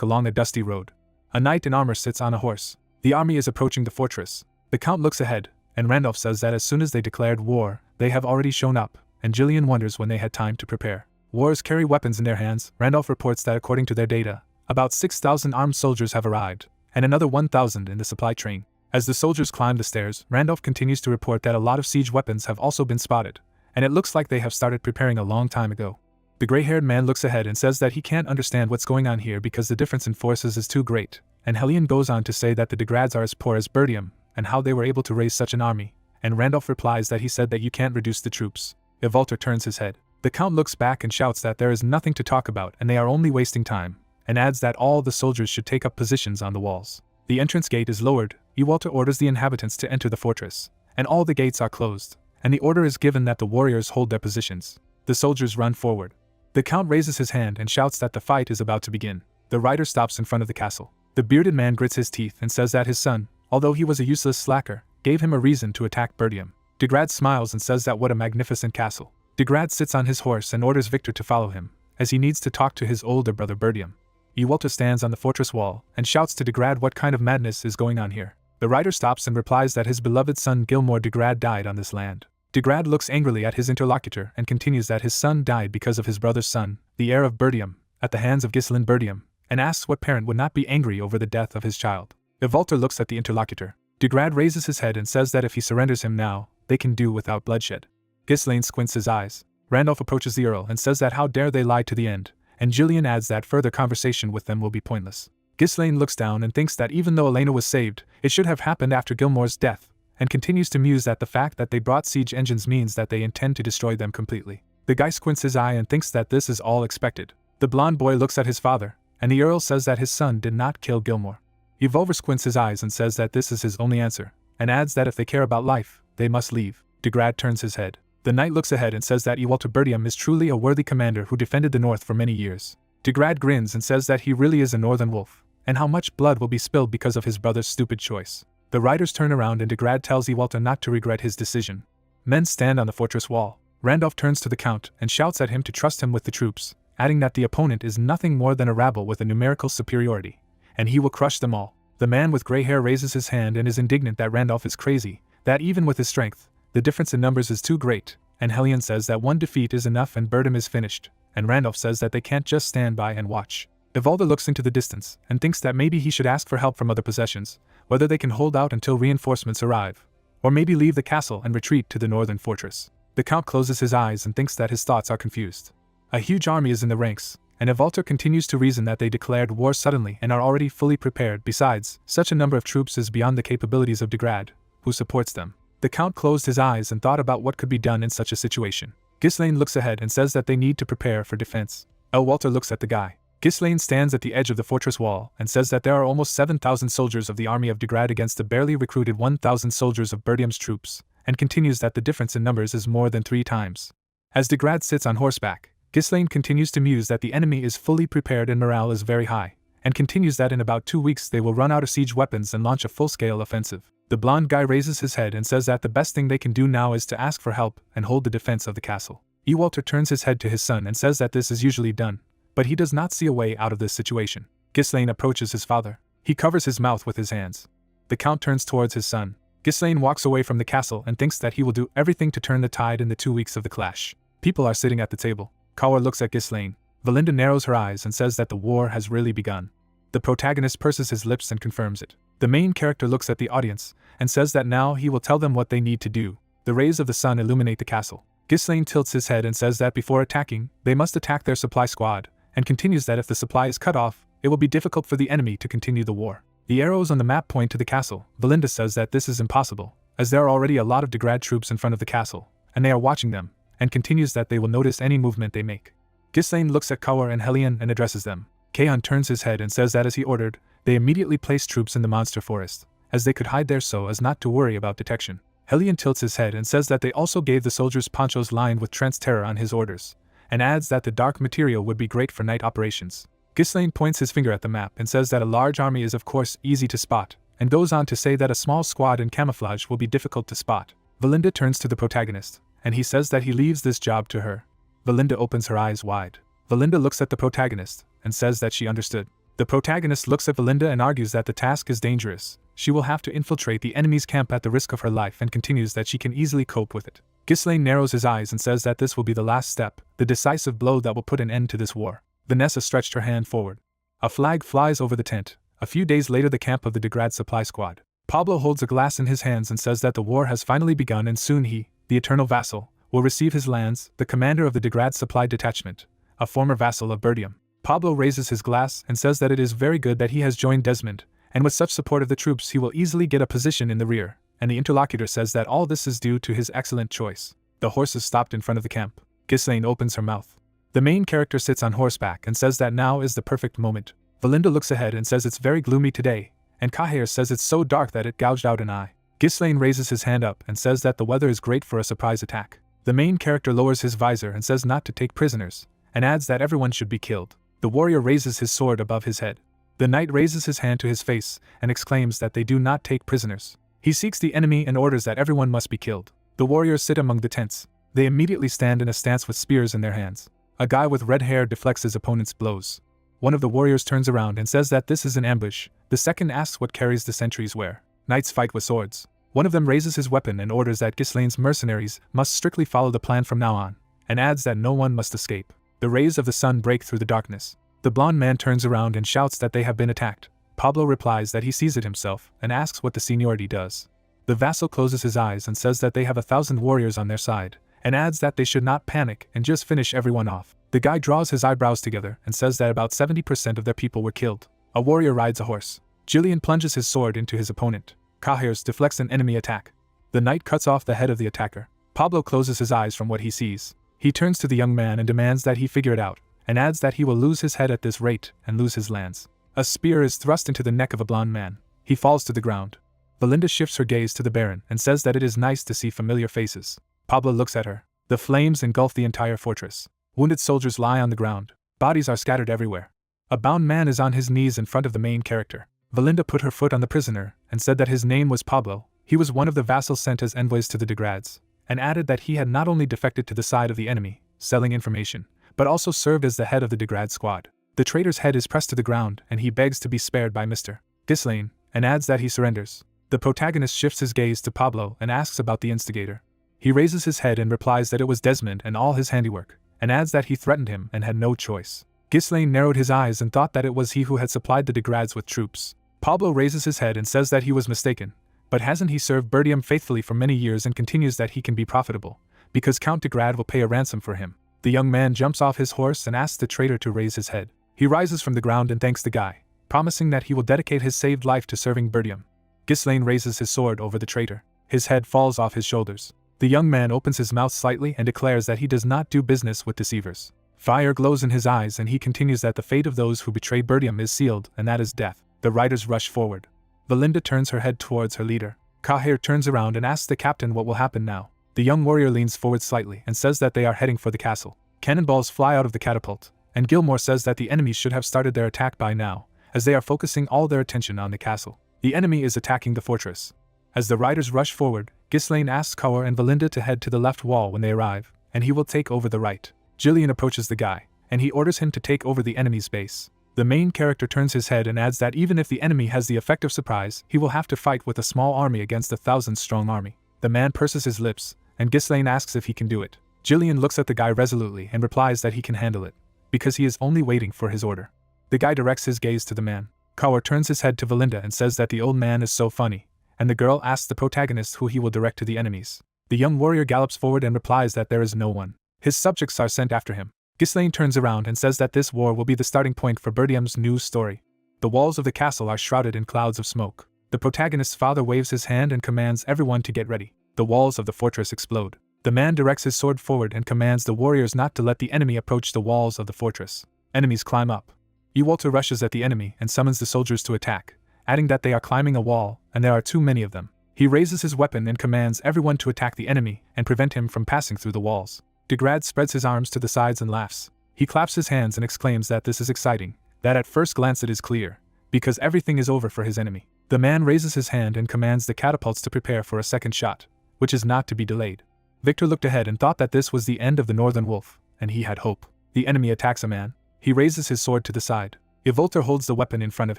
along a dusty road. A knight in armor sits on a horse. The army is approaching the fortress. The Count looks ahead, and Randolph says that as soon as they declared war, they have already shown up, and Jillian wonders when they had time to prepare. Warriors carry weapons in their hands. Randolph reports that according to their data, about 6,000 armed soldiers have arrived, and another 1,000 in the supply train. As the soldiers climb the stairs, Randolph continues to report that a lot of siege weapons have also been spotted, and it looks like they have started preparing a long time ago. The gray-haired man looks ahead and says that he can't understand what's going on here because the difference in forces is too great, and Hellion goes on to say that the degrads are as poor as Bertium, and how they were able to raise such an army, and Randolph replies that he said that you can't reduce the troops. Ewalter turns his head. The Count looks back and shouts that there is nothing to talk about and they are only wasting time, and adds that all the soldiers should take up positions on the walls. The entrance gate is lowered. Ewalter orders the inhabitants to enter the fortress, and all the gates are closed, and the order is given that the warriors hold their positions. The soldiers run forward. The Count raises his hand and shouts that the fight is about to begin. The rider stops in front of the castle. The bearded man grits his teeth and says that his son, although he was a useless slacker, gave him a reason to attack Bertium. Degrad smiles and says that what a magnificent castle. Degrad sits on his horse and orders Victor to follow him, as he needs to talk to his older brother Bertium. Ewalter stands on the fortress wall and shouts to Degrad what kind of madness is going on here. The rider stops and replies that his beloved son Gilmore Degrad died on this land. Degrad looks angrily at his interlocutor and continues that his son died because of his brother's son, the heir of Bertium, at the hands of Ghislaine Bertium, and asks what parent would not be angry over the death of his child. Ewalter looks at the interlocutor. Degrad raises his head and says that if he surrenders him now, they can do without bloodshed. Ghislaine squints his eyes. Randolph approaches the Earl and says that how dare they lie to the end, and Jillian adds that further conversation with them will be pointless. Ghislaine looks down and thinks that even though Elena was saved, it should have happened after Gilmore's death, and continues to muse that the fact that they brought siege engines means that they intend to destroy them completely. The guy squints his eye and thinks that this is all expected. The blonde boy looks at his father, and the Earl says that his son did not kill Gilmore. Ewalter squints his eyes and says that this is his only answer, and adds that if they care about life, they must leave. Degrad turns his head. The knight looks ahead and says that Ewalter Bertium is truly a worthy commander who defended the north for many years. Degrad grins and says that he really is a northern wolf, and how much blood will be spilled because of his brother's stupid choice. The riders turn around and Degrad tells Ewalter not to regret his decision. Men stand on the fortress wall. Randolph turns to the Count and shouts at him to trust him with the troops, adding that the opponent is nothing more than a rabble with a numerical superiority, and he will crush them all. The man with gray hair raises his hand and is indignant that Randolph is crazy, that even with his strength, the difference in numbers is too great, and Hellion says that one defeat is enough and Bertium is finished, and Randolph says that they can't just stand by and watch. Ewalter looks into the distance and thinks that maybe he should ask for help from other possessions, whether they can hold out until reinforcements arrive, or maybe leave the castle and retreat to the northern fortress. The Count closes his eyes and thinks that his thoughts are confused. A huge army is in the ranks, and Ewalter continues to reason that they declared war suddenly and are already fully prepared. Besides, such a number of troops is beyond the capabilities of Degrad, who supports them. The Count closed his eyes and thought about what could be done in such a situation. Ghislaine looks ahead and says that they need to prepare for defense. Ewalter looks at the guy. Ghislaine stands at the edge of the fortress wall and says that there are almost 7,000 soldiers of the army of Degrad against the barely recruited 1,000 soldiers of Bertium's troops, and continues that the difference in numbers is more than 3 times. As Degrad sits on horseback, Ghislaine continues to muse that the enemy is fully prepared and morale is very high, and continues that in about 2 weeks they will run out of siege weapons and launch a full-scale offensive. The blonde guy raises his head and says that the best thing they can do now is to ask for help and hold the defense of the castle. Ewalter turns his head to his son and says that this is usually done, but he does not see a way out of this situation. Ghislaine approaches his father. He covers his mouth with his hands. The Count turns towards his son. Ghislaine walks away from the castle and thinks that he will do everything to turn the tide in the 2 weeks of the clash. People are sitting at the table. Kawa looks at Ghislaine. Valinda narrows her eyes and says that the war has really begun. The protagonist purses his lips and confirms it. The main character looks at the audience and says that now he will tell them what they need to do. The rays of the sun illuminate the castle. Ghislaine tilts his head and says that before attacking, they must attack their supply squad, and continues that if the supply is cut off, it will be difficult for the enemy to continue the war. The arrows on the map point to the castle. Valinda says that this is impossible, as there are already a lot of Degrad troops in front of the castle, and they are watching them, and continues that they will notice any movement they make. Ghislaine looks at Kawa and Helion and addresses them. Kaon turns his head and says that as he ordered, they immediately placed troops in the monster forest, as they could hide there so as not to worry about detection. Helion tilts his head and says that they also gave the soldiers ponchos lined with trance terror on his orders, and adds that the dark material would be great for night operations. Ghislaine points his finger at the map and says that a large army is of course easy to spot, and goes on to say that a small squad in camouflage will be difficult to spot. Valinda turns to the protagonist, and he says that he leaves this job to her. Valinda opens her eyes wide. Valinda looks at the protagonist, and says that she understood. The protagonist looks at Valinda and argues that the task is dangerous. She will have to infiltrate the enemy's camp at the risk of her life and continues that she can easily cope with it. Ghislaine narrows his eyes and says that this will be the last step, the decisive blow that will put an end to this war. Vanessa stretched her hand forward. A flag flies over the tent. A few days later, the camp of the Degrad supply squad. Pablo holds a glass in his hands and says that the war has finally begun and soon he, the eternal vassal, will receive his lands, the commander of the Degrad supply detachment, a former vassal of Bertium. Pablo raises his glass and says that it is very good that he has joined Desmond, and with such support of the troops he will easily get a position in the rear, and the interlocutor says that all this is due to his excellent choice. The horses stopped in front of the camp. Ghislaine opens her mouth. The main character sits on horseback and says that now is the perfect moment. Valinda looks ahead and says it's very gloomy today, and Kaher says it's so dark that it gouged out an eye. Ghislaine raises his hand up and says that the weather is great for a surprise attack. The main character lowers his visor and says not to take prisoners, and adds that everyone should be killed. The warrior raises his sword above his head. The knight raises his hand to his face and exclaims that they do not take prisoners. He seeks the enemy and orders that everyone must be killed. The warriors sit among the tents. They immediately stand in a stance with spears in their hands. A guy with red hair deflects his opponent's blows. One of the warriors turns around and says that this is an ambush. The second asks what carries the sentries wear. Knights fight with swords. One of them raises his weapon and orders that Ghislaine's mercenaries must strictly follow the plan from now on, and adds that no one must escape. The rays of the sun break through the darkness. The blonde man turns around and shouts that they have been attacked. Pablo replies that he sees it himself and asks what the seniority does. The vassal closes his eyes and says that they have 1,000 warriors on their side, and adds that they should not panic and just finish everyone off. The guy draws his eyebrows together and says that about 70% of their people were killed. A warrior rides a horse. Jillian plunges his sword into his opponent. Kahers deflects an enemy attack. The knight cuts off the head of the attacker. Pablo closes his eyes from what he sees. He turns to the young man and demands that he figure it out, and adds that he will lose his head at this rate and lose his lands. A spear is thrust into the neck of a blonde man. He falls to the ground. Valinda shifts her gaze to the Baron and says that it is nice to see familiar faces. Pablo looks at her. The flames engulf the entire fortress. Wounded soldiers lie on the ground. Bodies are scattered everywhere. A bound man is on his knees in front of the main character. Valinda put her foot on the prisoner and said that his name was Pablo. He was one of the vassals sent as envoys to the Degrads, and added that he had not only defected to the side of the enemy, selling information, but also served as the head of the Degrad squad. The traitor's head is pressed to the ground and he begs to be spared by Mr. Ghislaine, and adds that he surrenders. The protagonist shifts his gaze to Pablo and asks about the instigator. He raises his head and replies that it was Desmond and all his handiwork, and adds that he threatened him and had no choice. Ghislaine narrowed his eyes and thought that it was he who had supplied the Degrads with troops. Pablo raises his head and says that he was mistaken, but hasn't he served Bertium faithfully for many years, and continues that he can be profitable, because Count Degrad will pay a ransom for him. The young man jumps off his horse and asks the traitor to raise his head. He rises from the ground and thanks the guy, promising that he will dedicate his saved life to serving Bertium. Ghislaine raises his sword over the traitor. His head falls off his shoulders. The young man opens his mouth slightly and declares that he does not do business with deceivers. Fire glows in his eyes and he continues that the fate of those who betray Bertium is sealed, and that is death. The riders rush forward. Valinda turns her head towards her leader. Kaher turns around and asks the captain what will happen now. The young warrior leans forward slightly and says that they are heading for the castle. Cannonballs fly out of the catapult, and Gilmore says that the enemy should have started their attack by now, as they are focusing all their attention on the castle. The enemy is attacking the fortress. As the riders rush forward, Ghislaine asks Kaur and Valinda to head to the left wall when they arrive, and he will take over the right. Jillian approaches the guy, and he orders him to take over the enemy's base. The main character turns his head and adds that even if the enemy has the effect of surprise, he will have to fight with a small army against a 1,000-strong army. The man purses his lips, and Ghislaine asks if he can do it. Jillian looks at the guy resolutely and replies that he can handle it, because he is only waiting for his order. The guy directs his gaze to the man. Kaur turns his head to Valinda and says that the old man is so funny, and the girl asks the protagonist who he will direct to the enemies. The young warrior gallops forward and replies that there is no one. His subjects are sent after him. Ghislaine turns around and says that this war will be the starting point for Bertium's new story. The walls of the castle are shrouded in clouds of smoke. The protagonist's father waves his hand and commands everyone to get ready. The walls of the fortress explode. The man directs his sword forward and commands the warriors not to let the enemy approach the walls of the fortress. Enemies climb up. Ewalter rushes at the enemy and summons the soldiers to attack, adding that they are climbing a wall and there are too many of them. He raises his weapon and commands everyone to attack the enemy and prevent him from passing through the walls. Regressed spreads his arms to the sides and laughs. He claps his hands and exclaims that this is exciting, that at first glance it is clear, because everything is over for his enemy. The man raises his hand and commands the catapults to prepare for a second shot, which is not to be delayed. Victor looked ahead and thought that this was the end of the Northern Wolf, and he had hope. The enemy attacks a man. He raises his sword to the side. Ewalter holds the weapon in front of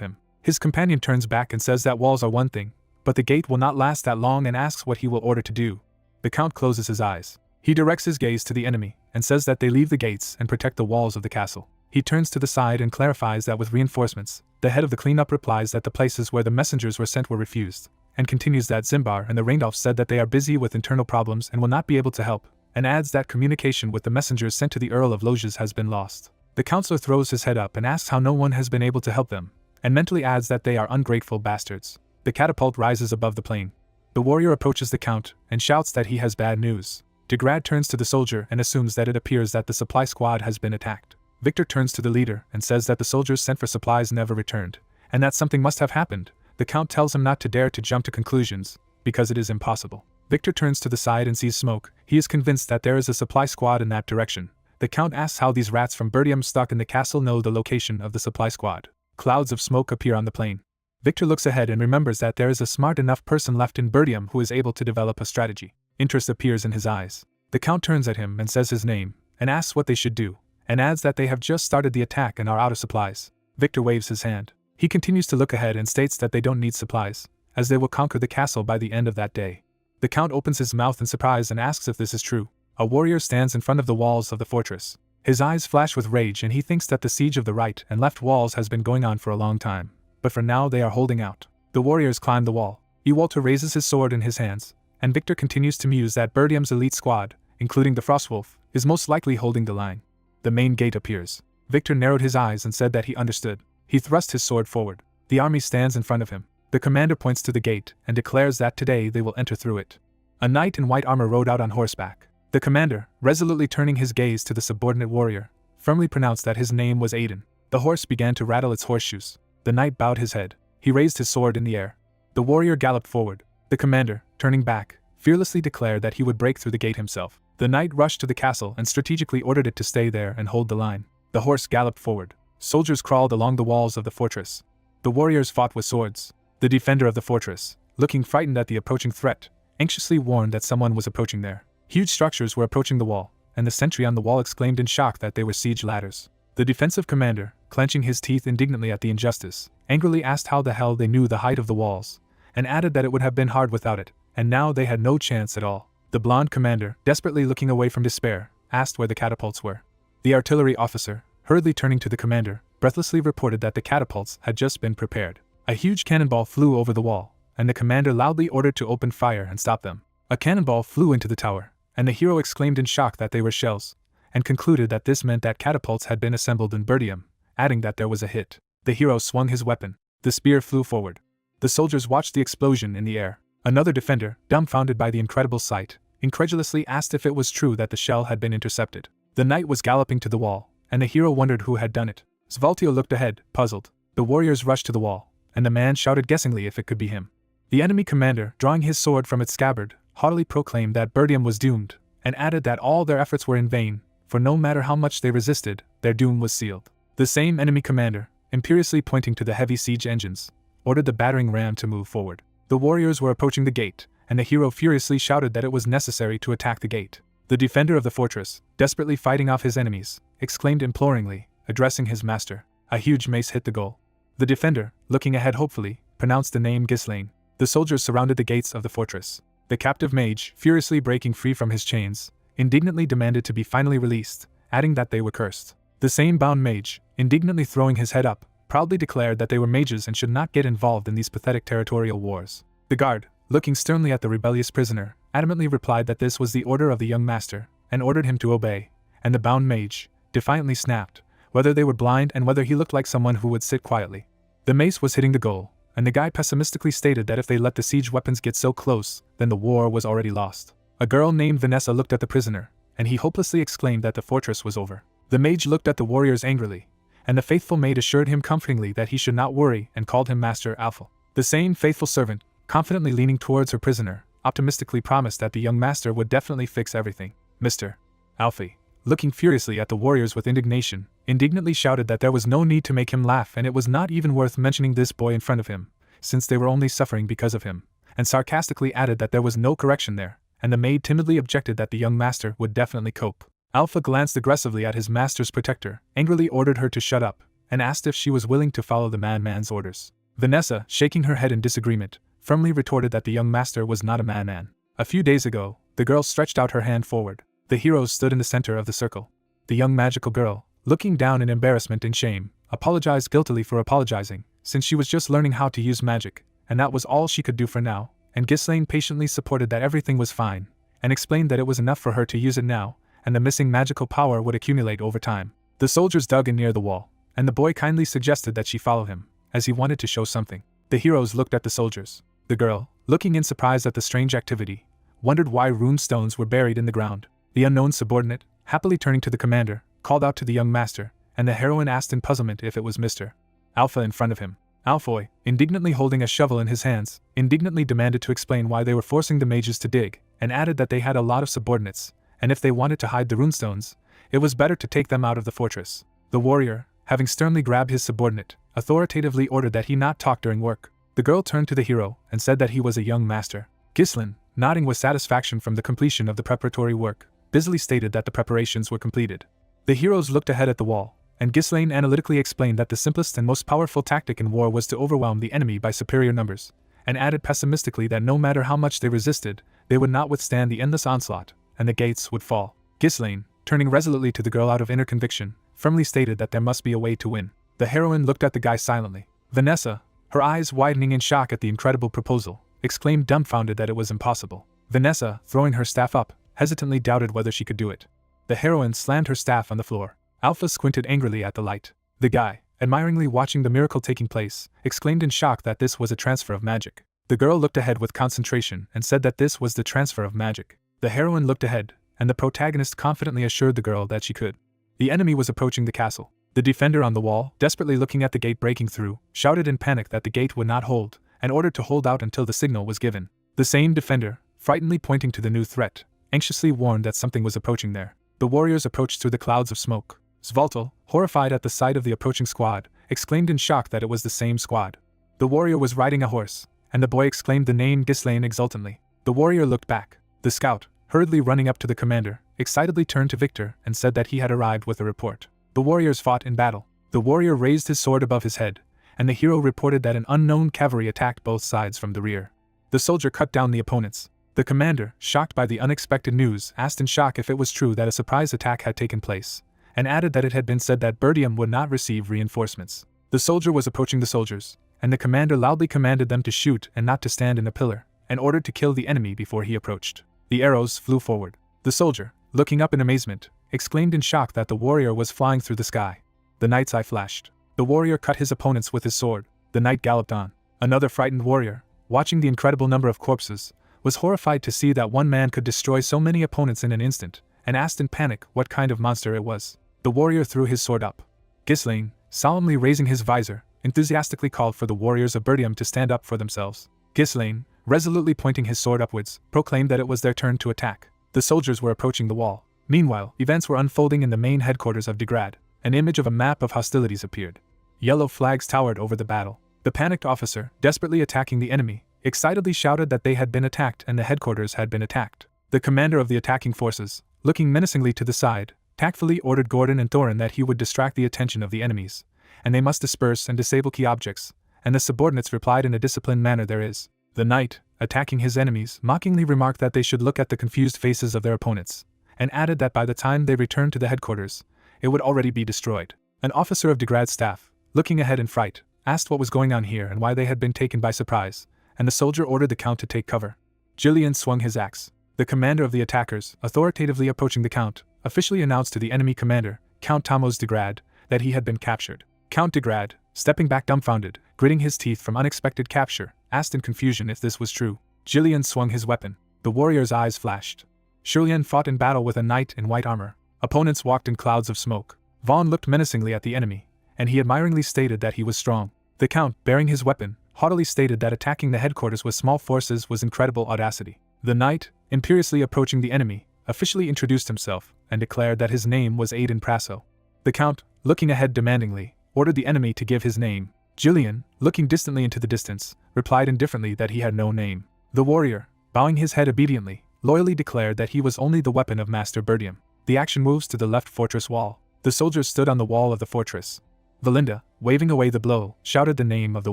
him. His companion turns back and says that walls are one thing, but the gate will not last that long and asks what he will order to do. The Count closes his eyes. He directs his gaze to the enemy and says that they leave the gates and protect the walls of the castle. He turns to the side and clarifies that with reinforcements, the head of the cleanup replies that the places where the messengers were sent were refused, and continues that Zimbar and the Randolphs said that they are busy with internal problems and will not be able to help, and adds that communication with the messengers sent to the Earl of Loges has been lost. The counselor throws his head up and asks how no one has been able to help them, and mentally adds that they are ungrateful bastards. The catapult rises above the plain. The warrior approaches the Count and shouts that he has bad news. Regressed turns to the soldier and assumes that it appears that the supply squad has been attacked. Victor turns to the leader and says that the soldiers sent for supplies never returned, and that something must have happened. The Count tells him not to dare to jump to conclusions, because it is impossible. Victor turns to the side and sees smoke. He is convinced that there is a supply squad in that direction. The Count asks how these rats from Bertium stuck in the castle know the location of the supply squad. Clouds of smoke appear on the plain. Victor looks ahead and remembers that there is a smart enough person left in Bertium who is able to develop a strategy. Interest appears in his eyes. The Count turns at him and says his name, and asks what they should do, and adds that they have just started the attack and are out of supplies. Victor waves his hand. He continues to look ahead and states that they don't need supplies, as they will conquer the castle by the end of that day. The Count opens his mouth in surprise and asks if this is true. A warrior stands in front of the walls of the fortress. His eyes flash with rage and he thinks that the siege of the right and left walls has been going on for a long time, but for now they are holding out. The warriors climb the wall. Ewalter raises his sword in his hands, and Victor continues to muse that Bertium's elite squad, including the Frostwolf, is most likely holding the line. The main gate appears. Victor narrowed his eyes and said that he understood. He thrust his sword forward. The army stands in front of him. The commander points to the gate and declares that today they will enter through it. A knight in white armor rode out on horseback. The commander, resolutely turning his gaze to the subordinate warrior, firmly pronounced that his name was Aiden. The horse began to rattle its horseshoes. The knight bowed his head. He raised his sword in the air. The warrior galloped forward. The commander, turning back, fearlessly declared that he would break through the gate himself. The knight rushed to the castle and strategically ordered it to stay there and hold the line. The horse galloped forward. Soldiers crawled along the walls of the fortress. The warriors fought with swords. The defender of the fortress, looking frightened at the approaching threat, anxiously warned that someone was approaching there. Huge structures were approaching the wall, and the sentry on the wall exclaimed in shock that they were siege ladders. The defensive commander, clenching his teeth indignantly at the injustice, angrily asked how the hell they knew the height of the walls, and added that it would have been hard without it, and now they had no chance at all. The blonde commander, desperately looking away from despair, asked where the catapults were. The artillery officer, hurriedly turning to the commander, breathlessly reported that the catapults had just been prepared. A huge cannonball flew over the wall, and the commander loudly ordered to open fire and stop them. A cannonball flew into the tower, and the hero exclaimed in shock that they were shells, and concluded that this meant that catapults had been assembled in Bertium, adding that there was a hit. The hero swung his weapon. The spear flew forward. The soldiers watched the explosion in the air. Another defender, dumbfounded by the incredible sight, incredulously asked if it was true that the shell had been intercepted. The knight was galloping to the wall, and the hero wondered who had done it. Svaltio looked ahead, puzzled. The warriors rushed to the wall, and the man shouted guessingly if it could be him. The enemy commander, drawing his sword from its scabbard, haughtily proclaimed that Bertium was doomed, and added that all their efforts were in vain, for no matter how much they resisted, their doom was sealed. The same enemy commander, imperiously pointing to the heavy siege engines, ordered the battering ram to move forward. The warriors were approaching the gate, and the hero furiously shouted that it was necessary to attack the gate. The defender of the fortress, desperately fighting off his enemies, exclaimed imploringly, addressing his master, a huge mace hit the goal. The defender, looking ahead hopefully, pronounced the name Ghislaine. The soldiers surrounded the gates of the fortress. The captive mage, furiously breaking free from his chains, indignantly demanded to be finally released, adding that they were cursed. The same bound mage, indignantly throwing his head up, proudly declared that they were mages and should not get involved in these pathetic territorial wars. The guard, looking sternly at the rebellious prisoner, adamantly replied that this was the order of the young master, and ordered him to obey, and the bound mage, defiantly snapped, whether they were blind and whether he looked like someone who would sit quietly. The mace was hitting the goal, and the guy pessimistically stated that if they let the siege weapons get so close, then the war was already lost. A girl named Vanessa looked at the prisoner, and he hopelessly exclaimed that the fortress was over. The mage looked at the warriors angrily, and the faithful maid assured him comfortingly that he should not worry and called him Master Alpha. The same faithful servant, confidently leaning towards her prisoner, optimistically promised that the young master would definitely fix everything. Mr. Alfie, looking furiously at the warriors with indignation, indignantly shouted that there was no need to make him laugh and it was not even worth mentioning this boy in front of him, since they were only suffering because of him, and sarcastically added that there was no correction there, and the maid timidly objected that the young master would definitely cope. Alpha glanced aggressively at his master's protector, angrily ordered her to shut up, and asked if she was willing to follow the madman's orders. Vanessa, shaking her head in disagreement, firmly retorted that the young master was not a madman. A few days ago, the girl stretched out her hand forward. The heroes stood in the center of the circle. The young magical girl, looking down in embarrassment and shame, apologized guiltily for apologizing, since she was just learning how to use magic, and that was all she could do for now, and Ghislaine patiently supported that everything was fine, and explained that it was enough for her to use it now, and the missing magical power would accumulate over time. The soldiers dug in near the wall, and the boy kindly suggested that she follow him, as he wanted to show something. The heroes looked at the soldiers. The girl, looking in surprise at the strange activity, wondered why rune stones were buried in the ground. The unknown subordinate, happily turning to the commander, called out to the young master, and the heroine asked in puzzlement if it was Mr. Alpha in front of him. Alfoy, indignantly holding a shovel in his hands, indignantly demanded to explain why they were forcing the mages to dig, and added that they had a lot of subordinates, and if they wanted to hide the runestones, it was better to take them out of the fortress. The warrior, having sternly grabbed his subordinate, authoritatively ordered that he not talk during work. The girl turned to the hero and said that he was a young master. Ghislaine, nodding with satisfaction from the completion of the preparatory work, busily stated that the preparations were completed. The heroes looked ahead at the wall, and Ghislaine analytically explained that the simplest and most powerful tactic in war was to overwhelm the enemy by superior numbers, and added pessimistically that no matter how much they resisted, they would not withstand the endless onslaught, and the gates would fall. Ghislaine, turning resolutely to the girl out of inner conviction, firmly stated that there must be a way to win. The heroine looked at the guy silently. Vanessa, her eyes widening in shock at the incredible proposal, exclaimed dumbfounded that it was impossible. Vanessa, throwing her staff up, hesitantly doubted whether she could do it. The heroine slammed her staff on the floor. Alpha squinted angrily at the light. The guy, admiringly watching the miracle taking place, exclaimed in shock that this was a transfer of magic. The girl looked ahead with concentration and said that this was the transfer of magic. The heroine looked ahead, and the protagonist confidently assured the girl that she could. The enemy was approaching the castle. The defender on the wall, desperately looking at the gate breaking through, shouted in panic that the gate would not hold, and ordered to hold out until the signal was given. The same defender, frightenedly pointing to the new threat, anxiously warned that something was approaching there. The warriors approached through the clouds of smoke. Svaltel, horrified at the sight of the approaching squad, exclaimed in shock that it was the same squad. The warrior was riding a horse, and the boy exclaimed the name Ghislaine exultantly. The warrior looked back. The scout, hurriedly running up to the commander, excitedly turned to Victor and said that he had arrived with a report. The warriors fought in battle. The warrior raised his sword above his head, and the hero reported that an unknown cavalry attacked both sides from the rear. The soldier cut down the opponents. The commander, shocked by the unexpected news, asked in shock if it was true that a surprise attack had taken place, and added that it had been said that Bertium would not receive reinforcements. The soldier was approaching the soldiers, and the commander loudly commanded them to shoot and not to stand in a pillar, and ordered to kill the enemy before he approached. The arrows flew forward. The soldier, looking up in amazement, exclaimed in shock that the warrior was flying through the sky. The knight's eye flashed. The warrior cut his opponents with his sword. The knight galloped on. Another frightened warrior, watching the incredible number of corpses, was horrified to see that one man could destroy so many opponents in an instant, and asked in panic what kind of monster it was. The warrior threw his sword up. Ghislaine, solemnly raising his visor, enthusiastically called for the warriors of Bertium to stand up for themselves. Ghislaine, resolutely pointing his sword upwards, proclaimed that it was their turn to attack. The soldiers were approaching the wall. Meanwhile, events were unfolding in the main headquarters of Regressed. An image of a map of hostilities appeared. Yellow flags towered over the battle. The panicked officer, desperately attacking the enemy, excitedly shouted that they had been attacked and the headquarters had been attacked. The commander of the attacking forces, looking menacingly to the side, tactfully ordered Gordon and Thorin that he would distract the attention of the enemies, and they must disperse and disable key objects, and the subordinates replied in a disciplined manner there is. The knight, attacking his enemies, mockingly remarked that they should look at the confused faces of their opponents, and added that by the time they returned to the headquarters, it would already be destroyed. An officer of Degrad's staff, looking ahead in fright, asked what was going on here and why they had been taken by surprise, and the soldier ordered the count to take cover. Jillian swung his axe. The commander of the attackers, authoritatively approaching the count, officially announced to the enemy commander, Count Tamos Degrad, that he had been captured. Count Degrad, stepping back dumbfounded, gritting his teeth from unexpected capture, asked in confusion if this was true. Jillian swung his weapon. The warrior's eyes flashed. Shirlian fought in battle with a knight in white armor. Opponents walked in clouds of smoke. Vaughn looked menacingly at the enemy, and he admiringly stated that he was strong. The count, bearing his weapon, haughtily stated that attacking the headquarters with small forces was incredible audacity. The knight, imperiously approaching the enemy, officially introduced himself, and declared that his name was Aiden Prasso. The count, looking ahead demandingly, ordered the enemy to give his name. Jillian, looking distantly into the distance, replied indifferently that he had no name. The warrior, bowing his head obediently, loyally declared that he was only the weapon of Master Berdium. The action moves to the left fortress wall. The soldiers stood on the wall of the fortress. Valinda, waving away the blow, shouted the name of the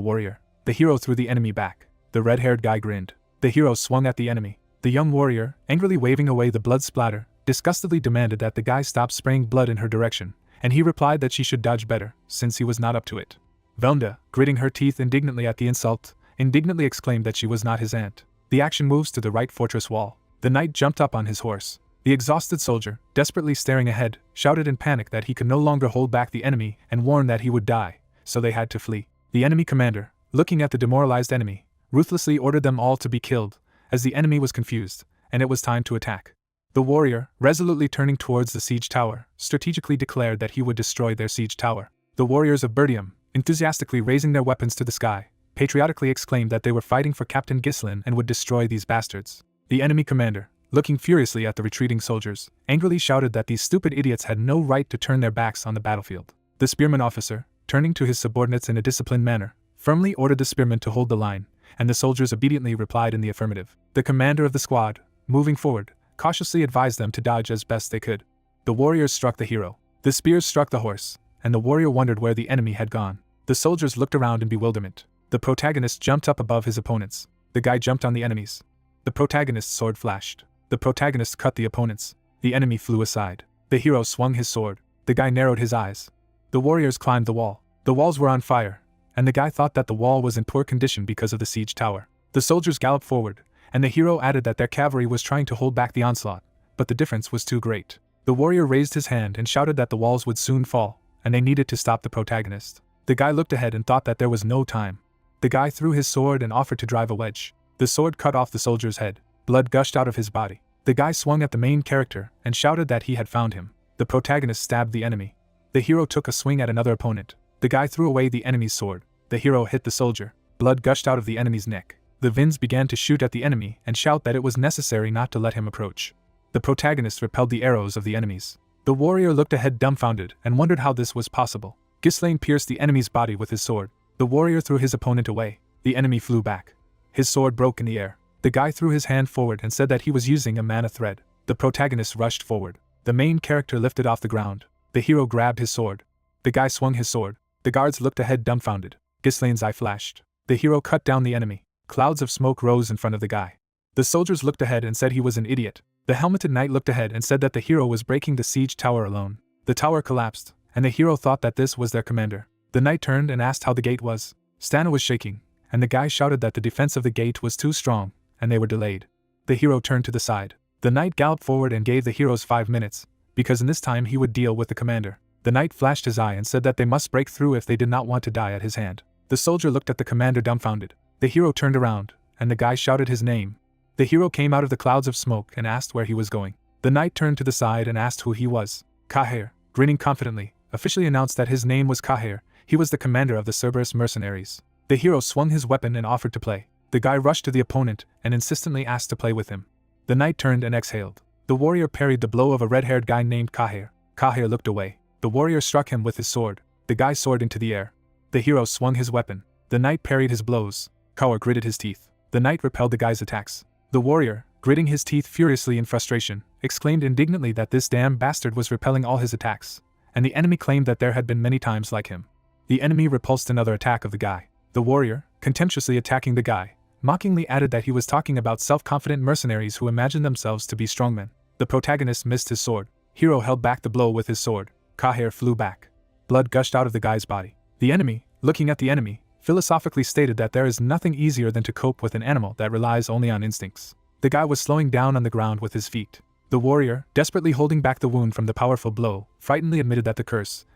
warrior. The hero threw the enemy back. The red-haired guy grinned. The hero swung at the enemy. The young warrior, angrily waving away the blood splatter, disgustedly demanded that the guy stop spraying blood in her direction, and he replied that she should dodge better, since he was not up to it. Velnda, gritting her teeth indignantly at the insult, indignantly exclaimed that she was not his aunt. The action moves to the right fortress wall. The knight jumped up on his horse. The exhausted soldier, desperately staring ahead, shouted in panic that he could no longer hold back the enemy and warned that he would die, so they had to flee. The enemy commander, looking at the demoralized enemy, ruthlessly ordered them all to be killed, as the enemy was confused, and it was time to attack. The warrior, resolutely turning towards the siege tower, strategically declared that he would destroy their siege tower. The warriors of Berdium, enthusiastically raising their weapons to the sky, patriotically exclaimed that they were fighting for Captain Ghislain and would destroy these bastards. The enemy commander, looking furiously at the retreating soldiers, angrily shouted that these stupid idiots had no right to turn their backs on the battlefield. The spearman officer, turning to his subordinates in a disciplined manner, firmly ordered the spearmen to hold the line, and the soldiers obediently replied in the affirmative. The commander of the squad, moving forward, cautiously advised them to dodge as best they could. The warriors struck the hero. The spears struck the horse, and the warrior wondered where the enemy had gone. The soldiers looked around in bewilderment. The protagonist jumped up above his opponents. The guy jumped on the enemies. The protagonist's sword flashed. The protagonist cut the opponents. The enemy flew aside. The hero swung his sword. The guy narrowed his eyes. The warriors climbed the wall. The walls were on fire, and the guy thought that the wall was in poor condition because of the siege tower. The soldiers galloped forward, and the hero added that their cavalry was trying to hold back the onslaught, but the difference was too great. The warrior raised his hand and shouted that the walls would soon fall, and they needed to stop the protagonist. The guy looked ahead and thought that there was no time. The guy threw his sword and offered to drive a wedge. The sword cut off the soldier's head. Blood gushed out of his body. The guy swung at the main character and shouted that he had found him. The protagonist stabbed the enemy. The hero took a swing at another opponent. The guy threw away the enemy's sword. The hero hit the soldier. Blood gushed out of the enemy's neck. The Vins began to shoot at the enemy and shout that it was necessary not to let him approach. The protagonist repelled the arrows of the enemies. The warrior looked ahead dumbfounded and wondered how this was possible. Ghislain pierced the enemy's body with his sword. The warrior threw his opponent away. The enemy flew back. His sword broke in the air. The guy threw his hand forward and said that he was using a mana thread. The protagonist rushed forward. The main character lifted off the ground. The hero grabbed his sword. The guy swung his sword. The guards looked ahead dumbfounded. Ghislain's eye flashed. The hero cut down the enemy. Clouds of smoke rose in front of the guy. The soldiers looked ahead and said he was an idiot. The helmeted knight looked ahead and said that the hero was breaking the siege tower alone. The tower collapsed, and the hero thought that this was their commander. The knight turned and asked how the gate was. Stana was shaking, and the guy shouted that the defense of the gate was too strong, and they were delayed. The hero turned to the side. The knight galloped forward and gave the heroes 5 minutes, because in this time he would deal with the commander. The knight flashed his eye and said that they must break through if they did not want to die at his hand. The soldier looked at the commander dumbfounded. The hero turned around, and the guy shouted his name. The hero came out of the clouds of smoke and asked where he was going. The knight turned to the side and asked who he was. Kaher, grinning confidently, officially announced that his name was Kaher. He was the commander of the Cerberus Mercenaries. The hero swung his weapon and offered to play. The guy rushed to the opponent and insistently asked to play with him. The knight turned and exhaled. The warrior parried the blow of a red-haired guy named Kaher. Kaher looked away. The warrior struck him with his sword. The guy soared into the air. The hero swung his weapon. The knight parried his blows. Kaur gritted his teeth. The knight repelled the guy's attacks. The warrior, gritting his teeth furiously in frustration, exclaimed indignantly that this damn bastard was repelling all his attacks, and the enemy claimed that there had been many times like him. The enemy repulsed another attack of the guy. The warrior, contemptuously attacking the guy, mockingly added that he was talking about self-confident mercenaries who imagined themselves to be strongmen. The protagonist missed his sword. Hero held back the blow with his sword. Kaher flew back. Blood gushed out of the guy's body. The enemy, looking at the enemy, philosophically stated that there is nothing easier than to cope with an animal that relies only on instincts. The guy was slowing down on the ground with his feet. The warrior, desperately holding back the wound from the powerful blow, frightenedly admitted that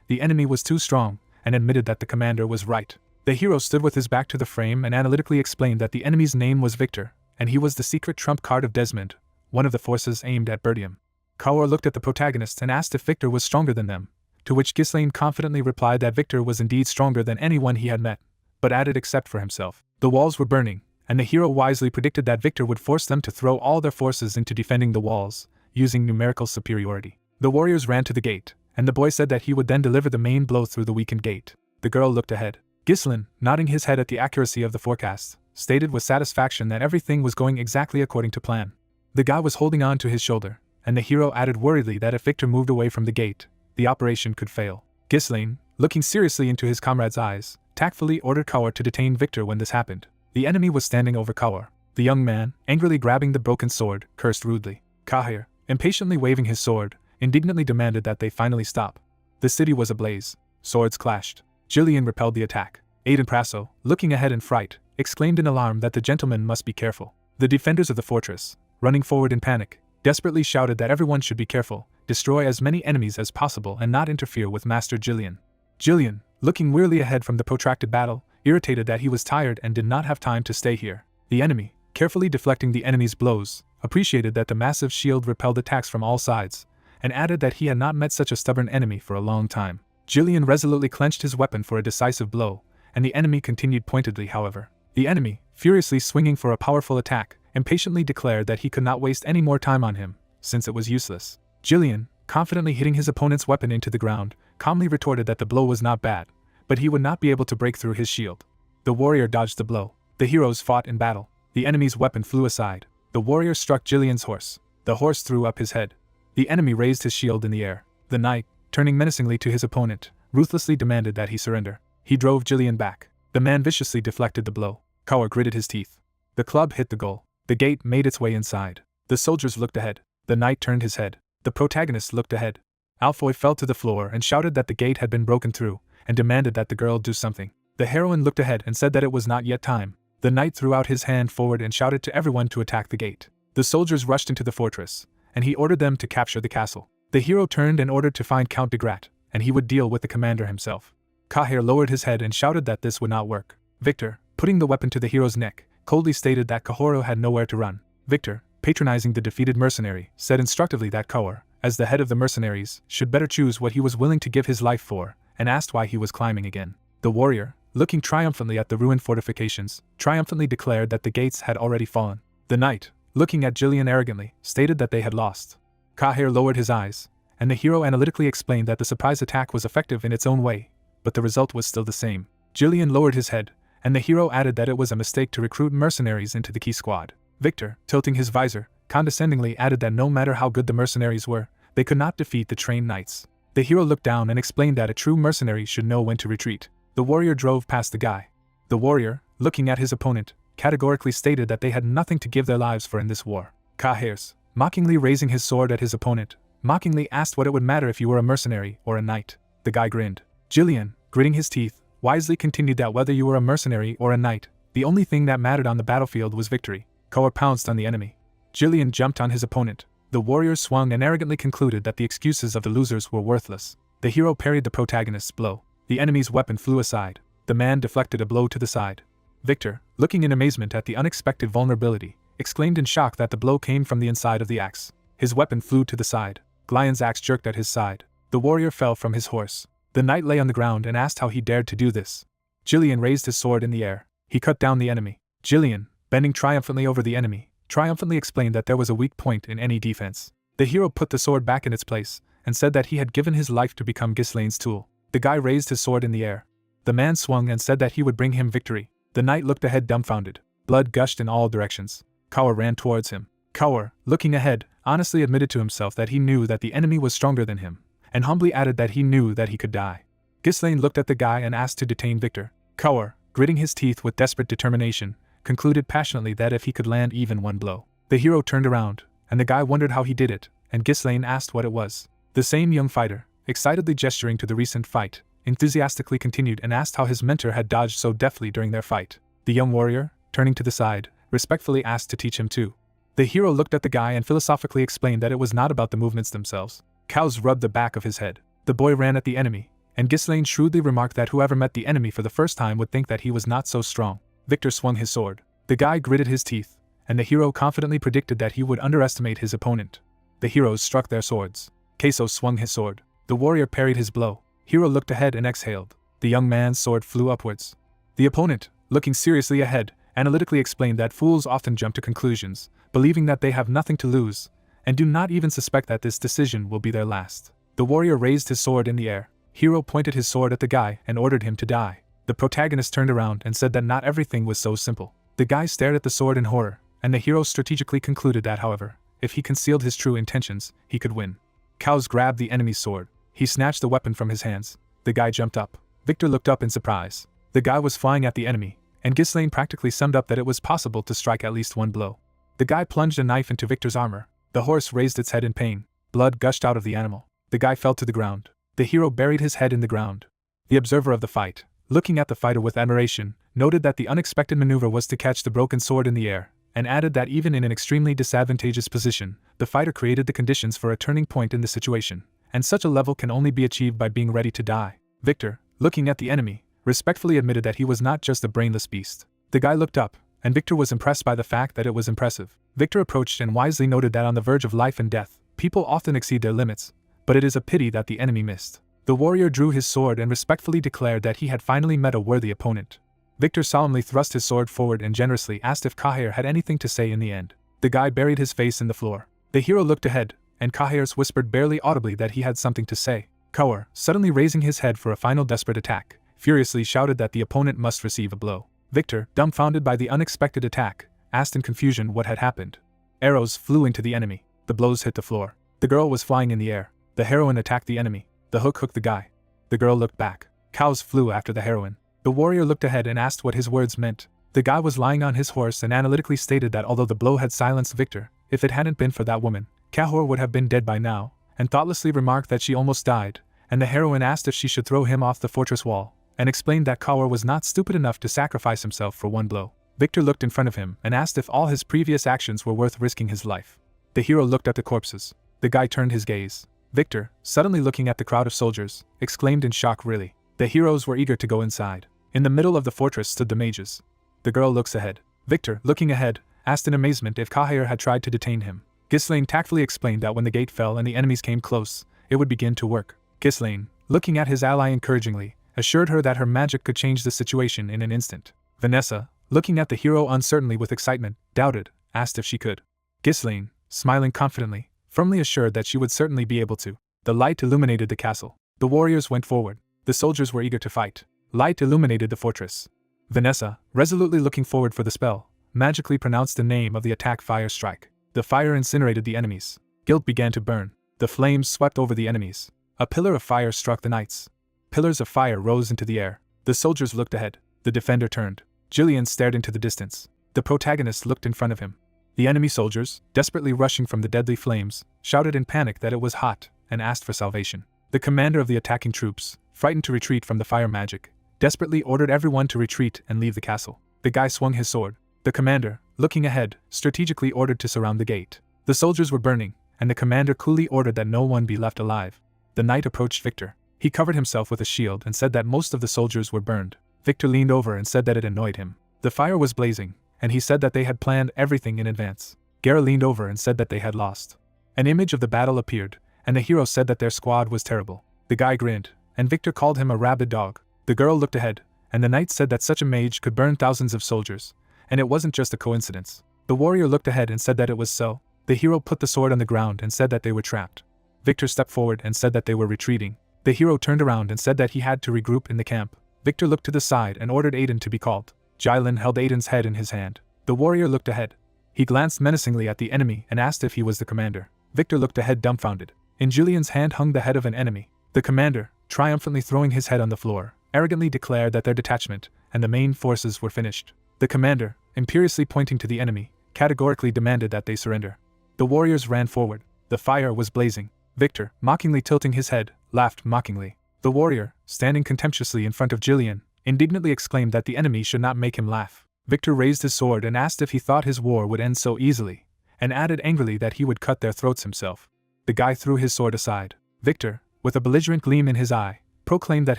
the enemy was too strong, and admitted that the commander was right. The hero stood with his back to the frame and analytically explained that the enemy's name was Victor, and he was the secret trump card of Desmond, one of the forces aimed at Bertium. Kaur looked at the protagonist and asked if Victor was stronger than them, to which Ghislaine confidently replied that Victor was indeed stronger than anyone he had met, but added except for himself. The walls were burning, and the hero wisely predicted that Victor would force them to throw all their forces into defending the walls, using numerical superiority. The warriors ran to the gate, and the boy said that he would then deliver the main blow through the weakened gate. The girl looked ahead. Ghislaine, nodding his head at the accuracy of the forecast, stated with satisfaction that everything was going exactly according to plan. The guy was holding on to his shoulder, and the hero added worriedly that if Victor moved away from the gate, the operation could fail. Ghislaine, looking seriously into his comrade's eyes, tactfully ordered Kaur to detain Victor when this happened. The enemy was standing over Kaur. The young man, angrily grabbing the broken sword, cursed rudely. Kahir, impatiently waving his sword, indignantly demanded that they finally stop. The city was ablaze. Swords clashed. Jillian repelled the attack. Aiden Prasso, looking ahead in fright, exclaimed in alarm that the gentleman must be careful. The defenders of the fortress, running forward in panic, desperately shouted that everyone should be careful, destroy as many enemies as possible and not interfere with Master Jillian. Jillian, looking wearily ahead from the protracted battle, irritated that he was tired and did not have time to stay here. The enemy, carefully deflecting the enemy's blows, appreciated that the massive shield repelled attacks from all sides, and added that he had not met such a stubborn enemy for a long time. Jillian resolutely clenched his weapon for a decisive blow, and the enemy continued pointedly however. The enemy, furiously swinging for a powerful attack, impatiently declared that he could not waste any more time on him, since it was useless. Jillian, confidently hitting his opponent's weapon into the ground, calmly retorted that the blow was not bad, but he would not be able to break through his shield. The warrior dodged the blow. The heroes fought in battle. The enemy's weapon flew aside. The warrior struck Jillian's horse. The horse threw up his head. The enemy raised his shield in the air. The knight, turning menacingly to his opponent, ruthlessly demanded that he surrender. He drove Jillian back. The man viciously deflected the blow. Kaur gritted his teeth. The club hit the goal. The gate made its way inside. The soldiers looked ahead. The knight turned his head. The protagonist looked ahead. Alfoy fell to the floor and shouted that the gate had been broken through, and demanded that the girl do something. The heroine looked ahead and said that it was not yet time. The knight threw out his hand forward and shouted to everyone to attack the gate. The soldiers rushed into the fortress, and he ordered them to capture the castle. The hero turned and ordered to find Count de Grat, and he would deal with the commander himself. Kahir lowered his head and shouted that this would not work. Victor, putting the weapon to the hero's neck, coldly stated that Kahoro had nowhere to run. Victor, patronizing the defeated mercenary, said instructively that Kaur, as the head of the mercenaries, should better choose what he was willing to give his life for, and asked why he was climbing again. The warrior, looking triumphantly at the ruined fortifications, triumphantly declared that the gates had already fallen. The knight, looking at Jillian arrogantly, stated that they had lost. Kahir lowered his eyes, and the hero analytically explained that the surprise attack was effective in its own way, but the result was still the same. Jillian lowered his head, and the hero added that it was a mistake to recruit mercenaries into the key squad. Victor, tilting his visor, condescendingly added that no matter how good the mercenaries were, they could not defeat the trained knights. The hero looked down and explained that a true mercenary should know when to retreat. The warrior drove past the guy. The warrior, looking at his opponent, categorically stated that they had nothing to give their lives for in this war. Kahirs, mockingly raising his sword at his opponent, mockingly asked what it would matter if you were a mercenary or a knight. The guy grinned. Jillian, gritting his teeth, wisely continued that whether you were a mercenary or a knight, the only thing that mattered on the battlefield was victory. Kaur pounced on the enemy. Jillian jumped on his opponent. The warrior swung and arrogantly concluded that the excuses of the losers were worthless. The hero parried the protagonist's blow. The enemy's weapon flew aside. The man deflected a blow to the side. Victor, looking in amazement at the unexpected vulnerability, exclaimed in shock that the blow came from the inside of the axe. His weapon flew to the side. Glion's axe jerked at his side. The warrior fell from his horse. The knight lay on the ground and asked how he dared to do this. Jillian raised his sword in the air. He cut down the enemy. Jillian, bending triumphantly over the enemy, triumphantly explained that there was a weak point in any defense. The hero put the sword back in its place, and said that he had given his life to become Ghislaine's tool. The guy raised his sword in the air. The man swung and said that he would bring him victory. The knight looked ahead dumbfounded. Blood gushed in all directions. Kaur ran towards him. Kaur, looking ahead, honestly admitted to himself that he knew that the enemy was stronger than him, and humbly added that he knew that he could die. Ghislaine looked at the guy and asked to detain Victor. Kaur, gritting his teeth with desperate determination, concluded passionately that if he could land even one blow. The hero turned around, and the guy wondered how he did it, and Ghislaine asked what it was. The same young fighter, excitedly gesturing to the recent fight, enthusiastically continued and asked how his mentor had dodged so deftly during their fight. The young warrior, turning to the side, respectfully asked to teach him too. The hero looked at the guy and philosophically explained that it was not about the movements themselves. Cows rubbed the back of his head. The boy ran at the enemy, and Ghislaine shrewdly remarked that whoever met the enemy for the first time would think that he was not so strong. Victor swung his sword. The guy gritted his teeth, and the hero confidently predicted that he would underestimate his opponent. The heroes struck their swords. Queso swung his sword. The warrior parried his blow. Hero looked ahead and exhaled. The young man's sword flew upwards. The opponent, looking seriously ahead, analytically explained that fools often jump to conclusions, believing that they have nothing to lose, and do not even suspect that this decision will be their last. The warrior raised his sword in the air. Hero pointed his sword at the guy and ordered him to die. The protagonist turned around and said that not everything was so simple. The guy stared at the sword in horror, and the hero strategically concluded that, however, if he concealed his true intentions, he could win. Cows grabbed the enemy's sword. He snatched the weapon from his hands. The guy jumped up. Victor looked up in surprise. The guy was flying at the enemy, and Ghislaine practically summed up that it was possible to strike at least one blow. The guy plunged a knife into Victor's armor. The horse raised its head in pain. Blood gushed out of the animal. The guy fell to the ground. The hero buried his head in the ground. The observer of the fight, looking at the fighter with admiration, noted that the unexpected maneuver was to catch the broken sword in the air, and added that even in an extremely disadvantageous position, the fighter created the conditions for a turning point in the situation, and such a level can only be achieved by being ready to die. Victor, looking at the enemy, respectfully admitted that he was not just a brainless beast. The guy looked up, and Victor was impressed by the fact that it was impressive. Victor approached and wisely noted that on the verge of life and death, people often exceed their limits, but it is a pity that the enemy missed. The warrior drew his sword and respectfully declared that he had finally met a worthy opponent. Victor solemnly thrust his sword forward and generously asked if Kahir had anything to say in the end. The guy buried his face in the floor. The hero looked ahead, and Kahir whispered barely audibly that he had something to say. Kaur, suddenly raising his head for a final desperate attack, furiously shouted that the opponent must receive a blow. Victor, dumbfounded by the unexpected attack, asked in confusion what had happened. Arrows flew into the enemy. The blows hit the floor. The girl was flying in the air. The heroine attacked the enemy. The hook hooked the guy. The girl looked back. Cows flew after the heroine. The warrior looked ahead and asked what his words meant. The guy was lying on his horse and analytically stated that although the blow had silenced Victor, if it hadn't been for that woman, Kahor would have been dead by now, and thoughtlessly remarked that she almost died, and the heroine asked if she should throw him off the fortress wall, and explained that Kahor was not stupid enough to sacrifice himself for one blow. Victor looked in front of him and asked if all his previous actions were worth risking his life. The hero looked at the corpses. The guy turned his gaze. Victor, suddenly looking at the crowd of soldiers, exclaimed in shock, "Really?" The heroes were eager to go inside. In the middle of the fortress stood the mages. The girl looks ahead. Victor, looking ahead, asked in amazement if Kahir had tried to detain him. Ghislaine tactfully explained that when the gate fell and the enemies came close, it would begin to work. Ghislaine, looking at his ally encouragingly, assured her that her magic could change the situation in an instant. Vanessa, looking at the hero uncertainly with excitement, doubted, asked if she could. Ghislaine, smiling confidently, firmly assured that she would certainly be able to. The light illuminated the castle. The warriors went forward. The soldiers were eager to fight. Light illuminated the fortress. Vanessa, resolutely looking forward for the spell, magically pronounced the name of the attack: Fire Strike. The fire incinerated the enemies. Guilt began to burn. The flames swept over the enemies. A pillar of fire struck the knights. Pillars of fire rose into the air. The soldiers looked ahead. The defender turned. Jillian stared into the distance. The protagonist looked in front of him. The enemy soldiers, desperately rushing from the deadly flames, shouted in panic that it was hot, and asked for salvation. The commander of the attacking troops, frightened to retreat from the fire magic, desperately ordered everyone to retreat and leave the castle. The guy swung his sword. The commander, looking ahead, strategically ordered to surround the gate. The soldiers were burning, and the commander coolly ordered that no one be left alive. The knight approached Victor. He covered himself with a shield and said that most of the soldiers were burned. Victor leaned over and said that it annoyed him. The fire was blazing, and he said that they had planned everything in advance. Gara leaned over and said that they had lost. An image of the battle appeared, and the hero said that their squad was terrible. The guy grinned, and Victor called him a rabid dog. The girl looked ahead, and the knight said that such a mage could burn thousands of soldiers, and it wasn't just a coincidence. The warrior looked ahead and said that it was so. The hero put the sword on the ground and said that they were trapped. Victor stepped forward and said that they were retreating. The hero turned around and said that he had to regroup in the camp. Victor looked to the side and ordered Aiden to be called. Jilin held Aiden's head in his hand. The warrior looked ahead. He glanced menacingly at the enemy and asked if he was the commander. Victor looked ahead dumbfounded. In Julian's hand hung the head of an enemy. The commander, triumphantly throwing his head on the floor, arrogantly declared that their detachment and the main forces were finished. The commander, imperiously pointing to the enemy, categorically demanded that they surrender. The warriors ran forward. The fire was blazing. Victor, mockingly tilting his head, laughed mockingly. The warrior, standing contemptuously in front of Jillian, indignantly exclaimed that the enemy should not make him laugh. Victor raised his sword and asked if he thought his war would end so easily, and added angrily that he would cut their throats himself. The guy threw his sword aside. Victor, with a belligerent gleam in his eye, proclaimed that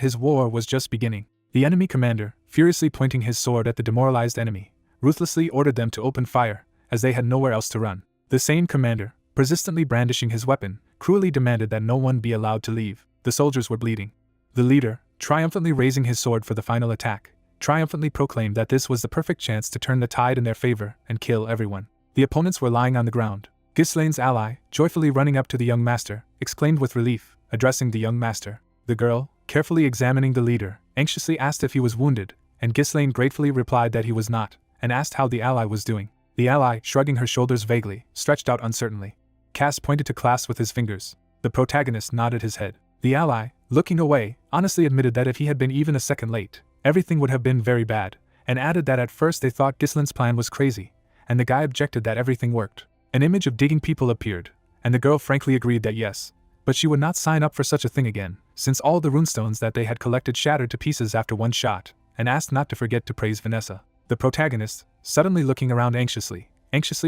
his war was just beginning. The enemy commander, furiously pointing his sword at the demoralized enemy, ruthlessly ordered them to open fire, as they had nowhere else to run. The same commander, persistently brandishing his weapon, cruelly demanded that no one be allowed to leave. The soldiers were bleeding. The leader, triumphantly raising his sword for the final attack, triumphantly proclaimed that this was the perfect chance to turn the tide in their favor and kill everyone. The opponents were lying on the ground. Ghislaine's ally, joyfully running up to the young master, exclaimed with relief, addressing the young master. The girl, carefully examining the leader, anxiously asked if he was wounded, and Ghislaine gratefully replied that he was not, and asked how the ally was doing. The ally, shrugging her shoulders vaguely, stretched out uncertainly. Cass pointed to Class with his fingers. The protagonist nodded his head. The ally, looking away, honestly admitted that if he had been even a second late, everything would have been very bad, and added that at first they thought Ghislaine's plan was crazy, and the guy objected that everything worked. An image of digging people appeared, and the girl frankly agreed that yes, but she would not sign up for such a thing again, since all the runestones that they had collected shattered to pieces after one shot, and asked not to forget to praise Vanessa. The protagonist, suddenly looking around anxiously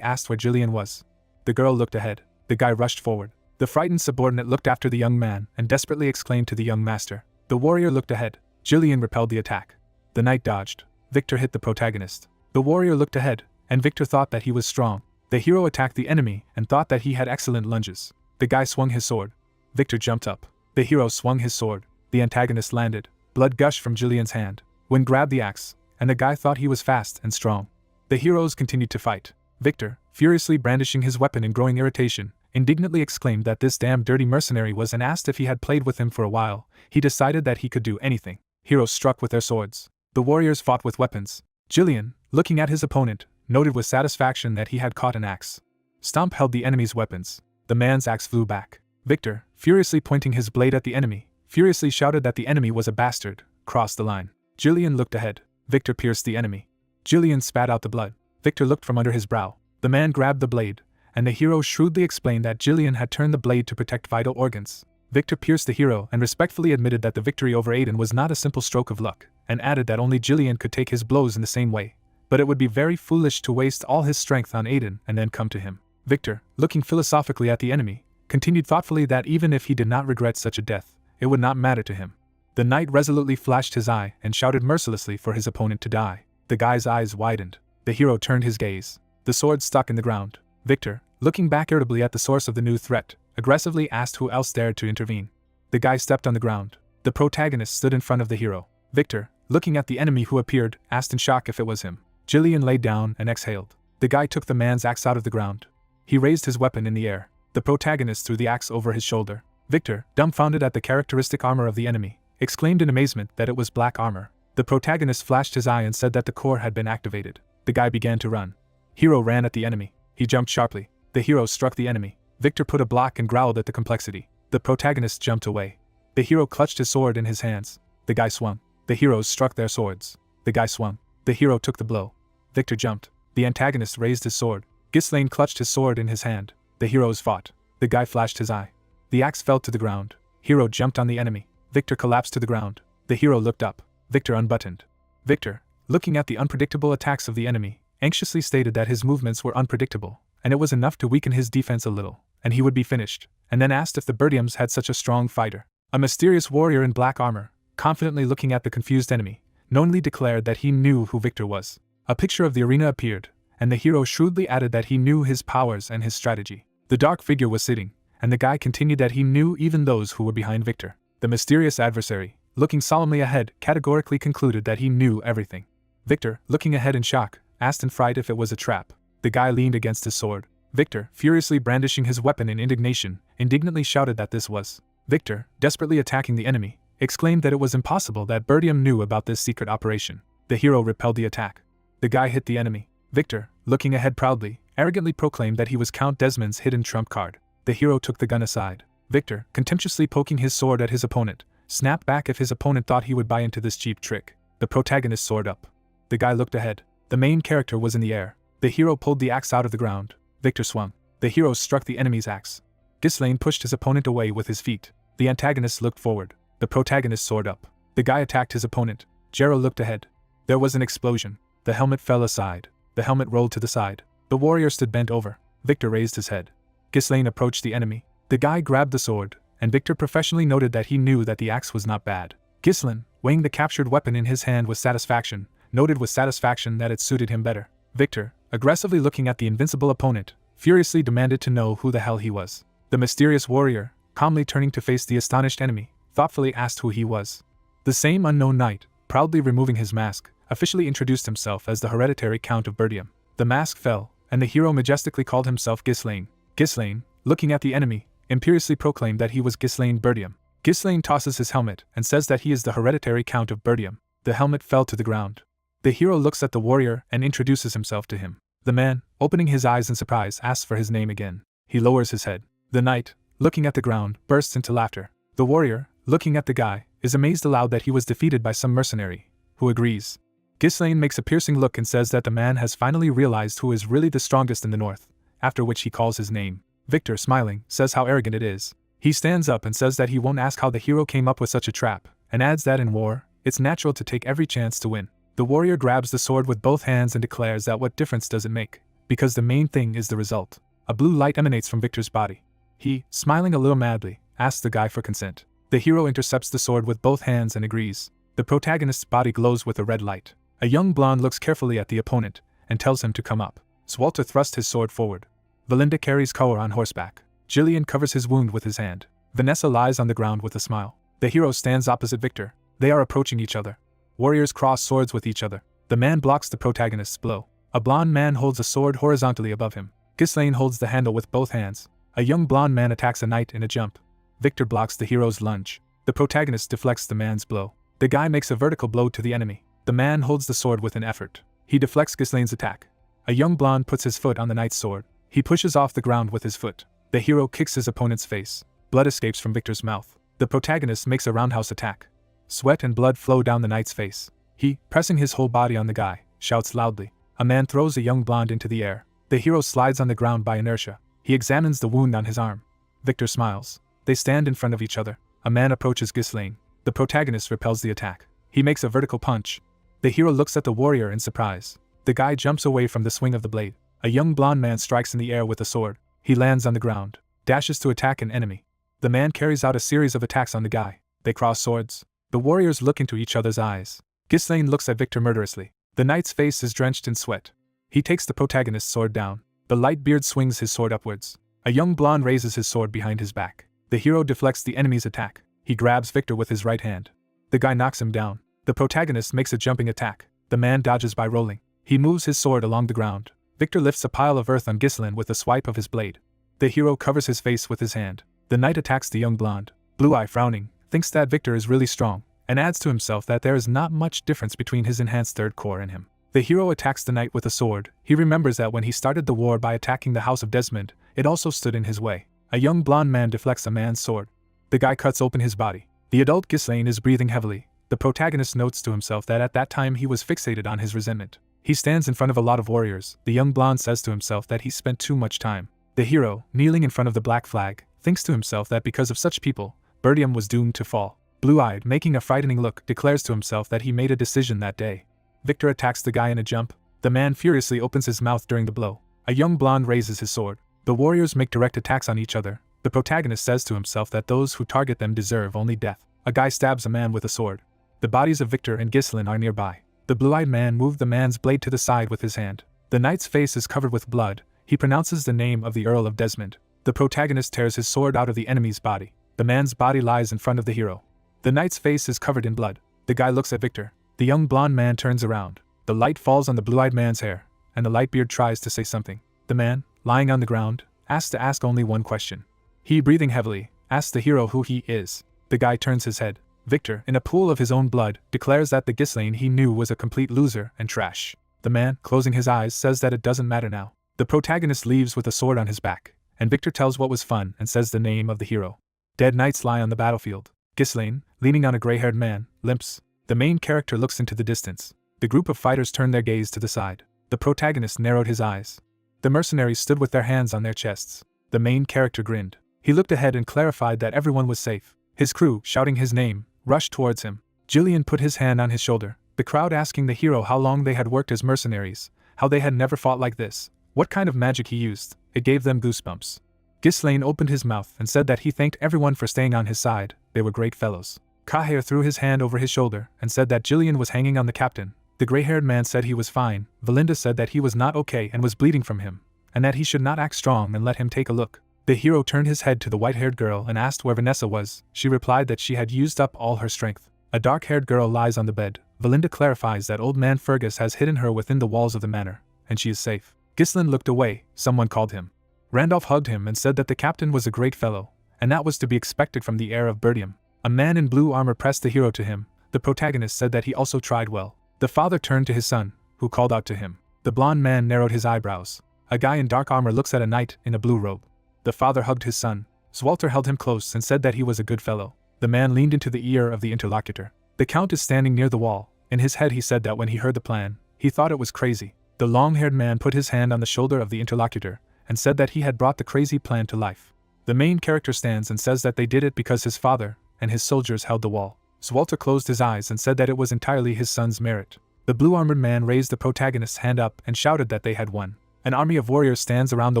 asked where Jillian was. The girl looked ahead. The guy rushed forward. The frightened subordinate looked after the young man and desperately exclaimed to the young master. The warrior looked ahead. Jillian repelled the attack. The knight dodged. Victor hit the protagonist. The warrior looked ahead, and Victor thought that he was strong. The hero attacked the enemy and thought that he had excellent lunges. The guy swung his sword. Victor jumped up. The hero swung his sword. The antagonist landed. Blood gushed from Jillian's hand. Wynn grabbed the axe, and the guy thought he was fast and strong. The heroes continued to fight. Victor, furiously brandishing his weapon in growing irritation, indignantly exclaimed that this damn dirty mercenary was, and asked if he had played with him for a while. He decided that he could do anything. Heroes struck with their swords. The warriors fought with weapons. Jillian, looking at his opponent, noted with satisfaction that he had caught an axe. Stomp held the enemy's weapons. The man's axe flew back. Victor, furiously pointing his blade at the enemy, furiously shouted that the enemy was a bastard, crossed the line. Jillian looked ahead. Victor pierced the enemy. Jillian spat out the blood. Victor looked from under his brow. The man grabbed the blade, and the hero shrewdly explained that Jillian had turned the blade to protect vital organs. Victor pierced the hero and respectfully admitted that the victory over Aiden was not a simple stroke of luck, and added that only Jillian could take his blows in the same way, but it would be very foolish to waste all his strength on Aiden and then come to him. Victor, looking philosophically at the enemy, continued thoughtfully that even if he did not regret such a death, it would not matter to him. The knight resolutely flashed his eye and shouted mercilessly for his opponent to die. The guy's eyes widened. The hero turned his gaze. The sword stuck in the ground. Victor, looking back irritably at the source of the new threat, aggressively asked who else dared to intervene. The guy stepped on the ground. The protagonist stood in front of the hero. Victor, looking at the enemy who appeared, asked in shock if it was him. Jillian lay down and exhaled. The guy took the man's axe out of the ground. He raised his weapon in the air. The protagonist threw the axe over his shoulder. Victor, dumbfounded at the characteristic armor of the enemy, exclaimed in amazement that it was black armor. The protagonist flashed his eye and said that the core had been activated. The guy began to run. Hero ran at the enemy. He jumped sharply. The hero struck the enemy. Victor put a block and growled at the complexity. The protagonist jumped away. The hero clutched his sword in his hands. The guy swung. The heroes struck their swords. The guy swung. The hero took the blow. Victor jumped. The antagonist raised his sword. Ghislaine clutched his sword in his hand. The heroes fought. The guy flashed his eye. The axe fell to the ground. Hero jumped on the enemy. Victor collapsed to the ground. The hero looked up. Victor unbuttoned. Victor, looking at the unpredictable attacks of the enemy, anxiously stated that his movements were unpredictable, and it was enough to weaken his defense a little, and he would be finished, and then asked if the Birdiums had such a strong fighter. A mysterious warrior in black armor, confidently looking at the confused enemy, knowingly declared that he knew who Victor was. A picture of the arena appeared, and the hero shrewdly added that he knew his powers and his strategy. The dark figure was sitting, and the guy continued that he knew even those who were behind Victor. The mysterious adversary, looking solemnly ahead, categorically concluded that he knew everything. Victor, looking ahead in shock, asked in fright if it was a trap. The guy leaned against his sword. Victor, furiously brandishing his weapon in indignation, indignantly shouted that this was. Victor, desperately attacking the enemy, exclaimed that it was impossible that Birdium knew about this secret operation. The hero repelled the attack. The guy hit the enemy. Victor, looking ahead proudly, arrogantly proclaimed that he was Count Desmond's hidden trump card. The hero took the gun aside. Victor, contemptuously poking his sword at his opponent, snap back if his opponent thought he would buy into this cheap trick. The protagonist soared up. The guy looked ahead. The main character was in the air. The hero pulled the axe out of the ground. Victor swung. The hero struck the enemy's axe. Ghislaine pushed his opponent away with his feet. The antagonist looked forward. The protagonist soared up. The guy attacked his opponent. Jero looked ahead. There was an explosion. The helmet fell aside. The helmet rolled to the side. The warrior stood bent over. Victor raised his head. Ghislaine approached the enemy. The guy grabbed the sword, and Victor professionally noted that he knew that the axe was not bad. Ghislaine, weighing the captured weapon in his hand with satisfaction, noted with satisfaction that it suited him better. Victor, aggressively looking at the invincible opponent, furiously demanded to know who the hell he was. The mysterious warrior, calmly turning to face the astonished enemy, thoughtfully asked who he was. The same unknown knight, proudly removing his mask, officially introduced himself as the hereditary Count of Burdium. The mask fell, and the hero majestically called himself Ghislaine. Ghislaine, looking at the enemy, imperiously proclaimed that he was Ghislaine Burdium. Ghislaine tosses his helmet and says that he is the hereditary Count of Burdium. The helmet fell to the ground. The hero looks at the warrior and introduces himself to him. The man, opening his eyes in surprise, asks for his name again. He lowers his head. The knight, looking at the ground, bursts into laughter. The warrior, looking at the guy, is amazed aloud that he was defeated by some mercenary, who agrees. Ghislaine makes a piercing look and says that the man has finally realized who is really the strongest in the north, after which he calls his name. Victor, smiling, says how arrogant it is. He stands up and says that he won't ask how the hero came up with such a trap, and adds that in war, it's natural to take every chance to win. The warrior grabs the sword with both hands and declares that what difference does it make, because the main thing is the result. A blue light emanates from Victor's body. He, smiling a little madly, asks the guy for consent. The hero intercepts the sword with both hands and agrees. The protagonist's body glows with a red light. A young blonde looks carefully at the opponent and tells him to come up. Swalter thrusts his sword forward. Valinda carries Koa on horseback. Jillian covers his wound with his hand. Vanessa lies on the ground with a smile. The hero stands opposite Victor. They are approaching each other. Warriors cross swords with each other. The man blocks the protagonist's blow. A blonde man holds a sword horizontally above him. Ghislaine holds the handle with both hands. A young blonde man attacks a knight in a jump. Victor blocks the hero's lunge. The protagonist deflects the man's blow. The guy makes a vertical blow to the enemy. The man holds the sword with an effort. He deflects Ghislaine's attack. A young blonde puts his foot on the knight's sword. He pushes off the ground with his foot. The hero kicks his opponent's face. Blood escapes from Victor's mouth. The protagonist makes a roundhouse attack. Sweat and blood flow down the knight's face. He, pressing his whole body on the guy, shouts loudly. A man throws a young blonde into the air. The hero slides on the ground by inertia. He examines the wound on his arm. Victor smiles. They stand in front of each other. A man approaches Ghislaine. The protagonist repels the attack. He makes a vertical punch. The hero looks at the warrior in surprise. The guy jumps away from the swing of the blade. A young blonde man strikes in the air with a sword. He lands on the ground, dashes to attack an enemy. The man carries out a series of attacks on the guy. They cross swords. The warriors look into each other's eyes. Ghislaine looks at Victor murderously. The knight's face is drenched in sweat. He takes the protagonist's sword down. The light beard swings his sword upwards. A young blonde raises his sword behind his back. The hero deflects the enemy's attack. He grabs Victor with his right hand. The guy knocks him down. The protagonist makes a jumping attack. The man dodges by rolling. He moves his sword along the ground. Victor lifts a pile of earth on Ghislaine with a swipe of his blade. The hero covers his face with his hand. The knight attacks the young blonde. Blue Eye, frowning, thinks that Victor is really strong, and adds to himself that there is not much difference between his enhanced third core and him. The hero attacks the knight with a sword. He remembers that when he started the war by attacking the House of Desmond, it also stood in his way. A young blonde man deflects a man's sword. The guy cuts open his body. The adult Ghislaine is breathing heavily. The protagonist notes to himself that at that time he was fixated on his resentment. He stands in front of a lot of warriors. The young blonde says to himself that he spent too much time. The hero, kneeling in front of the black flag, thinks to himself that because of such people, Burdium was doomed to fall. Blue-eyed, making a frightening look, declares to himself that he made a decision that day. Victor attacks the guy in a jump. The man furiously opens his mouth during the blow. A young blonde raises his sword. The warriors make direct attacks on each other. The protagonist says to himself that those who target them deserve only death. A guy stabs a man with a sword. The bodies of Victor and Ghislaine are nearby. The blue-eyed man moved the man's blade to the side with his hand. The knight's face is covered with blood. He pronounces the name of the Earl of Desmond. The protagonist tears his sword out of the enemy's body. The man's body lies in front of the hero. The knight's face is covered in blood. The guy looks at Victor. The young blonde man turns around. The light falls on the blue-eyed man's hair, and the light-beard tries to say something. The man, lying on the ground, asks to ask only one question. He, breathing heavily, asks the hero who he is. The guy turns his head. Victor, in a pool of his own blood, declares that the Ghislaine he knew was a complete loser and trash. The man, closing his eyes, says that it doesn't matter now. The protagonist leaves with a sword on his back, and Victor tells what was fun and says the name of the hero. Dead knights lie on the battlefield. Ghislaine, leaning on a gray-haired man, limps. The main character looks into the distance. The group of fighters turned their gaze to the side. The protagonist narrowed his eyes. The mercenaries stood with their hands on their chests. The main character grinned. He looked ahead and clarified that everyone was safe. His crew, shouting his name, rushed towards him. Jillian put his hand on his shoulder, the crowd asking the hero how long they had worked as mercenaries, how they had never fought like this, what kind of magic he used. It gave them goosebumps. Ghislaine opened his mouth and said that he thanked everyone for staying on his side. They were great fellows. Kaher threw his hand over his shoulder and said that Jillian was hanging on the captain. The gray-haired man said he was fine. Valinda said that he was not okay and was bleeding from him, and that he should not act strong and let him take a look. The hero turned his head to the white-haired girl and asked where Vanessa was. She replied that she had used up all her strength. A dark-haired girl lies on the bed. Valinda clarifies that old man Fergus has hidden her within the walls of the manor, and she is safe. Ghislaine looked away. Someone called him. Randolph hugged him and said that the captain was a great fellow, and that was to be expected from the heir of Bertium. A man in blue armor pressed the hero to him. The protagonist said that he also tried well. The father turned to his son, who called out to him. The blonde man narrowed his eyebrows. A guy in dark armor looks at a knight in a blue robe. The father hugged his son. Swalter held him close and said that he was a good fellow. The man leaned into the ear of the interlocutor. The count is standing near the wall. In his head he said that when he heard the plan, he thought it was crazy. The long-haired man put his hand on the shoulder of the interlocutor and said that he had brought the crazy plan to life. The main character stands and says that they did it because his father and his soldiers held the wall. Swalter closed his eyes and said that it was entirely his son's merit. The blue-armored man raised the protagonist's hand up and shouted that they had won. An army of warriors stands around the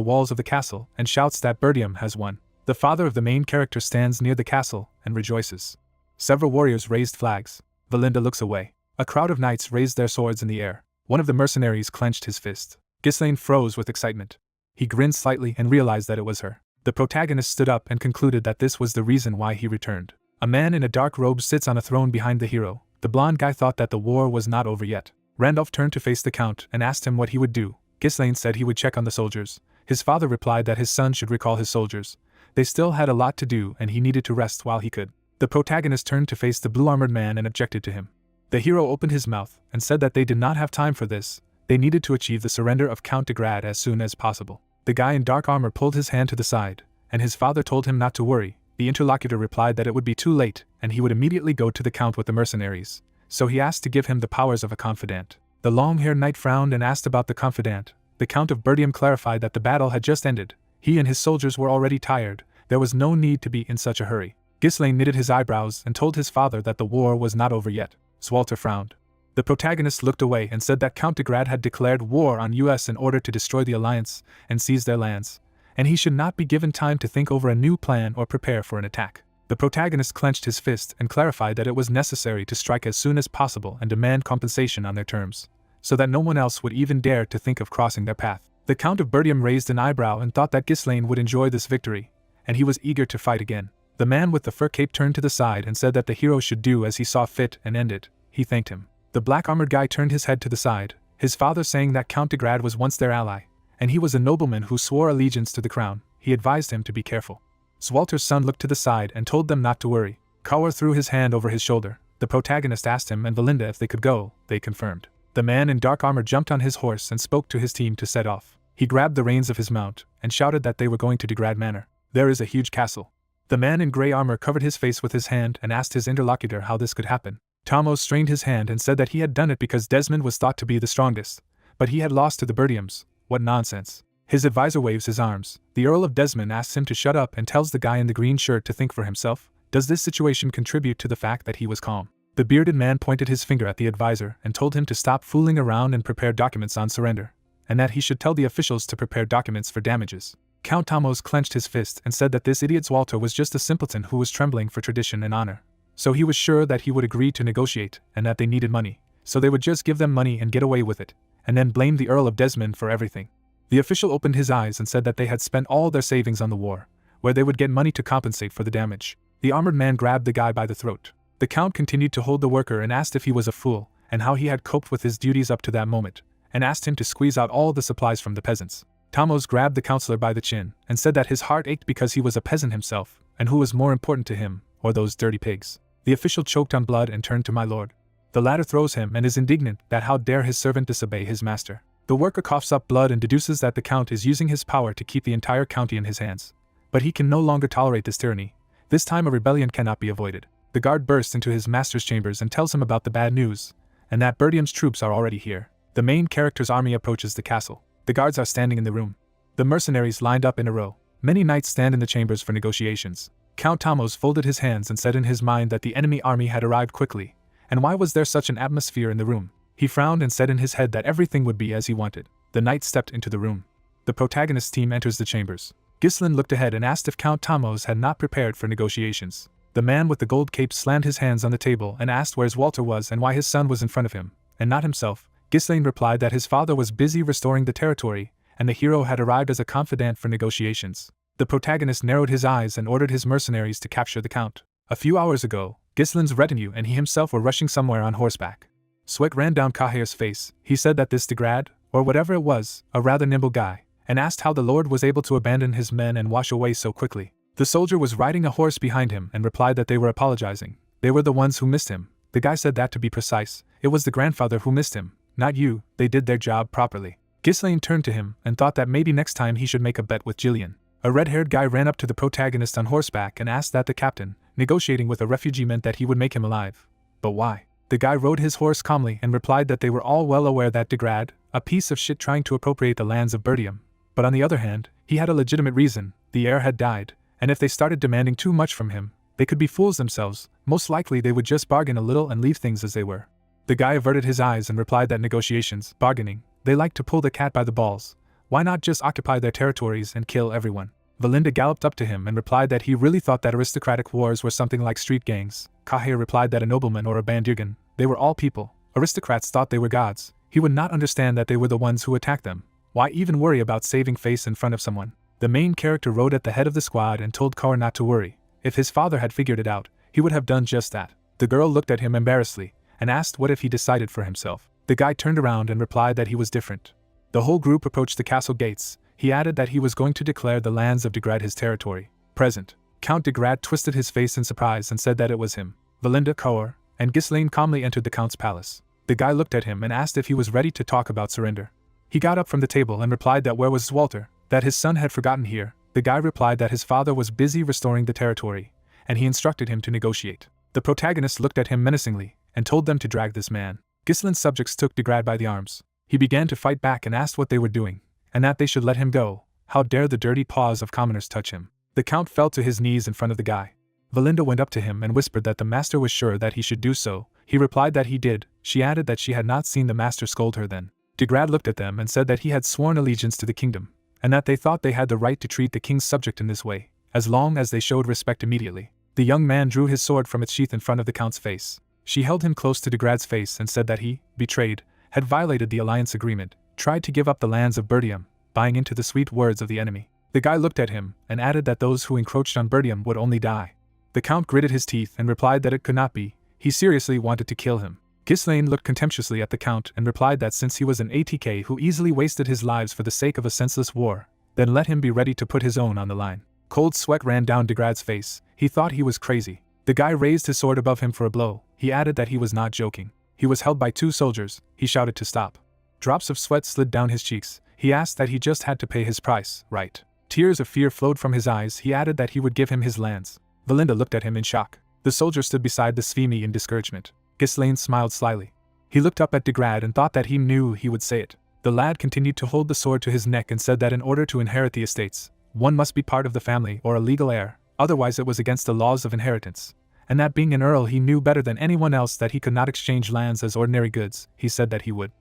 walls of the castle and shouts that Bertium has won. The father of the main character stands near the castle and rejoices. Several warriors raised flags. Valinda looks away. A crowd of knights raised their swords in the air. One of the mercenaries clenched his fist. Ghislaine froze with excitement. He grinned slightly and realized that it was her. The protagonist stood up and concluded that this was the reason why he returned. A man in a dark robe sits on a throne behind the hero. The blonde guy thought that the war was not over yet. Randolph turned to face the count and asked him what he would do. Ghislaine said he would check on the soldiers. His father replied that his son should recall his soldiers. They still had a lot to do and he needed to rest while he could. The protagonist turned to face the blue-armored man and objected to him. The hero opened his mouth and said that they did not have time for this. They needed to achieve the surrender of Count de Grad as soon as possible. The guy in dark armor pulled his hand to the side, and his father told him not to worry. The interlocutor replied that it would be too late, and he would immediately go to the count with the mercenaries, so he asked to give him the powers of a confidant. The long-haired knight frowned and asked about the confidant. The Count of Bertium clarified that the battle had just ended. He and his soldiers were already tired. There was no need to be in such a hurry. Ghislaine knitted his eyebrows and told his father that the war was not over yet. Swalter frowned. The protagonist looked away and said that Count de Grad had declared war on US in order to destroy the alliance and seize their lands, and he should not be given time to think over a new plan or prepare for an attack. The protagonist clenched his fist and clarified that it was necessary to strike as soon as possible and demand compensation on their terms, so that no one else would even dare to think of crossing their path. The Count of Bertium raised an eyebrow and thought that Ghislaine would enjoy this victory, and he was eager to fight again. The man with the fur cape turned to the side and said that the hero should do as he saw fit and end it. He thanked him. The black-armored guy turned his head to the side, his father saying that Count de Grad was once their ally, and he was a nobleman who swore allegiance to the crown. He advised him to be careful. Swalter's son looked to the side and told them not to worry. Kaur threw his hand over his shoulder. The protagonist asked him and Valinda if they could go. They confirmed. The man in dark armor jumped on his horse and spoke to his team to set off. He grabbed the reins of his mount and shouted that they were going to de Grad Manor. There is a huge castle. The man in grey armor covered his face with his hand and asked his interlocutor how this could happen. Tomos strained his hand and said that he had done it because Desmond was thought to be the strongest, but he had lost to the Bertiums. What nonsense. His advisor waves his arms. The Earl of Desmond asks him to shut up and tells the guy in the green shirt to think for himself. Does this situation contribute to the fact that he was calm? The bearded man pointed his finger at the advisor and told him to stop fooling around and prepare documents on surrender, and that he should tell the officials to prepare documents for damages. Count Tomos clenched his fist and said that this idiot Swalter was just a simpleton who was trembling for tradition and honor. So he was sure that he would agree to negotiate, and that they needed money, so they would just give them money and get away with it, and then blame the Earl of Desmond for everything. The official opened his eyes and said that they had spent all their savings on the war, where they would get money to compensate for the damage. The armored man grabbed the guy by the throat. The count continued to hold the worker and asked if he was a fool, and how he had coped with his duties up to that moment, and asked him to squeeze out all the supplies from the peasants. Tomos grabbed the counselor by the chin and said that his heart ached because he was a peasant himself, and who was more important to him, or those dirty pigs. The official choked on blood and turned to my lord. The latter throws him and is indignant that how dare his servant disobey his master. The worker coughs up blood and deduces that the count is using his power to keep the entire county in his hands. But he can no longer tolerate this tyranny. This time a rebellion cannot be avoided. The guard bursts into his master's chambers and tells him about the bad news, and that Bertium's troops are already here. The main character's army approaches the castle. The guards are standing in the room. The mercenaries lined up in a row. Many knights stand in the chambers for negotiations. Count Tamos folded his hands and said in his mind that the enemy army had arrived quickly, and why was there such an atmosphere in the room? He frowned and said in his head that everything would be as he wanted. The knight stepped into the room. The protagonist's team enters the chambers. Ghislain looked ahead and asked if Count Tamos had not prepared for negotiations. The man with the gold cape slammed his hands on the table and asked where Walter was and why his son was in front of him, and not himself. Ghislain replied that his father was busy restoring the territory, and the hero had arrived as a confidant for negotiations. The protagonist narrowed his eyes and ordered his mercenaries to capture the count. A few hours ago, Ghislain's retinue and he himself were rushing somewhere on horseback. Sweat ran down Kaheir's face. He said that this Degrad, or whatever it was, a rather nimble guy, and asked how the Lord was able to abandon his men and wash away so quickly. The soldier was riding a horse behind him and replied that they were apologizing. They were the ones who missed him. The guy said that to be precise, it was the grandfather who missed him, not you. They did their job properly. Ghislain turned to him and thought that maybe next time he should make a bet with Jillian. A red-haired guy ran up to the protagonist on horseback and asked that the captain, negotiating with a refugee meant that he would make him alive. But why? The guy rode his horse calmly and replied that they were all well aware that Degrad, a piece of shit trying to appropriate the lands of Bertium. But on the other hand, he had a legitimate reason. The heir had died, and if they started demanding too much from him, they could be fools themselves. Most likely they would just bargain a little and leave things as they were. The guy averted his eyes and replied that negotiations, bargaining, they like to pull the cat by the balls. Why not just occupy their territories and kill everyone? Valinda galloped up to him and replied that he really thought that aristocratic wars were something like street gangs. Kaheir replied that a nobleman or a bandirgan, they were all people. Aristocrats thought they were gods. He would not understand that they were the ones who attacked them. Why even worry about saving face in front of someone? The main character rode at the head of the squad and told Kaur not to worry. If his father had figured it out, he would have done just that. The girl looked at him embarrassedly and asked what if he decided for himself. The guy turned around and replied that he was different. The whole group approached the castle gates. He added that he was going to declare the lands of Degrad his territory. Present. Count Degrad twisted his face in surprise and said that it was him. Valinda, Kaur, and Ghislain calmly entered the count's palace. The guy looked at him and asked if he was ready to talk about surrender. He got up from the table and replied that where was Walter, that his son had forgotten here. The guy replied that his father was busy restoring the territory, and he instructed him to negotiate. The protagonist looked at him menacingly and told them to drag this man. Ghislain's subjects took Degrad by the arms. He began to fight back and asked what they were doing, and that they should let him go. How dare the dirty paws of commoners touch him? The count fell to his knees in front of the guy. Valinda went up to him and whispered that the master was sure that he should do so. He replied that he did. She added that she had not seen the master scold her then. Degrad looked at them and said that he had sworn allegiance to the kingdom, and that they thought they had the right to treat the king's subject in this way, as long as they showed respect immediately. The young man drew his sword from its sheath in front of the count's face. She held him close to Degrad's face and said that he, betrayed, had violated the alliance agreement, tried to give up the lands of Bertium, buying into the sweet words of the enemy. The guy looked at him and added that those who encroached on Bertium would only die. The count gritted his teeth and replied that it could not be. He seriously wanted to kill him. Ghislain looked contemptuously at the count and replied that since he was an ATK who easily wasted his lives for the sake of a senseless war, then let him be ready to put his own on the line. Cold sweat ran down Degrad's face. He thought he was crazy. The guy raised his sword above him for a blow. He added that he was not joking. He was held by two soldiers. He shouted to stop. Drops of sweat slid down his cheeks. He asked that he just had to pay his price, right? Tears of fear flowed from his eyes. He added that he would give him his lands. Valinda looked at him in shock. The soldier stood beside the Svimi in discouragement. Ghislain smiled slyly. He looked up at Degrad and thought that he knew he would say it. The lad continued to hold the sword to his neck and said that in order to inherit the estates, one must be part of the family or a legal heir, otherwise it was against the laws of inheritance. And that being an earl he knew better than anyone else that he could not exchange lands as ordinary goods. He said that he would.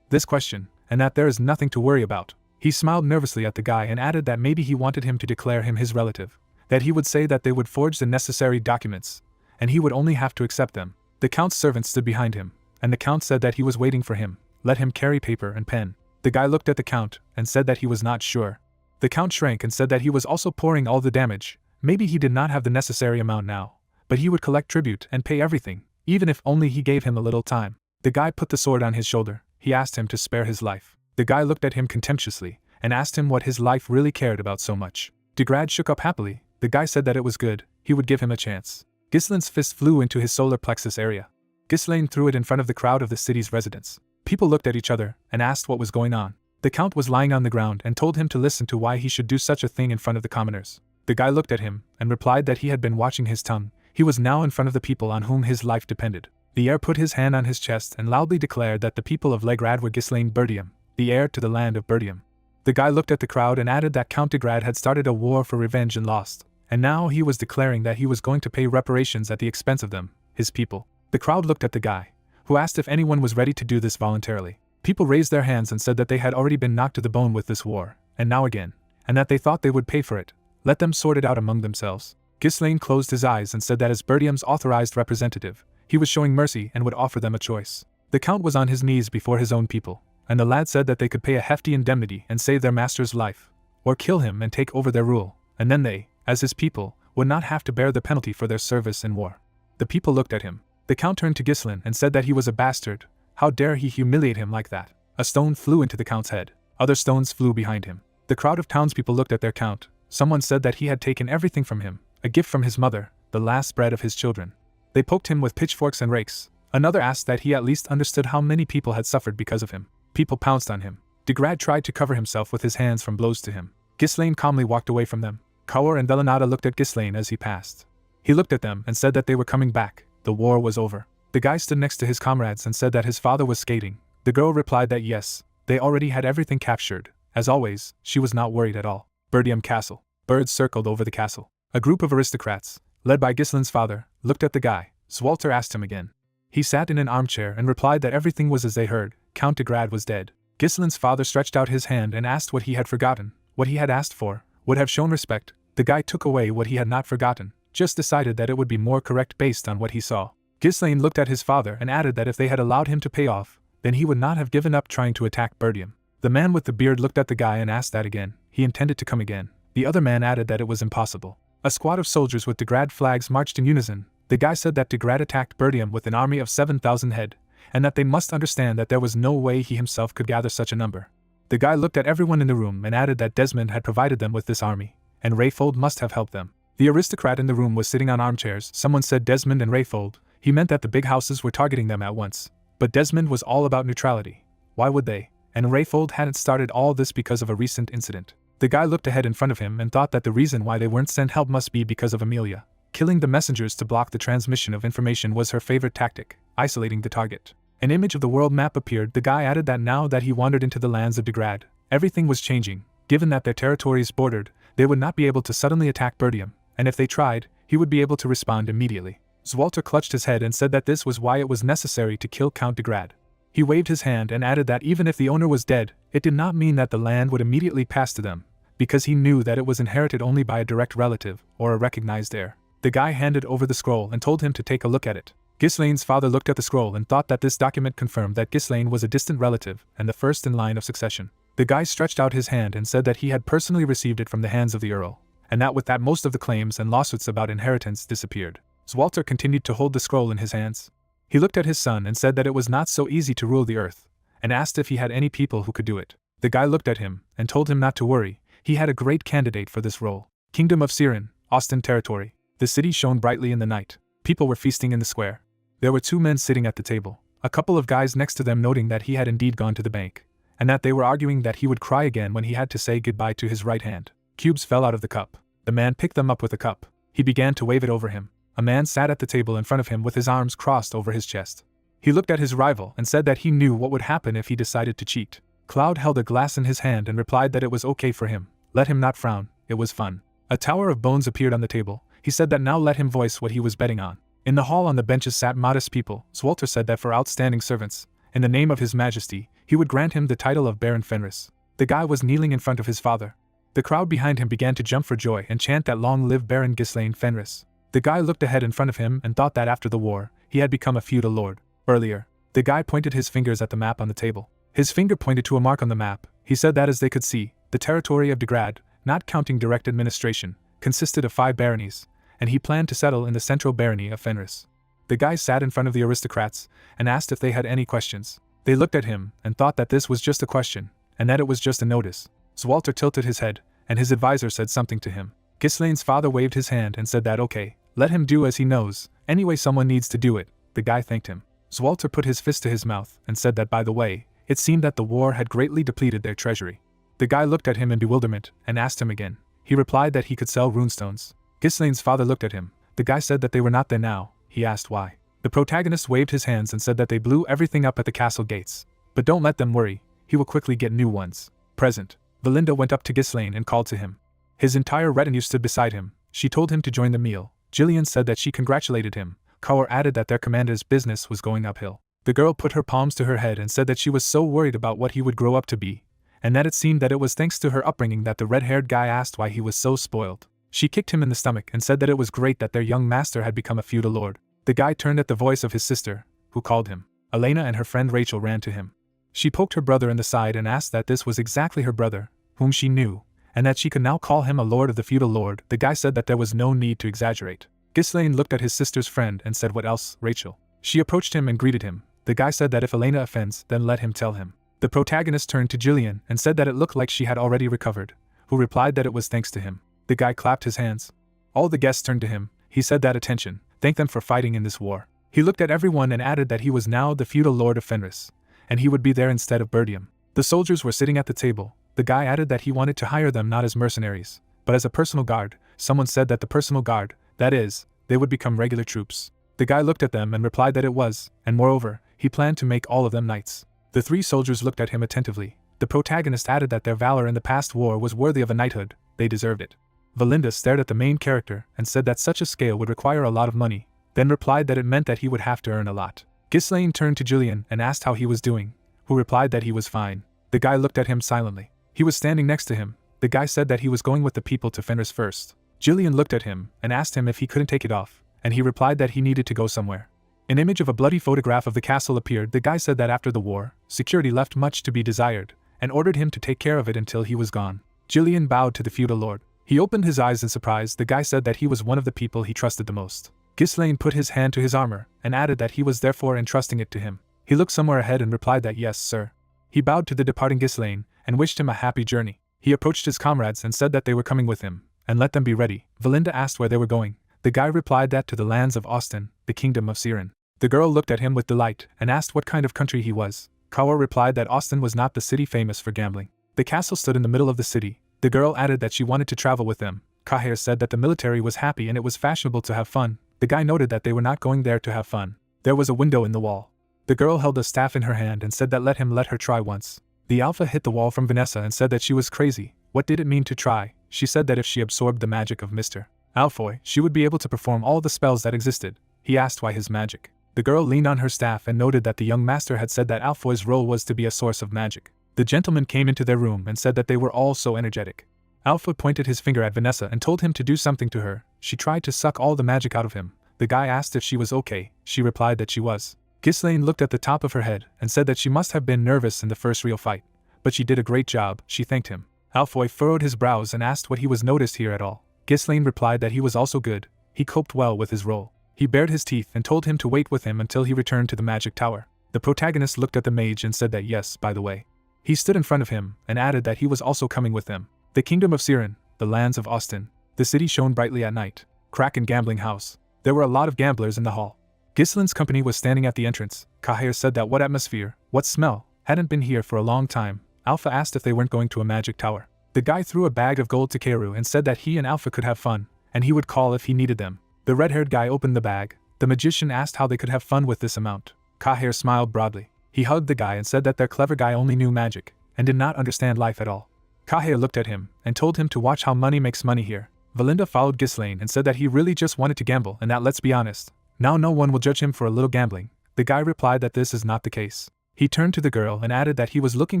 This question, and that there is nothing to worry about. He smiled nervously at the guy and added that maybe he wanted him to declare him his relative, that he would say that they would forge the necessary documents, and he would only have to accept them. The count's servant stood behind him, and the count said that he was waiting for him. Let him carry paper and pen. The guy looked at the count and said that he was not sure. The count shrank and said that he was also pouring all the damage. Maybe he did not have the necessary amount now, but he would collect tribute and pay everything, even if only he gave him a little time. The guy put the sword on his shoulder. He asked him to spare his life. The guy looked at him contemptuously and asked him what his life really cared about so much. Degrad shook up happily. The guy said that it was good. He would give him a chance. Ghislain's fist flew into his solar plexus area. Ghislain threw it in front of the crowd of the city's residents. People looked at each other and asked what was going on. The count was lying on the ground and told him to listen to why he should do such a thing in front of the commoners. The guy looked at him and replied that he had been watching his tongue. He was now in front of the people on whom his life depended. The heir put his hand on his chest and loudly declared that the people of Legrad were Ghislaine Bertium, the heir to the land of Bertium. The guy looked at the crowd and added that Count de Grad had started a war for revenge and lost, and now he was declaring that he was going to pay reparations at the expense of them, his people. The crowd looked at the guy, who asked if anyone was ready to do this voluntarily. People raised their hands and said that they had already been knocked to the bone with this war, and now again, and that they thought they would pay for it. Let them sort it out among themselves. Ghislaine closed his eyes and said that as Bertium's authorized representative, he was showing mercy and would offer them a choice. The count was on his knees before his own people, and the lad said that they could pay a hefty indemnity and save their master's life, or kill him and take over their rule, and then they, as his people, would not have to bear the penalty for their service in war. The people looked at him. The count turned to Ghislaine and said that he was a bastard. How dare he humiliate him like that? A stone flew into the count's head. Other stones flew behind him. The crowd of townspeople looked at their count. Someone said that he had taken everything from him, a gift from his mother, the last bread of his children. They poked him with pitchforks and rakes. Another asked that he at least understood how many people had suffered because of him. People pounced on him. De Grad tried to cover himself with his hands from blows to him. Ghislaine calmly walked away from them. Kaur and Velenata looked at Ghislaine as he passed. He looked at them and said that they were coming back. The war was over. The guy stood next to his comrades and said that his father was skating. The girl replied that yes, they already had everything captured. As always, she was not worried at all. Bertium Castle. Birds circled over the castle. A group of aristocrats, led by Ghislaine's father, looked at the guy. Zwalter asked him again. He sat in an armchair and replied that everything was as they heard. Count de Grad was dead. Ghislaine's father stretched out his hand and asked what he had forgotten. What he had asked for would have shown respect. The guy took away what he had not forgotten, just decided that it would be more correct based on what he saw. Ghislaine looked at his father and added that if they had allowed him to pay off, then he would not have given up trying to attack Bertium. The man with the beard looked at the guy and asked that again. He intended to come again. The other man added that it was impossible. A squad of soldiers with de Grad flags marched in unison. The guy said that de Grad attacked Bertium with an army of 7,000 head, and that they must understand that there was no way he himself could gather such a number. The guy looked at everyone in the room and added that Desmond had provided them with this army, and Rayfold must have helped them. The aristocrat in the room was sitting on armchairs. Someone said Desmond and Rayfold. He meant that the big houses were targeting them at once. But Desmond was all about neutrality. Why would they? And Rayfold hadn't started all this because of a recent incident. The guy looked ahead in front of him and thought that the reason why they weren't sent help must be because of Amelia. Killing the messengers to block the transmission of information was her favorite tactic, isolating the target. An image of the world map appeared. The guy added that now that he wandered into the lands of de Grad, everything was changing. Given that their territories bordered, they would not be able to suddenly attack Bertium, and if they tried, he would be able to respond immediately. Zwalter clutched his head and said that this was why it was necessary to kill Count de Grad. He waved his hand and added that even if the owner was dead, it did not mean that the land would immediately pass to them, because he knew that it was inherited only by a direct relative or a recognized heir. The guy handed over the scroll and told him to take a look at it. Ghislaine's father looked at the scroll and thought that this document confirmed that Ghislaine was a distant relative and the first in line of succession. The guy stretched out his hand and said that he had personally received it from the hands of the Earl, and that with that most of the claims and lawsuits about inheritance disappeared. Zwalter continued to hold the scroll in his hands. He looked at his son and said that it was not so easy to rule the earth, and asked if he had any people who could do it. The guy looked at him and told him not to worry. He had a great candidate for this role. Kingdom of Siren, Austin Territory. The city shone brightly in the night. People were feasting in the square. There were two men sitting at the table, a couple of guys next to them noting that he had indeed gone to the bank, and that they were arguing that he would cry again when he had to say goodbye to his right hand. Cubes fell out of the cup. The man picked them up with a cup. He began to wave it over him. A man sat at the table in front of him with his arms crossed over his chest. He looked at his rival and said that he knew what would happen if he decided to cheat. Cloud held a glass in his hand and replied that it was okay for him. Let him not frown, it was fun. A tower of bones appeared on the table. He said that now let him voice what he was betting on. In the hall on the benches sat modest people. Zwalter said that for outstanding servants, in the name of His Majesty, he would grant him the title of Baron Fenris. The guy was kneeling in front of his father. The crowd behind him began to jump for joy and chant that long live Baron Ghislaine Fenris. The guy looked ahead in front of him and thought that after the war, he had become a feudal lord. Earlier, the guy pointed his fingers at the map on the table. His finger pointed to a mark on the map. He said that as they could see, the territory of de Grad, not counting direct administration, consisted of 5 baronies, and he planned to settle in the central barony of Fenris. The guy sat in front of the aristocrats and asked if they had any questions. They looked at him and thought that this was just a question, and that it was just a notice. Zwalter tilted his head, and his advisor said something to him. Ghislaine's father waved his hand and said that okay, let him do as he knows, anyway someone needs to do it. The guy thanked him. Zwalter put his fist to his mouth and said that by the way, it seemed that the war had greatly depleted their treasury. The guy looked at him in bewilderment and asked him again. He replied that he could sell runestones. Ghislaine's father looked at him, The guy said that they were not there now. He asked why. The protagonist waved his hands and said that they blew everything up at the castle gates. But don't let them worry, he will quickly get new ones. Present. Valinda went up to Ghislaine and called to him. His entire retinue stood beside him. She told him to join the meal. Jillian said that she congratulated him. Kaur added that their commander's business was going uphill. The girl put her palms to her head and said that she was so worried about what he would grow up to be, and that it seemed that it was thanks to her upbringing that the red-haired guy asked why he was so spoiled. She kicked him in the stomach and said that it was great that their young master had become a feudal lord. The guy turned at the voice of his sister, who called him. Elena and her friend Rachel ran to him. She poked her brother in the side and asked that this was exactly her brother, whom she knew, and that she could now call him a lord of the feudal lord. The guy said that there was no need to exaggerate. Ghislaine looked at his sister's friend and said, "What else, Rachel?" She approached him and greeted him. The guy said that if Elena offends, then let him tell him. The protagonist turned to Jillian and said that it looked like she had already recovered, who replied that it was thanks to him. The guy clapped his hands. All the guests turned to him. He said that attention, thank them for fighting in this war. He looked at everyone and added that he was now the feudal lord of Fenris, and he would be there instead of Berdium. The soldiers were sitting at the table. The guy added that he wanted to hire them not as mercenaries, but as a personal guard. Someone said that the personal guard, that is, they would become regular troops. The guy looked at them and replied that it was, and moreover, he planned to make all of them knights. The three soldiers looked at him attentively. The protagonist added that their valor in the past war was worthy of a knighthood, they deserved it. Valinda stared at the main character and said that such a scale would require a lot of money, then replied that it meant that he would have to earn a lot. Ghislaine turned to Jillian and asked how he was doing, who replied that he was fine. The guy looked at him silently. He was standing next to him. The guy said that he was going with the people to Fenris first. Jillian looked at him and asked him if he couldn't take it off, and he replied that he needed to go somewhere. An image of a bloody photograph of the castle appeared. The guy said that after the war, security left much to be desired, and ordered him to take care of it until he was gone. Jillian bowed to the feudal lord. He opened his eyes in surprise. The guy said that he was one of the people he trusted the most. Ghislaine put his hand to his armor, and added that he was therefore entrusting it to him. He looked somewhere ahead and replied that yes, sir. He bowed to the departing Ghislaine, and wished him a happy journey. He approached his comrades and said that they were coming with him, and let them be ready. Valinda asked where they were going. The guy replied that to the lands of Austin, the kingdom of Siren. The girl looked at him with delight, and asked what kind of country he was. Kaur replied that Austin was not the city famous for gambling. The castle stood in the middle of the city. The girl added that she wanted to travel with them. Kahir said that the military was happy and it was fashionable to have fun. The guy noted that they were not going there to have fun. There was a window in the wall. The girl held a staff in her hand and said that let her try once. The alpha hit the wall from Vanessa and said that she was crazy. What did it mean to try? She said that if she absorbed the magic of Mr. Alfoy, she would be able to perform all the spells that existed. He asked why his magic. The girl leaned on her staff and noted that the young master had said that Alfoy's role was to be a source of magic. The gentleman came into their room and said that they were all so energetic. Alfoy pointed his finger at Vanessa and told him to do something to her. She tried to suck all the magic out of him. The guy asked if she was okay. She replied that she was. Ghislaine looked at the top of her head and said that she must have been nervous in the first real fight. But she did a great job. She thanked him. Alfoy furrowed his brows and asked what he was noticed here at all. Ghislaine replied that he was also good. He coped well with his role. He bared his teeth and told him to wait with him until he returned to the magic tower. The protagonist looked at the mage and said that yes, by the way. He stood in front of him and added that he was also coming with them. The kingdom of Siren, the lands of Austin. The city shone brightly at night. Kraken gambling house. There were a lot of gamblers in the hall. Ghislaine's company was standing at the entrance. Kahir said that what atmosphere, what smell, hadn't been here for a long time. Alpha asked if they weren't going to a magic tower. The guy threw a bag of gold to Keru and said that he and Alpha could have fun, and he would call if he needed them. The red-haired guy opened the bag. The magician asked how they could have fun with this amount. Kahir smiled broadly. He hugged the guy and said that their clever guy only knew magic, and did not understand life at all. Kahir looked at him, and told him to watch how money makes money here. Valinda followed Ghislaine and said that he really just wanted to gamble and that let's be honest, now no one will judge him for a little gambling. The guy replied that this is not the case. He turned to the girl and added that he was looking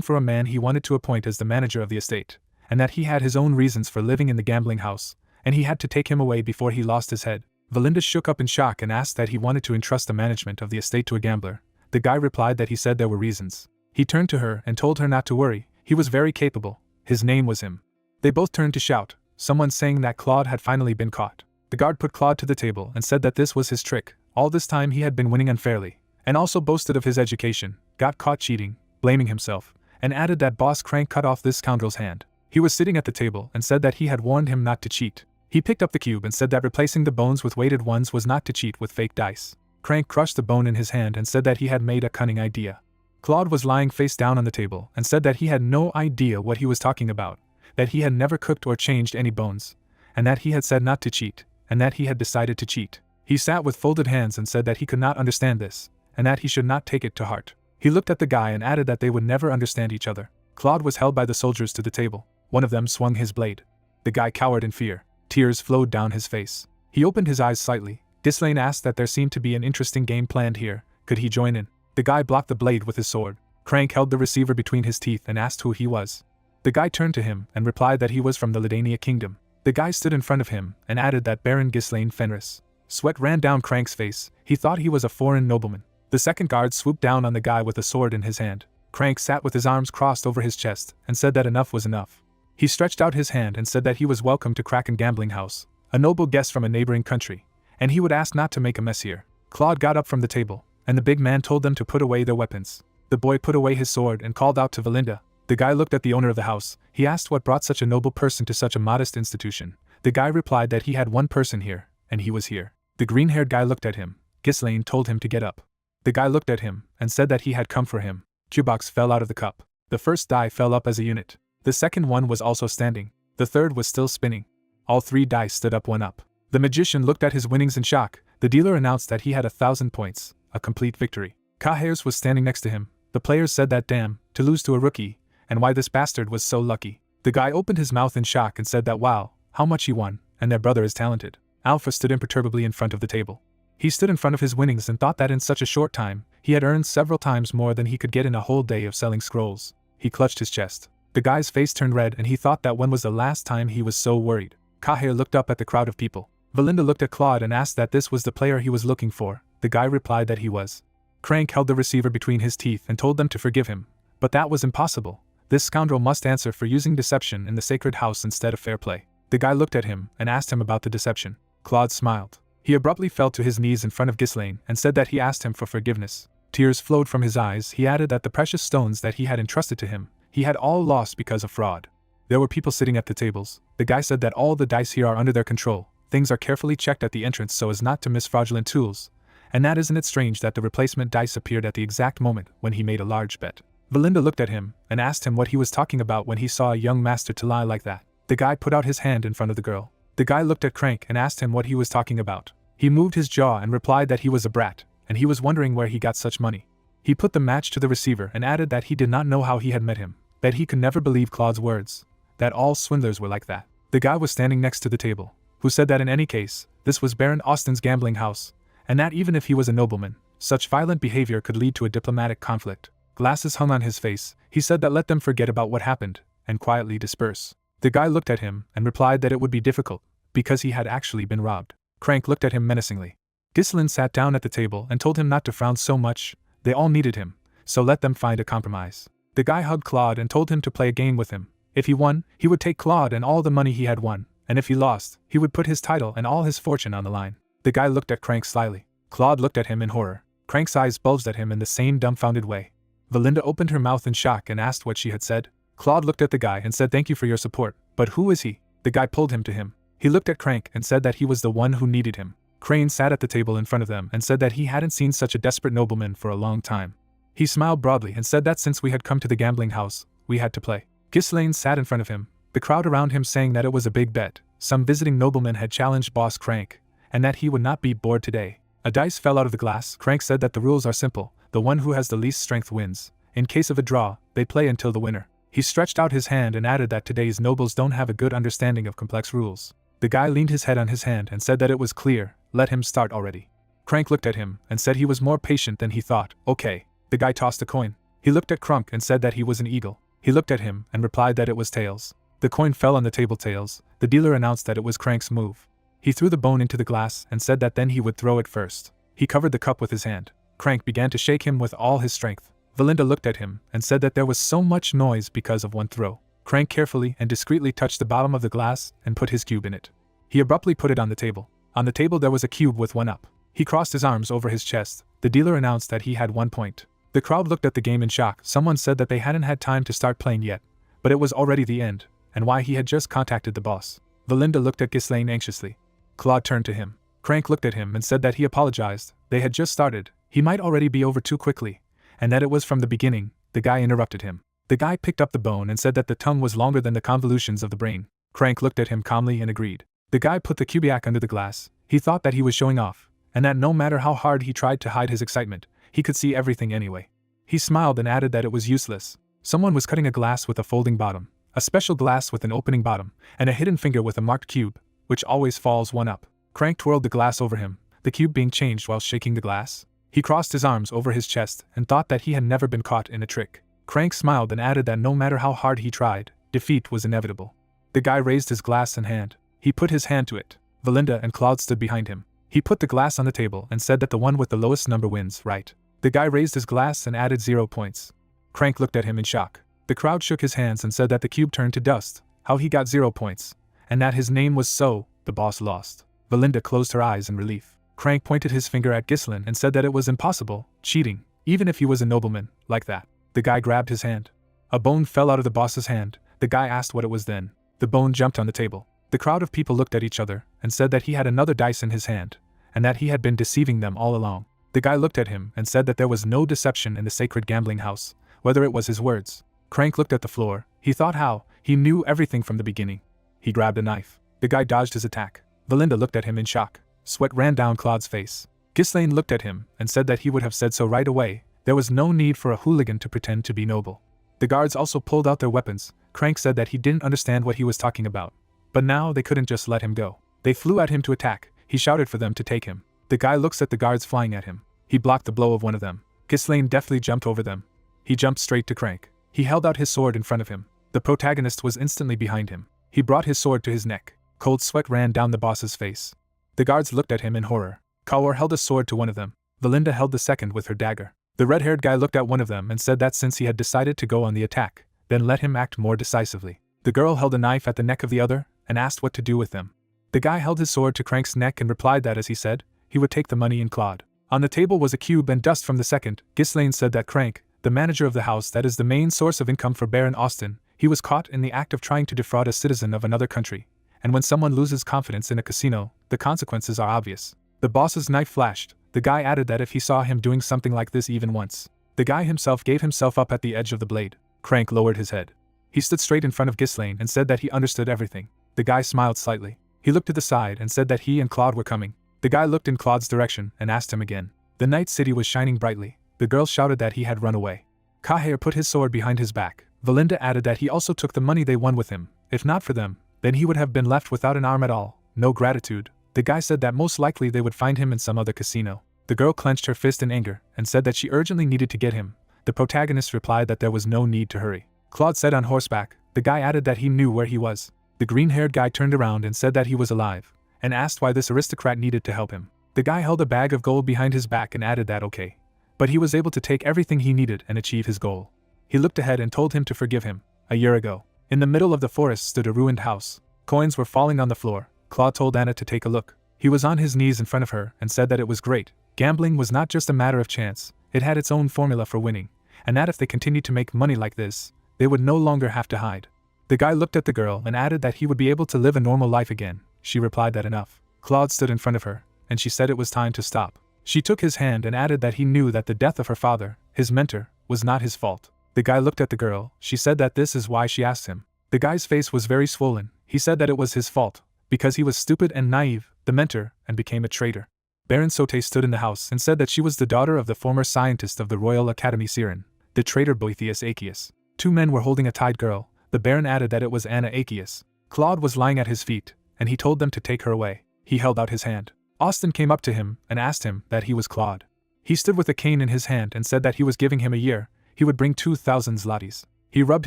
for a man he wanted to appoint as the manager of the estate, and that he had his own reasons for living in the gambling house, and he had to take him away before he lost his head. Valinda shook up in shock and asked that he wanted to entrust the management of the estate to a gambler. The guy replied that he said there were reasons. He turned to her and told her not to worry, he was very capable. His name was him. They both turned to shout, someone saying that Claude had finally been caught. The guard put Claude to the table and said that this was his trick. All this time he had been winning unfairly, and also boasted of his education, got caught cheating, blaming himself, and added that boss Crank cut off this scoundrel's hand. He was sitting at the table and said that he had warned him not to cheat. He picked up the cube and said that replacing the bones with weighted ones was not to cheat with fake dice. Crank crushed the bone in his hand and said that he had made a cunning idea. Claude was lying face down on the table and said that he had no idea what he was talking about, that he had never cooked or changed any bones, and that he had said not to cheat, and that he had decided to cheat. He sat with folded hands and said that he could not understand this, and that he should not take it to heart. He looked at the guy and added that they would never understand each other. Claude was held by the soldiers to the table. One of them swung his blade. The guy cowered in fear. Tears flowed down his face. He opened his eyes slightly. Ghislaine asked that there seemed to be an interesting game planned here. Could he join in? The guy blocked the blade with his sword. Crank held the receiver between his teeth and asked who he was. The guy turned to him and replied that he was from the Ladania kingdom. The guy stood in front of him and added that Baron Ghislaine Fenris. Sweat ran down Crank's face. He thought he was a foreign nobleman. The second guard swooped down on the guy with a sword in his hand. Crank sat with his arms crossed over his chest and said that enough was enough. He stretched out his hand and said that he was welcome to Kraken Gambling House, a noble guest from a neighboring country, and he would ask not to make a mess here. Claude got up from the table, and the big man told them to put away their weapons. The boy put away his sword and called out to Valinda. The guy looked at the owner of the house. He asked what brought such a noble person to such a modest institution. The guy replied that he had one person here, and he was here. The green-haired guy looked at him. Ghislaine told him to get up. The guy looked at him and said that he had come for him. Cubebox fell out of the cup. The first die fell up as a unit. The second one was also standing. The third was still spinning. All 3 dice stood up, 1 up. The magician looked at his winnings in shock. The dealer announced that he had 1,000 points, a complete victory. Kahers was standing next to him. The players said that damn, to lose to a rookie, and why this bastard was so lucky. The guy opened his mouth in shock and said that wow, how much he won, and their brother is talented. Alpha stood imperturbably in front of the table. He stood in front of his winnings and thought that in such a short time, he had earned several times more than he could get in a whole day of selling scrolls. He clutched his chest. The guy's face turned red and he thought that when was the last time he was so worried. Kaher looked up at the crowd of people. Valinda looked at Claude and asked that this was the player he was looking for. The guy replied that he was. Crank held the receiver between his teeth and told them to forgive him. But that was impossible. This scoundrel must answer for using deception in the sacred house instead of fair play. The guy looked at him and asked him about the deception. Claude smiled. He abruptly fell to his knees in front of Ghislaine and said that he asked him for forgiveness. Tears flowed from his eyes. He added that the precious stones that he had entrusted to him, he had all lost because of fraud. There were people sitting at the tables. The guy said that all the dice here are under their control. Things are carefully checked at the entrance so as not to miss fraudulent tools. And that isn't it strange that the replacement dice appeared at the exact moment when he made a large bet. Valinda looked at him and asked him what he was talking about when he saw a young master to lie like that. The guy put out his hand in front of the girl. The guy looked at Crank and asked him what he was talking about. He moved his jaw and replied that he was a brat, and he was wondering where he got such money. He put the match to the receiver and added that he did not know how he had met him, that he could never believe Claude's words, that all swindlers were like that. The guy was standing next to the table, who said that in any case, this was Baron Austin's gambling house, and that even if he was a nobleman, such violent behavior could lead to a diplomatic conflict. Glasses hung on his face. He said that let them forget about what happened, and quietly disperse. The guy looked at him and replied that it would be difficult, because he had actually been robbed. Crank looked at him menacingly. Ghislaine sat down at the table and told him not to frown so much. They all needed him, so let them find a compromise. The guy hugged Claude and told him to play a game with him. If he won, he would take Claude and all the money he had won, and if he lost, he would put his title and all his fortune on the line. The guy looked at Crank slyly. Claude looked at him in horror. Crank's eyes bulged at him in the same dumbfounded way. Valinda opened her mouth in shock and asked what she had said. Claude looked at the guy and said thank you for your support, but who is he? The guy pulled him to him. He looked at Crank and said that he was the one who needed him. Crane sat at the table in front of them and said that he hadn't seen such a desperate nobleman for a long time. He smiled broadly and said that since we had come to the gambling house, we had to play. Ghislaine sat in front of him, the crowd around him saying that it was a big bet. Some visiting nobleman had challenged Boss Crank, and that he would not be bored today. A dice fell out of the glass. Crank said that the rules are simple. The one who has the least strength wins. In case of a draw, they play until the winner. He stretched out his hand and added that today's nobles don't have a good understanding of complex rules. The guy leaned his head on his hand and said that it was clear. Let him start already. Crank looked at him and said he was more patient than he thought. Okay. The guy tossed a coin. He looked at Crunk and said that he was an eagle. He looked at him and replied that it was tails. The coin fell on the table tails. The dealer announced that it was Crank's move. He threw the bone into the glass and said that then he would throw it first. He covered the cup with his hand. Crank began to shake him with all his strength. Valinda looked at him and said that there was so much noise because of one throw. Crank carefully and discreetly touched the bottom of the glass and put his cube in it. He abruptly put it on the table. On the table there was a cube with 1 up. He crossed his arms over his chest. The dealer announced that he had 1 point. The crowd looked at the game in shock. Someone said that they hadn't had time to start playing yet, but it was already the end, and why he had just contacted the boss. Valinda looked at Ghislaine anxiously. Claude turned to him. Crank looked at him and said that he apologized. They had just started. He might already be over too quickly, and that it was from the beginning. The guy interrupted him. The guy picked up the bone and said that the tongue was longer than the convolutions of the brain. Crank looked at him calmly and agreed. The guy put the Kubiak under the glass. He thought that he was showing off, and that no matter how hard he tried to hide his excitement, he could see everything anyway. He smiled and added that it was useless. Someone was cutting a glass with a folding bottom, a special glass with an opening bottom, and a hidden finger with a marked cube, which always falls one up. Crank twirled the glass over him, the cube being changed while shaking the glass. He crossed his arms over his chest and thought that he had never been caught in a trick. Crank smiled and added that no matter how hard he tried, defeat was inevitable. The guy raised his glass in hand. He put his hand to it. Valinda and Claude stood behind him. He put the glass on the table and said that the one with the lowest number wins, right? The guy raised his glass and added 0 points. Crank looked at him in shock. The crowd shook his hands and said that the cube turned to dust, how he got 0 points, and that his name was so, the boss lost. Valinda closed her eyes in relief. Crank pointed his finger at Ghislain and said that it was impossible, cheating, even if he was a nobleman, like that. The guy grabbed his hand. A bone fell out of the boss's hand. The guy asked what it was then. The bone jumped on the table. The crowd of people looked at each other and said that he had another dice in his hand, and that he had been deceiving them all along. The guy looked at him and said that there was no deception in the sacred gambling house, whether it was his words. Crank looked at the floor. He thought how he knew everything from the beginning. He grabbed a knife. The guy dodged his attack. Valinda looked at him in shock. Sweat ran down Claude's face. Ghislain looked at him and said that he would have said so right away. There was no need for a hooligan to pretend to be noble. The guards also pulled out their weapons. Crank said that he didn't understand what he was talking about. But now they couldn't just let him go. They flew at him to attack. He shouted for them to take him. The guy looks at the guards flying at him. He blocked the blow of one of them. Ghislain deftly jumped over them. He jumped straight to Crank. He held out his sword in front of him. The protagonist was instantly behind him. He brought his sword to his neck. Cold sweat ran down the boss's face. The guards looked at him in horror. Kaur held a sword to one of them. Valinda held the second with her dagger. The red-haired guy looked at one of them and said that since he had decided to go on the attack, then let him act more decisively. The girl held a knife at the neck of the other and asked what to do with them. The guy held his sword to Crank's neck and replied that, as he said, he would take the money in Claude. On the table was a cube and dust from the second. Ghislain said that Crank, the manager of the house that is the main source of income for Baron Austin, he was caught in the act of trying to defraud a citizen of another country. And when someone loses confidence in a casino, the consequences are obvious. The boss's knife flashed. The guy added that if he saw him doing something like this even once, the guy himself gave himself up at the edge of the blade. Crank lowered his head. He stood straight in front of Ghislain and said that he understood everything. The guy smiled slightly. He looked to the side and said that he and Claude were coming. The guy looked in Claude's direction and asked him again. The night city was shining brightly. The girl shouted that he had run away. Kaher put his sword behind his back. Valinda added that he also took the money they won with him. If not for them, then he would have been left without an arm at all. No gratitude. The guy said that most likely they would find him in some other casino. The girl clenched her fist in anger and said that she urgently needed to get him. The protagonist replied that there was no need to hurry. Claude said on horseback. The guy added that he knew where he was. The green-haired guy turned around and said that he was alive, and asked why this aristocrat needed to help him. The guy held a bag of gold behind his back and added that okay. But he was able to take everything he needed and achieve his goal. He looked ahead and told him to forgive him. A year ago, in the middle of the forest stood a ruined house. Coins were falling on the floor. Claude told Anna to take a look. He was on his knees in front of her and said that it was great. Gambling was not just a matter of chance, it had its own formula for winning, and that if they continued to make money like this, they would no longer have to hide. The guy looked at the girl and added that he would be able to live a normal life again. She replied that enough. Claude stood in front of her, and she said it was time to stop. She took his hand and added that he knew that the death of her father, his mentor, was not his fault. The guy looked at the girl. She said that this is why she asked him. The guy's face was very swollen. He said that it was his fault, because he was stupid and naive, the mentor, and became a traitor. Baron Sote stood in the house and said that she was the daughter of the former scientist of the Royal Academy Siren, the traitor Boethius Achaeus. Two men were holding a tied girl. The Baron added that it was Anna Achaeus. Claude was lying at his feet, and he told them to take her away. He held out his hand. Austin came up to him and asked him that he was Claude. He stood with a cane in his hand and said that he was giving him a year. He would bring 2,000 zlotys. He rubbed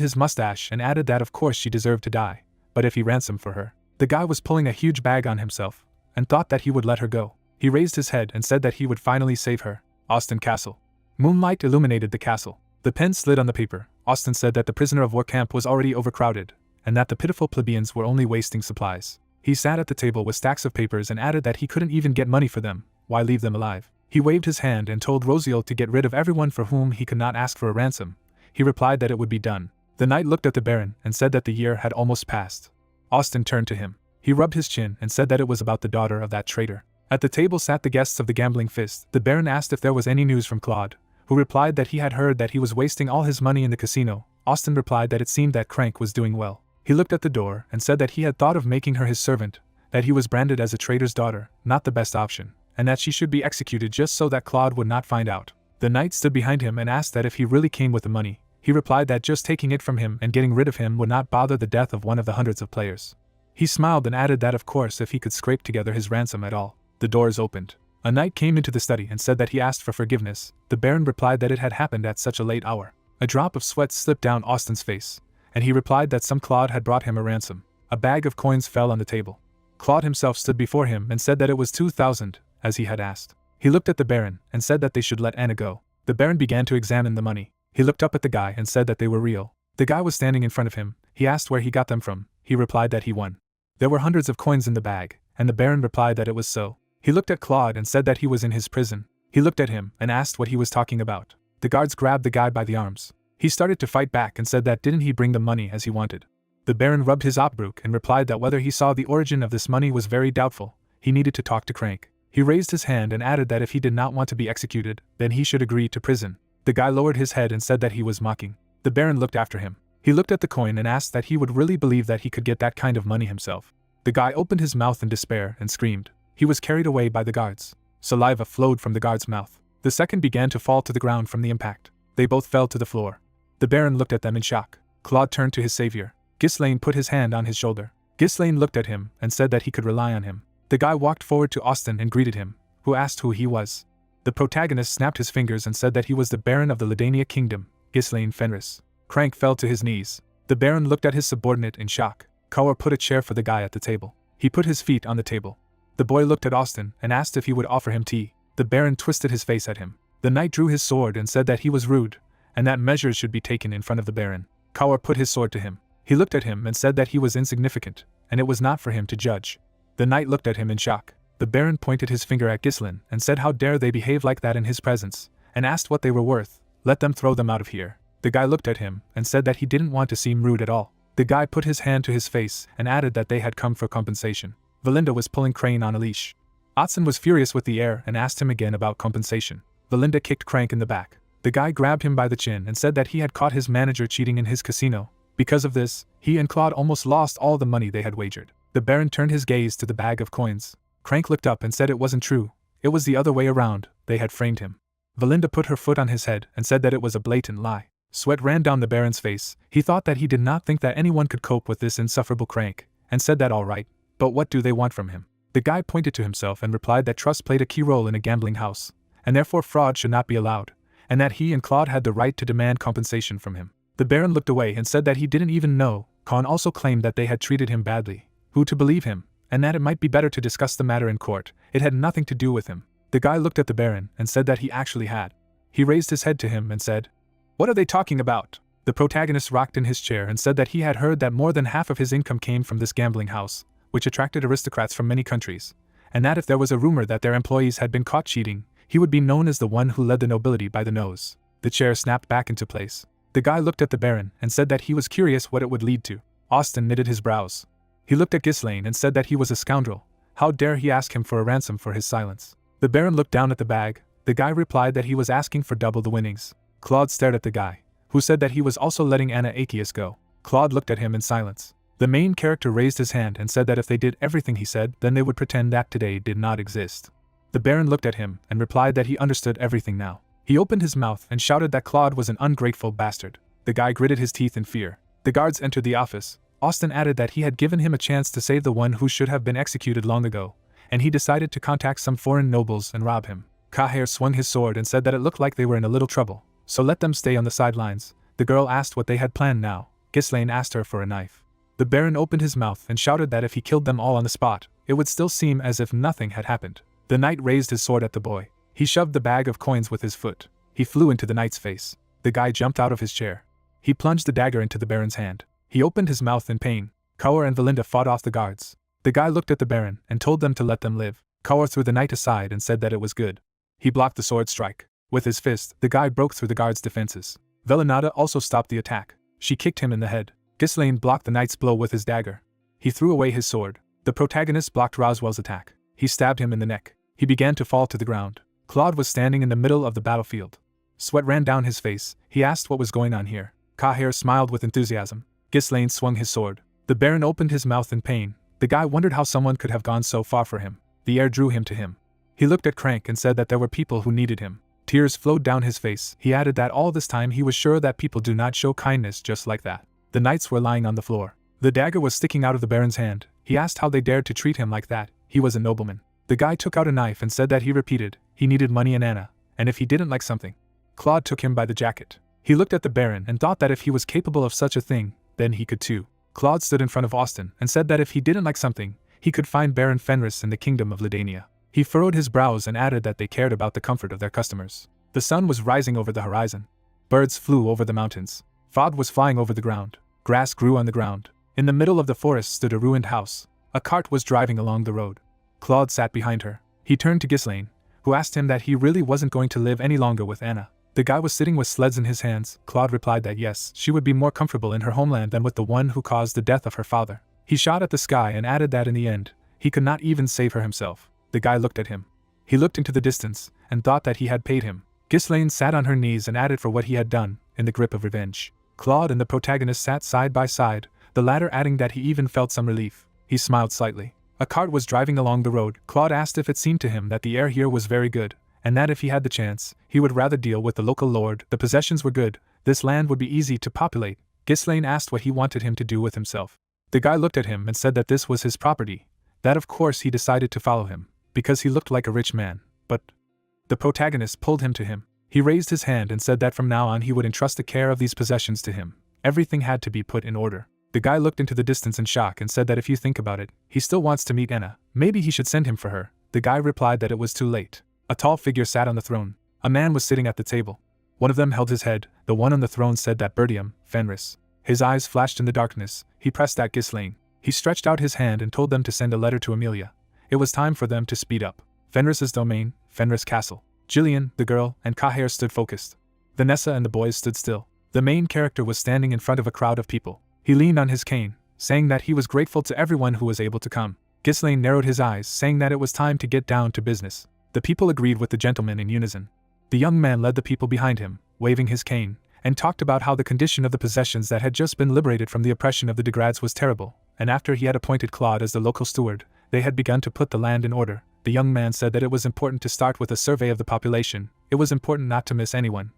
his mustache and added that of course she deserved to die, but if he ransomed for her. The guy was pulling a huge bag on himself, and thought that he would let her go. He raised his head and said that he would finally save her. Austin Castle. Moonlight illuminated the castle. The pen slid on the paper. Austin said that the prisoner of war camp was already overcrowded, and that the pitiful plebeians were only wasting supplies. He sat at the table with stacks of papers and added that he couldn't even get money for them. Why leave them alive? He waved his hand and told Rosiel to get rid of everyone for whom he could not ask for a ransom. He replied that it would be done. The knight looked at the Baron and said that the year had almost passed. Austin turned to him. He rubbed his chin and said that it was about the daughter of that traitor. At the table sat the guests of the Gambling Fist. The Baron asked if there was any news from Claude, who replied that he had heard that he was wasting all his money in the casino. Austin replied that it seemed that Crank was doing well. He looked at the door and said that he had thought of making her his servant, that he was branded as a traitor's daughter, not the best option, and that she should be executed just so that Claude would not find out. The knight stood behind him and asked that if he really came with the money. He replied that just taking it from him and getting rid of him would not bother the death of one of the hundreds of players. He smiled and added that of course if he could scrape together his ransom at all. The doors opened. A knight came into the study and said that he asked for forgiveness. The Baron replied that it had happened at such a late hour. A drop of sweat slipped down Austin's face, and he replied that some Claude had brought him a ransom. A bag of coins fell on the table. Claude himself stood before him and said that it was 2,000, as he had asked. He looked at the Baron and said that they should let Anna go. The Baron began to examine the money. He looked up at the guy and said that they were real. The guy was standing in front of him. He asked where he got them from. He replied that he won. There were hundreds of coins in the bag, and the Baron replied that it was so. He looked at Claude and said that he was in his prison. He looked at him and asked what he was talking about. The guards grabbed the guy by the arms. He started to fight back and said that didn't he bring the money as he wanted. The Baron rubbed his Opbrook and replied that whether he saw the origin of this money was very doubtful. He needed to talk to Crank. He raised his hand and added that if he did not want to be executed, then he should agree to prison. The guy lowered his head and said that he was mocking. The Baron looked after him. He looked at the coin and asked that he would really believe that he could get that kind of money himself. The guy opened his mouth in despair and screamed. He was carried away by the guards. Saliva flowed from the guard's mouth. The second began to fall to the ground from the impact. They both fell to the floor. The Baron looked at them in shock. Claude turned to his savior. Ghislaine put his hand on his shoulder. Ghislaine looked at him and said that he could rely on him. The guy walked forward to Austin and greeted him, who asked who he was. The protagonist snapped his fingers and said that he was the Baron of the Ladania Kingdom, Ghislaine Fenris. Crank fell to his knees. The Baron looked at his subordinate in shock. Kaur put a chair for the guy at the table. He put his feet on the table. The boy looked at Austin and asked if he would offer him tea. The Baron twisted his face at him. The knight drew his sword and said that he was rude, and that measures should be taken in front of the Baron. Kaur put his sword to him. He looked at him and said that he was insignificant, and it was not for him to judge. The knight looked at him in shock. The Baron pointed his finger at Ghislaine and said how dare they behave like that in his presence, and asked what they were worth. Let them throw them out of here. The guy looked at him and said that he didn't want to seem rude at all. The guy put his hand to his face and added that they had come for compensation. Valinda was pulling Crane on a leash. Otson was furious with the air and asked him again about compensation. Valinda kicked Crank in the back. The guy grabbed him by the chin and said that he had caught his manager cheating in his casino. Because of this, he and Claude almost lost all the money they had wagered. The Baron turned his gaze to the bag of coins. Crank looked up and said it wasn't true. It was the other way around. They had framed him. Valinda put her foot on his head and said that it was a blatant lie. Sweat ran down the Baron's face. He thought that he did not think that anyone could cope with this insufferable Crank, and said that all right, but what do they want from him? The guy pointed to himself and replied that trust played a key role in a gambling house, and therefore fraud should not be allowed, and that he and Claude had the right to demand compensation from him. The Baron looked away and said that he didn't even know. Khan also claimed that they had treated him badly. Who to believe him, and that it might be better to discuss the matter in court. It had nothing to do with him. The guy looked at the Baron and said that he actually had. He raised his head to him and said, "What are they talking about?" The protagonist rocked in his chair and said that he had heard that more than half of his income came from this gambling house, which attracted aristocrats from many countries, and that if there was a rumor that their employees had been caught cheating, he would be known as the one who led the nobility by the nose. The chair snapped back into place. The guy looked at the Baron and said that he was curious what it would lead to. Austin knitted his brows. He looked at Ghislaine and said that he was a scoundrel. How dare he ask him for a ransom for his silence? The Baron looked down at the bag. The guy replied that he was asking for double the winnings. Claude stared at the guy, who said that he was also letting Anna Achaeus go. Claude looked at him in silence. The main character raised his hand and said that if they did everything he said, then they would pretend that today did not exist. The Baron looked at him and replied that he understood everything now. He opened his mouth and shouted that Claude was an ungrateful bastard. The guy gritted his teeth in fear. The guards entered the office. Austin added that he had given him a chance to save the one who should have been executed long ago, and he decided to contact some foreign nobles and rob him. Kaher swung his sword and said that it looked like they were in a little trouble, so let them stay on the sidelines. The girl asked what they had planned now. Ghislaine asked her for a knife. The Baron opened his mouth and shouted that if he killed them all on the spot, it would still seem as if nothing had happened. The knight raised his sword at the boy. He shoved the bag of coins with his foot. He flew into the knight's face. The guy jumped out of his chair. He plunged the dagger into the Baron's hand. He opened his mouth in pain. Kaur and Valinda fought off the guards. The guy looked at the Baron and told them to let them live. Kaur threw the knight aside and said that it was good. He blocked the sword strike. With his fist, the guy broke through the guards' defenses. Velenada also stopped the attack. She kicked him in the head. Ghislaine blocked the knight's blow with his dagger. He threw away his sword. The protagonist blocked Roswell's attack. He stabbed him in the neck. He began to fall to the ground. Claude was standing in the middle of the battlefield. Sweat ran down his face. He asked what was going on here. Kaher smiled with enthusiasm. Ghislaine swung his sword. The Baron opened his mouth in pain. The guy wondered how someone could have gone so far for him. The air drew him to him. He looked at Crank and said that there were people who needed him. Tears flowed down his face. He added that all this time he was sure that people do not show kindness just like that. The knights were lying on the floor. The dagger was sticking out of the Baron's hand. He asked how they dared to treat him like that. He was a nobleman. The guy took out a knife and said that he repeated, he needed money and Anna, and if he didn't like something. Claude took him by the jacket. He looked at the Baron and thought that if he was capable of such a thing, then he could too. Claude stood in front of Austin and said that if he didn't like something, he could find Baron Fenris in the kingdom of Ladania. He furrowed his brows and added that they cared about the comfort of their customers. The sun was rising over the horizon. Birds flew over the mountains. Fog was flying over the ground. Grass grew on the ground. In the middle of the forest stood a ruined house. A cart was driving along the road. Claude sat behind her. He turned to Ghislaine, who asked him that he really wasn't going to live any longer with Anna. The guy was sitting with sleds in his hands. Claude replied that yes, she would be more comfortable in her homeland than with the one who caused the death of her father. He shot at the sky and added that in the end, he could not even save her himself. The guy looked at him. He looked into the distance, and thought that he had paid him. Ghislaine sat on her knees and added for what he had done, in the grip of revenge. Claude and the protagonist sat side by side, the latter adding that he even felt some relief. He smiled slightly. A cart was driving along the road. Claude asked if it seemed to him that the air here was very good, and that if he had the chance, he would rather deal with the local lord. The possessions were good, this land would be easy to populate. Ghislaine asked what he wanted him to do with himself. The guy looked at him and said that this was his property, that of course he decided to follow him, because he looked like a rich man, but the protagonist pulled him to him. He raised his hand and said that from now on he would entrust the care of these possessions to him. Everything had to be put in order. The guy looked into the distance in shock and said that if you think about it, he still wants to meet Anna. Maybe he should send him for her. The guy replied that it was too late. A tall figure sat on the throne. A man was sitting at the table. One of them held his head. The one on the throne said that Bertium, Fenris. His eyes flashed in the darkness. He pressed at Ghislaine. He stretched out his hand and told them to send a letter to Amelia. It was time for them to speed up. Fenris's domain, Fenris Castle. Jillian, the girl, and Kaher stood focused. Vanessa and the boys stood still. The main character was standing in front of a crowd of people. He leaned on his cane, saying that he was grateful to everyone who was able to come. Ghislaine narrowed his eyes, saying that it was time to get down to business. The people agreed with the gentleman in unison. The young man led the people behind him, waving his cane, and talked about how the condition of the possessions that had just been liberated from the oppression of the Degrads was terrible, and after he had appointed Claude as the local steward, they had begun to put the land in order. The young man said that it was important to start with a survey of the population. It was important not to miss anyone.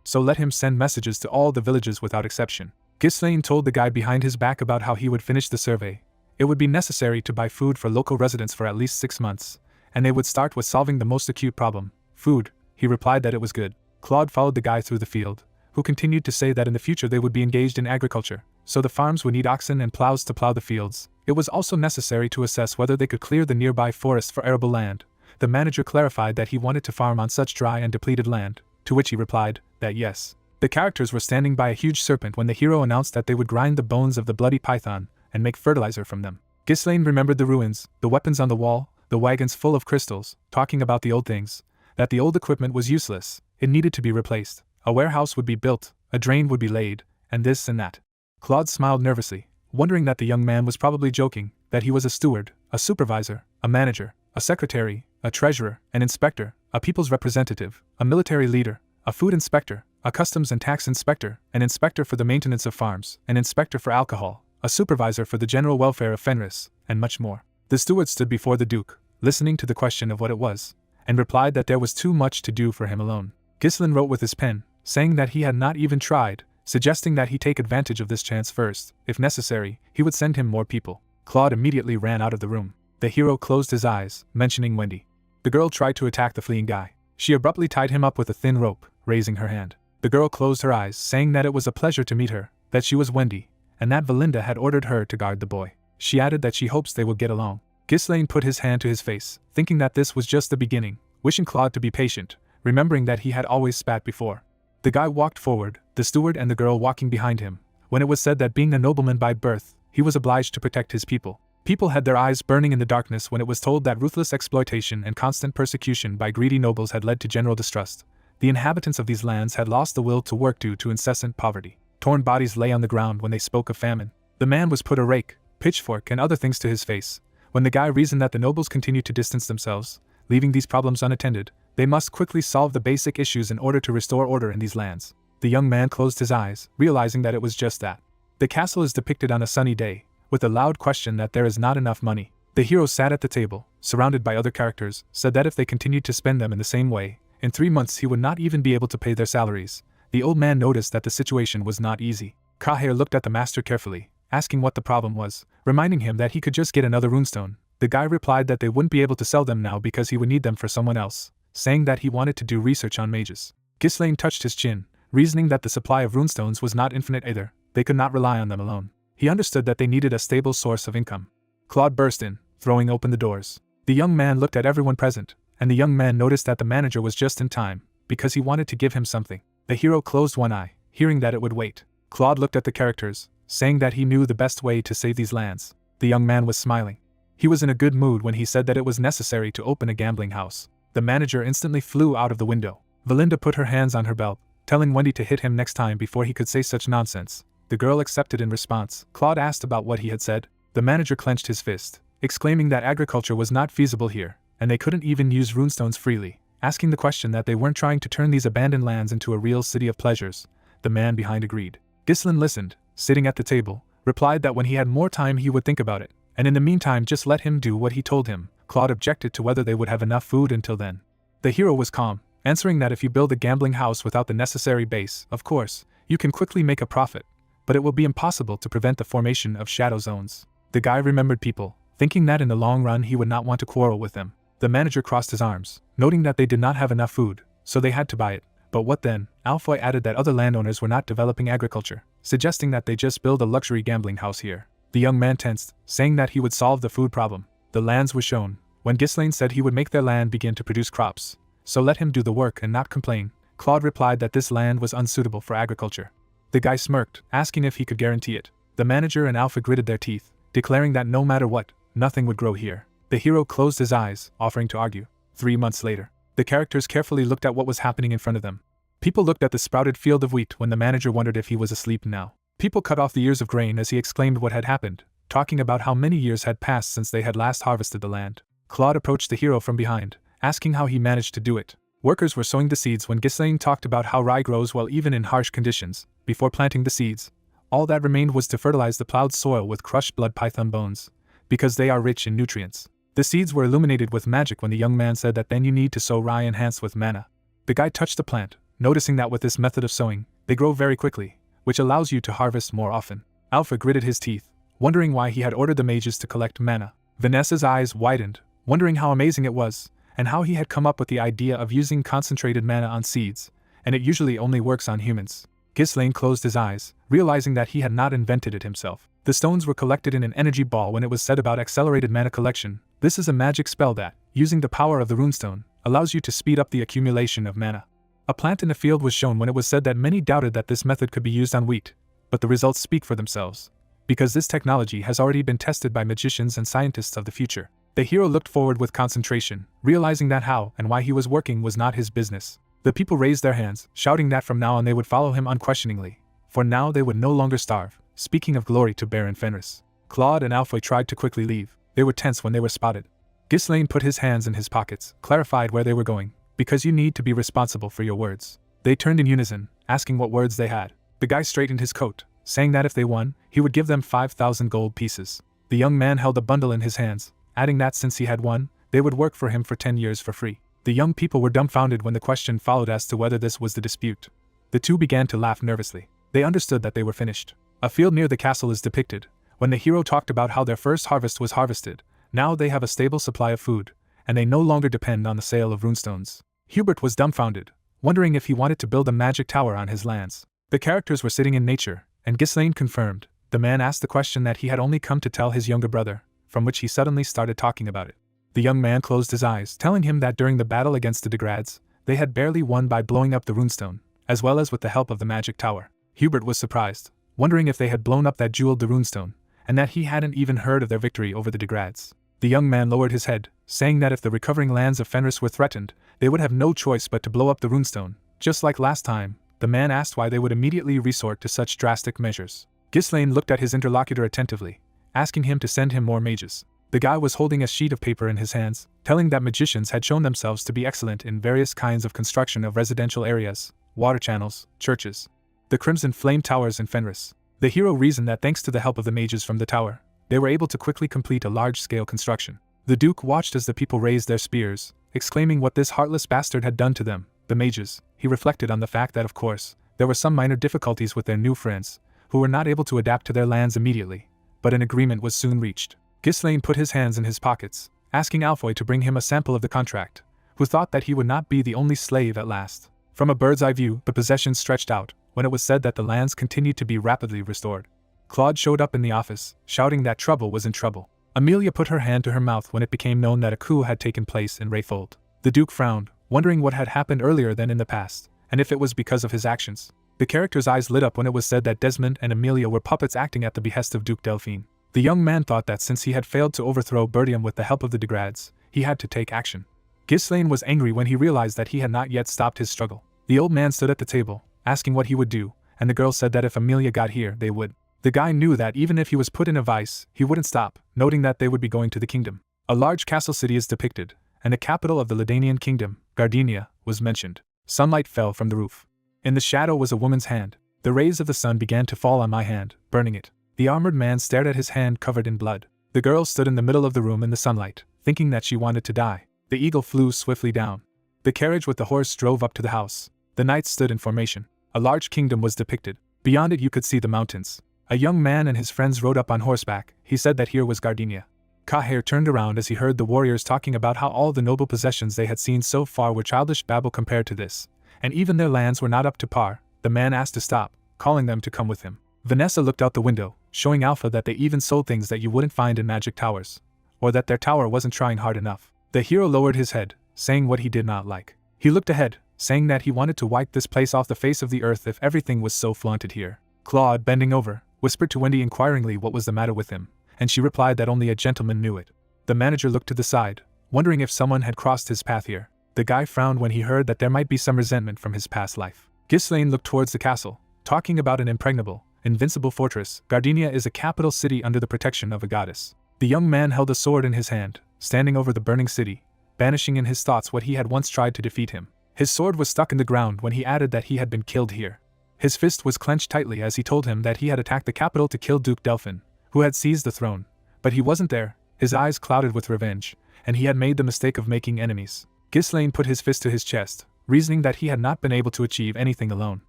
So let him send messages to all the villages without exception. Ghislaine told the guy behind his back about how he would finish the survey. It would be necessary to buy food for local residents for at least 6 months, and they would start with solving the most acute problem, food. He replied that it was good. Claude followed the guy through the field, who continued to say that in the future they would be engaged in agriculture, so the farms would need oxen and plows to plow the fields. It was also necessary to assess whether they could clear the nearby forests for arable land. The manager clarified that he wanted to farm on such dry and depleted land, to which he replied that yes. The characters were standing by a huge serpent when the hero announced that they would grind the bones of the bloody python and make fertilizer from them. Ghislaine remembered the ruins, the weapons on the wall, the wagons full of crystals, talking about the old things, that the old equipment was useless, it needed to be replaced, a warehouse would be built, a drain would be laid, and this and that. Claude smiled nervously, wondering that the young man was probably joking, that he was a steward, a supervisor, a manager, a secretary, a treasurer, an inspector, a people's representative, a military leader, a food inspector, a customs and tax inspector, an inspector for the maintenance of farms, an inspector for alcohol, a supervisor for the general welfare of Fenris, and much more. The steward stood before the Duke, listening to the question of what it was, and replied that there was too much to do for him alone. Ghislaine wrote with his pen, saying that he had not even tried, suggesting that he take advantage of this chance first. If necessary, he would send him more people. Claude immediately ran out of the room. The hero closed his eyes, mentioning Wendy. The girl tried to attack the fleeing guy. She abruptly tied him up with a thin rope, raising her hand. The girl closed her eyes, saying that it was a pleasure to meet her, that she was Wendy, and that Valinda had ordered her to guard the boy. She added that she hopes they will get along. Ghislaine put his hand to his face, thinking that this was just the beginning, wishing Claude to be patient, remembering that he had always spat before. The guy walked forward, the steward and the girl walking behind him. When it was said that being a nobleman by birth, he was obliged to protect his people. People had their eyes burning in the darkness when it was told that ruthless exploitation and constant persecution by greedy nobles had led to general distrust. The inhabitants of these lands had lost the will to work due to incessant poverty. Torn bodies lay on the ground when they spoke of famine. The man was put a rake, pitchfork and other things to his face. When the guy reasoned that the nobles continued to distance themselves, leaving these problems unattended, they must quickly solve the basic issues in order to restore order in these lands. The young man closed his eyes, realizing that it was just that. The castle is depicted on a sunny day, with a loud question that there is not enough money. The hero sat at the table, surrounded by other characters, said that if they continued to spend them in the same way, in 3 months he would not even be able to pay their salaries. The old man noticed that the situation was not easy. Kaher looked at the master carefully, asking what the problem was, reminding him that he could just get another runestone. The guy replied that they wouldn't be able to sell them now because he would need them for someone else, saying that he wanted to do research on mages. Ghislaine touched his chin, reasoning that the supply of runestones was not infinite either. They could not rely on them alone. He understood that they needed a stable source of income. Claude burst in, throwing open the doors. The young man looked at everyone present, and the young man noticed that the manager was just in time, because he wanted to give him something. The hero closed one eye, hearing that it would wait. Claude looked at the characters, saying that he knew the best way to save these lands. The young man was smiling. He was in a good mood when he said that it was necessary to open a gambling house. The manager instantly flew out of the window. Valinda put her hands on her belt, telling Wendy to hit him next time before he could say such nonsense. The girl accepted in response. Claude asked about what he had said. The manager clenched his fist, exclaiming that agriculture was not feasible here, and they couldn't even use runestones freely, asking the question that they weren't trying to turn these abandoned lands into a real city of pleasures. The man behind agreed. Ghislaine listened, sitting at the table, replied that when he had more time he would think about it, and in the meantime just let him do what he told him. Claude objected to whether they would have enough food until then. The hero was calm, answering that if you build a gambling house without the necessary base, of course, you can quickly make a profit, but it will be impossible to prevent the formation of shadow zones. The guy remembered people, thinking that in the long run he would not want to quarrel with them. The manager crossed his arms, noting that they did not have enough food, so they had to buy it. But what then? Alfoy added that other landowners were not developing agriculture, suggesting that they just build a luxury gambling house here. The young man tensed, saying that he would solve the food problem. The lands were shown. When Ghislaine said he would make their land begin to produce crops, so let him do the work and not complain, Claude replied that this land was unsuitable for agriculture. The guy smirked, asking if he could guarantee it. The manager and Alpha gritted their teeth, declaring that no matter what, nothing would grow here. The hero closed his eyes, offering to argue. 3 months later, the characters carefully looked at what was happening in front of them. People looked at the sprouted field of wheat when the manager wondered if he was asleep now. People cut off the ears of grain as he exclaimed what had happened, talking about how many years had passed since they had last harvested the land. Claude approached the hero from behind, asking how he managed to do it. Workers were sowing the seeds when Ghislaine talked about how rye grows well even in harsh conditions. Before planting the seeds, all that remained was to fertilize the plowed soil with crushed blood python bones, because they are rich in nutrients. The seeds were illuminated with magic when the young man said that then you need to sow rye enhanced with mana. The guy touched the plant, noticing that with this method of sowing, they grow very quickly, which allows you to harvest more often. Alpha gritted his teeth, wondering why he had ordered the mages to collect mana. Vanessa's eyes widened, wondering how amazing it was, and how he had come up with the idea of using concentrated mana on seeds, and it usually only works on humans. Ghislaine closed his eyes, realizing that he had not invented it himself. The stones were collected in an energy ball when it was said about accelerated mana collection. This is a magic spell that, using the power of the runestone, allows you to speed up the accumulation of mana. A plant in the field was shown when it was said that many doubted that this method could be used on wheat, but the results speak for themselves, because this technology has already been tested by magicians and scientists of the future. The hero looked forward with concentration, realizing that how and why he was working was not his business. The people raised their hands, shouting that from now on they would follow him unquestioningly, for now they would no longer starve. Speaking of glory to Baron Fenris, Claude and Alfoy tried to quickly leave. They were tense when they were spotted. Ghislaine put his hands in his pockets, clarified where they were going, because you need to be responsible for your words. They turned in unison, asking what words they had. The guy straightened his coat, saying that if they won, he would give them 5,000 gold pieces. The young man held a bundle in his hands, adding that since he had won, they would work for him for 10 years for free. The young people were dumbfounded when the question followed as to whether this was the dispute. The two began to laugh nervously. They understood that they were finished. A field near the castle is depicted. When the hero talked about how their first harvest was harvested, now they have a stable supply of food, and they no longer depend on the sale of runestones. Hubert was dumbfounded, wondering if he wanted to build a magic tower on his lands. The characters were sitting in nature, and Ghislaine confirmed. The man asked the question that he had only come to tell his younger brother, from which he suddenly started talking about it. The young man closed his eyes, telling him that during the battle against the Regressed, they had barely won by blowing up the runestone, as well as with the help of the magic tower. Hubert was surprised, wondering if they had blown up that jeweled runestone, and that he hadn't even heard of their victory over the Regressed. The young man lowered his head, saying that if the recovering lands of Fenris were threatened, they would have no choice but to blow up the runestone. Just like last time, the man asked why they would immediately resort to such drastic measures. Ghislaine looked at his interlocutor attentively, asking him to send him more mages. The guy was holding a sheet of paper in his hands, telling that magicians had shown themselves to be excellent in various kinds of construction of residential areas, water channels, churches, the Crimson Flame Towers in Fenris. The hero reasoned that thanks to the help of the mages from the tower, they were able to quickly complete a large-scale construction. The Duke watched as the people raised their spears, exclaiming what this heartless bastard had done to them, the mages. He reflected on the fact that, of course, there were some minor difficulties with their new friends, who were not able to adapt to their lands immediately, but an agreement was soon reached. Ghislaine put his hands in his pockets, asking Alfoy to bring him a sample of the contract, who thought that he would not be the only slave at last. From a bird's eye view, the possessions stretched out, when it was said that the lands continued to be rapidly restored. Claude showed up in the office, shouting that trouble was in trouble. Amelia put her hand to her mouth when it became known that a coup had taken place in Rayfold. The Duke frowned, wondering what had happened earlier than in the past, and if it was because of his actions. The character's eyes lit up when it was said that Desmond and Amelia were puppets acting at the behest of Duke Delphine. The young man thought that since he had failed to overthrow Bertium with the help of the Degrades, he had to take action. Ghislaine was angry when he realized that he had not yet stopped his struggle. The old man stood at the table, asking what he would do, and the girl said that if Amelia got here, they would. The guy knew that even if he was put in a vice, he wouldn't stop, noting that they would be going to the kingdom. A large castle city is depicted, and the capital of the Ladanian kingdom, Gardenia, was mentioned. Sunlight fell from the roof. In the shadow was a woman's hand. The rays of the sun began to fall on my hand, burning it. The armored man stared at his hand covered in blood. The girl stood in the middle of the room in the sunlight, thinking that she wanted to die. The eagle flew swiftly down. The carriage with the horse drove up to the house. The knights stood in formation. A large kingdom was depicted. Beyond it you could see the mountains. A young man and his friends rode up on horseback. He said that here was Gardenia. Kaher turned around as he heard the warriors talking about how all the noble possessions they had seen so far were childish babble compared to this, and even their lands were not up to par. The man asked to stop, calling them to come with him. Vanessa looked out the window, showing Alpha that they even sold things that you wouldn't find in magic towers, or that their tower wasn't trying hard enough. The hero lowered his head, saying what he did not like. He looked ahead, saying that he wanted to wipe this place off the face of the earth if everything was so flaunted here. Claude, bending over, whispered to Wendy inquiringly what was the matter with him, and she replied that only a gentleman knew it. The manager looked to the side, wondering if someone had crossed his path here. The guy frowned when he heard that there might be some resentment from his past life. Ghislaine looked towards the castle, talking about an impregnable, invincible fortress. Gardenia is a capital city under the protection of a goddess. The young man held a sword in his hand, standing over the burning city, banishing in his thoughts what he had once tried to defeat him. His sword was stuck in the ground when he added that he had been killed here. His fist was clenched tightly as he told him that he had attacked the capital to kill Duke Delphin, who had seized the throne. But he wasn't there, his eyes clouded with revenge, and he had made the mistake of making enemies. Ghislaine put his fist to his chest, reasoning that he had not been able to achieve anything alone.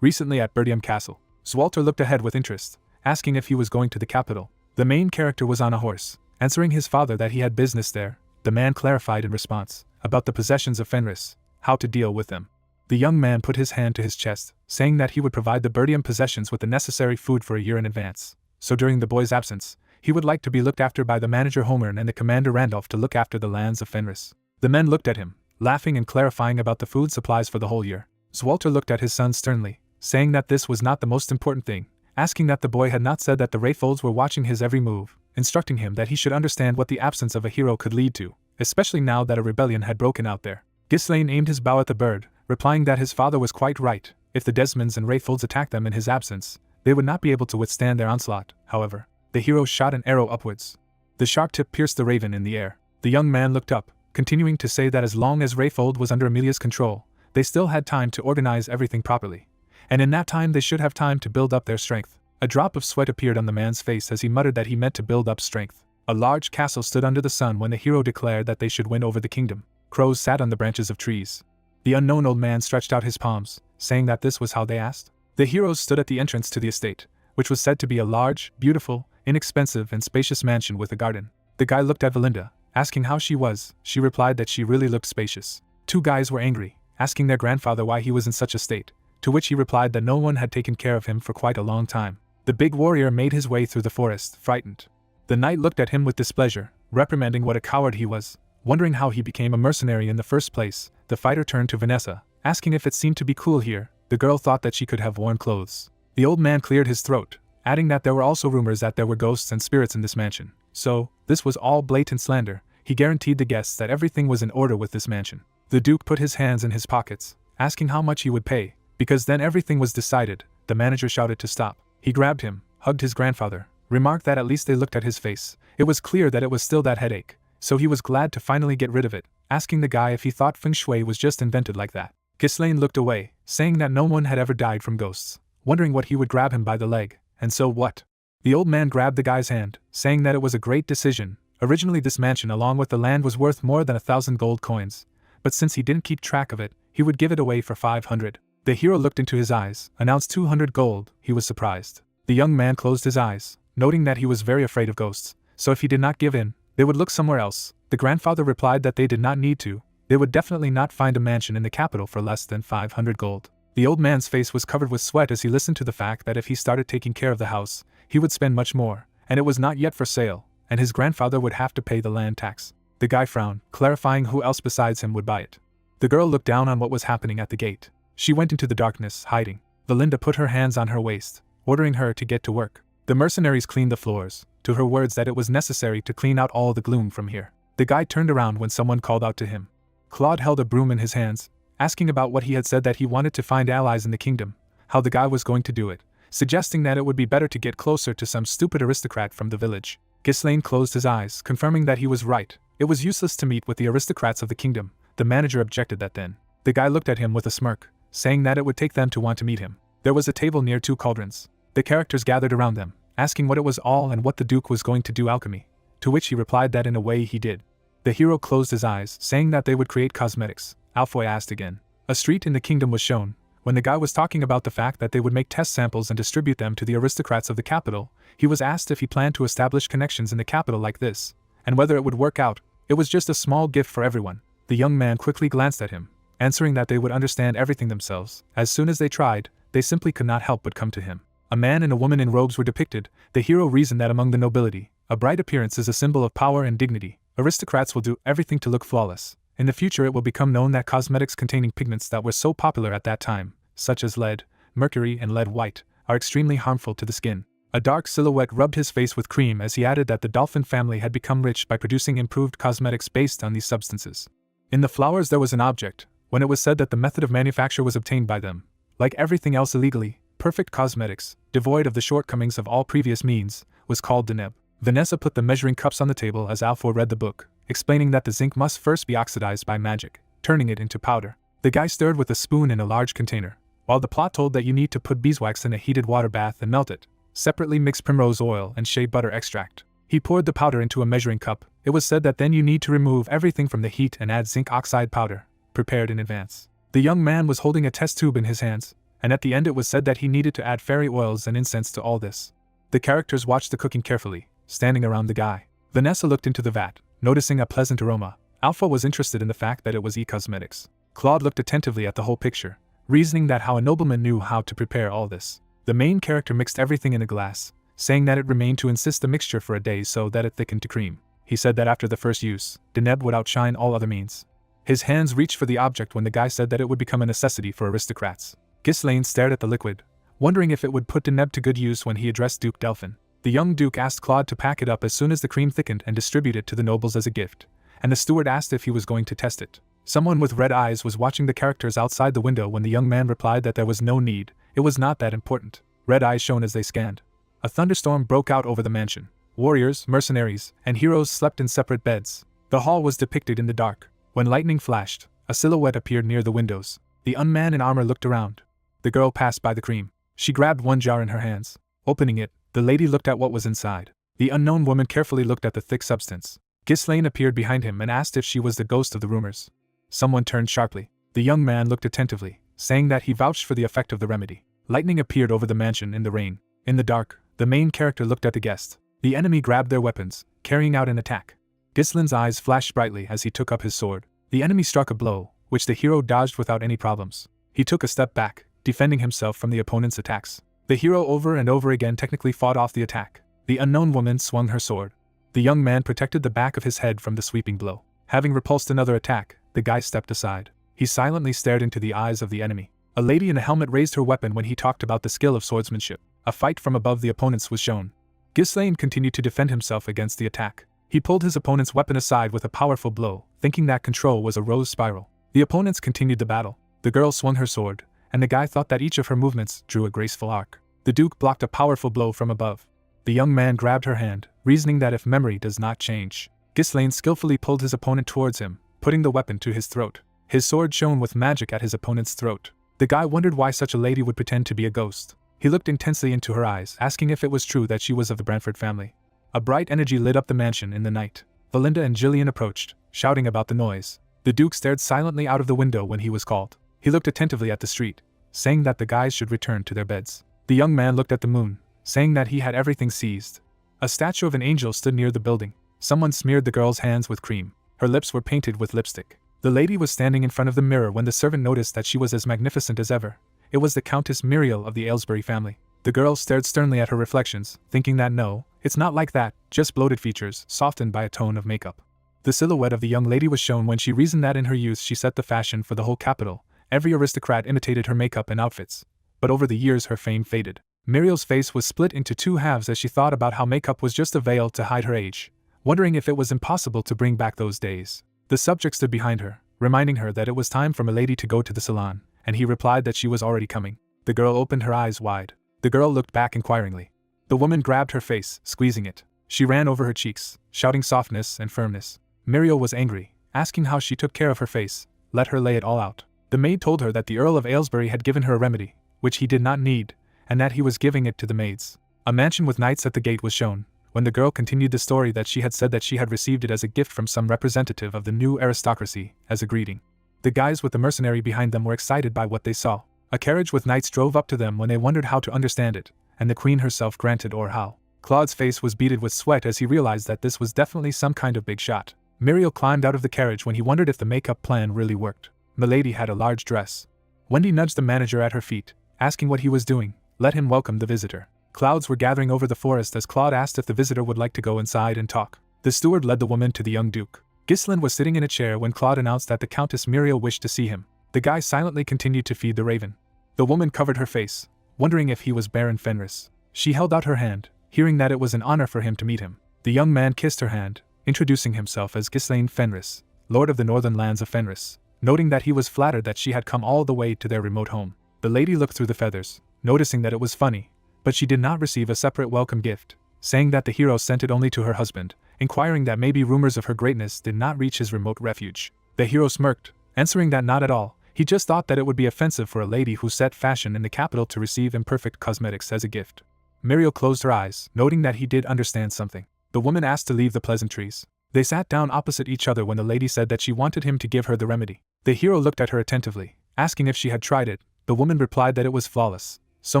Recently at Bertium Castle, Zwalter looked ahead with interest, asking if he was going to the capital. The main character was on a horse, answering his father that he had business there. The man clarified in response, about the possessions of Fenris, how to deal with them. The young man put his hand to his chest, saying that he would provide the Bertium possessions with the necessary food for a year in advance, so during the boy's absence, he would like to be looked after by the manager Homern and the commander Randolph to look after the lands of Fenris. The men looked at him, laughing and clarifying about the food supplies for the whole year. Zwalter looked at his son sternly, saying that this was not the most important thing, asking that the boy had not said that the Rayfolds were watching his every move, instructing him that he should understand what the absence of a hero could lead to, especially now that a rebellion had broken out there. Ghislaine aimed his bow at the bird, replying that his father was quite right. If the Desmonds and Rayfolds attacked them in his absence, they would not be able to withstand their onslaught. However, the hero shot an arrow upwards. The sharp tip pierced the raven in the air. The young man looked up, continuing to say that as long as Rayfold was under Amelia's control, they still had time to organize everything properly, and in that time they should have time to build up their strength. A drop of sweat appeared on the man's face as he muttered that he meant to build up strength. A large castle stood under the sun when the hero declared that they should win over the kingdom. Crows sat on the branches of trees. The unknown old man stretched out his palms, saying that this was how they asked. The heroes stood at the entrance to the estate, which was said to be a large, beautiful, inexpensive and spacious mansion with a garden. The guy looked at Valinda, asking how she was. She replied that she really looked spacious. Two guys were angry, asking their grandfather why he was in such a state, to which he replied that no one had taken care of him for quite a long time. The big warrior made his way through the forest, frightened. The knight looked at him with displeasure, reprimanding what a coward he was, wondering how he became a mercenary in the first place. The fighter turned to Vanessa, asking if it seemed to be cool here. The girl thought that she could have worn clothes. The old man cleared his throat, adding that there were also rumors that there were ghosts and spirits in this mansion. So, this was all blatant slander. He guaranteed the guests that everything was in order with this mansion. The Duke put his hands in his pockets, asking how much he would pay, because then everything was decided. The manager shouted to stop. He grabbed him, hugged his grandfather, remarked that at least they looked at his face. It was clear that it was still that headache, so he was glad to finally get rid of it, asking the guy if he thought feng shui was just invented like that. Ghislaine looked away, saying that no one had ever died from ghosts, wondering what he would grab him by the leg, and so what? The old man grabbed the guy's hand, saying that it was a great decision. Originally this mansion along with the land was worth more than 1,000 gold coins, but since he didn't keep track of it, he would give it away for 500. The hero looked into his eyes, announced 200 gold. He was surprised. The young man closed his eyes, noting that he was very afraid of ghosts, so if he did not give in, they would look somewhere else. The grandfather replied that they did not need to. They would definitely not find a mansion in the capital for less than 500 gold. The old man's face was covered with sweat as he listened to the fact that if he started taking care of the house, he would spend much more, and it was not yet for sale, and his grandfather would have to pay the land tax. The guy frowned, clarifying who else besides him would buy it. The girl looked down on what was happening at the gate. She went into the darkness, hiding. Valinda put her hands on her waist, ordering her to get to work. The mercenaries cleaned the floors, to her words that it was necessary to clean out all the gloom from here. The guy turned around when someone called out to him. Claude held a broom in his hands, asking about what he had said that he wanted to find allies in the kingdom, how the guy was going to do it, suggesting that it would be better to get closer to some stupid aristocrat from the village. Ghislaine closed his eyes, confirming that he was right. It was useless to meet with the aristocrats of the kingdom. The manager objected that then. The guy looked at him with a smirk, saying that it would take them to want to meet him. There was a table near 2 cauldrons. The characters gathered around them, asking what it was all and what the Duke was going to do alchemy, to which he replied that in a way he did. The hero closed his eyes, saying that they would create cosmetics. Alfoy asked again. A street in the kingdom was shown. When the guy was talking about the fact that they would make test samples and distribute them to the aristocrats of the capital, he was asked if he planned to establish connections in the capital like this, and whether it would work out. It was just a small gift for everyone. The young man quickly glanced at him, answering that they would understand everything themselves. As soon as they tried, they simply could not help but come to him. A man and a woman in robes were depicted. The hero reasoned that among the nobility, a bright appearance is a symbol of power and dignity. Aristocrats will do everything to look flawless. In the future it will become known that cosmetics containing pigments that were so popular at that time, such as lead, mercury and lead white, are extremely harmful to the skin. A dark silhouette rubbed his face with cream as he added that the Dolphin family had become rich by producing improved cosmetics based on these substances. In the flowers there was an object, when it was said that the method of manufacture was obtained by them. Like everything else illegally, perfect cosmetics, devoid of the shortcomings of all previous means, was called deneb. Vanessa put the measuring cups on the table as Alfoy read the book, explaining that the zinc must first be oxidized by magic, turning it into powder. The guy stirred with a spoon in a large container, while the plot told that you need to put beeswax in a heated water bath and melt it. Separately mix primrose oil and shea butter extract. He poured the powder into a measuring cup. It was said that then you need to remove everything from the heat and add zinc oxide powder, prepared in advance. The young man was holding a test tube in his hands, and at the end it was said that he needed to add fairy oils and incense to all this. The characters watched the cooking carefully, standing around the guy. Vanessa looked into the vat, noticing a pleasant aroma. Alpha was interested in the fact that it was e-cosmetics. Claude looked attentively at the whole picture, reasoning that how a nobleman knew how to prepare all this. The main character mixed everything in a glass, saying that it remained to insist the mixture for a day so that it thickened to cream. He said that after the first use, deneb would outshine all other means. His hands reached for the object when the guy said that it would become a necessity for aristocrats. Ghislaine stared at the liquid, wondering if it would put deneb to good use when he addressed Duke Delphin. The young Duke asked Claude to pack it up as soon as the cream thickened and distribute it to the nobles as a gift, and the steward asked if he was going to test it. Someone with red eyes was watching the characters outside the window when the young man replied that there was no need, it was not that important. Red eyes shone as they scanned. A thunderstorm broke out over the mansion. Warriors, mercenaries, and heroes slept in separate beds. The hall was depicted in the dark. When lightning flashed, a silhouette appeared near the windows. The unman in armor looked around. The girl passed by the cream. She grabbed one jar in her hands. Opening it, the lady looked at what was inside. The unknown woman carefully looked at the thick substance. Ghislaine appeared behind him and asked if she was the ghost of the rumors. Someone turned sharply. The young man looked attentively, saying that he vouched for the effect of the remedy. Lightning appeared over the mansion in the rain. In the dark, the main character looked at the guest. The enemy grabbed their weapons, carrying out an attack. Ghislaine's eyes flashed brightly as he took up his sword. The enemy struck a blow, which the hero dodged without any problems. He took a step back, defending himself from the opponent's attacks. The hero over and over again technically fought off the attack. The unknown woman swung her sword. The young man protected the back of his head from the sweeping blow. Having repulsed another attack, the guy stepped aside. He silently stared into the eyes of the enemy. A lady in a helmet raised her weapon when he talked about the skill of swordsmanship. A fight from above the opponents was shown. Ghislaine continued to defend himself against the attack. He pulled his opponent's weapon aside with a powerful blow, thinking that control was a rose spiral. The opponents continued the battle. The girl swung her sword, and the guy thought that each of her movements drew a graceful arc. The Duke blocked a powerful blow from above. The young man grabbed her hand, reasoning that if memory does not change. Ghislaine skillfully pulled his opponent towards him, putting the weapon to his throat. His sword shone with magic at his opponent's throat. The guy wondered why such a lady would pretend to be a ghost. He looked intensely into her eyes, asking if it was true that she was of the Brantford family. A bright energy lit up the mansion in the night. Valinda and Gillian approached, shouting about the noise. The Duke stared silently out of the window when he was called. He looked attentively at the street, saying that the guys should return to their beds. The young man looked at the moon, saying that he had everything seized. A statue of an angel stood near the building. Someone smeared the girl's hands with cream. Her lips were painted with lipstick. The lady was standing in front of the mirror when the servant noticed that she was as magnificent as ever. It was the Countess Muriel of the Aylesbury family. The girl stared sternly at her reflections, thinking that no, it's not like that, just bloated features, softened by a tone of makeup. The silhouette of the young lady was shown when she reasoned that in her youth she set the fashion for the whole capital. Every aristocrat imitated her makeup and outfits. But over the years her fame faded. Muriel's face was split into two halves as she thought about how makeup was just a veil to hide her age, wondering if it was impossible to bring back those days. The subject stood behind her, reminding her that it was time for Milady to go to the salon, and he replied that she was already coming. The girl opened her eyes wide. The girl looked back inquiringly. The woman grabbed her face, squeezing it. She ran over her cheeks, shouting softness and firmness. Muriel was angry, asking how she took care of her face. Let her lay it all out. The maid told her that the Earl of Aylesbury had given her a remedy, which he did not need, and that he was giving it to the maids. A mansion with knights at the gate was shown, when the girl continued the story that she had said that she had received it as a gift from some representative of the new aristocracy, as a greeting. The guys with the mercenary behind them were excited by what they saw. A carriage with knights drove up to them when they wondered how to understand it, and the queen herself granted or how. Claude's face was beaded with sweat as he realized that this was definitely some kind of big shot. Muriel climbed out of the carriage when he wondered if the makeup plan really worked. Milady had a large dress. Wendy nudged the manager at her feet, asking what he was doing. Let him welcome the visitor. Clouds were gathering over the forest as Claude asked if the visitor would like to go inside and talk. The steward led the woman to the young duke. Ghislaine was sitting in a chair when Claude announced that the Countess Muriel wished to see him. The guy silently continued to feed the raven. The woman covered her face, wondering if he was Baron Fenris. She held out her hand, hearing that it was an honor for him to meet him. The young man kissed her hand, introducing himself as Ghislaine Fenris, Lord of the Northern Lands of Fenris, noting that he was flattered that she had come all the way to their remote home. The lady looked through the feathers, noticing that it was funny, but she did not receive a separate welcome gift, saying that the hero sent it only to her husband, inquiring that maybe rumors of her greatness did not reach his remote refuge. The hero smirked, answering that not at all. He just thought that it would be offensive for a lady who set fashion in the capital to receive imperfect cosmetics as a gift. Muriel closed her eyes, noting that he did understand something. The woman asked to leave the pleasantries. They sat down opposite each other when the lady said that she wanted him to give her the remedy. The hero looked at her attentively, asking if she had tried it. The woman replied that it was flawless, so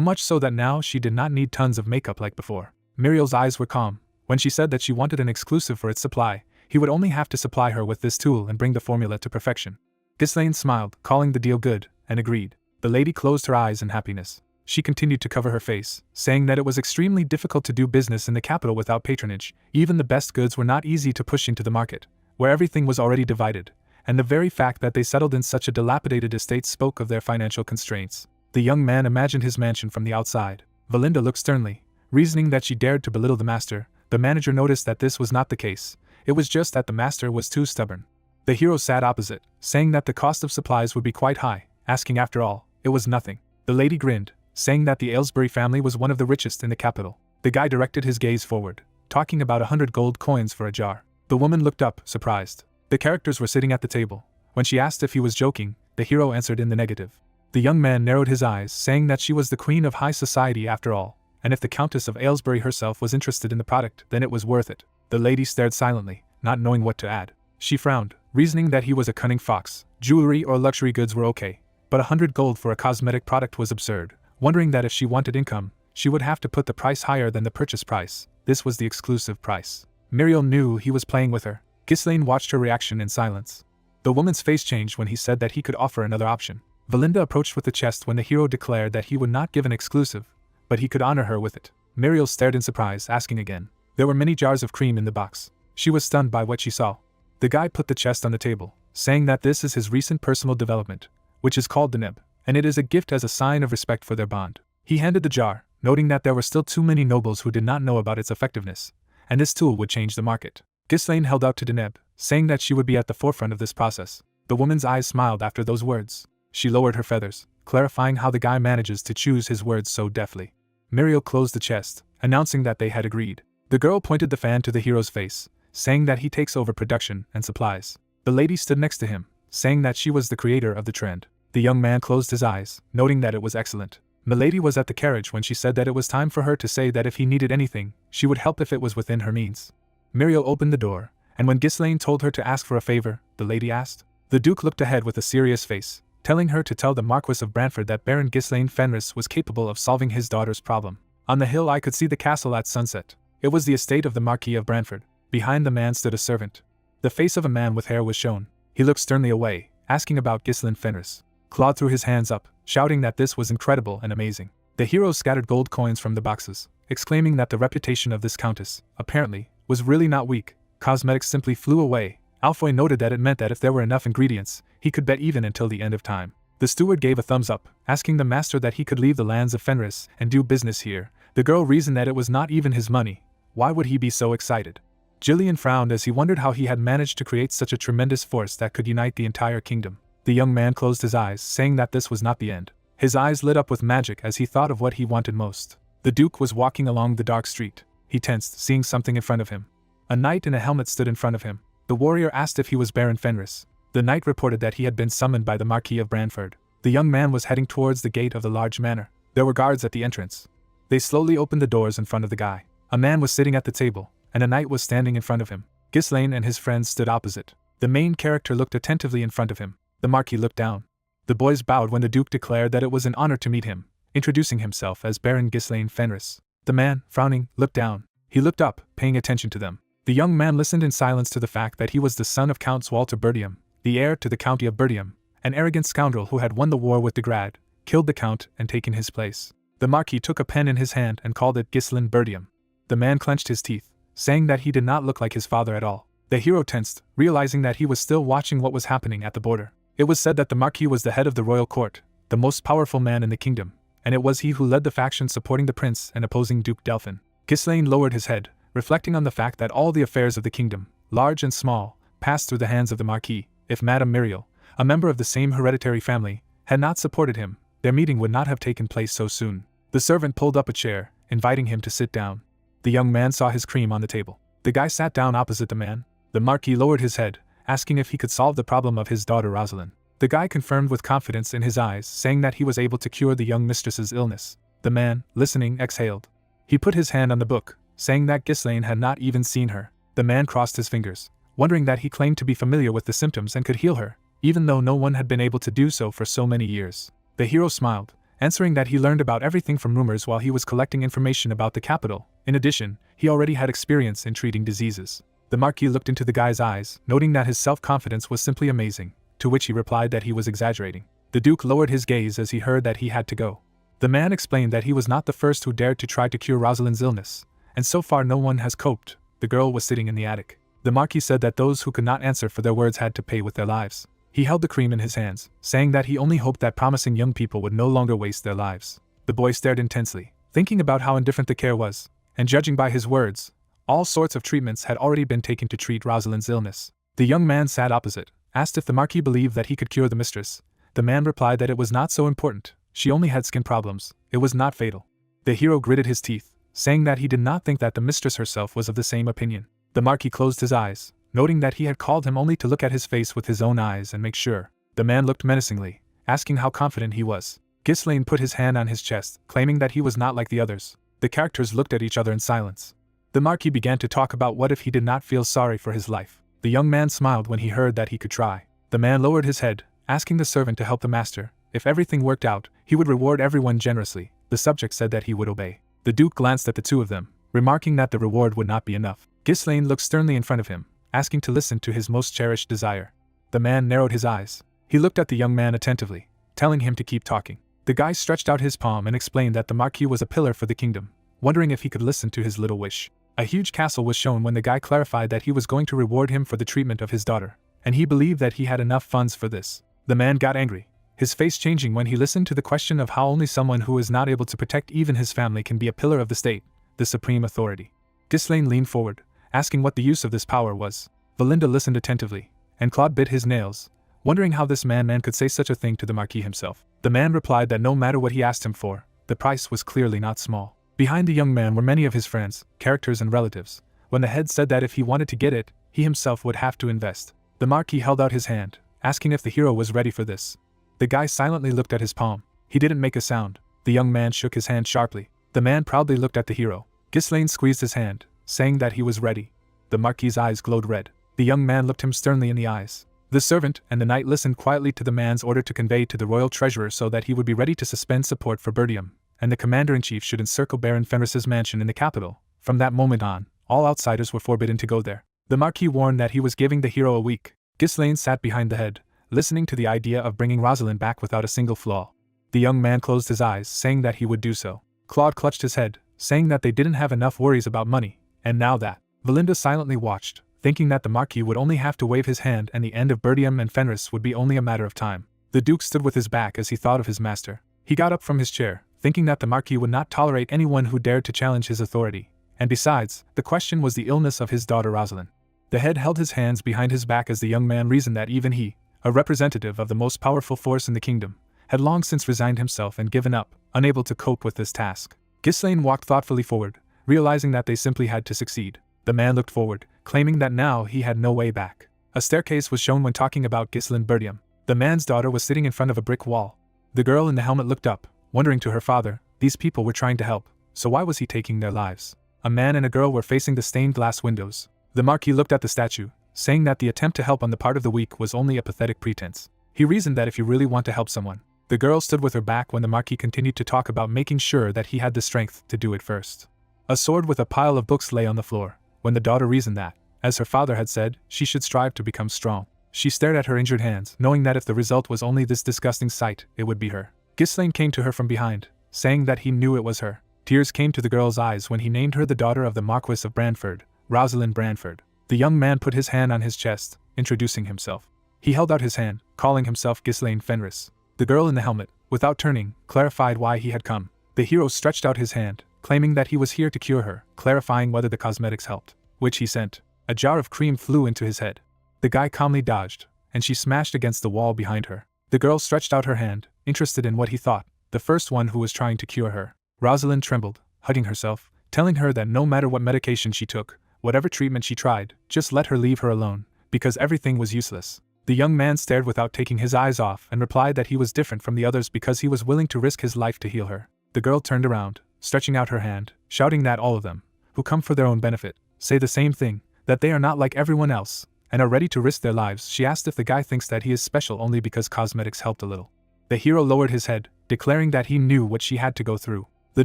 much so that now she did not need tons of makeup like before. Muriel's eyes were calm. When she said that she wanted an exclusive for its supply, he would only have to supply her with this tool and bring the formula to perfection. Ghislaine smiled, calling the deal good, and agreed. The lady closed her eyes in happiness. She continued to cover her face, saying that it was extremely difficult to do business in the capital without patronage. Even the best goods were not easy to push into the market, where everything was already divided, and the very fact that they settled in such a dilapidated estate spoke of their financial constraints. The young man imagined his mansion from the outside. Valinda looked sternly, reasoning that she dared to belittle the master. The manager noticed that this was not the case. It was just that the master was too stubborn. The hero sat opposite, saying that the cost of supplies would be quite high, asking after all, it was nothing. The lady grinned, saying that the Aylesbury family was one of the richest in the capital. The guy directed his gaze forward, talking about 100 gold coins for a jar. The woman looked up, surprised. The characters were sitting at the table. When she asked if he was joking, the hero answered in the negative. The young man narrowed his eyes, saying that she was the queen of high society after all, and if the Countess of Aylesbury herself was interested in the product, then it was worth it. The lady stared silently, not knowing what to add. She frowned, reasoning that he was a cunning fox. Jewelry or luxury goods were okay, but 100 gold for a cosmetic product was absurd, wondering that if she wanted income, she would have to put the price higher than the purchase price. This was the exclusive price. Muriel knew he was playing with her. Ghislaine watched her reaction in silence. The woman's face changed when he said that he could offer another option. Valinda approached with the chest when the hero declared that he would not give an exclusive, but he could honor her with it. Muriel stared in surprise, asking again. There were many jars of cream in the box. She was stunned by what she saw. The guy put the chest on the table, saying that this is his recent personal development, which is called the nib, and it is a gift as a sign of respect for their bond. He handed the jar, noting that there were still too many nobles who did not know about its effectiveness, and this tool would change the market. Ghislaine held out to Deneb, saying that she would be at the forefront of this process. The woman's eyes smiled after those words. She lowered her feathers, clarifying how the guy manages to choose his words so deftly. Muriel closed the chest, announcing that they had agreed. The girl pointed the fan to the hero's face, saying that he takes over production and supplies. The lady stood next to him, saying that she was the creator of the trend. The young man closed his eyes, noting that it was excellent. Milady was at the carriage when she said that it was time for her to say that if he needed anything, she would help if it was within her means. Muriel opened the door, and when Ghislaine told her to ask for a favor, the lady asked. The Duke looked ahead with a serious face, telling her to tell the Marquis of Brantford that Baron Ghislaine Fenris was capable of solving his daughter's problem. On the hill I could see the castle at sunset. It was the estate of the Marquis of Brantford. Behind the man stood a servant. The face of a man with hair was shown. He looked sternly away, asking about Ghislaine Fenris. Claude threw his hands up, shouting that this was incredible and amazing. The hero scattered gold coins from the boxes, exclaiming that the reputation of this countess, apparently, was really not weak. Cosmetics simply flew away. Alfoy noted that it meant that if there were enough ingredients, he could bet even until the end of time. The steward gave a thumbs up, asking the master that he could leave the lands of Fenris and do business here. The girl reasoned that it was not even his money. Why would he be so excited? Gillian frowned as he wondered how he had managed to create such a tremendous force that could unite the entire kingdom. The young man closed his eyes, saying that this was not the end. His eyes lit up with magic as he thought of what he wanted most. The Duke was walking along the dark street. He tensed, seeing something in front of him. A knight in a helmet stood in front of him. The warrior asked if he was Baron Fenris. The knight reported that he had been summoned by the Marquis of Brantford. The young man was heading towards the gate of the large manor. There were guards at the entrance. They slowly opened the doors in front of the guy. A man was sitting at the table, and a knight was standing in front of him. Ghislaine and his friends stood opposite. The main character looked attentively in front of him. The Marquis looked down. The boys bowed when the Duke declared that it was an honor to meet him, introducing himself as Baron Ghislaine Fenris. The man, frowning, looked down. He looked up, paying attention to them. The young man listened in silence to the fact that he was the son of Count Walter Bertium, the heir to the county of Bertium, an arrogant scoundrel who had won the war with de Grad, killed the count, and taken his place. The Marquis took a pen in his hand and called it Ghislaine Bertium. The man clenched his teeth, saying that he did not look like his father at all. The hero tensed, realizing that he was still watching what was happening at the border. It was said that the Marquis was the head of the royal court, the most powerful man in the kingdom, and it was he who led the faction supporting the prince and opposing Duke Delphin. Ghislaine lowered his head, reflecting on the fact that all the affairs of the kingdom, large and small, passed through the hands of the Marquis. If Madame Muriel, a member of the same hereditary family, had not supported him, their meeting would not have taken place so soon. The servant pulled up a chair, inviting him to sit down. The young man saw his cream on the table. The guy sat down opposite the man. The Marquis lowered his head, asking if he could solve the problem of his daughter Rosalind. The guy confirmed with confidence in his eyes, saying that he was able to cure the young mistress's illness. The man, listening, exhaled. He put his hand on the book, saying that Ghislaine had not even seen her. The man crossed his fingers, wondering that he claimed to be familiar with the symptoms and could heal her, even though no one had been able to do so for so many years. The hero smiled, answering that he learned about everything from rumors while he was collecting information about the capital. In addition, he already had experience in treating diseases. The Marquis looked into the guy's eyes, noting that his self-confidence was simply amazing, to which he replied that he was exaggerating. The Duke lowered his gaze as he heard that he had to go. The man explained that he was not the first who dared to try to cure Rosalind's illness, and so far no one has coped. The girl was sitting in the attic. The Marquis said that those who could not answer for their words had to pay with their lives. He held the cream in his hands, saying that he only hoped that promising young people would no longer waste their lives. The boy stared intensely, thinking about how indifferent the care was, and judging by his words, all sorts of treatments had already been taken to treat Rosalind's illness. The young man sat opposite, asked if the Marquis believed that he could cure the mistress. The man replied that it was not so important, she only had skin problems, it was not fatal. The hero gritted his teeth, saying that he did not think that the mistress herself was of the same opinion. The Marquis closed his eyes, noting that he had called him only to look at his face with his own eyes and make sure. The man looked menacingly, asking how confident he was. Ghislaine put his hand on his chest, claiming that he was not like the others. The characters looked at each other in silence. The Marquis began to talk about what if he did not feel sorry for his life. The young man smiled when he heard that he could try. The man lowered his head, asking the servant to help the master. If everything worked out, he would reward everyone generously. The subject said that he would obey. The Duke glanced at the two of them, remarking that the reward would not be enough. Ghislaine looked sternly in front of him, asking to listen to his most cherished desire. The man narrowed his eyes. He looked at the young man attentively, telling him to keep talking. The guy stretched out his palm and explained that the Marquis was a pillar for the kingdom, wondering if he could listen to his little wish. A huge castle was shown when the guy clarified that he was going to reward him for the treatment of his daughter, and he believed that he had enough funds for this. The man got angry, his face changing when he listened to the question of how only someone who is not able to protect even his family can be a pillar of the state, the supreme authority. Ghislaine leaned forward, asking what the use of this power was. Valinda listened attentively, and Claude bit his nails, wondering how this man could say such a thing to the Marquis himself. The man replied that no matter what he asked him for, the price was clearly not small. Behind the young man were many of his friends, characters and relatives. When the head said that if he wanted to get it, he himself would have to invest. The Marquis held out his hand, asking if the hero was ready for this. The guy silently looked at his palm. He didn't make a sound, The young man shook his hand sharply. The man proudly looked at the hero. Ghislaine squeezed his hand, saying that he was ready. The Marquis's eyes glowed red. The young man looked him sternly in the eyes. The servant and the knight listened quietly to the man's order to convey to the royal treasurer so that he would be ready to suspend support for Bertium, and the commander-in-chief should encircle Baron Fenris's mansion in the capital. From that moment on, all outsiders were forbidden to go there. The Marquis warned that he was giving the hero a week. Ghislaine sat behind the head, listening to the idea of bringing Rosalind back without a single flaw. The young man closed his eyes, saying that he would do so. Claude clutched his head, saying that they didn't have enough worries about money, and now that. Valinda silently watched, thinking that the Marquis would only have to wave his hand and the end of Bertium and Fenris would be only a matter of time. The Duke stood with his back as he thought of his master. He got up from his chair, thinking that the Marquis would not tolerate anyone who dared to challenge his authority, and besides, the question was the illness of his daughter Rosalind. The head held his hands behind his back as the young man reasoned that even he, a representative of the most powerful force in the kingdom, had long since resigned himself and given up, unable to cope with this task. Ghislaine walked thoughtfully forward, realizing that they simply had to succeed. The man looked forward, claiming that now he had no way back. A staircase was shown when talking about Ghislaine Bertium. The man's daughter was sitting in front of a brick wall. The girl in the helmet looked up, wondering to her father, these people were trying to help, so why was he taking their lives? A man and a girl were facing the stained glass windows. The Marquis looked at the statue, saying that the attempt to help on the part of the weak was only a pathetic pretense. He reasoned that if you really want to help someone. The girl stood with her back when the Marquis continued to talk about making sure that he had the strength to do it first. A sword with a pile of books lay on the floor, when the daughter reasoned that, as her father had said, she should strive to become strong. She stared at her injured hands, knowing that if the result was only this disgusting sight, it would be her. Ghislaine came to her from behind, saying that he knew it was her. Tears came to the girl's eyes when he named her the daughter of the Marquis of Brantford, Rosalind Brantford. The young man put his hand on his chest, introducing himself. He held out his hand, calling himself Ghislaine Fenris. The girl in the helmet, without turning, clarified why he had come. The hero stretched out his hand, claiming that he was here to cure her, clarifying whether the cosmetics helped, which he sent. A jar of cream flew into his head. The guy calmly dodged, and she smashed against the wall behind her. The girl stretched out her hand, interested in what he thought, the first one who was trying to cure her. Rosalind trembled, hugging herself, telling her that no matter what medication she took, whatever treatment she tried, just let her leave her alone, because everything was useless. The young man stared without taking his eyes off and replied that he was different from the others because he was willing to risk his life to heal her. The girl turned around, stretching out her hand, shouting that all of them, who come for their own benefit, say the same thing, that they are not like everyone else, and are ready to risk their lives. She asked if the guy thinks that he is special only because cosmetics helped a little. The hero lowered his head, declaring that he knew what she had to go through. The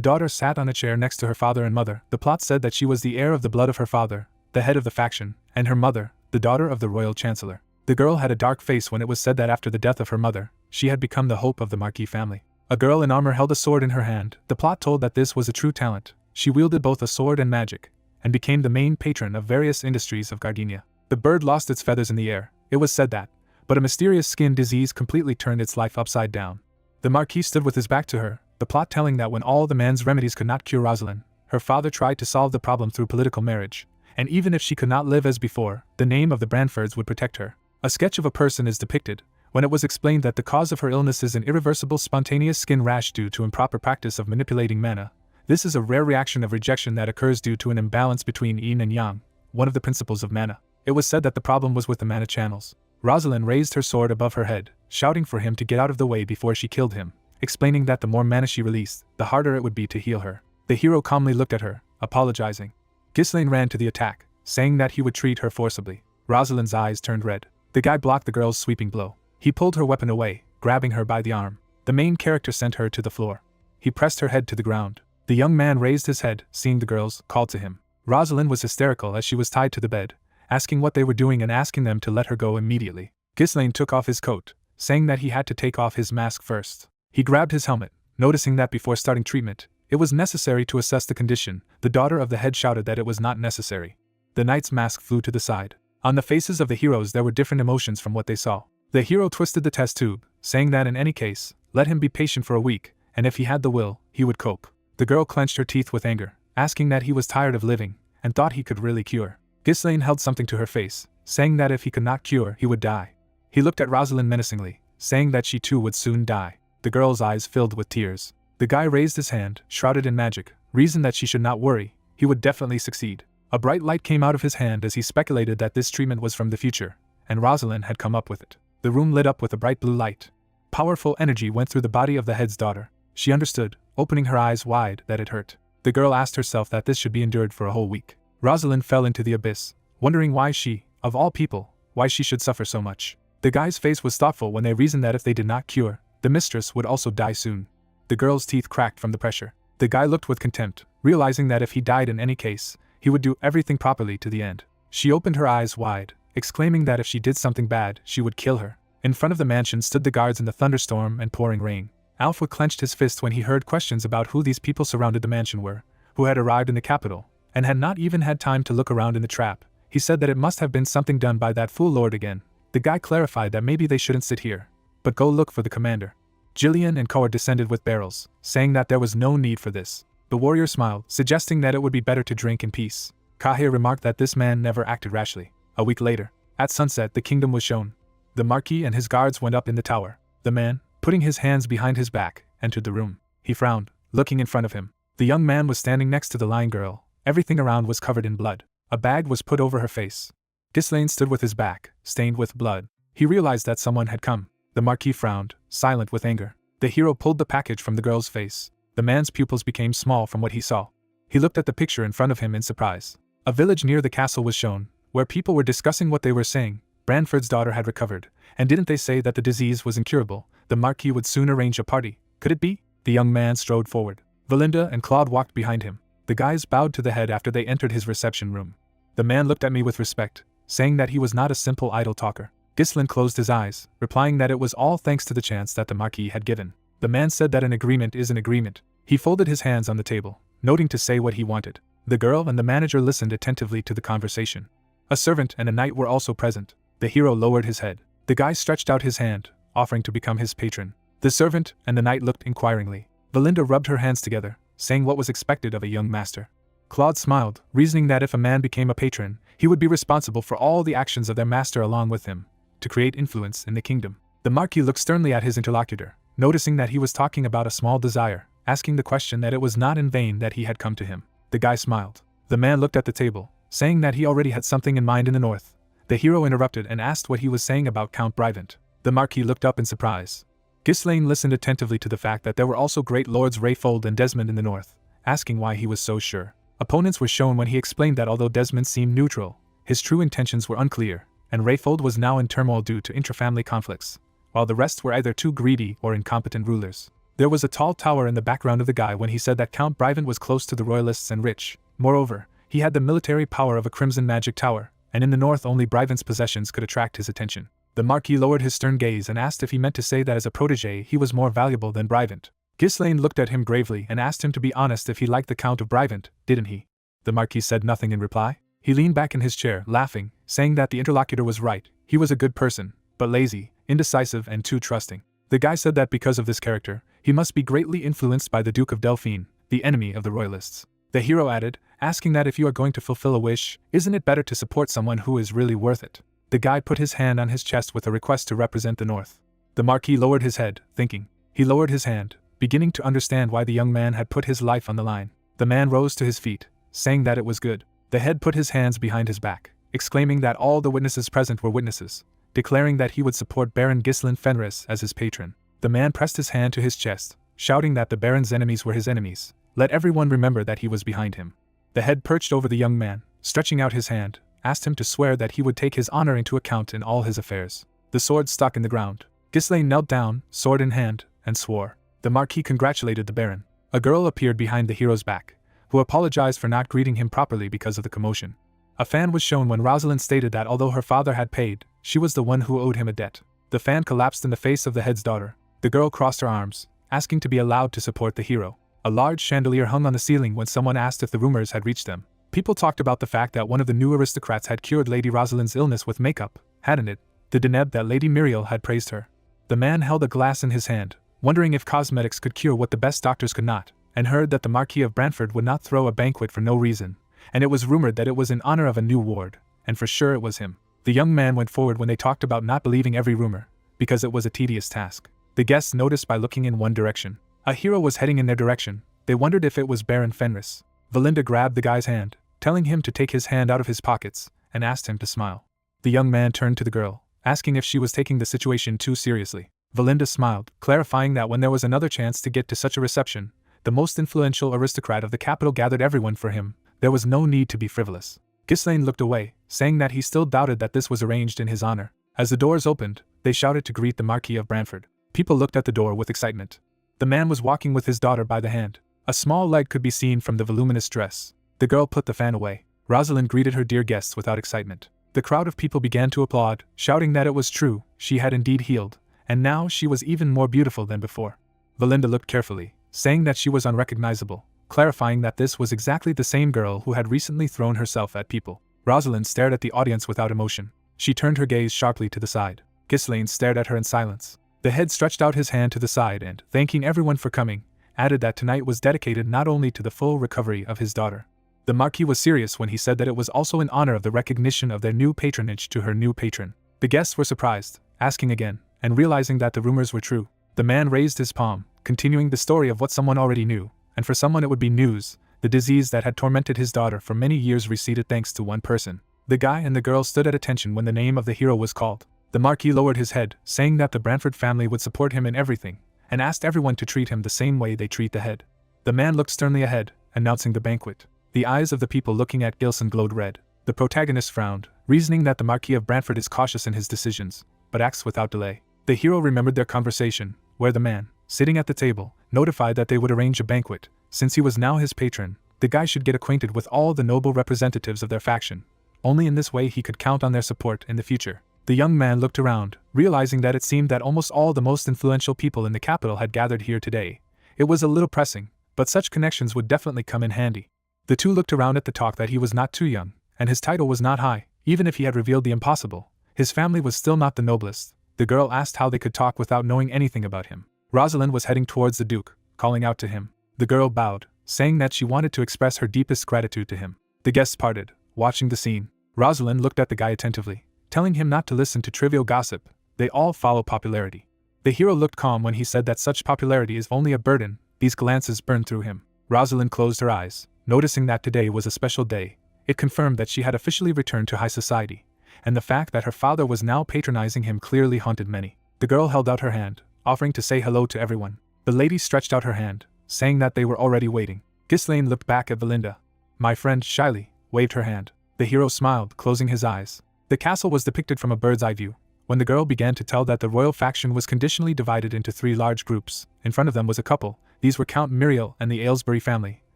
daughter sat on a chair next to her father and mother. The plot said that she was the heir of the blood of her father, the head of the faction, and her mother, the daughter of the royal chancellor. The girl had a dark face when it was said that after the death of her mother, she had become the hope of the Marquis family. A girl in armor held a sword in her hand. The plot told that this was a true talent. She wielded both a sword and magic, and became the main patron of various industries of Gardenia. The bird lost its feathers in the air, it was said that, but a mysterious skin disease completely turned its life upside down. The Marquis stood with his back to her, the plot telling that when all the man's remedies could not cure Rosalind, her father tried to solve the problem through political marriage, and even if she could not live as before, the name of the Brantfords would protect her. A sketch of a person is depicted, when it was explained that the cause of her illness is an irreversible spontaneous skin rash due to improper practice of manipulating mana. This is a rare reaction of rejection that occurs due to an imbalance between yin and yang, one of the principles of mana. It was said that the problem was with the mana channels. Rosalind raised her sword above her head, shouting for him to get out of the way before she killed him, explaining that the more mana she released, the harder it would be to heal her. The hero calmly looked at her, apologizing. Ghislaine ran to the attack, saying that he would treat her forcibly. Rosalind's eyes turned red. The guy blocked the girl's sweeping blow. He pulled her weapon away, grabbing her by the arm. The main character sent her to the floor. He pressed her head to the ground. The young man raised his head, seeing the girls, called to him. Rosalind was hysterical as she was tied to the bed, asking what they were doing and asking them to let her go immediately. Ghislaine took off his coat, saying that he had to take off his mask first. He grabbed his helmet, noticing that before starting treatment, it was necessary to assess the condition. The daughter of the head shouted that it was not necessary. The knight's mask flew to the side. On the faces of the heroes there were different emotions from what they saw. The hero twisted the test tube, saying that in any case, let him be patient for a week, and if he had the will, he would cope. The girl clenched her teeth with anger, asking that he was tired of living, and thought he could really cure. Ghislaine held something to her face, saying that if he could not cure, he would die. He looked at Rosalind menacingly, saying that she too would soon die. The girl's eyes filled with tears. The guy raised his hand, shrouded in magic, reasoned that she should not worry, he would definitely succeed. A bright light came out of his hand as he speculated that this treatment was from the future, and Rosalind had come up with it. The room lit up with a bright blue light. Powerful energy went through the body of the head's daughter. She understood, opening her eyes wide, that it hurt. The girl asked herself that this should be endured for a whole week. Rosalind fell into the abyss, wondering why she, of all people, why she should suffer so much. The guy's face was thoughtful when they reasoned that if they did not cure, the mistress would also die soon. The girl's teeth cracked from the pressure. The guy looked with contempt, realizing that if he died in any case, he would do everything properly to the end. She opened her eyes wide, exclaiming that if she did something bad, she would kill her. In front of the mansion stood the guards in the thunderstorm and pouring rain. Alfred clenched his fist when he heard questions about who these people surrounded the mansion were, who had arrived in the capital, and had not even had time to look around in the trap. He said that it must have been something done by that fool lord again. The guy clarified that maybe they shouldn't sit here, but go look for the commander. Jillian and Coward descended with barrels, saying that there was no need for this. The warrior smiled, suggesting that it would be better to drink in peace. Kahir remarked that this man never acted rashly. A week later, at sunset, the kingdom was shown. The Marquis and his guards went up in the tower. The man, putting his hands behind his back, entered the room. He frowned, looking in front of him. The young man was standing next to the lying girl. Everything around was covered in blood. A bag was put over her face. Ghislaine stood with his back, stained with blood. He realized that someone had come. The Marquis frowned, silent with anger. The hero pulled the package from the girl's face. The man's pupils became small from what he saw. He looked at the picture in front of him in surprise. A village near the castle was shown, where people were discussing what they were saying. Branford's daughter had recovered, and didn't they say that the disease was incurable? The Marquis would soon arrange a party. Could it be? The young man strode forward. Valinda and Claude walked behind him. The guys bowed to the head after they entered his reception room. The man looked at me with respect, saying that he was not a simple idle talker. Ghislaine closed his eyes, replying that it was all thanks to the chance that the Marquis had given. The man said that an agreement is an agreement. He folded his hands on the table, noting to say what he wanted. The girl and the manager listened attentively to the conversation. A servant and a knight were also present. The hero lowered his head. The guy stretched out his hand, offering to become his patron. The servant and the knight looked inquiringly. Valinda rubbed her hands together, saying what was expected of a young master. Claude smiled, reasoning that if a man became a patron, he would be responsible for all the actions of their master along with him, to create influence in the kingdom. The Marquis looked sternly at his interlocutor, noticing that he was talking about a small desire, asking the question that it was not in vain that he had come to him. The guy smiled. The man looked at the table, saying that he already had something in mind in the north. The hero interrupted and asked what he was saying about Count Brivant. The Marquis looked up in surprise. Ghislaine listened attentively to the fact that there were also great lords Rayfold and Desmond in the north, asking why he was so sure. Opponents were shown when he explained that although Desmond seemed neutral, his true intentions were unclear, and Rayfold was now in turmoil due to intra-family conflicts, while the rest were either too greedy or incompetent rulers. There was a tall tower in the background of the guy when he said that Count Brivant was close to the royalists and rich. Moreover, he had the military power of a crimson magic tower, and in the north only Brivant's possessions could attract his attention. The Marquis lowered his stern gaze and asked if he meant to say that as a protege he was more valuable than Brivant. Ghislaine looked at him gravely and asked him to be honest if he liked the Count of Brivant, didn't he? The Marquis said nothing in reply. He leaned back in his chair, laughing, saying that the interlocutor was right. He was a good person, but lazy, indecisive and too trusting. The guy said that because of this character, he must be greatly influenced by the Duke of Delphine, the enemy of the royalists. The hero added, asking that if you are going to fulfill a wish, isn't it better to support someone who is really worth it? The guy put his hand on his chest with a request to represent the north. The Marquis lowered his head, thinking. He lowered his hand, beginning to understand why the young man had put his life on the line. The man rose to his feet, saying that it was good. The head put his hands behind his back, exclaiming that all the witnesses present were witnesses, declaring that he would support Baron Ghislaine Fenris as his patron. The man pressed his hand to his chest, shouting that the Baron's enemies were his enemies. Let everyone remember that he was behind him. The head perched over the young man, stretching out his hand, asked him to swear that he would take his honor into account in all his affairs. The sword stuck in the ground. Ghislaine knelt down, sword in hand, and swore. The Marquis congratulated the Baron. A girl appeared behind the hero's back, who apologized for not greeting him properly because of the commotion. A fan was shown when Rosalind stated that although her father had paid, she was the one who owed him a debt. The fan collapsed in the face of the head's daughter. The girl crossed her arms, asking to be allowed to support the hero. A large chandelier hung on the ceiling when someone asked if the rumors had reached them. People talked about the fact that one of the new aristocrats had cured Lady Rosalind's illness with makeup, hadn't it? The Deneb that Lady Muriel had praised her. The man held a glass in his hand, wondering if cosmetics could cure what the best doctors could not, and heard that the Marquis of Brantford would not throw a banquet for no reason, and it was rumored that it was in honor of a new ward, and for sure it was him. The young man went forward when they talked about not believing every rumor, because it was a tedious task. The guests noticed by looking in one direction. A hero was heading in their direction. They wondered if it was Baron Fenris. Valinda grabbed the guy's hand, telling him to take his hand out of his pockets, and asked him to smile. The young man turned to the girl, asking if she was taking the situation too seriously. Valinda smiled, clarifying that when there was another chance to get to such a reception, the most influential aristocrat of the capital gathered everyone for him, there was no need to be frivolous. Ghislaine looked away, saying that he still doubted that this was arranged in his honor. As the doors opened, they shouted to greet the Marquis of Brantford. People looked at the door with excitement. The man was walking with his daughter by the hand. A small light could be seen from the voluminous dress. The girl put the fan away. Rosalind greeted her dear guests without excitement. The crowd of people began to applaud, shouting that it was true, she had indeed healed, and now she was even more beautiful than before. Valinda looked carefully, saying that she was unrecognizable, clarifying that this was exactly the same girl who had recently thrown herself at people. Rosalind stared at the audience without emotion. She turned her gaze sharply to the side. Ghislaine stared at her in silence. The head stretched out his hand to the side and, thanking everyone for coming, added that tonight was dedicated not only to the full recovery of his daughter. The Marquis was serious when he said that it was also in honor of the recognition of their new patronage to her new patron. The guests were surprised, asking again, and realizing that the rumors were true. The man raised his palm, continuing the story of what someone already knew, and for someone it would be news. The disease that had tormented his daughter for many years receded thanks to one person. The guy and the girl stood at attention when the name of the hero was called. The Marquis lowered his head, saying that the Brantford family would support him in everything, and asked everyone to treat him the same way they treat the head. The man looked sternly ahead, announcing the banquet. The eyes of the people looking at Gilson glowed red. The protagonist frowned, reasoning that the Marquis of Brantford is cautious in his decisions, but acts without delay. The hero remembered their conversation, where the man, sitting at the table, notified that they would arrange a banquet. Since he was now his patron, the guy should get acquainted with all the noble representatives of their faction. Only in this way he could count on their support in the future. The young man looked around, realizing that it seemed that almost all the most influential people in the capital had gathered here today. It was a little pressing, but such connections would definitely come in handy. The two looked around at the talk that he was not too young, and his title was not high. Even if he had revealed the impossible, his family was still not the noblest. The girl asked how they could talk without knowing anything about him. Rosalind was heading towards the Duke, calling out to him. The girl bowed, saying that she wanted to express her deepest gratitude to him. The guests parted, watching the scene. Rosalind looked at the guy attentively, telling him not to listen to trivial gossip. They all follow popularity. The hero looked calm when he said that such popularity is only a burden. These glances burned through him. Rosalind closed her eyes, noticing that today was a special day. It confirmed that she had officially returned to high society, and the fact that her father was now patronizing him clearly haunted many. The girl held out her hand, offering to say hello to everyone. The lady stretched out her hand, saying that they were already waiting. Ghislaine looked back at Valinda. My friend shyly waved her hand. The hero smiled, closing his eyes. The castle was depicted from a bird's eye view, when the girl began to tell that the royal faction was conditionally divided into 3 large groups. In front of them was a couple. These were Count Muriel and the Aylesbury family,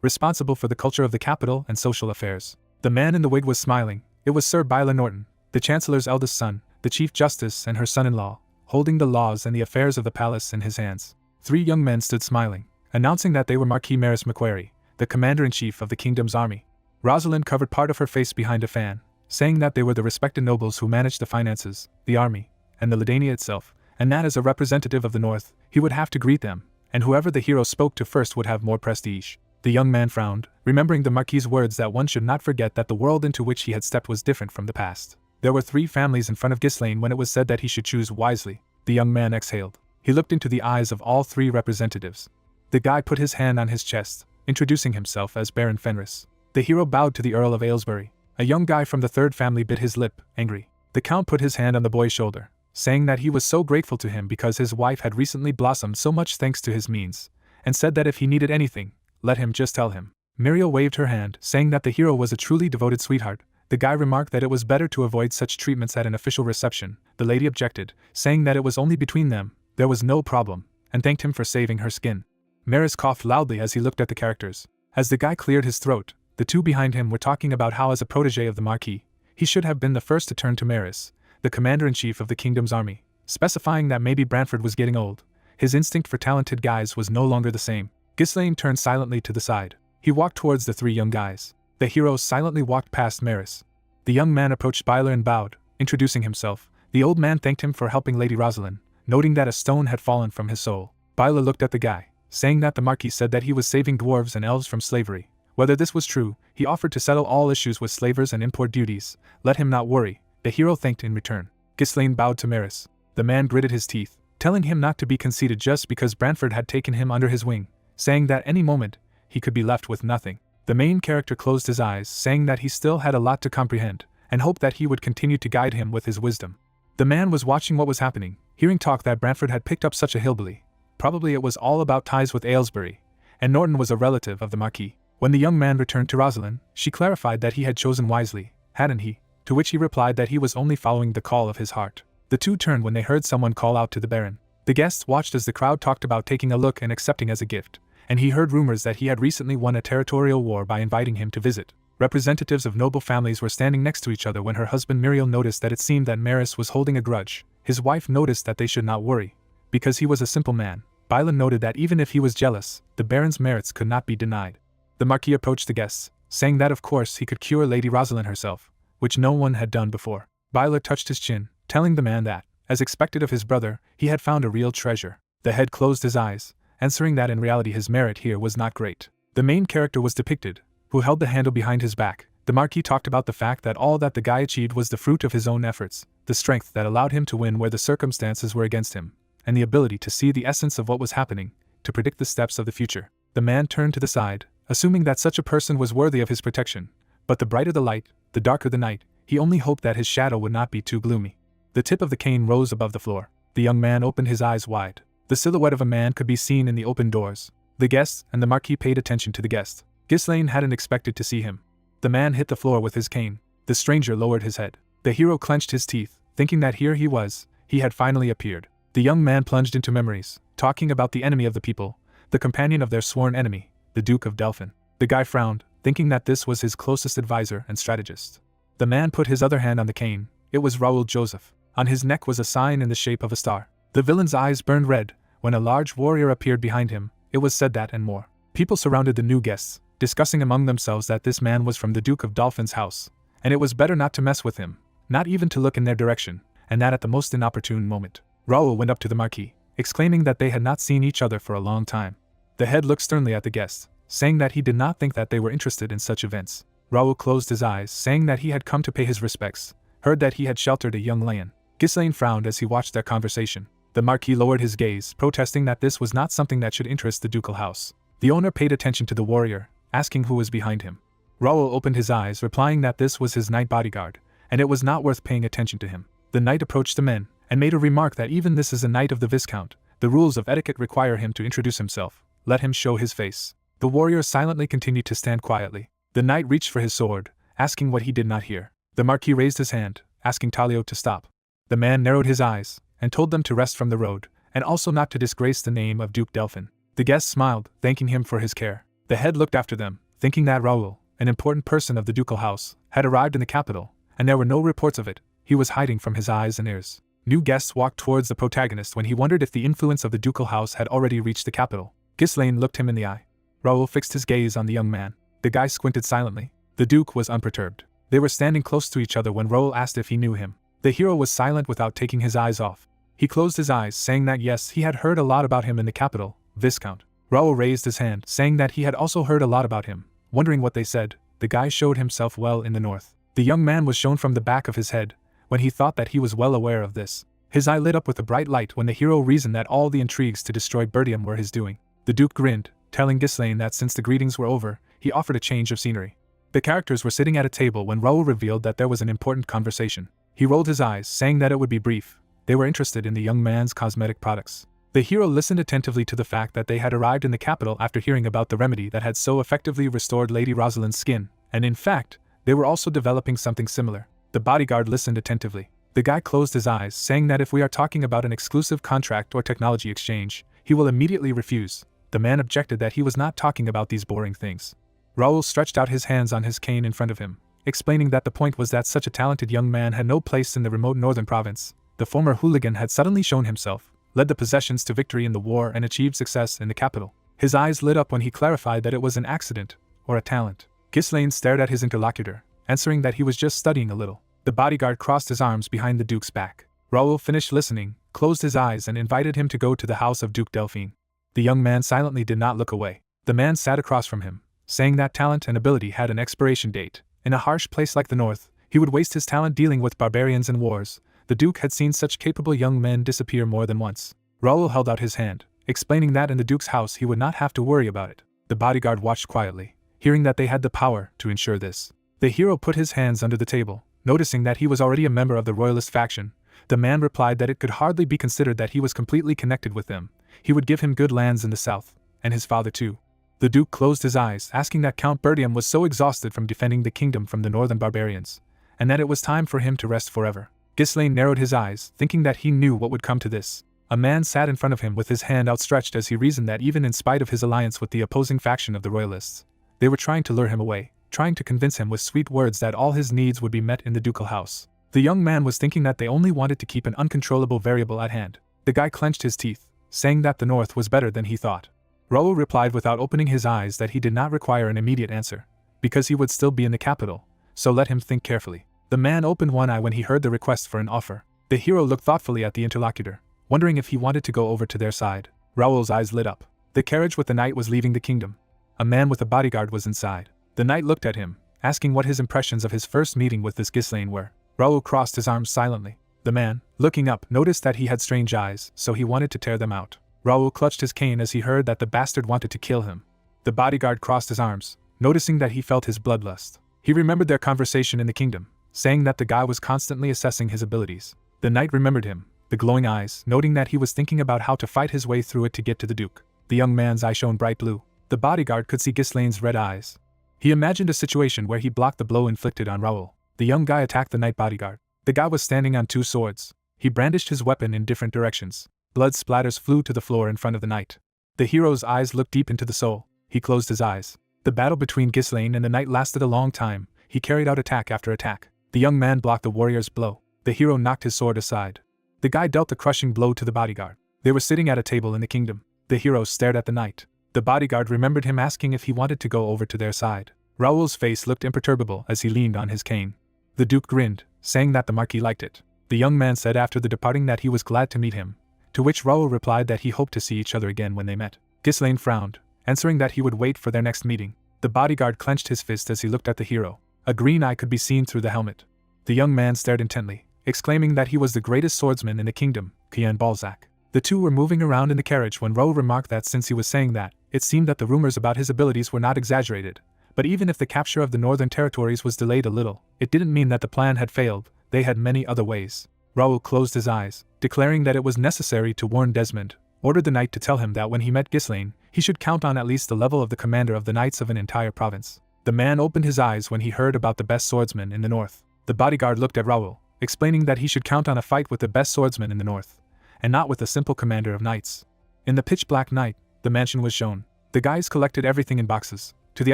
responsible for the culture of the capital and social affairs. The man in the wig was smiling. It was Sir Byler Norton, the Chancellor's eldest son, the Chief Justice and her son-in-law, holding the laws and the affairs of the palace in his hands. 3 young men stood smiling, announcing that they were Marquis Maris Macquarie, the Commander-in-Chief of the Kingdom's army. Rosalind covered part of her face behind a fan, saying that they were the respected nobles who managed the finances, the army, and the Ladania itself, and that as a representative of the North, he would have to greet them, and whoever the hero spoke to first would have more prestige. The young man frowned, remembering the Marquis's words that one should not forget that the world into which he had stepped was different from the past. There were 3 families in front of Ghislaine when it was said that he should choose wisely. The young man exhaled. He looked into the eyes of all 3 representatives. The guy put his hand on his chest, introducing himself as Baron Fenris. The hero bowed to the Earl of Aylesbury. A young guy from the 3rd family bit his lip, angry. The Count put his hand on the boy's shoulder, saying that he was so grateful to him because his wife had recently blossomed so much thanks to his means, and said that if he needed anything, let him just tell him. Muriel waved her hand, saying that the hero was a truly devoted sweetheart. The guy remarked that it was better to avoid such treatments at an official reception. The lady objected, saying that it was only between them, there was no problem, and thanked him for saving her skin. Maris coughed loudly as he looked at the characters. As the guy cleared his throat, the 2 behind him were talking about how as a protege of the Marquis, he should have been the first to turn to Maris, the Commander-in-Chief of the Kingdom's army, specifying that maybe Brantford was getting old. His instinct for talented guys was no longer the same. Ghislaine turned silently to the side. He walked towards the 3 young guys. The hero silently walked past Maris. The young man approached Byler and bowed, introducing himself. The old man thanked him for helping Lady Rosalind, noting that a stone had fallen from his soul. Byler looked at the guy, saying that the Marquis said that he was saving dwarves and elves from slavery. Whether this was true, he offered to settle all issues with slavers and import duties. Let him not worry. The hero thanked in return. Ghislaine bowed to Maris. The man gritted his teeth, telling him not to be conceited just because Brantford had taken him under his wing, saying that any moment, he could be left with nothing. The main character closed his eyes, saying that he still had a lot to comprehend, and hoped that he would continue to guide him with his wisdom. The man was watching what was happening, hearing talk that Brantford had picked up such a hillbilly. Probably it was all about ties with Aylesbury, and Norton was a relative of the Marquis. When the young man returned to Rosalind, she clarified that he had chosen wisely, hadn't he? To which he replied that he was only following the call of his heart. The two turned when they heard someone call out to the Baron. The guests watched as the crowd talked about taking a look and accepting as a gift, and he heard rumors that he had recently won a territorial war by inviting him to visit. Representatives of noble families were standing next to each other when her husband Muriel noticed that it seemed that Maris was holding a grudge. His wife noticed that they should not worry, because he was a simple man. Bylan noted that even if he was jealous, the Baron's merits could not be denied. The Marquis approached the guests, saying that of course he could cure Lady Rosalind herself, which no one had done before. Bylan touched his chin, telling the man that, as expected of his brother, he had found a real treasure. The head closed his eyes, answering that in reality his merit here was not great. The main character was depicted, who held the handle behind his back. The Marquis talked about the fact that all that the guy achieved was the fruit of his own efforts, the strength that allowed him to win where the circumstances were against him, and the ability to see the essence of what was happening, to predict the steps of the future. The man turned to the side, assuming that such a person was worthy of his protection, but the brighter the light, the darker the night, he only hoped that his shadow would not be too gloomy. The tip of the cane rose above the floor. The young man opened his eyes wide. The silhouette of a man could be seen in the open doors. The guests and the Marquis paid attention to the guest. Ghislaine hadn't expected to see him. The man hit the floor with his cane. The stranger lowered his head. The hero clenched his teeth, thinking that here he was, he had finally appeared. The young man plunged into memories, talking about the enemy of the people, the companion of their sworn enemy, the Duke of Delphin. The guy frowned, thinking that this was his closest advisor and strategist. The man put his other hand on the cane. It was Raoul Joseph. On his neck was a sign in the shape of a star. The villain's eyes burned red. When a large warrior appeared behind him, it was said that and more. People surrounded the new guests, discussing among themselves that this man was from the Duke of Dolphin's house, and it was better not to mess with him, not even to look in their direction, and that at the most inopportune moment. Raoul went up to the Marquis, exclaiming that they had not seen each other for a long time. The head looked sternly at the guests, saying that he did not think that they were interested in such events. Raoul closed his eyes, saying that he had come to pay his respects, heard that he had sheltered a young lion. Ghislaine frowned as he watched their conversation. The Marquis lowered his gaze, protesting that this was not something that should interest the ducal house. The owner paid attention to the warrior, asking who was behind him. Raoul opened his eyes, replying that this was his knight bodyguard, and it was not worth paying attention to him. The knight approached the men, and made a remark that even this is a knight of the Viscount. The rules of etiquette require him to introduce himself. Let him show his face. The warrior silently continued to stand quietly. The knight reached for his sword, asking what he did not hear. The Marquis raised his hand, asking Talio to stop. The man narrowed his eyes, and told them to rest from the road, and also not to disgrace the name of Duke Delphin. The guest smiled, thanking him for his care. The head looked after them, thinking that Raoul, an important person of the ducal house, had arrived in the capital, and there were no reports of it. He was hiding from his eyes and ears. New guests walked towards the protagonist when he wondered if the influence of the ducal house had already reached the capital. Ghislaine looked him in the eye. Raoul fixed his gaze on the young man. The guy squinted silently. The Duke was unperturbed. They were standing close to each other when Raoul asked if he knew him. The hero was silent without taking his eyes off. He closed his eyes, saying that yes, he had heard a lot about him in the capital, Viscount. Raoul raised his hand, saying that he had also heard a lot about him. Wondering what they said, the guy showed himself well in the north. The young man was shown from the back of his head, when he thought that he was well aware of this. His eye lit up with a bright light when the hero reasoned that all the intrigues to destroy Bertium were his doing. The Duke grinned, telling Ghislaine that since the greetings were over, he offered a change of scenery. The characters were sitting at a table when Raoul revealed that there was an important conversation. He rolled his eyes, saying that it would be brief. They were interested in the young man's cosmetic products. The hero listened attentively to the fact that they had arrived in the capital after hearing about the remedy that had so effectively restored Lady Rosalind's skin, and in fact, they were also developing something similar. The bodyguard listened attentively. The guy closed his eyes, saying that if we are talking about an exclusive contract or technology exchange, he will immediately refuse. The man objected that he was not talking about these boring things. Raoul stretched out his hands on his cane in front of him, explaining that the point was that such a talented young man had no place in the remote northern province. The former hooligan had suddenly shown himself, led the possessions to victory in the war and achieved success in the capital. His eyes lit up when he clarified that it was an accident, or a talent. Ghislaine stared at his interlocutor, answering that he was just studying a little. The bodyguard crossed his arms behind the Duke's back. Raoul finished listening, closed his eyes and invited him to go to the house of Duke Delphine. The young man silently did not look away. The man sat across from him, saying that talent and ability had an expiration date. In a harsh place like the North, he would waste his talent dealing with barbarians and wars. The Duke had seen such capable young men disappear more than once. Raoul held out his hand, explaining that in the Duke's house he would not have to worry about it. The bodyguard watched quietly, hearing that they had the power to ensure this. The hero put his hands under the table, noticing that he was already a member of the royalist faction, The man replied that it could hardly be considered that he was completely connected with them. He would give him good lands in the south, and his father too. The Duke closed his eyes, asking that Count Bertium was so exhausted from defending the kingdom from the northern barbarians, and that it was time for him to rest forever. Ghislaine narrowed his eyes, thinking that he knew what would come to this. A man sat in front of him with his hand outstretched as he reasoned that even in spite of his alliance with the opposing faction of the royalists, they were trying to lure him away, trying to convince him with sweet words that all his needs would be met in the ducal house. The young man was thinking that they only wanted to keep an uncontrollable variable at hand. The guy clenched his teeth, saying that the north was better than he thought. Raoul replied without opening his eyes that he did not require an immediate answer, because he would still be in the capital, so let him think carefully. The man opened one eye when he heard the request for an offer. The hero looked thoughtfully at the interlocutor, wondering if he wanted to go over to their side. Raoul's eyes lit up. The carriage with the knight was leaving the kingdom. A man with a bodyguard was inside. The knight looked at him, asking what his impressions of his first meeting with this Ghislaine were. Raoul crossed his arms silently. The man, looking up, noticed that he had strange eyes, so he wanted to tear them out. Raoul clutched his cane as he heard that the bastard wanted to kill him. The bodyguard crossed his arms, noticing that he felt his bloodlust. He remembered their conversation in the kingdom, saying that the guy was constantly assessing his abilities. The knight remembered him, the glowing eyes, noting that he was thinking about how to fight his way through it to get to the Duke. The young man's eye shone bright blue. The bodyguard could see Ghislaine's red eyes. He imagined a situation where he blocked the blow inflicted on Raoul. The young guy attacked the knight bodyguard. The guy was standing on two swords. He brandished his weapon in different directions. Blood splatters flew to the floor in front of the knight. The hero's eyes looked deep into the soul. He closed his eyes. The battle between Ghislaine and the knight lasted a long time. He carried out attack after attack. The young man blocked the warrior's blow. The hero knocked his sword aside. The guy dealt a crushing blow to the bodyguard. They were sitting at a table in the kingdom. The hero stared at the knight. The bodyguard remembered him asking if he wanted to go over to their side. Raoul's face looked imperturbable as he leaned on his cane. The Duke grinned, saying that the Marquis liked it. The young man said after the departing that he was glad to meet him, to which Raoul replied that he hoped to see each other again when they met. Ghislaine frowned, answering that he would wait for their next meeting. The bodyguard clenched his fist as he looked at the hero. A green eye could be seen through the helmet. The young man stared intently, exclaiming that he was the greatest swordsman in the kingdom, Kian Balzac. The two were moving around in the carriage when Raoul remarked that since he was saying that, it seemed that the rumors about his abilities were not exaggerated. But even if the capture of the northern territories was delayed a little, it didn't mean that the plan had failed. They had many other ways. Raoul closed his eyes, declaring that it was necessary to warn Desmond, ordered the knight to tell him that when he met Ghislaine, he should count on at least the level of the commander of the knights of an entire province. The man opened his eyes when he heard about the best swordsman in the north. The bodyguard looked at Raoul, explaining that he should count on a fight with the best swordsman in the north, and not with a simple commander of knights. In the pitch-black night, the mansion was shown. The guys collected everything in boxes, to the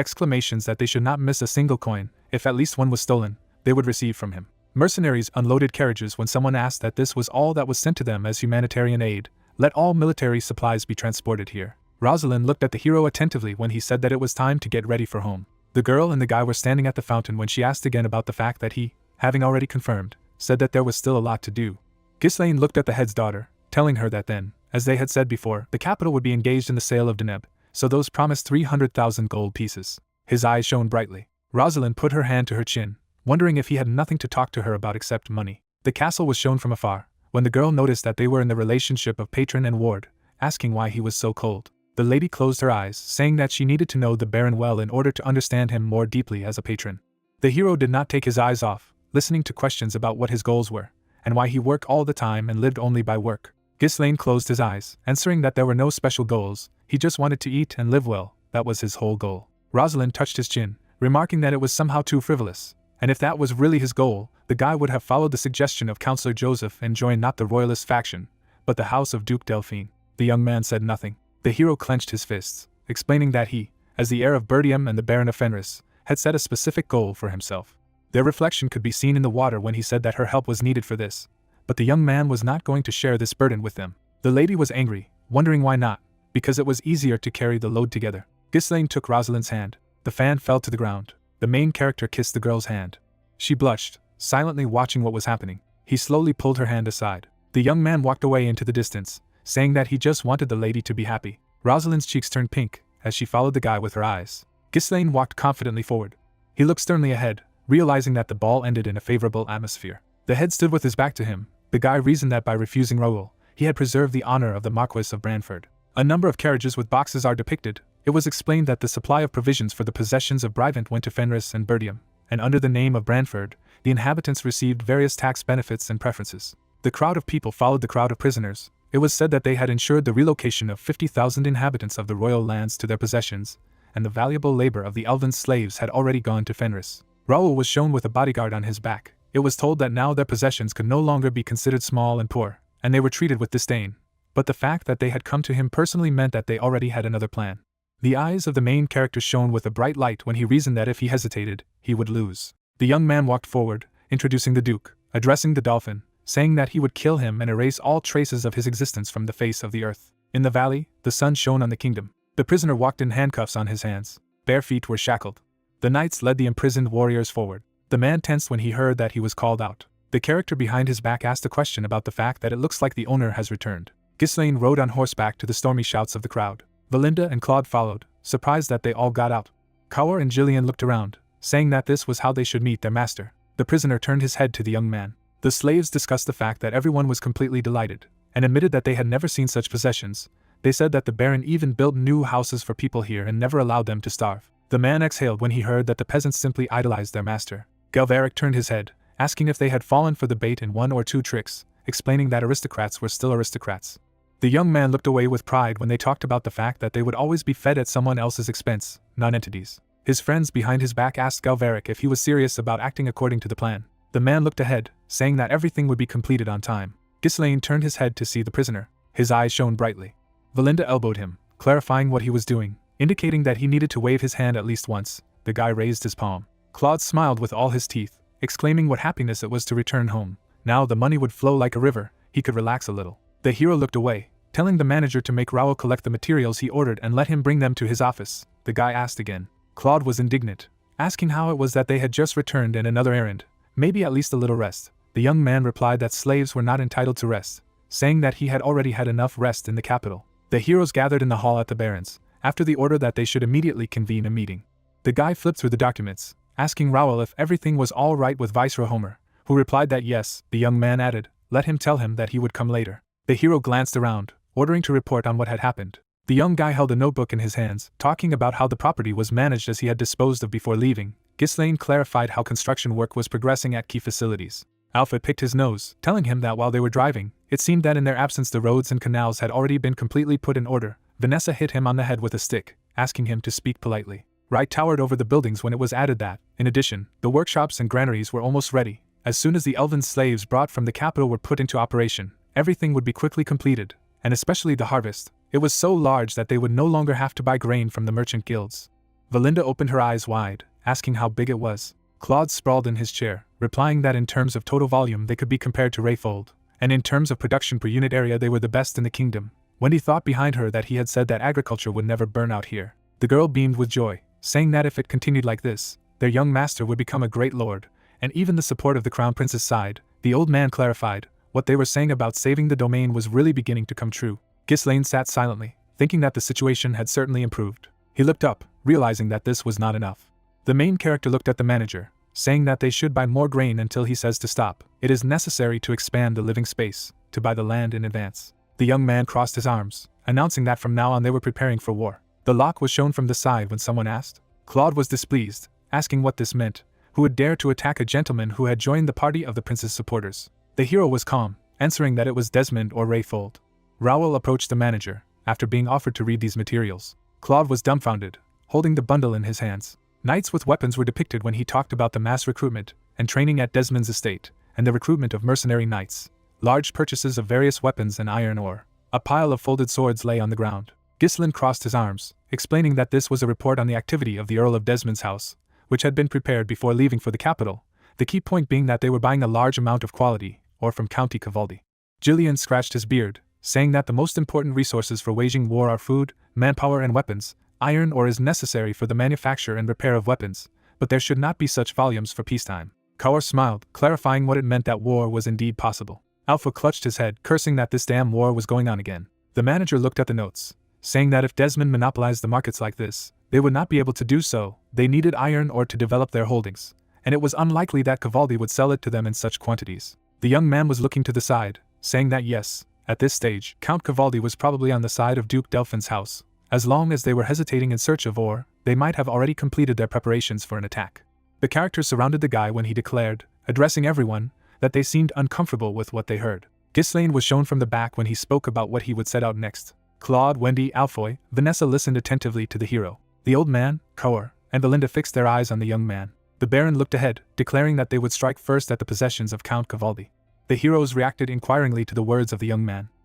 exclamations that they should not miss a single coin. If at least one was stolen, they would receive from him. Mercenaries unloaded carriages when someone asked that this was all that was sent to them as humanitarian aid. Let all military supplies be transported here. Rosalind looked at the hero attentively when he said that it was time to get ready for home. The girl and the guy were standing at the fountain when she asked again about the fact that he, having already confirmed, said that there was still a lot to do. Ghislaine looked at the head's daughter, telling her that then, as they had said before, the capital would be engaged in the sale of Deneb, so those promised 300,000 gold pieces. His eyes shone brightly. Rosalind put her hand to her chin, wondering if he had nothing to talk to her about except money. The castle was shown from afar, when the girl noticed that they were in the relationship of patron and ward, asking why he was so cold. The lady closed her eyes, saying that she needed to know the Baron well in order to understand him more deeply as a patron. The hero did not take his eyes off, listening to questions about what his goals were, and why he worked all the time and lived only by work. Ghislaine closed his eyes, answering that there were no special goals, he just wanted to eat and live well, that was his whole goal. Rosalind touched his chin, remarking that it was somehow too frivolous, and if that was really his goal, the guy would have followed the suggestion of Councillor Joseph and joined not the royalist faction, but the house of Duke Delphine. The young man said nothing. The hero clenched his fists, explaining that he, as the heir of Bertium and the Baron of Fenris, had set a specific goal for himself. Their reflection could be seen in the water when he said that her help was needed for this, but the young man was not going to share this burden with them. The lady was angry, wondering why not, because it was easier to carry the load together. Ghislaine took Rosalind's hand. The fan fell to the ground. The main character kissed the girl's hand. She blushed, silently watching what was happening. He slowly pulled her hand aside. The young man walked away into the distance, saying that he just wanted the lady to be happy. Rosalind's cheeks turned pink as she followed the guy with her eyes. Ghislaine walked confidently forward. He looked sternly ahead, realizing that the ball ended in a favorable atmosphere. The head stood with his back to him. The guy reasoned that by refusing Raoul, he had preserved the honor of the Marquis of Branford. A number of carriages with boxes are depicted. It was explained that the supply of provisions for the possessions of Brivant went to Fenris and Bertium, and under the name of Branford, the inhabitants received various tax benefits and preferences. The crowd of people followed the crowd of prisoners. It was said that they had ensured the relocation of 50,000 inhabitants of the royal lands to their possessions, and the valuable labor of the elven slaves had already gone to Fenris. Raoul was shown with a bodyguard on his back. It was told that now their possessions could no longer be considered small and poor, and they were treated with disdain. But the fact that they had come to him personally meant that they already had another plan. The eyes of the main character shone with a bright light when he reasoned that if he hesitated, he would lose. The young man walked forward, introducing the Duke, addressing the dolphin, saying that he would kill him and erase all traces of his existence from the face of the earth. In the valley, the sun shone on the kingdom. The prisoner walked in handcuffs on his hands. Bare feet were shackled. The knights led the imprisoned warriors forward. The man tensed when he heard that he was called out. The character behind his back asked a question about the fact that it looks like the owner has returned. Ghislaine rode on horseback to the stormy shouts of the crowd. Valinda and Claude followed, surprised that they all got out. Kaur and Gillian looked around, saying that this was how they should meet their master. The prisoner turned his head to the young man. The slaves discussed the fact that everyone was completely delighted, and admitted that they had never seen such possessions. They said that the Baron even built new houses for people here and never allowed them to starve. The man exhaled when he heard that the peasants simply idolized their master. Galvaric turned his head, asking if they had fallen for the bait in one or two tricks, explaining that aristocrats were still aristocrats. The young man looked away with pride when they talked about the fact that they would always be fed at someone else's expense, non-entities. His friends behind his back asked Galvaric if he was serious about acting according to the plan. The man looked ahead, saying that everything would be completed on time. Ghislaine turned his head to see the prisoner. His eyes shone brightly. Valinda elbowed him, clarifying what he was doing, indicating that he needed to wave his hand at least once. The guy raised his palm. Claude smiled with all his teeth, exclaiming what happiness it was to return home. Now the money would flow like a river, he could relax a little. The hero looked away, telling the manager to make Raoul collect the materials he ordered and let him bring them to his office. The guy asked again. Claude was indignant, asking how it was that they had just returned in another errand, maybe at least a little rest. The young man replied that slaves were not entitled to rest, saying that he had already had enough rest in the capital. The heroes gathered in the hall at the Baron's, after the order that they should immediately convene a meeting. The guy flipped through the documents, asking Raoul if everything was all right with Viceroy Homer, who replied that yes. The young man added, let him tell him that he would come later. The hero glanced around, ordering to report on what had happened. The young guy held a notebook in his hands, talking about how the property was managed as he had disposed of before leaving. Ghislaine clarified how construction work was progressing at key facilities. Alfred picked his nose, telling him that while they were driving, it seemed that in their absence the roads and canals had already been completely put in order. Vanessa hit him on the head with a stick, asking him to speak politely. Wright towered over the buildings when it was added that, in addition, the workshops and granaries were almost ready. As soon as the elven slaves brought from the capital were put into operation, everything would be quickly completed, and especially the harvest. It was so large that they would no longer have to buy grain from the merchant guilds. Valinda opened her eyes wide, asking how big it was. Claude sprawled in his chair, replying that in terms of total volume they could be compared to Rayfold, and in terms of production per unit area they were the best in the kingdom. Wendy thought behind her that he had said that agriculture would never burn out here. The girl beamed with joy, saying that if it continued like this, their young master would become a great lord, and even the support of the crown prince's side. The old man clarified, what they were saying about saving the domain was really beginning to come true. Ghislaine sat silently, thinking that the situation had certainly improved. He looked up, realizing that this was not enough. The main character looked at the manager, saying that they should buy more grain until he says to stop. It is necessary to expand the living space, to buy the land in advance. The young man crossed his arms, announcing that from now on they were preparing for war. The lock was shown from the side when someone asked. Claude was displeased, asking what this meant. Who would dare to attack a gentleman who had joined the party of the prince's supporters? The hero was calm, answering that it was Desmond or Rayfold. Raoul approached the manager, after being offered to read these materials. Claude was dumbfounded, holding the bundle in his hands. Knights with weapons were depicted when he talked about the mass recruitment and training at Desmond's estate, and the recruitment of mercenary knights. Large purchases of various weapons and iron ore. A pile of folded swords lay on the ground. Ghislaine crossed his arms, explaining that this was a report on the activity of the Earl of Desmond's house, which had been prepared before leaving for the capital, the key point being that they were buying a large amount of quality, ore from County Cavaldi. Gillian scratched his beard, saying that the most important resources for waging war are food, manpower and weapons. Iron ore is necessary for the manufacture and repair of weapons, but there should not be such volumes for peacetime. Kaur smiled, clarifying what it meant that war was indeed possible. Alpha clutched his head, cursing that this damn war was going on again. The manager looked at the notes, saying that if Desmond monopolized the markets like this, they would not be able to do so. They needed iron ore to develop their holdings, and it was unlikely that Cavaldi would sell it to them in such quantities. The young man was looking to the side, saying that yes, at this stage, Count Cavaldi was probably on the side of Duke Delphin's house. As long as they were hesitating in search of ore, they might have already completed their preparations for an attack. The characters surrounded the guy when he declared, addressing everyone, that they seemed uncomfortable with what they heard. Ghislaine was shown from the back when he spoke about what he would set out next. Claude, Wendy, Alfoy, Vanessa listened attentively to the hero. The old man, Coer, and Belinda fixed their eyes on the young man. The Baron looked ahead, declaring that they would strike first at the possessions of Count Cavaldi. The heroes reacted inquiringly to the words of the young man.